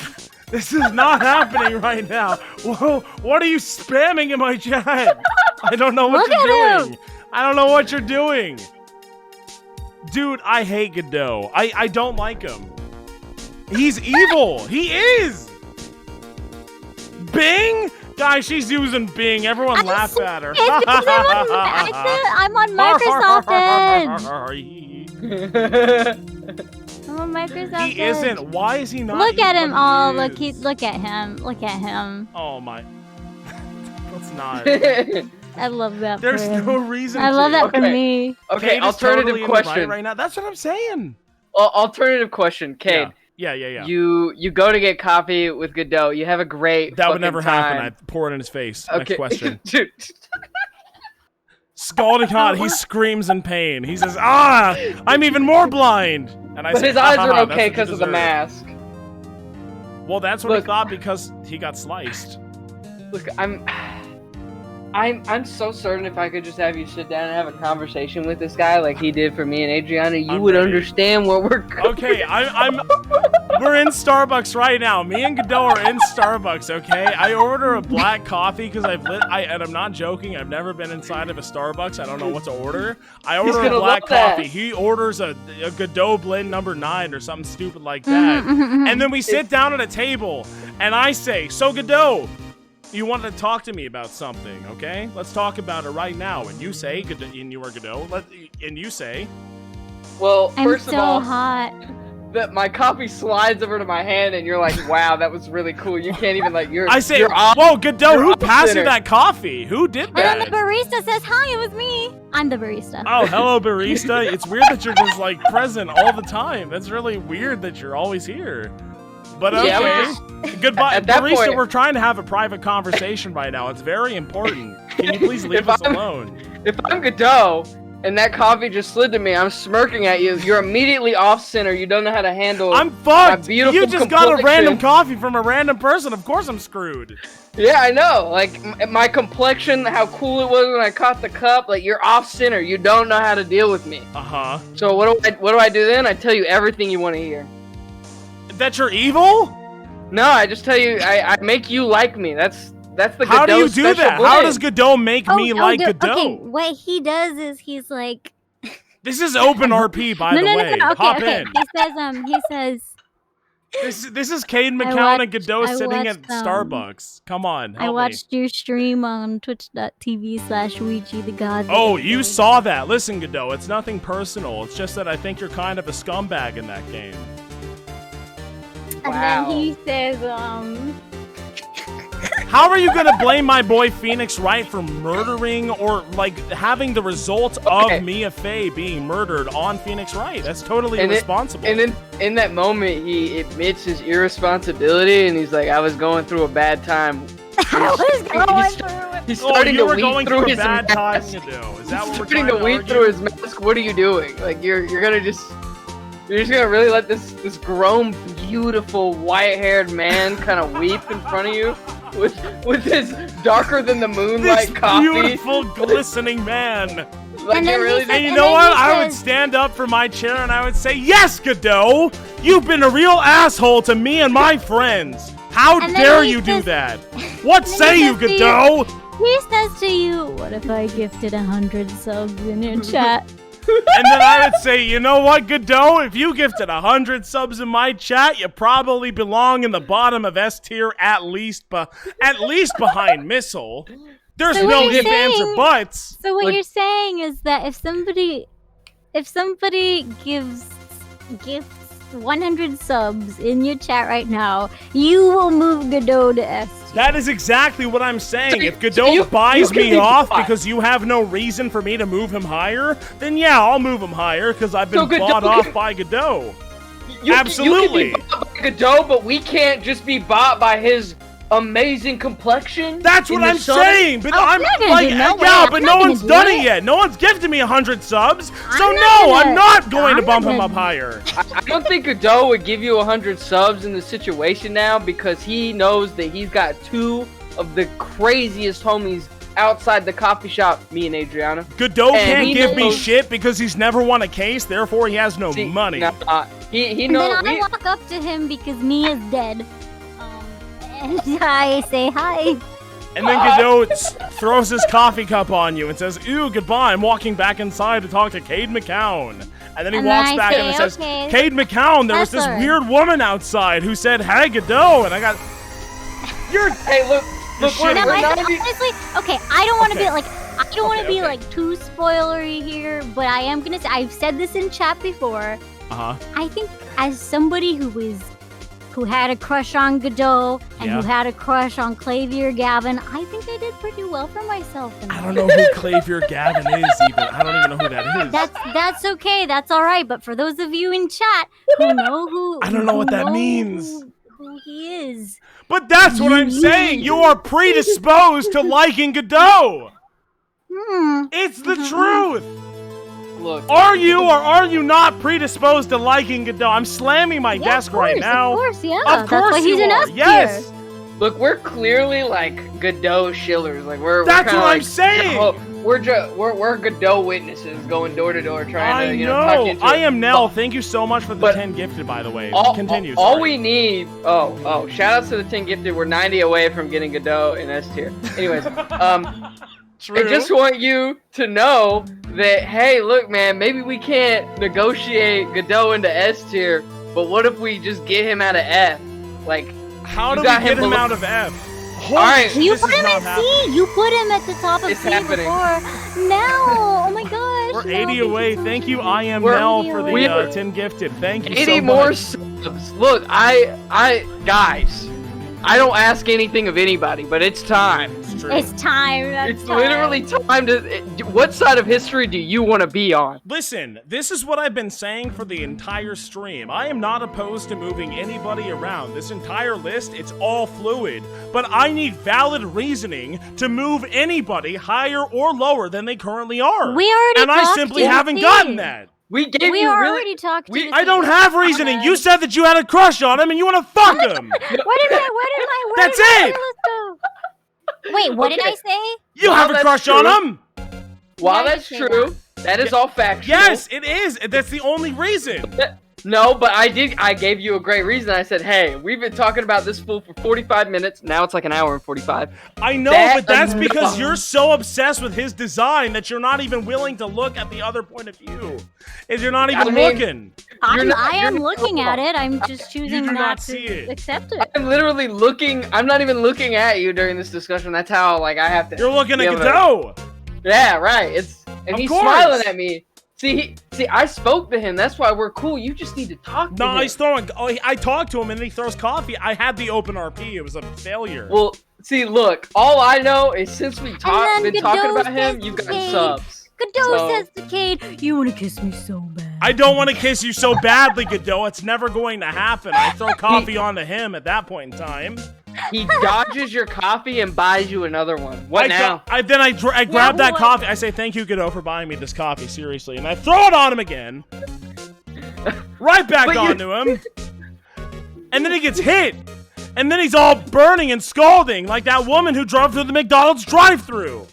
This is not happening right now. Whoa, what are you spamming in my chat? I don't know what Look you're at doing. I don't know what you're doing. Dude, I hate Godot. I don't like him. He's evil. He is. Bing? Guys, she's using Bing. Everyone laugh at her. It's because I'm on Microsoft Edge. I'm on Microsoft Edge. He isn't. Why is he not? Look at him. Oh, look. look at him. Look at him. Oh my. Let's not. I love that. There's for him. no reason. I love that Okay. for me. Okay, Cade is alternative totally in the question. right now. That's what I'm saying. Alternative question, Cade. Yeah. You go to get coffee with Godot. You have a great. That would never happen. time. I'd pour it in his face. Okay. Next question. Dude. Scalding hot, he screams in pain. He says, "Ah, I'm even more blind." And I But say, his eyes "Ha, ha, are ha, okay that's what because you of the deserve." mask. Well, that's what Look. he thought because he got sliced. Look, I'm so certain if I could just have you sit down and have a conversation with this guy like he did for me and Adriana, you I'm would ready. understand what we're going. Okay, we're in Starbucks right now. Me and Godot are in Starbucks, okay? I order a black coffee because and I'm not joking, I've never been inside of a Starbucks. I don't know what to order. I order a gonna black love that. coffee. He orders a Godot blend number 9 or something stupid like that. Mm-hmm, And then we sit down at a table and I say, "So Godot, you wanted to talk to me about something, okay? Let's talk about it right now." And you say, and you are Godot, and you say, Well, I'm first so of all, hot. that my coffee slides over to my hand, and you're like, "Wow, that was really cool." You can't even like you're. I say, you're off- "Whoa, Godot, you're who off passed you center. that coffee? Who did And then the that?" barista says, "Hi, it was me. I'm the barista." Oh, hello, barista. It's weird that you're just like present all the time. That's really weird that you're always here. But okay. Yeah, Goodbye. at that Barista, point- we're trying to have a private conversation right now. It's very important. Can you please leave If us I'm- alone? If I'm Godot and that coffee just slid to me, I'm smirking at you. You're immediately off center. You don't know how to handle. I'm fucked. beautiful You just got a complexion. random coffee from a random person. Of course I'm screwed. Yeah, I know. Like my complexion, how cool it was when I caught the cup. Like you're off center. You don't know how to deal with me. Uh-huh. So what do I do then? I tell you everything you want to hear. That you're evil? No, I just tell you. I make you like me. That's the. How do Godot you do special that? How blend. does Godot make me like dude, Godot? Okay, what he does is he's like, This is open RP, by the way. no. Okay, Hop okay. in. He says, This is Cade McCown and watched- Godot I sitting at watched, Starbucks. Come on, I help me. watched your stream on twitch.tv/WeegeeTheGod. Oh, you saw that. Listen, Godot, it's nothing personal. It's just that I think you're kind of a scumbag in that game. And Wow. then he says, How are you gonna blame my boy Phoenix Wright for murdering or like having the result Okay. of Mia Fey being murdered on Phoenix Wright? That's totally And irresponsible. And then in that moment, he admits his irresponsibility, and he's like, "I was going through a bad time." I was going through it. He's oh, starting you to were weed going through through a his bad time, mask. Godot. Is that what we're Starting trying to weed argue? through his mask. What are you doing? Like you're gonna just really let this grown, beautiful, white-haired man kind of weep in front of you with his darker than the moonlight This coffee? beautiful, glistening man. Like And you then he really said- And think- you And know then what? he I would says- stand up from my chair and I would say, "Yes, Godot! You've been a real asshole to me and my friends. How And then dare he you do says- that? What and then say he you, says to you- Godot?" He says to you, "What if I gifted 100 subs in your chat?" And then I would say, "You know what, Godot? If you gifted 100 subs in my chat, you probably belong in the bottom of S tier, at least behind Missile. There's So no what you're ifs, ands, or saying- buts." So what Like- you're saying is that if somebody gifts 100 subs in your chat right now, you will move Godot to S tier. That is exactly what I'm saying. So If you- Godot so you buys can me be off bought. because you have no reason for me to move him higher, then yeah, I'll move him higher because I've been So Godot bought can- off by Godot. You Absolutely. can be bought by Godot, but we can't just be bought by his amazing complexion. That's in what the I'm sun. saying. But Oh, I'm I'm not gonna like, do no yeah, way. but I'm no not one's gonna done do it it. yet. No one's gifted me 100 subs. So I'm no, not gonna- I'm not going to I'm bump not him up gonna- higher. I don't think Godot would give you 100 subs in the situation now because he knows that he's got two of the craziest homies outside the coffee shop, me and Adriana. Godot And can't he give me knows- shit because he's never won a case. Therefore, he has no See, money. nah, he And knows. then I walk up to him because Mia's dead. And I say hi. And then Godot throws his coffee cup on you and says, "Ew, goodbye. I'm walking back inside to talk to Cade McCown." And then he And walks then I back say, in and says, "Okay, "Cade McCown, there was this that's all right." weird woman outside who said, 'Hey, Godot,' and I got, you're, Hey, look, shit No, right now. honestly, okay, I don't want to Okay. be like, I don't want to Okay, be okay. like too spoilery here, but I am gonna say, I've said this in chat before. uh-huh. I think as somebody who had a crush on Godot and Yeah. who had a crush on Clavier Gavin, I think I did pretty well for myself. In I that. don't know who Clavier Gavin is even. I don't even know who that is. That's okay. That's all right. But for those of you in chat who know who, I don't know what who that know means. Who he is. But that's what I'm saying. You are predisposed to liking Godot. It's the truth. look. Are you or are you not predisposed to liking Godot? I'm slamming my Yeah, desk of course, right now. Of course, yeah. Of That's course why he's you an are. S tier. Yes. Look, we're clearly like Godot shillers. Like we're That's kinda what I'm like, saying. We're Godot witnesses going door to door trying to talk know. into I it. am Nell. Thank you so much for the But 10 gifted, by the way. All, Continue. all sorry. we need. Oh! Shout out to the 10 gifted. We're 90 away from getting Godot in S tier. Anyways, True. I just want you to know that hey, look, man, maybe we can't negotiate Godot into S tier, but what if we just get him out of F? Like, How you do we got get him him below- out of F? all right, You This put is him not in happening. C. You put him at the top of It's C happening. before. No. Oh my gosh. We're no, 80 thank away. you so Thank much. you, I am We're Nell, 80 for away. the 10 gifted. Thank you 80 so more much. subs. Look, I guys, I don't ask anything of anybody, but it's time. It's true. It's time. It's literally time to. What side of history do you want to be on? Listen, this is what I've been saying for the entire stream. I am not opposed to moving anybody around. This entire list, it's all fluid. But I need valid reasoning to move anybody higher or lower than they currently are. We already And I talked simply to haven't C. gotten that. We gave We you really. already talked to we- the I don't C. have reasoning. You said that you had a crush on him and you want to fuck him. That's it. Let's go. Wait, what did Okay. I say? You Well, have a that's crush true. on him. While Why that's did you say true, that is all factual. Yes, it is. That's the only reason. No, but I gave you a great reason. I said, hey, we've been talking about this fool for 45 minutes. Now it's like an hour and 45. I know, That but that's enough. because you're so obsessed with his design that you're not even willing to look at the other point of view. Is you're not even I mean, looking. I am you're not- looking at it. I'm just choosing do not not to see it. accept it. I'm literally looking. I'm not even looking at you during this discussion. That's how, like, I have to. You're looking be at able to- Godot. Yeah, right. And Of he's course. smiling at me. See, I spoke to him. That's why we're cool. You just need to talk to No, him. he's throwing. Oh, I talked to him and then he throws coffee. I had the open RP. It was a failure. Well, see, look. All I know is since we then been talking Godot about him, says you've to gotten Cade, subs. Godot So- says to Cade, "You want to kiss me so bad." I don't want to kiss you so badly, Godot. It's never going to happen. I throw coffee onto him at that point in time. He dodges your coffee and buys you another one. What now? I grab that what? coffee. I say, thank you, Godot, for buying me this coffee, seriously. And I throw it on him again. Right back But you- onto him. And then he gets hit. And then he's all burning and scalding like that woman who drove through the McDonald's drive-thru.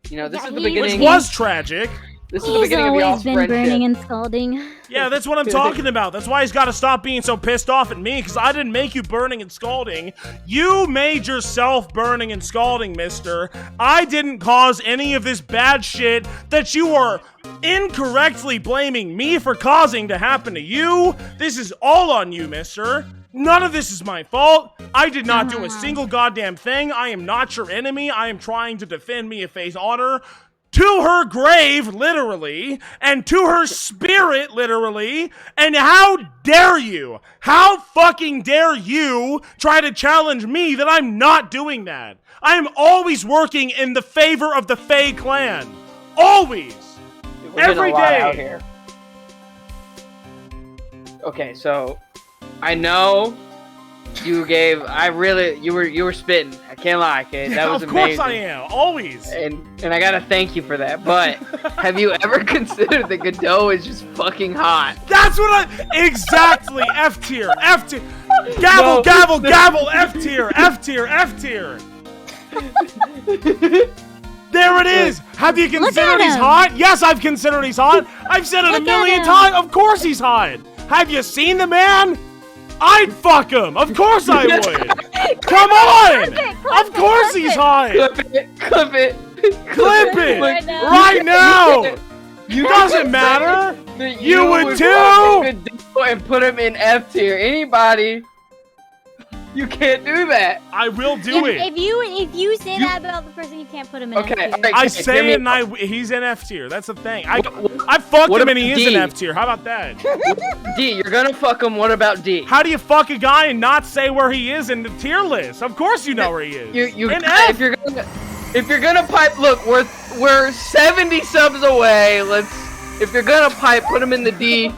You know, this Yeah, is the he- Which beginning. was tragic. This is the He's beginning of y'all's always been friendship. burning and scalding. Yeah, that's what I'm talking about. That's why he's got to stop being so pissed off at me, because I didn't make you burning and scalding. You made yourself burning and scalding, mister. I didn't cause any of this bad shit that you are incorrectly blaming me for causing to happen to you. This is all on you, mister. None of this is my fault. I did not do a single goddamn thing. I am not your enemy. I am trying to defend Mia's honor. To her grave, literally, and to her spirit, literally, and how dare you? How fucking dare you try to challenge me that I'm not doing that? I am always working in the favor of the Fae clan. Always. We're getting Every a lot day. out here. Okay, so I know you gave. You were spitting. I can't lie, kid. That was of course amazing. I am. Always. And I gotta thank you for that. But have you ever considered that Godot is just fucking hot? That's what I... Exactly. F tier. F tier. Gavel, No. gavel, gavel. F tier. F tier. F tier. There it is. Have you considered at he's him. hot? Yes, I've considered he's hot. I've said it a Look at million him. times. Of course he's hot. Have you seen the man? I'd fuck him. Of course I would. Come on! Clip Of course he's hot! Clip it. Clip it. Clip it! Right now. Right now! You Doesn't matter! that You would too! fucking Godot and put him in F tier. Anybody? You can't do that. I will do it. If you say that about the person, you can't put him in Okay, F tier. alright. I hear say me it and out. he's in F tier. That's the thing. I fucked what him and he about is in D? F tier. How about that? D, you're gonna fuck him. What about D? How do you fuck a guy and not say where he is in the tier list? Of course you know where he is. You in gotta- F. if you're gonna pipe, look, we're 70 subs away. If you're gonna pipe, put him in the D.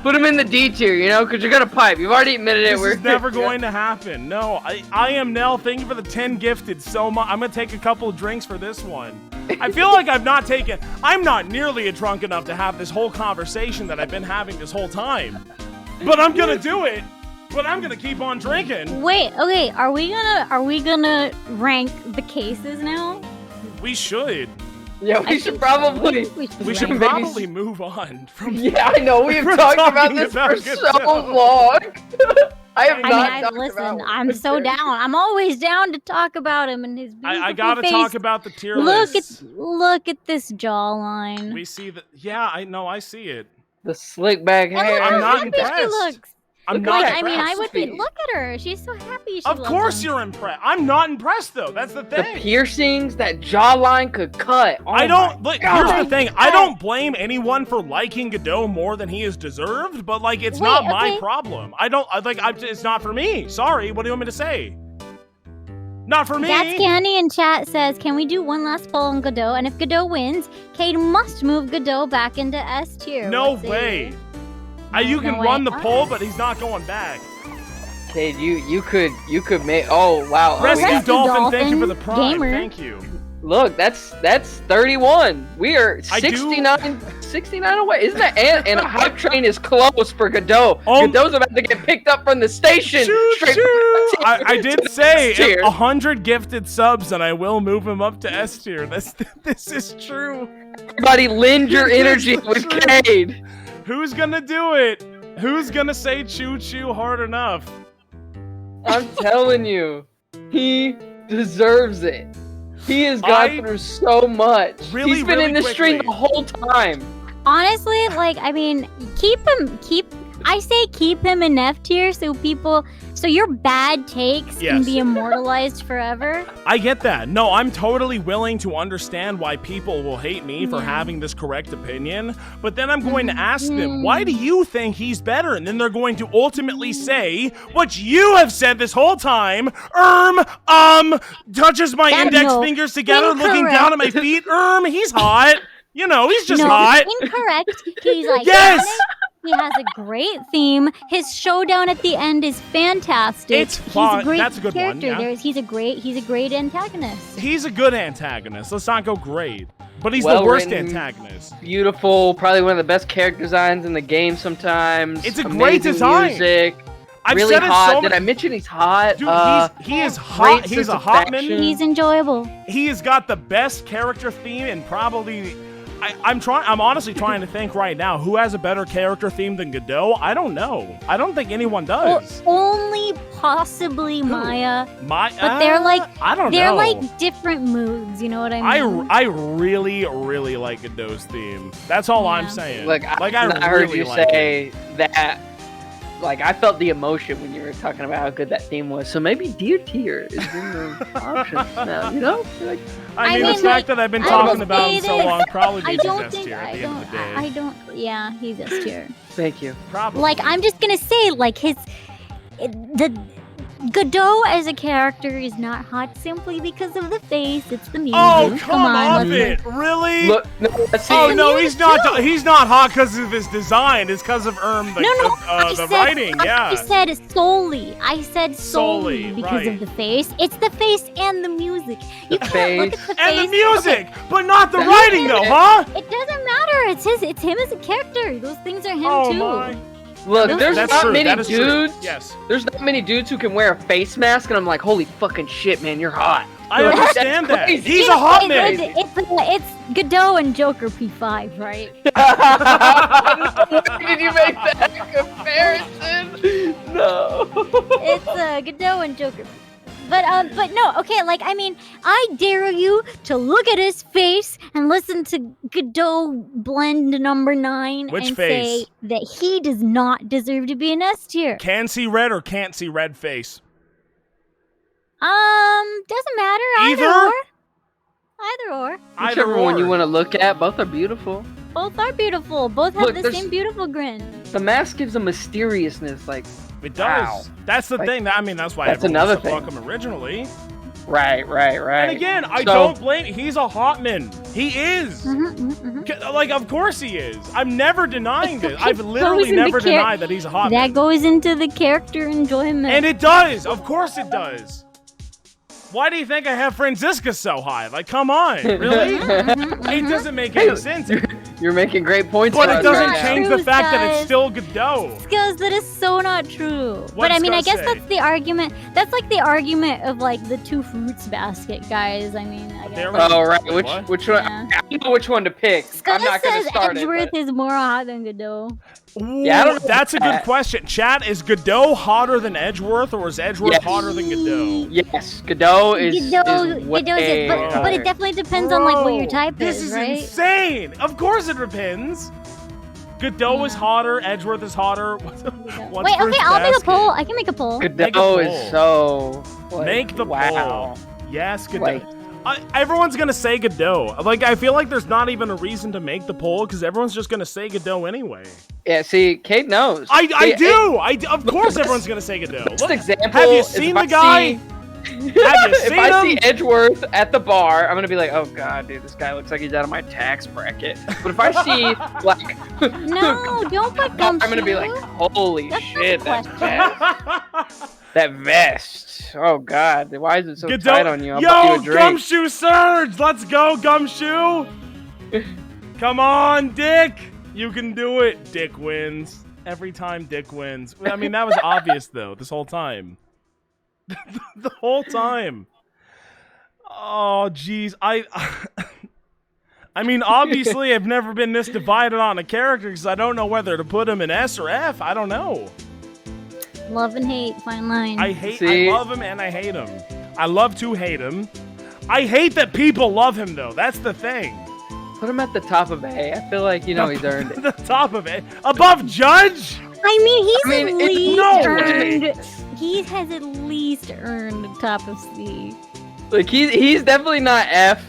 Put him in the D tier, you know, because you're gonna pipe. You've already admitted it. This is never going to happen. No, I am Nell. Thank you for the 10 gifted so much. I'm gonna take a couple of drinks for this one. I feel like I'm not nearly drunk enough to have this whole conversation that I've been having this whole time. But I'm gonna do it. But I'm gonna keep on drinking. Wait, okay, are we gonna rank the cases now? We should. Yeah, we should probably. We should rank probably move on from. Yeah, I know. We've We're talked about talking this about for good so stuff. long. I have I not mean, talked listen, about I'm so down. I'm always down to talk about him and his beautiful I gotta face. talk about the tier Look lists. look at this jawline. We see that. Yeah, I know. I see it. the slick back And hair. look I'm how not happy impressed. she looks. I'm Look not. at I mean, I would be. Sophie. Look at her. She's so happy. She Of loves course him. you're impressed. I'm not impressed though. That's the The thing. piercings, that jawline could cut. Oh I don't. my Look, here's God. the thing. I don't blame anyone for liking Godot more than he is deserved, but like, it's not Wait, my okay. problem. It's not for me. Sorry. What do you want me to say? Not for me. That's Candy in chat says, can we do one last poll on Godot? And if Godot wins, Cade must move Godot back into S tier. No What say way. you? You No can way. run the poll, Alright. but he's not going back. Cade, you could make. Oh wow. Oh, we Rescue got- Dolphin, thank you for the Dolphin, prime. gamer. Thank you. Look, that's 31. We are I do- 69 away. Isn't that? And a hype train is close for Godot. Oh. Godot's about to get picked up from the station. Choo straight choo. from I did say tier. 100 gifted subs, and I will move him up to S tier. This is true. Everybody lend your This is energy the with truth. Cade. Who's gonna do it? Who's gonna say choo choo hard enough? I'm telling you, he deserves it. He has gone I- through so much. Really, He's been really in this stream quickly. the whole time. Honestly, like, I mean, I say keep him in F tier so your bad takes can Yes. be immortalized forever. I get that. No, I'm totally willing to understand why people will hate me for Yeah. having this correct opinion, but then I'm going to ask them, why do you think he's better? And then they're going to ultimately say what you have said this whole time. Touches my That- index no. fingers together, looking Incorrect. down at my feet. He's hot. You know, he's just no, hot. incorrect. He's like, Yes! he has a great theme. His showdown at the end is fantastic. It's He's fun. a great That's a good one, character. yeah. He's a great antagonist. He's a good antagonist. Let's not go great. But he's the Well worst written. antagonist. Beautiful, probably one of the best character designs in the game sometimes. It's a great Amazing design. music. I've really said it hot. so Did I mention he's hot? Dude, he is great hot. He's a sense of hotman. faction. He's enjoyable. He has got the best character theme and probably. I'm honestly trying to think right now who has a better character theme than Godot. I don't know. I don't think anyone does. Only possibly Maya. But they're like I don't they're know. like different moods. You know what I mean? I really really like Godot's theme. That's all I'm Yeah. saying. Like I heard you like it. say that. Like I felt the emotion when you were talking about how good that theme was. So maybe D tier is in the options now. You know, like I mean, mean, the fact like, that I've been I talking would about him say so that long probably I means he's don't S think tier at I the end of the day. don't I don't yeah, he's S tier. thank you. Probably. Like I'm just gonna say like the Godot as a character is not hot simply because of the face. It's the music. Oh, come on, off let's- it! Really? Look, no, see, Oh the no, music he's not. too. He's not hot because of his design. It's because of No, I the said, writing. I Yeah. said solely. I said Solely, solely because right. of the face. It's the face and the music. You The can't look face. at the And face. the music, Okay, but not the That- writing though, huh? it doesn't matter. It's him as a character. Those things are him Oh too. my. look, there's That's not true. many That is dudes. true. Yes. There's not many dudes who can wear a face mask, and I'm like, holy fucking shit, man, you're hot. I Like, understand that's that. crazy. He's a hot man. It's Godot and Joker P5, right? Why did you make that comparison? No. It's Godot and Joker. But no, okay, like, I mean, I dare you to look at his face and listen to Godot blend number 9 Which and face? say that he does not deserve to be an S tier. Can see red or can't see red face? Doesn't matter. Either? Either or. Whichever one you want to look at, both are beautiful. Both are beautiful. Both have Look, the there's- same beautiful grin. The mask gives a mysteriousness, like, It does. Wow. That's the Like, thing. I mean, that's why that's everyone another used to thing. fuck him originally. right. And again, I So- don't blame. He's a hotman. He is. Mm-hmm. Like, of course he is. I'm never denying this. I've It literally goes into never denied that he's a hotman. That goes into the character enjoyment. And it does. Of course it does. Why do you think I have Franziska so high? Like, come on, really? It doesn't make any sense. You're making great points. But it about doesn't that now. change true, the fact that it's guys. still Godot. Skills, that is so not true. But What's I mean, I Scott guess say? that's the argument. That's like the argument of like the two fruits basket guys. I mean, I There guess. we go. Oh right, What? which one? Yeah. I don't know which one to pick. Scott I'm not gonna says start Edgeworth it. but- is more hot than Godot. Yeah, I don't know That's a about good that. question. Chat, is Godot hotter than Edgeworth, or is Edgeworth Yes. hotter than Godot? Yes, Godot is. Godot is way is, but hotter. it definitely depends on like what your Bro, type this is, is right? insane. Of course it depends. Godot is Yeah. hotter. Edgeworth is hotter. What's Wait, first okay, I'll make a basket? poll. I can make a poll. Make a Godot poll. is so. Like, Make the wow. poll. Yes, Godot. Like- Everyone's gonna say Godot. Like, I feel like there's not even a reason to make the poll because everyone's just gonna say Godot anyway. Yeah, see, Kate knows. I See, do. Of course, everyone's gonna say Godot. Best Look, example. have you is seen if the I guy? see- Have you if seen I him? see Edgeworth at the bar, I'm gonna be like, oh god, dude, this guy looks like he's out of my tax bracket. But if I see like, No, don't put I'm gumshoe. gonna be like, holy That's not shit, the that question. vest, that vest. Oh god, why is it so Godot. tight on you? I'll buy Yo, you a drink. Gumshoe Surge! Let's go, Gumshoe! Come on, Dick! You can do it. Dick wins. Every time Dick wins. I mean, that was obvious, though, this whole time. The whole time. Oh, jeez. I mean, obviously, I've never been this divided on a character because I don't know whether to put him in S or F. I don't know. Love and hate, fine line. I See? love him and I hate him. I love to hate him. I hate that people love him though. That's the thing. Put him at the top of A. I feel like he's earned it. The top of it. Above Judge? I mean, he's I mean, at it's least no earned. He has at least earned the top of C. Like he's definitely not F.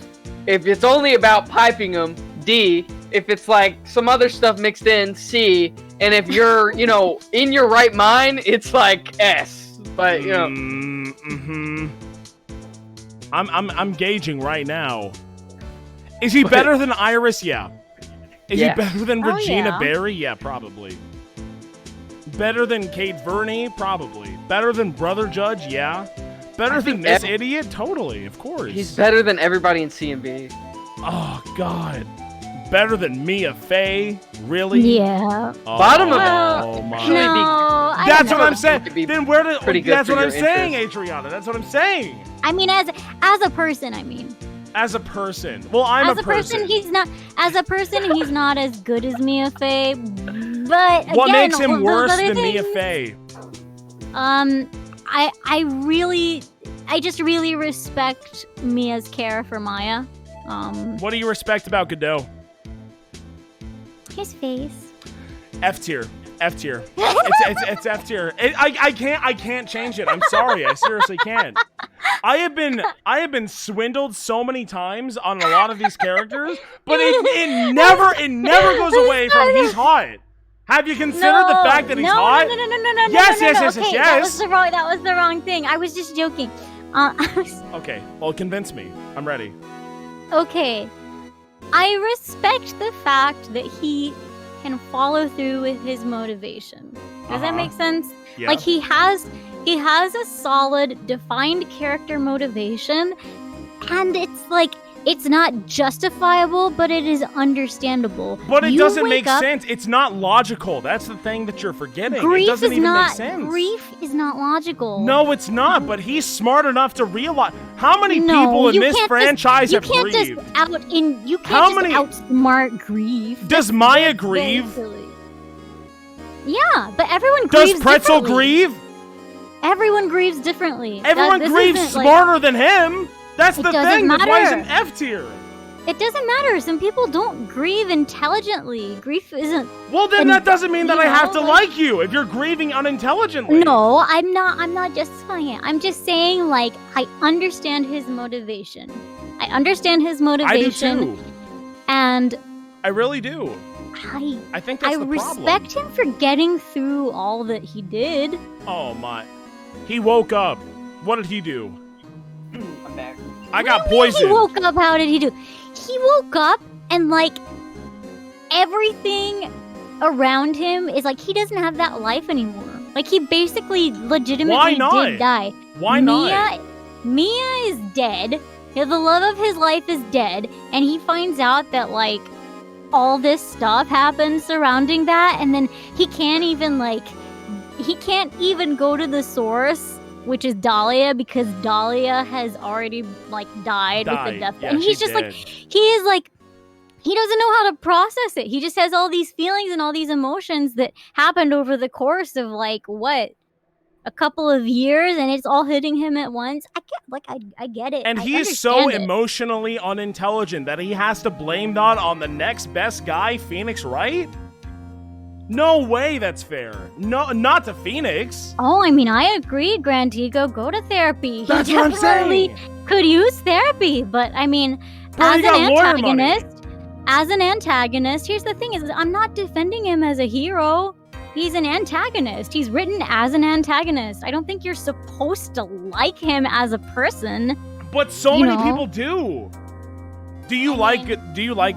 If it's only about piping him, D. If it's like some other stuff mixed in, C. And if you're, in your right mind, it's like S. But I'm gauging right now. Is he better than Iris? Yeah. Is Yeah. he better than Oh, Regina yeah. Berry? Yeah, probably. Better than Kate Verney? Probably. Better than Brother Judge? Yeah. Better I than think this idiot? Totally, of course. he's better than everybody in C and B. Oh, God. Better than Mia Fey? Really? Yeah. Oh, Bottom of it. Oh, my. Actually, No, I That's don't what I'm know. saying. It'd be Then where did? pretty good That's for what I'm your saying, interest. Adriana. That's what I'm saying. I mean, as a person, I mean. As a person. Well, I'm As a person, he's not. As a person, he's not as good as Mia Fey. But again, What makes all him those worse other than Mia things- Fey? I just really respect Mia's care for Maya. What do you respect about Godot? His face. F tier. F tier. It's F tier. I can't change it. I'm sorry. I seriously can't. I have been swindled so many times on a lot of these characters, but it never goes away from he's hot. Have you considered the fact that he's hot? No. Yes, no, yes, no. yes, Okay, yes. that was the wrong thing. I was just joking. Okay, well, convince me. I'm ready. Okay. I respect the fact that he can follow through with his motivation. Does that Uh-huh. make sense? Yeah. Like he has a solid defined character motivation, and it's like it's not justifiable, but it is understandable. But it You doesn't wake make up- sense. It's not logical. That's the thing that you're forgetting. It Grief doesn't is even not make sense. grief is not logical. No, it's not. But he's smart enough to realize how many No, people in you this can't franchise just, have you can't grieved. just you can't How just many- outsmart grief. Does Maya grieve? Very silly. Yeah, but everyone Does grieves Pretzel differently. grieve? Everyone grieves differently. Everyone This grieves isn't, like- smarter than him. That's It the doesn't thing. That's why he's an matter. F tier. It doesn't matter. Some people don't grieve intelligently. Grief isn't. Well, then And, that doesn't mean that you I have know, to like- like you if you're grieving unintelligently. No, I'm not justifying it. I'm just saying, like, I understand his motivation. I understand his I do motivation, too. and I really do. I I think that's the respect problem. him for getting through all that he did. Oh my. He woke up. What did he do? I'm back. I got What do you mean poisoned. He woke up. How did he do? He woke up and like everything around him is like he doesn't have that life anymore. Like he basically legitimately Why not? did die. Why not? Mia is dead. The love of his life is dead, and he finds out that like all this stuff happens surrounding that, and then he can't even go to the source, which is Dahlia, because Dahlia has already like died with the death. Yeah, And he's she just like did. he doesn't know how to process it. He just has all these feelings and all these emotions that happened over the course of like what, a couple of years, and it's all hitting him at once. I get it. And I he's so understand it. emotionally unintelligent that he has to blame that on the next best guy, Phoenix Wright? No way that's fair. No, not to Phoenix. Oh, I mean, I agree, Grand Ego. Go to therapy. That's He what I'm definitely saying. could use therapy, but I mean, Bro, as he got an lawyer money. antagonist, here's the thing: is I'm not defending him as a hero. He's an antagonist. He's written as an antagonist. I don't think you're supposed to like him as a person. But so You many know? people do. Do you like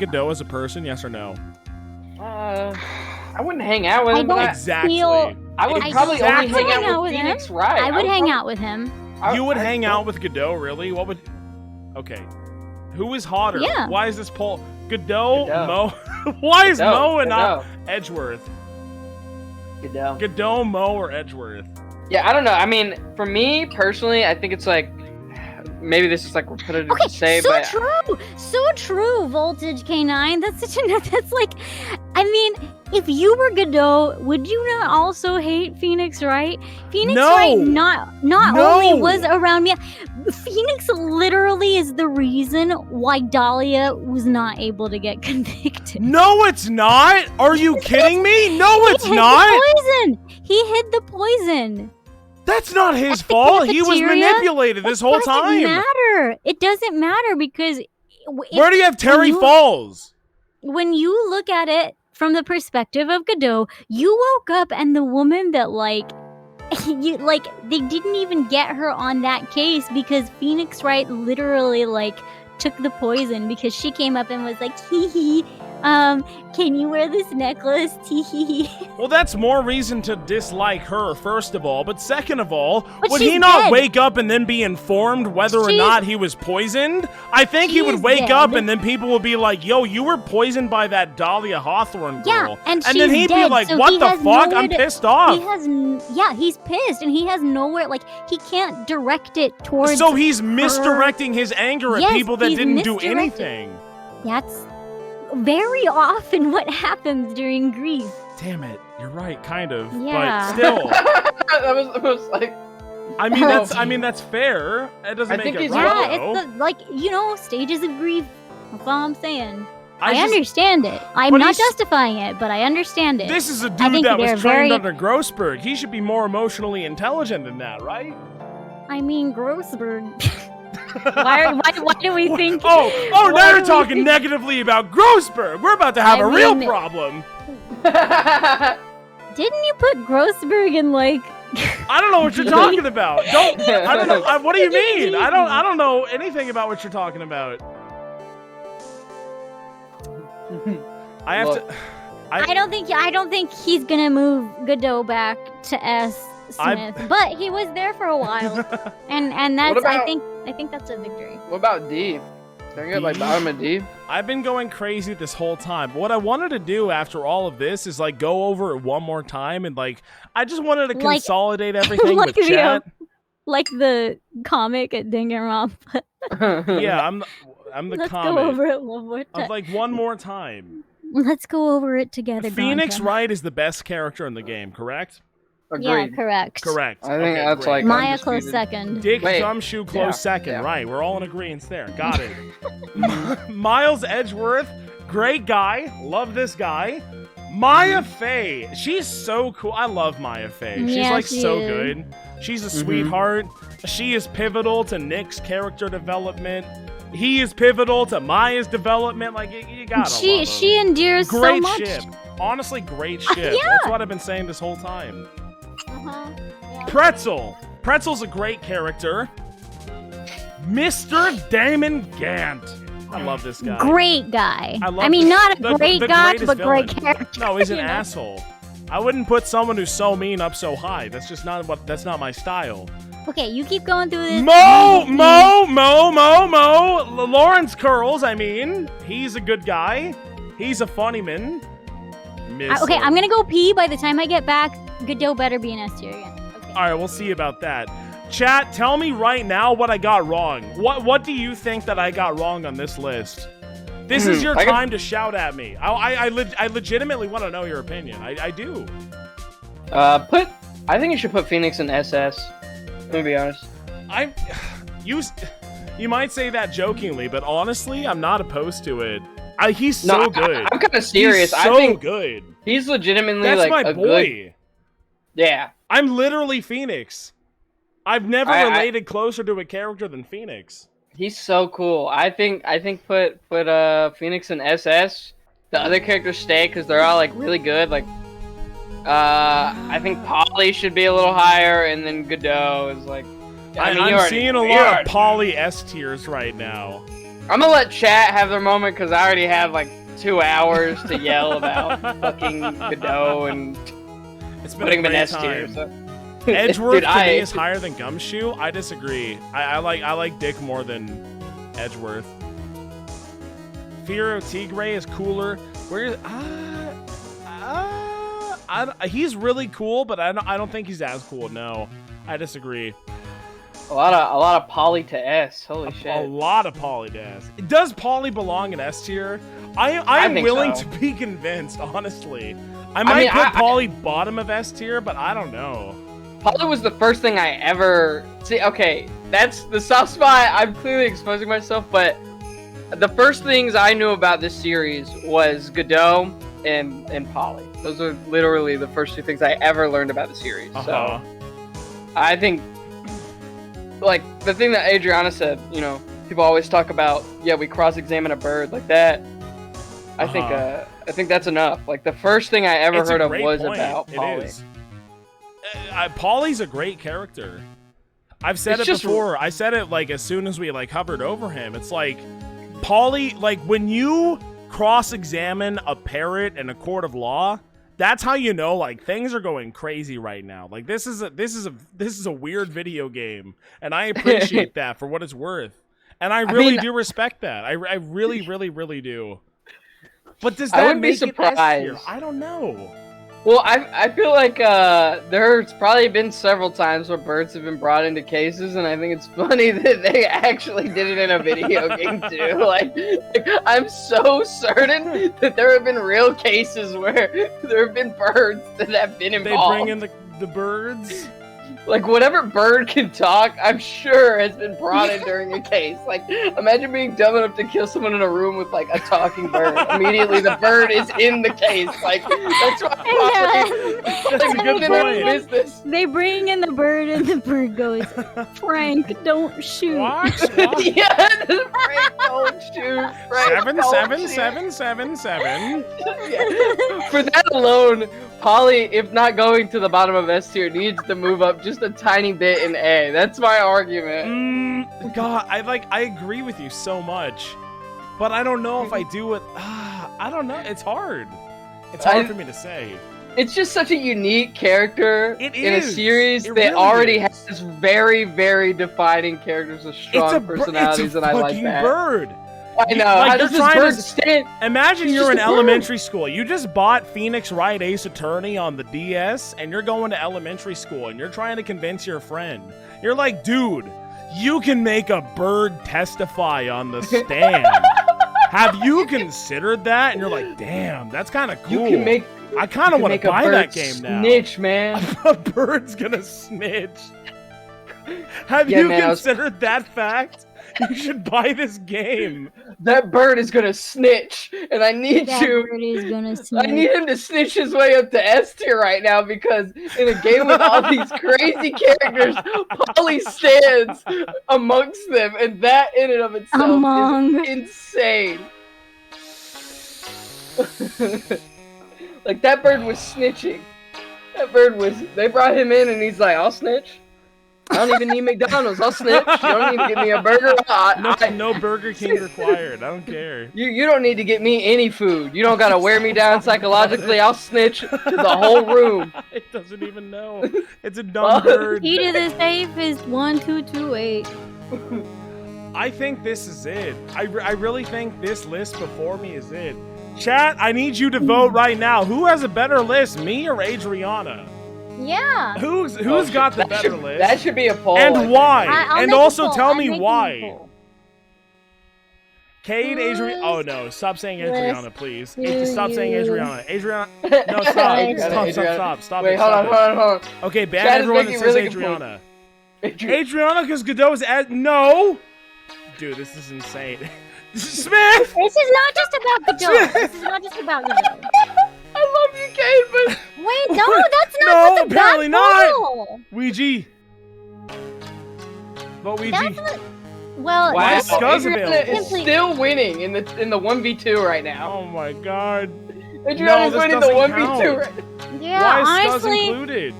Godot as a person? Yes or no? I wouldn't hang out with I him. But don't Exactly. feel- I would I probably don't only hang hang out out with with him. Phoenix Wright. I would hang out with him. You would hang out with Godot, really? What would... Okay. Who is hotter? Yeah. Why is this poll... Godot, Godot. Mo... Why is Godot, Mo and not Godot. Edgeworth? Godot. Godot, Mo, or Edgeworth? Yeah, I don't know. I mean, for me personally, I think it's like maybe this is like repetitive Okay, to say, so but so true. Voltage K9. That's such a. That's like, I mean, if you were Godot, would you not also hate Phoenix Wright? Phoenix No. Wright not No. only was around me. Phoenix literally is the reason why Dahlia was not able to get convicted. No, it's not! Are you kidding me? No, it's He hid not! the poison. He hid the poison. That's not his At the fault. He was cafeteria? manipulated this whole It doesn't time. matter. It doesn't matter because Where do you have Terry you- Falls? when you look at it from the perspective of Godot, you woke up and the woman that like they didn't even get her on that case because Phoenix Wright literally like took the poison because she came up and was like, hee hee, can you wear this necklace? Hee hee. Well, that's more reason to dislike her, first of all. But second of all, But would she's he not dead. wake up and then be informed whether or She's- not he was poisoned? I think he would She's wake up dead. and then people would be like, yo, you were poisoned by that Dahlia Hawthorne Yeah, girl. and then she's he'd be dead, like, so what he the has fuck? nowhere I'm to- pissed off. He's pissed and he has nowhere, like, he can't direct it towards. So he's misdirecting his anger at Yes, people that he's didn't do misdirecting. anything. That's very often what happens during grief. Damn it. You're right, kind of. Yeah. But still. that was like I mean that's fair. It doesn't I make think it he's right. Yeah, though. it's the, like, stages of grief. That's all I'm saying. I just- understand it. I'm But not he's- justifying it, but I understand it. This is a I dude think that they're was trained very- under Grossberg. He should be more emotionally intelligent than that, right? I mean, Grossberg. why do we think? Oh, why now do you're we talking think- negatively about Grossberg. We're about to have I a real mean- problem. Didn't you put Grossberg in like? I don't know what you're talking about. Don't. I don't know. What do you What do you mean? I don't know anything about what you're talking about. I have Look. to. I don't think he's gonna move Godot back to S. Smith, but he was there for a while, and that's What about- I think that's a victory. What about D? Can I get like D? bottom of D? I've been going crazy this whole time. What I wanted to do after all of this is like go over it one more time and like I just wanted to Like- consolidate everything like with chat. Like the comic at Danganronpa. Yeah, I'm the Let's comment. go over it one more time. Of like one more time. Let's go over it together. Phoenix Ganja. Wright is the best character in the game, correct? Yeah, Agreed. correct. Correct. I think Okay, that's great. like Maya close undisputed. second. Dick Wait, Gumshoe close yeah, second. yeah. Right, we're all in agreement there. Got it. Miles Edgeworth, great guy. Love this guy. Maya Fey, she's so cool. I love Maya Fey. She's Yeah, like she so is. good. She's a sweetheart. She is pivotal to Nick's character development. He is pivotal to Maya's development. Like you gotta love him. She endears so Great much. ship. Honestly, great ship. Yeah. That's what I've been saying this whole time. Yeah. Pretzel. Pretzel's a great character. Mr. Damon Gant. I love this guy. Great guy. I love I mean, this- not a the great guy, greatest but great villain. character. No, he's an you know? asshole. I wouldn't put someone who's so mean up so high. That's just not what. That's not my style. Okay, you keep going through this. Lawrence Curls. I mean, he's a good guy. He's a funny man. Okay, I'm gonna go pee. By the time I get back, Godot better be an S tier again. Okay. All right, we'll see about that. Chat, tell me right now what I got wrong. What do you think that I got wrong on this list? This is your time to shout at me. I legitimately want to know your opinion. I do. I think you should put Phoenix in SS. Let me be honest. You might say that jokingly, but honestly, I'm not opposed to it. He's so good. I'm kind of serious. He's so I think good. he's legitimately That's like my a boy. good. Yeah. I'm literally Phoenix. I've never related closer to a character than Phoenix. He's so cool. I think put Phoenix in SS. The other characters stay because they're all like really good. Like, I think Polly should be a little higher, and then Godot is like. I'm seeing a lot of Poly S tiers right now. I'm gonna let chat have their moment because I already have like 2 hours to yell about fucking Godot and It's been putting a him in great S tier. time. So. Edgeworth Dude, to me is higher than Gumshoe. I disagree. I like Dick more than Edgeworth. Firo Tigre is cooler. Where he's really cool, but I don't think he's as cool. No, I disagree. A lot of Poly to S. Holy shit. A lot of Poly to S. Does Poly belong in S tier? I am think willing so. to be convinced. Honestly, I might put Poly bottom of S tier, but I don't know. Poly was the first thing I ever see. Okay, that's the soft spot. I'm clearly exposing myself, but the first things I knew about this series was Godot and Poly. Those are literally the first two things I ever learned about the series. So I think, like the thing that Adriana said, you know, people always talk about, yeah, we cross-examine a bird like that. I think that's enough. Like the first thing I ever heard of was about Poly. It is. Polly's a great character. I've said it before. I said it like as soon as we like hovered over him. It's like Poly, like when you cross-examine a parrot in a court of law, that's how you know like things are going crazy right now. Like this is a weird video game, and I appreciate that for what it's worth. And I really do respect that. I really, really, really do. But does that make it S tier? I don't know. Well, I feel like there's probably been several times where birds have been brought into cases, and I think it's funny that they actually did it in a video game too. Like, I'm so certain that there have been real cases where there have been birds that have been involved. They bring in the birds? Like, whatever bird can talk, I'm sure has been brought in during a case. Like, imagine being dumb enough to kill someone in a room with, like, a talking bird. Immediately, the bird is in the case. Like, that's why That's a good point. Business. They bring in the bird, and the bird goes, Frank, don't shoot. What? Yeah, Frank, don't shoot. Frank, 77777. Yeah. For that alone, Polly, if not going to the bottom of S tier, needs to move up just a tiny bit in A. That's my argument. God, I agree with you so much, but I don't know if I do it. I don't know. It's hard. It's hard for me to say. It's just such a unique character in a series that really already has very, very defining characters with strong personalities, and I like that. Bird. I know. Like, how does this bird stand? Imagine you're in elementary school. You just bought Phoenix Wright Ace Attorney on the DS, and you're going to elementary school, and you're trying to convince your friend. You're like, dude, you can make a bird testify on the stand. Have you considered that? And you're like, damn, that's kind of cool. I kind of want Make to a buy bird that game now. Snitch, man. A bird's gonna snitch. Have Yeah, you man, considered that fact? You should buy this game. That bird is gonna snitch, and I need That you. bird is gonna I snitch. need him to snitch his way up to S tier right now because in a game with all these crazy characters, Polly stands amongst them, and that in and of itself Among. is insane. Like that bird was snitching. That bird was. They brought him in, and he's like, "I'll snitch. I don't even need McDonald's. I'll snitch. You don't need to give me a burger. No Burger King required. I don't care. You don't need to get me any food. You don't gotta wear me down psychologically. I'll snitch to the whole room." It doesn't even know. It's a dumb bird. Key to the safe is 1228. I think this is it. I really think this list before me is it. Chat, I need you to vote right now. Who has a better list, me or Adriana? Yeah. Who's got the better list? That should be a poll. And why? I'll And make a also poll. tell I'm me making a why. poll. Cade, Adriana. Oh no, stop saying Adriana, List please. to Stop saying you. Adriana. Adriana. No, stop. Adriana. Stop. Wait, it, hold stop on, it. hold on. Okay, ban Chad is everyone that making says really good Adriana. Adriana. Adriana, because Godot is at. No! Dude, this is insane. Smith! This is not just about Godot. This is not just about Godot. I love you, Kate, but Wait, no, that's not No, just a apparently bad not. poll. Ouija. Vote Ouija. That's not... Well, wow, is Scuzz Adriana is Simply- still winning in the 1v2 right now. Oh my god. Adriana's this winning the doesn't 1v2 count. right yeah, Why is Scuzz honestly, included?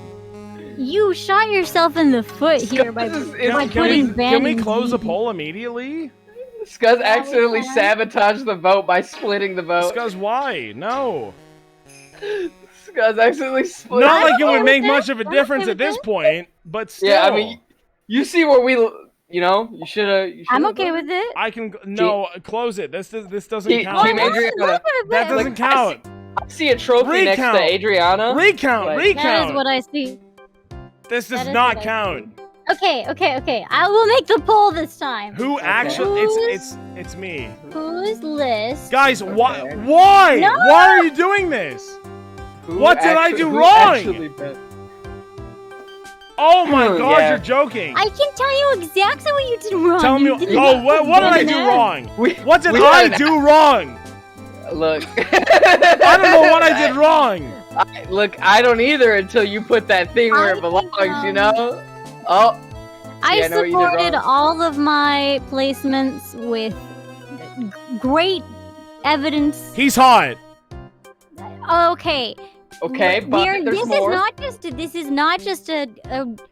you shot yourself in the foot here by Scuzz by is- putting Can ban we in close the Z. poll immediately? Scuzz Yeah, we accidentally can. sabotaged the vote by splitting the vote. Scuzz, why? No. Scuzz accidentally split. Not like it okay would with make this. much of a I'm difference okay at with this this. point, but still. Yeah, I mean, you see where we, you know, you should have. I'm okay with it. I can no close it. This doesn't Team count. Team Adriana. That doesn't Like, count. I see a trophy next Recount. to Adriana. Recount. Like- Recount. That is what I see. This does that is not what I count. Okay. I will make the poll this time. Who Okay. actually? Who's- It's me. Whose list? Guys, Okay. why? No! Why are you doing this? Who What did I do who wrong? actually bet? Oh my god, Yeah. you're joking. I can tell you exactly what you did wrong. Tell me. You did Oh, not what did I do do that. wrong? We- What did we I had an- do wrong? Look. I don't know what I did wrong. Look, I don't either until you put that thing where I it belongs, think, you know? Oh, I Yeah, I know what you did supported wrong. all of my placements with great evidence. He's hot. Okay. okay, but there's this more. is not just a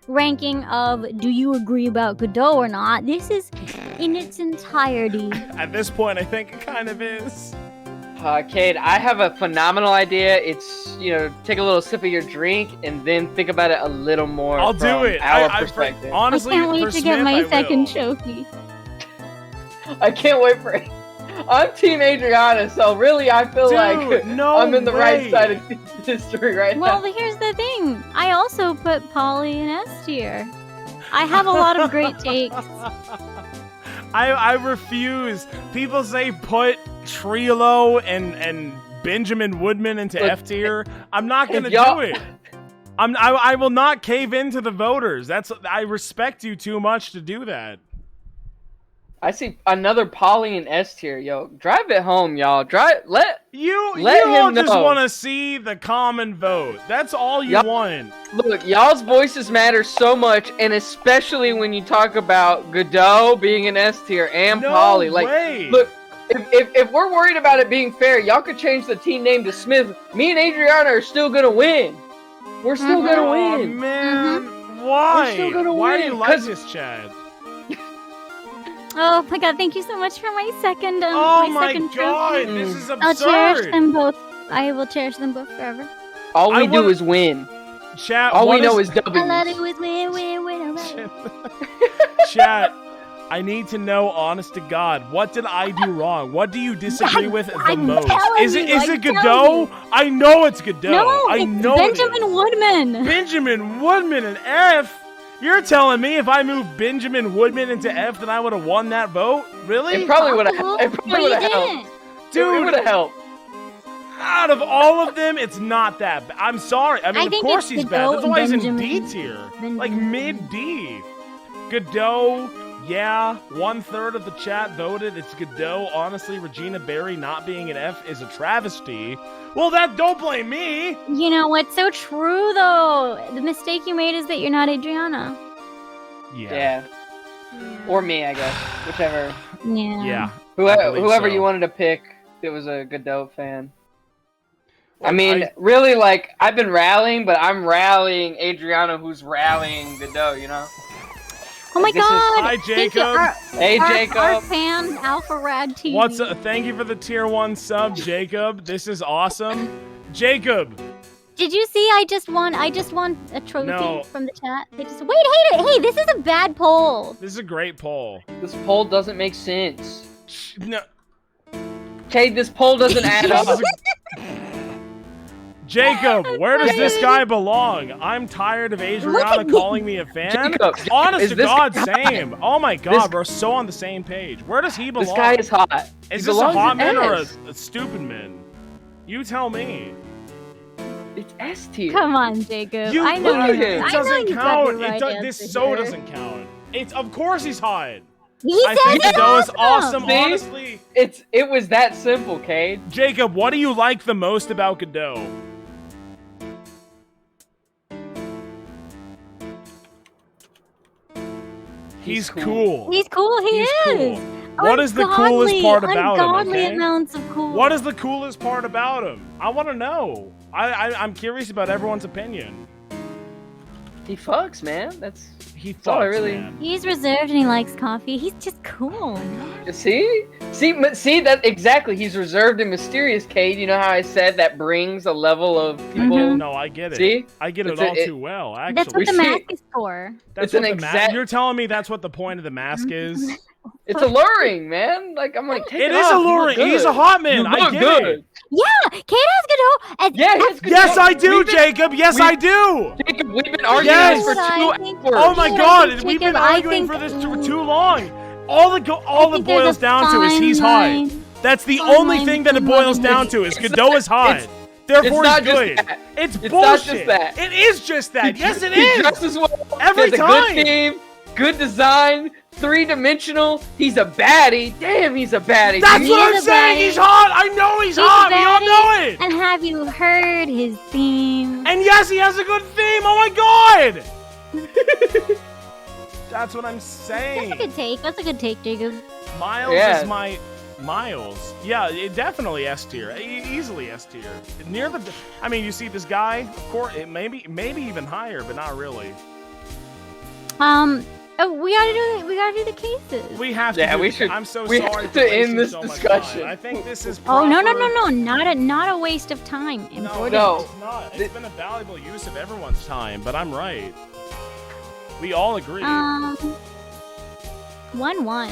ranking of do you agree about Godot or not. This is in its entirety. At this point, I think it kind of is. Cade, I have a phenomenal idea. It's, you know, take a little sip of your drink and then think about it a little more. I'll do from it. Our I perspective. honestly, I can't wait for to get Smith, my I second will. trophy. I can't wait for it. I'm Team Adriana, so really I feel Dude, like no I'm in the right way. side of history right Well, now. here's the thing. I also put Polly in S tier. I have a lot of great takes. I refuse. People say put Trilo and Benjamin Woodman into Look, F tier. I'm not gonna y'all- do it. I will not cave into the voters. I respect you too much to do that. I see another Polly in S tier, yo. Drive it home, y'all. Let You him all just know. want to see the common vote. That's all you Yup. want. look, y'all's voices matter so much, and especially when you talk about Godot being an S tier and No Polly. Like, way. look, if we're worried about it being fair, y'all could change the team name to Smith. Me and Adriana are still gonna win. We're still Mhm. gonna Oh win. man, why? We're still gonna Why do win, you like 'cause- this, Chad? Oh my god, thank you so much for my second Oh my my second god, trophy. this is I'll cherish absurd. them both. I will cherish them both forever. All I we do wanna- is win. Chat, All we what know is is W's. All I do is win. Chat, I need to know, honest to God, what did I do wrong? What do you disagree with the I'm most? telling Is you, it I'm Godot? telling you. I know it's Godot. No, I it's know it is. Benjamin Woodman. Benjamin Woodman and F? You're telling me if I moved Benjamin Woodman into F, then I would have won that vote? Really? It probably would have. Possible, It but probably you would have helped. didn't. It Dude, would have helped. Out of all of them, it's not that bad. I'm sorry. I mean, I of think course it's he's bad. That's Godot why he's in and D Benjamin. tier. Benjamin. Like mid-D. Godot, yeah. 1/3 of the chat voted it's Godot. Honestly, Regina Berry not being an F is a travesty. Well, don't blame me. You know what's so true though? The mistake you made is that you're not Adriana. Yeah. Or me, I guess. Whichever. Yeah. Yeah. Whoever so. you wanted to pick that was a Godot fan. I Well, mean, really, like, I've been rallying, but I'm rallying Adriana, who's rallying Godot, you know? Oh my This is- god! Hi, Thank you, Jacob. Hey, our Jacob. fan, Alpha Rad TV. What's up? Thank you for the tier 1 sub, Jacob. This is awesome. Jacob. Did you see? I just won a trophy No. from the chat. They just hey, this is a bad poll. This is a great poll. This poll doesn't make sense. No. Okay, this poll doesn't add up. Jacob, where does this guy belong? I'm tired of Adriana calling me a fan. Jacob, Honest is to this God, guy- same. Oh my God, This- we're so on the same page. Where does he belong? This guy is hot. He Is this a belongs hot in man or S. a stupid man? You tell me. It's S tier. Come on, Jacob. You I know. look at you- him. It I know doesn't you got count. the right This answer so here. doesn't count. It's of course he's hot. He I said think it's Godot is awesome. awesome. See? Honestly, It was that simple, Cade. Jacob, what do you like the most about Godot? He's cool. He's cool. He He's is. cool. What is the coolest part about him? Ungodly Okay? amounts of cool. What is the coolest part about him? I want to know. I'm curious about everyone's opinion. He fucks, man. That's He all I fucks, really- man. He's reserved and he likes coffee. He's just cool. see that exactly. He's reserved and mysterious, Cade. You know how I said that brings a level of people. Mhm. No, I get it. See? I get it It's all a- too well. Actually, That's what We the see- mask is for. That's it's what an the exact- You're telling me that's what the point of the mask is? It's alluring, man. Like I'm like, take it It is off. You look alluring. He's good. a hot man. You I look get good. it. Yeah, Kate has Godot. And Yeah, he's good. Yes, I do, We've been- Jacob. Yes, we- I do. Jacob, we've been arguing Yes. this for I 2 think- hours. Oh my Yeah, God, Jacob, we've been I arguing think- for this for too long. All I the think there's boils a down to is he's fine hot. line. That's the Fine only line thing that it between boils loving down and- to is It's Godot not- is hot. it's- Therefore, it's he's not just good. that. It's It's bullshit. not just that. It is just that. Yes, it He is. dresses well. Every he has a time. good theme, good design, 3-dimensional. He's a baddie. Damn, he's a baddie. That's dude. what I'm He's a saying. baddie. He's hot. I know he's hot. We all know it. And have you heard his theme? And yes, he has a good theme. Oh my God. That's what I'm That's a saying. good take. That's a good take, Jacob. Miles Yeah. is my Miles. Yeah, it definitely S tier. Easily S tier. Near the. I mean, you see this guy. Of course, it maybe even higher, but not really. Oh, we gotta do the cases. We have to. Yeah, do we this. should- I'm so we sorry have for to wasting end this so much discussion. time. I think this is. Oh no proper- not a waste of time. Important. No. It's not. It's been a valuable use of everyone's time, but I'm right. We all agree. 1-1.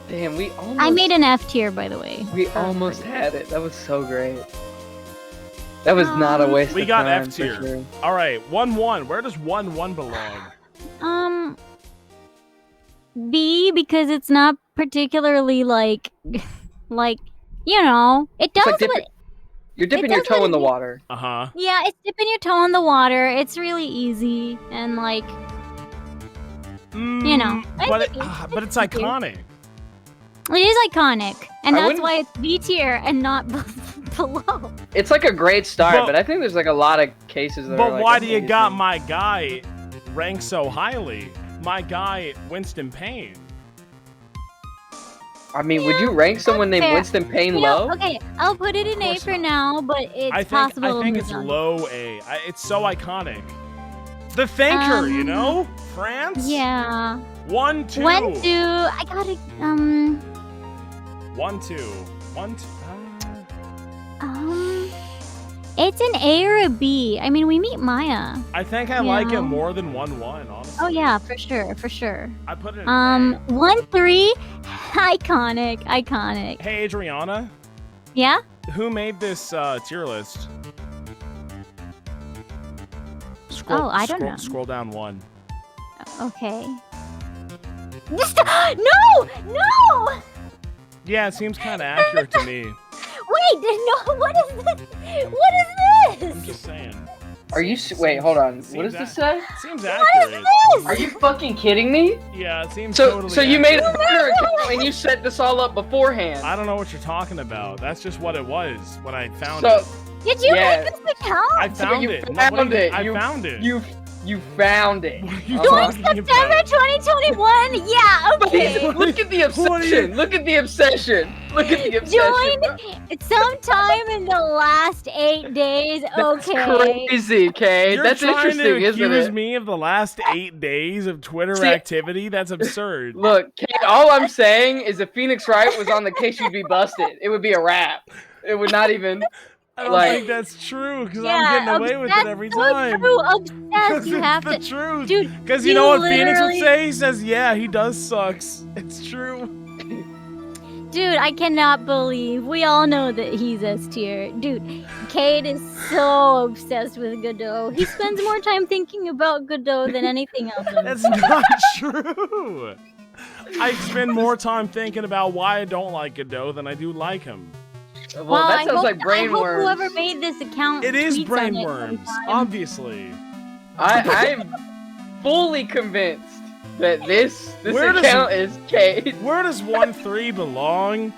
Damn, we almost. I made an F tier, by the way. We almost had it. That was so great. That was not a waste We of got time. F tier. For sure. All right, 1-1. Where does 1-1 belong? B, because it's not particularly like you know, it does It's like what dipping, you're dipping it your does toe what in the it- water. Uh huh. yeah, it's dipping your toe in the water. It's really easy and like You know, I but think but it's thank you. iconic. it is iconic, and I that's wouldn't- why it's B tier and not below. It's like a great start, But- but I think there's like a lot of cases that are But like why do you amazing. got my guy ranked so highly? My guy, Winston Payne. I mean, would you rank someone named fair. Winston Payne You know, low? okay, I'll put it in A course for not. now, but it's I think possible. I think to it's move on. low A. It's so iconic. The Thinker, you know, France. Yeah. 1-2. 1-2. I gotta 1-2. 1-2. It's an A or a B. I mean, we meet Maya. I think I like Yeah. it more than 1-1. Honestly. Oh yeah, for sure. I put it. In A. 1-3. Iconic. Hey, Adriana. Yeah. Who made this tier list? Oh, I don't know. Scroll down one. Okay. No! Yeah, it seems kind of accurate to me. Wait, Wait, no, what is this? What is this? I'm just saying. Are you? Wait, hold on. What Seems does this say? Seems What accurate. is this? Are you fucking kidding me? Yeah, it seems So, totally so you made accurate. a Twitter account and you set this all up beforehand. I don't know what you're talking about. That's just what it was when I found So, it. Did you Yeah. make this account? I so found you it. found What do you- it. I You- found it. you found it. What are you During talking September about? 2021? Yeah, okay. Look at the obsession. Look at the obsession. Look at the obsession. Joined sometime in the last 8 days. That's Okay. crazy, Kay. You're That's trying interesting, to isn't accuse it? me of the last 8 days of Twitter See- activity? That's absurd. Look, Kay, all I'm saying is if Phoenix Wright was on the case, you'd be busted. It would be a wrap. It would not even. I don't like- think that's true because Yeah, I'm getting away with it that's every so time. true. Obsessed. Because You it's have the to. truth. Dude, Because you you know what Phoenix would literally- say? He says, yeah, he does sucks. It's true. Dude, I cannot believe. We all know that he's S tier. Dude, Cade is so obsessed with Godot. He spends more time thinking about Godot than anything else. That's not true. I spend more time thinking about why I don't like Godot than I do like him. Well, that sounds like I brain hope worms. whoever made this account It is tweets on brain it worms, sometime. obviously. I'm fully convinced that this Where does account is Kate. Where does 1-3 belong?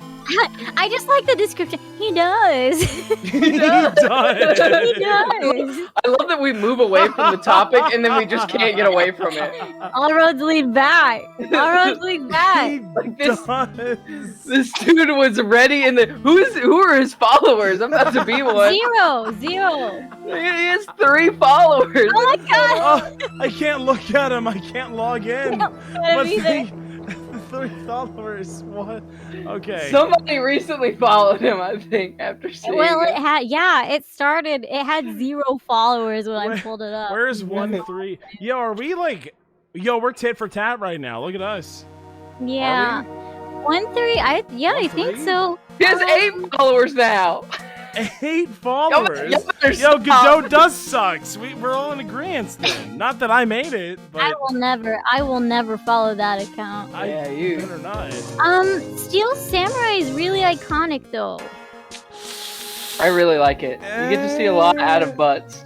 I just like the description. He does. He does. He does. I love that we move away from the topic and then we just can't get away from it. All roads lead back. All roads lead back. He Like this, does. this dude was ready in the. Who are his followers? I'm about to be one. Zero. He has 3 followers. Oh my god. Oh, I can't look at him. I can't log in. I don't What's either. the 3 followers? What? Okay. Somebody recently followed him, I think, after seeing Well, it. it had, yeah, it started, it had 0 followers when I Where- pulled it up. Where's 1-3? Yo, are we like? Yo, we're tit for tat right now. Look at us. Yeah. 1-3, I think 1-3? so. He has 8 followers now. 8 followers. Y'all better Yo, stop. Godot does sucks. We're all in agreement then. Not that I made it, but I will never follow that account. I Yeah, you. better not. Steel Samurai is really iconic though. I really like it. You get to see a lot out of butts.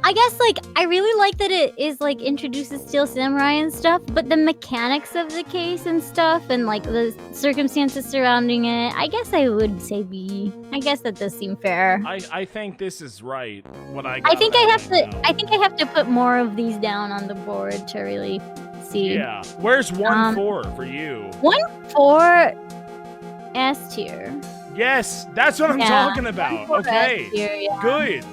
I guess like I really like that it is like introduces Steel Samurai and stuff, but the mechanics of the case and stuff and like the circumstances surrounding it, I guess I would say B. I guess that does seem fair. I think this is right. What I I think I got have right to now. I think I have to put more of these down on the board to really see. Yeah. Where's 1-4 for you? 1-4 S tier. Yes, that's what I'm Yeah, talking about. 1-4 Okay. S tier, yeah. Good.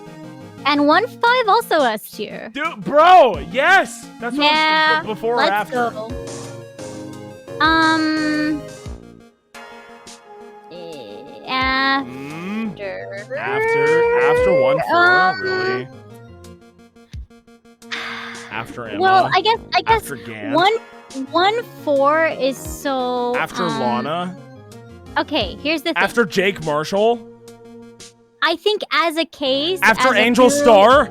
And 1-5 also S tier. Dude, bro, yes. That's what Yeah, I'm, before or Let's after. go. After 1-4, Um, really? After Emma. Well, I guess after Gant. 1-4 is so. After Lana. Okay, here's the thing. After Jake Marshall. I think as a case. After as a Angel purely- Star.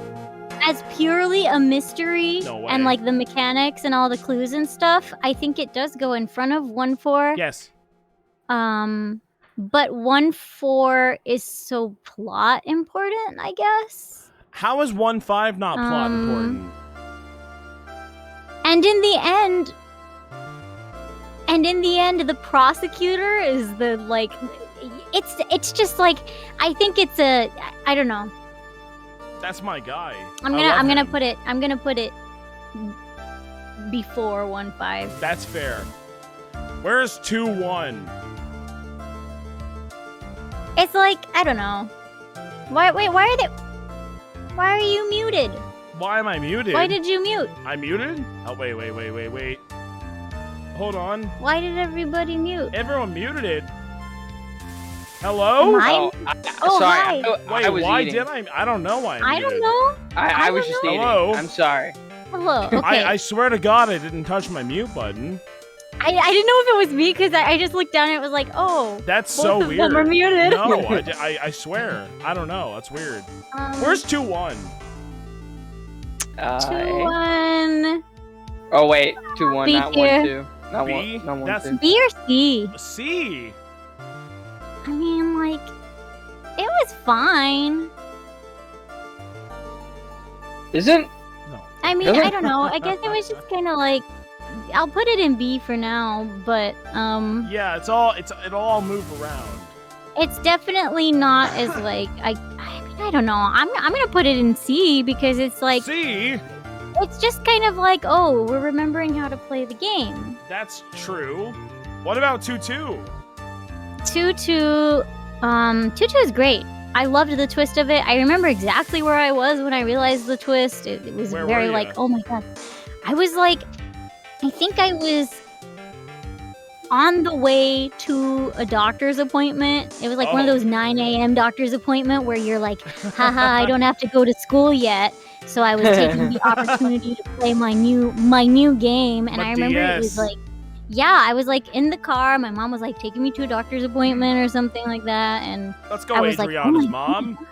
As purely a mystery No way. and like the mechanics and all the clues and stuff, I think it does go in front of 1-4. Yes. But 1-4 is so plot important, I guess. How is 1-5 not plot important? And in the end, the prosecutor is the like. It's just like I think it's a I don't know. That's my guy. I'm gonna put it before 1-5. That's fair. Where's 2-1? It's like I don't know. Why are you muted? Why am I muted? Why did you mute? I muted? Oh, wait. Hold on. Why did everybody mute? Everyone muted it. Hello? Mine? Oh, sorry. hi. Wait, I was why eating. did I don't know why I I don't muted. know. I was don't just know. eating. Hello? I'm sorry. Hello. Okay. I swear to God I didn't touch my mute button. I didn't know if it was me because I just looked down and it was like, oh, That's both so of weird. them are muted. No, I swear. I don't know. That's weird. Where's 2-1? 2-1. Oh wait, 2-1, B not tier. 1-2. Not B? 1, not 1, That's- 2. B or C? C. I mean, like, it was fine. Isn't? No. I mean, Really? I don't know. I guess it was just kind of like, I'll put it in B for now, but Yeah, it'll all move around. it's definitely not as like I mean, I don't know. I'm gonna put it in C because it's like See, it's just kind of like, oh, we're remembering how to play the game. that's true. What about 2-2? 2-2, 2-2 is great. I loved the twist of it. I remember exactly where I was when I realized the twist. It was Where very were like, ya? oh my god. I was like, I think I was on the way to a doctor's appointment. It was like one of Oh. those 9 a.m. doctor's appointment where you're like, haha, I don't have to go to school yet. So I was taking the opportunity to play my new game. And My I remember it was DS. like, yeah, I was like in the car. My mom was like taking me to a doctor's appointment or something like that. And Let's go, I was like, Adriana's oh my mom.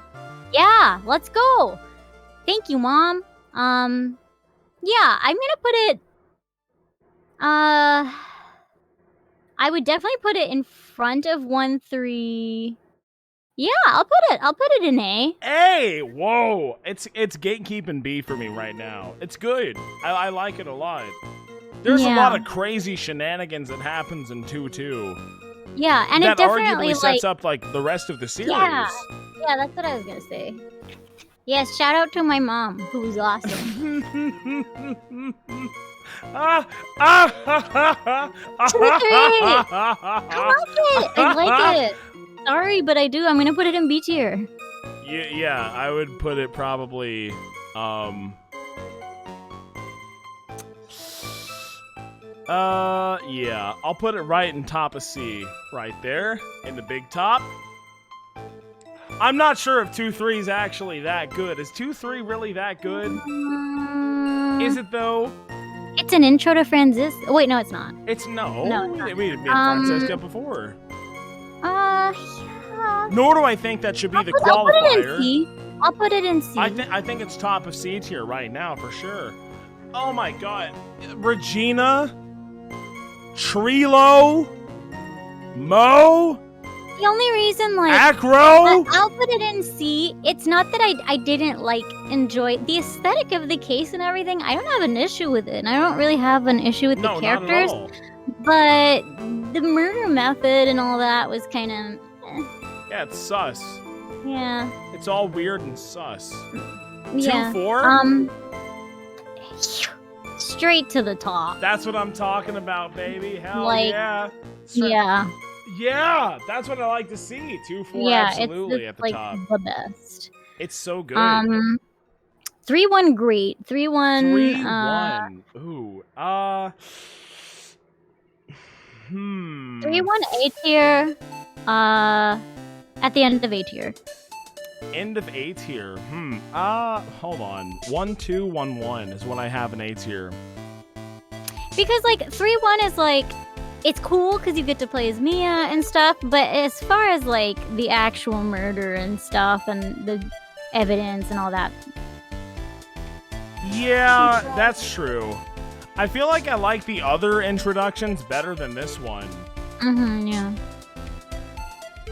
yeah, let's go. Thank you, Mom. Yeah, I'm gonna put it. I would definitely put it in front of 1-3. Yeah, I'll put it in A. Hey, whoa! It's gatekeeping B for me right now. It's good. I like it a lot. There's a Yeah. lot of crazy shenanigans that happens in 2-2 Yeah, and that it definitely arguably like sets up like the rest of the series. Yeah. Yeah, that's what I was gonna say. Yes, shout out to my mom, who's awesome. I I like it. I like it. Sorry, but I do. I'm gonna put it in B tier. Yeah, I would put it probably yeah, I'll put it right in top of C, right there, in the big top. I'm not sure if 2-3 is actually that good. Is 2-3 really that good? Is it though? It's an intro to Francis. Oh, wait, no, it's not. It's no. No, it's not. We didn't meet Francesca before. Yeah. Nor do I think that should be the I'll put it in qualifier. C. I'll put it in C. I think it's top of C tier right now for sure. Oh my god, Regina, Trilo, Mo, The only reason, like, Acro. I'll put it in C. It's not that I didn't, like, enjoy the aesthetic of the case and everything. I don't have an issue with it. And I don't really have an issue with No, the not at characters. all. But the murder method and all that was kind of, Yeah, it's sus. yeah. It's all weird and sus. Yeah. 2-4. Straight to the top. That's what I'm talking about, baby. Hell Like, yeah. Yeah. Yeah, that's what I like to see. 2-4, Yeah, absolutely it's at the like top. the best. It's so good. 3-1 great. 3-1 3-1. Ooh. 3-1 A tier. At the end of A tier. End of A tier. Hold on. 1-2, 1-1 is what I have in A tier. Because like 3-1 is like, it's cool because you get to play as Mia and stuff, but as far as like the actual murder and stuff and the evidence and all that. Yeah, that's true. I feel like I like the other introductions better than this one. Yeah.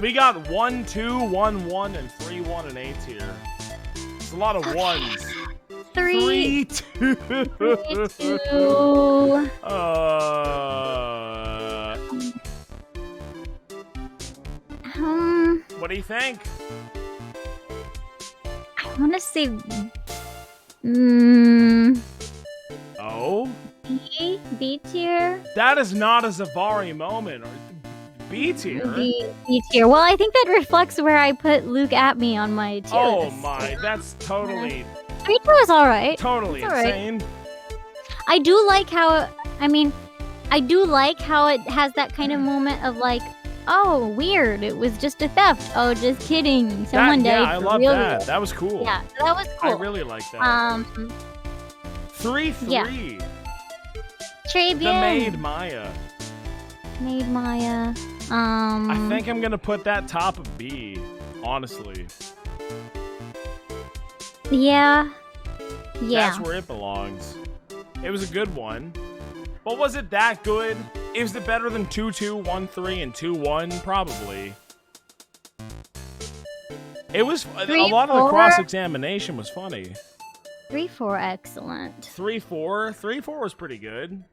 We got 1-2, 1-1, and 3-1 in A tier. It's a lot of ones. 3, 3-2. 2. What do you think? I want to say Oh? B tier. That is not a Zavari moment. Or B tier? B tier. Well, I think that reflects where I put Luke at me on my tier Oh list. my, that's totally, 3-2 is all right. totally It's all right. insane. I do like how, I do like how it has that kind of moment of like, oh, weird, it was just a theft. Oh, just kidding. Someone died I for love real. that. That was cool. Yeah, so that was cool. I really like that. 3-3. yeah. Très The bien. Maid Maya. Maid Maya. I think I'm gonna put that top of B, honestly. Yeah. Yeah. That's where it belongs. It was a good one. But was it that good? Is it better than 2-2, 1-3, and 2-1? Probably. It was a 3, lot of the 4. cross-examination was funny. 3, 4, excellent. 3-4 was pretty good.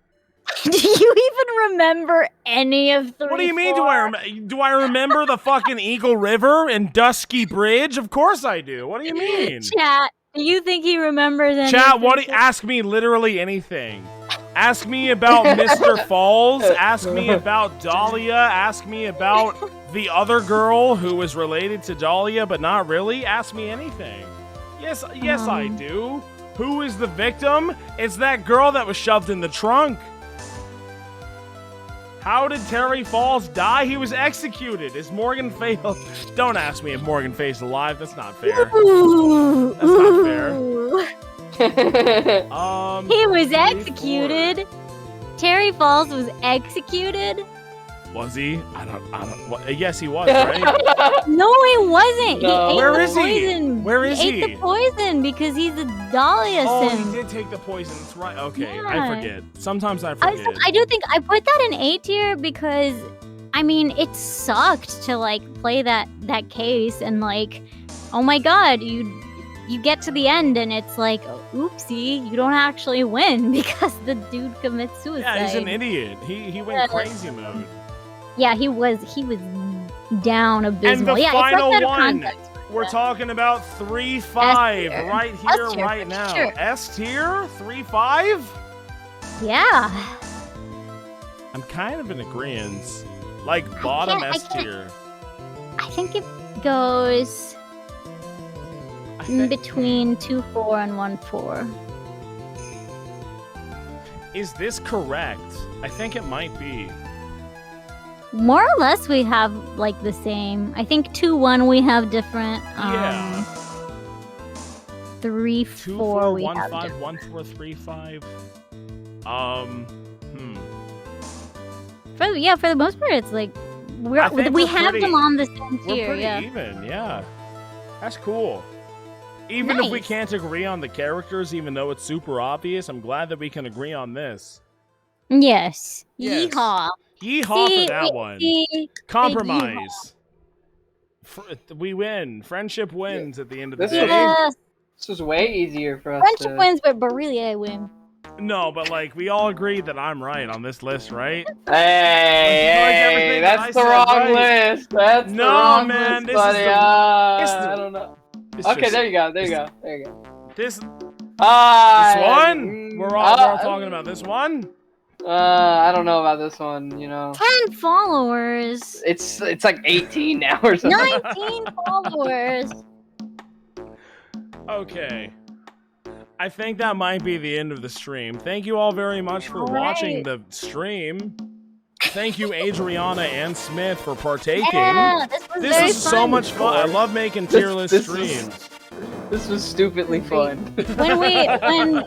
Do you even remember any of 3, What do you mean? 4? Do I remember the fucking Eagle River and Dusky Bridge? Of course I do. What do you mean? Chat, do you think he remembers any? Chat, of what? 3, 4? Ask me literally anything. Ask me about Mr. Falls. Ask me about Dahlia. Ask me about the other girl who was related to Dahlia, but not really. Ask me anything. Yes, I do. Who is the victim? It's that girl that was shoved in the trunk. How did Terry Falls die? He was executed. Is Morgan Fail? Don't ask me if Morgan Faye's alive. That's not fair. Ooh, That's not fair. ooh. He He was executed. Terry Falls was executed. Was he? I don't. What, yes, he was, right? No, he wasn't. No. He ate Where the is he? poison. Where is he? he? Ate the poison because he's a Dahlia Oh, sim. he did take the poison. That's right. Okay, I Yeah. forget. Sometimes I I, forget. I do think I put that in A tier because, I mean, it sucked to like play that case and like, oh my god, you get to the end and it's like, oopsie, you don't actually win because the dude commits suicide. Yeah, he's an idiot. He went crazy mode. Yeah, he was down abysmal. And the yeah, final it's like one. context. We're talking about 3-5 tier. right here, S tier, right for now. sure. S tier, 3-5. Yeah. I'm kind of in agreement. Like bottom I S can't- tier. I think it goes I in think- between 2-4 and 1-4. Is this correct? I think it might be. More or less, we have like the same. I think 2-1 we have different. Yeah. 3-4 we 2-4, have 1-5, different. 1-4, 3-5. For the most part, it's like I think we we're have pretty- them on the same We're tier. pretty Yeah. even, yeah. That's cool. Even if we Nice. can't agree on the characters, even though it's super obvious, I'm glad that we can agree on this. Yes. Yes. Yeehaw. Yeehaw See, for that one. see, Compromise. We win. Friendship wins at the end of the This day. was- yes. This was way easier for us Friendship to... wins, but really I win. No, but like we all agreed that I'm right on this list, right? Hey, everything that that's I the said, wrong right? list. That's No, the wrong man, list, this is buddy. the- it's the- I don't know. It's Okay, just- there you go. There you go. There you go. This Ah, one? We're all talking about this one? I don't know about this one. You know, 10 followers. it's like 18 now or something. 19 followers. Okay. I think that might be the end of the stream. Thank you all very much for All watching right. the stream. Thank you, Adriana and Smith, for partaking. Yeah, this was This very is so fun. much fun. I love making tier list this streams. This was stupidly fun.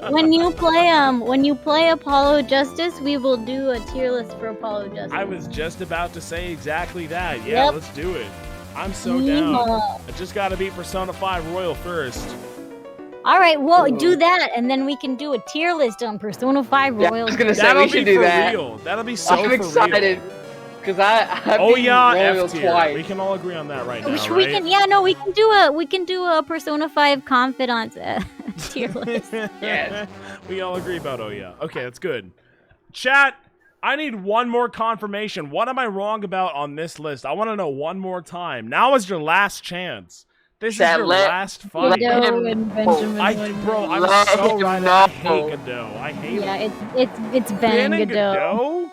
when you play Apollo Justice, we will do a tier list for Apollo Justice. I was just about to say exactly that. Yeah, Yep. let's do it. I'm so down. Yeehaw. I just gotta beat Persona 5 Royal first. All right, well, Ooh. do that, and then we can do a tier list on Persona 5 Yeah, I Royal. was gonna say That'll we should be do for that. real. That'll be so I'm for excited real. because I've Oh been yeah, Royal F tier. twice. We can all agree on that right now, we right? can, we can do a Persona 5 Confidant tier list. Yes. We all agree about oh yeah. Okay, that's good. Chat, I need one more confirmation. What am I wrong about on this list? I want to know one more time. Now is your last chance. This is Chat, your let- last fight. Godot and Benjamin. I'm Let so him right. know. I hate Godot. I hate Yeah, it. it's Ben Ben and Godot. Godot?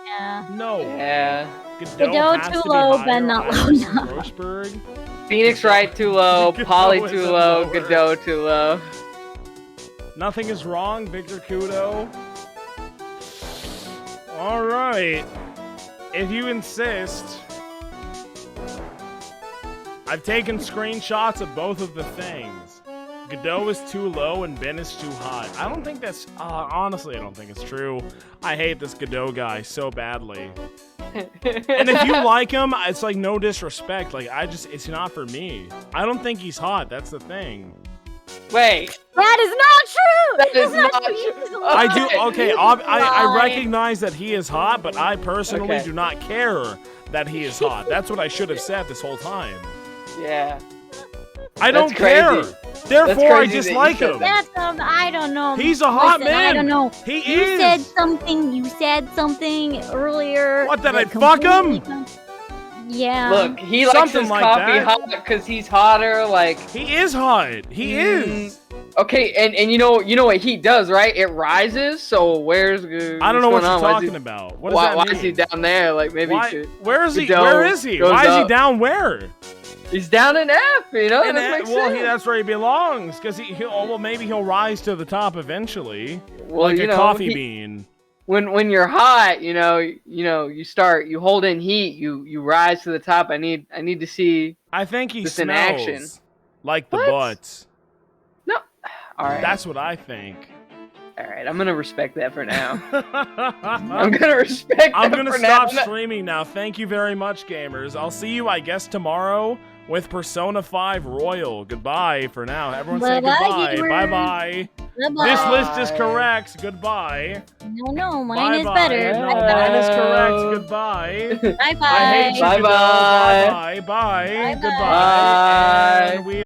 Yeah. No. Yeah. Godot, Godot has too to be low, higher. Ben not low Iverson enough. Grossberg. Phoenix Wright too low, Godot Polly is too a low, lower. Godot too low. Nothing is wrong, Victor Kudo. Alright. If you insist. I've taken screenshots of both of the things. Godot is too low and Ben is too high. I don't think that's... honestly, I don't think it's true. I hate this Godot guy so badly. And if you like him, it's like no disrespect. Like, it's not for me. I don't think he's hot. That's the thing. Wait, That is not true. that is That's not true. true. He's I do. lying. Okay, He's I lying. recognize that he is hot, but I personally Okay. do not care that he is hot. That's what I should have said this whole time. Yeah. I don't That's care. crazy. Therefore, I crazy that you dislike said him. That's I don't know. He's a hot Listen, man. I don't know. He You is. said something. You said something earlier. What, did that I fuck him? completely- Yeah. Look, he likes Something his like coffee that. hot because he's hotter. Like, He is hot. He is. okay, and you know what heat does, right? It rises. So where's I don't know what what's you're going on? talking about. What does Why, that why mean? is he down there? Like maybe Why- he should, where is he? goes- Where is he? goes Why is he up. down where? he's down in F. You know, And that makes well, sense. that's where he belongs. Because maybe he'll rise to the top eventually, Well, like you a know, coffee bean. when you're hot, you hold in heat, you rise to the top. I need to see. I think he Just in smells action. like the What? butts. No, all right, That's what I think. all right. I'm gonna respect that for now. I'm I'm gonna respect. that gonna for stop now. streaming now. Thank you very much, gamers. I'll see you, I guess, tomorrow with Persona 5 Royal. Goodbye for now. Everyone say Bye-bye, goodbye. gamers. Bye-bye. Bye-bye. This list is Bye. correct. Goodbye. No, mine is Bye-bye. better. No, Bye-bye. mine is correct. Goodbye. Bye-bye. I hate you, Bye-bye. Janelle. Bye-bye. Bye. Bye-bye. Goodbye. Bye. And we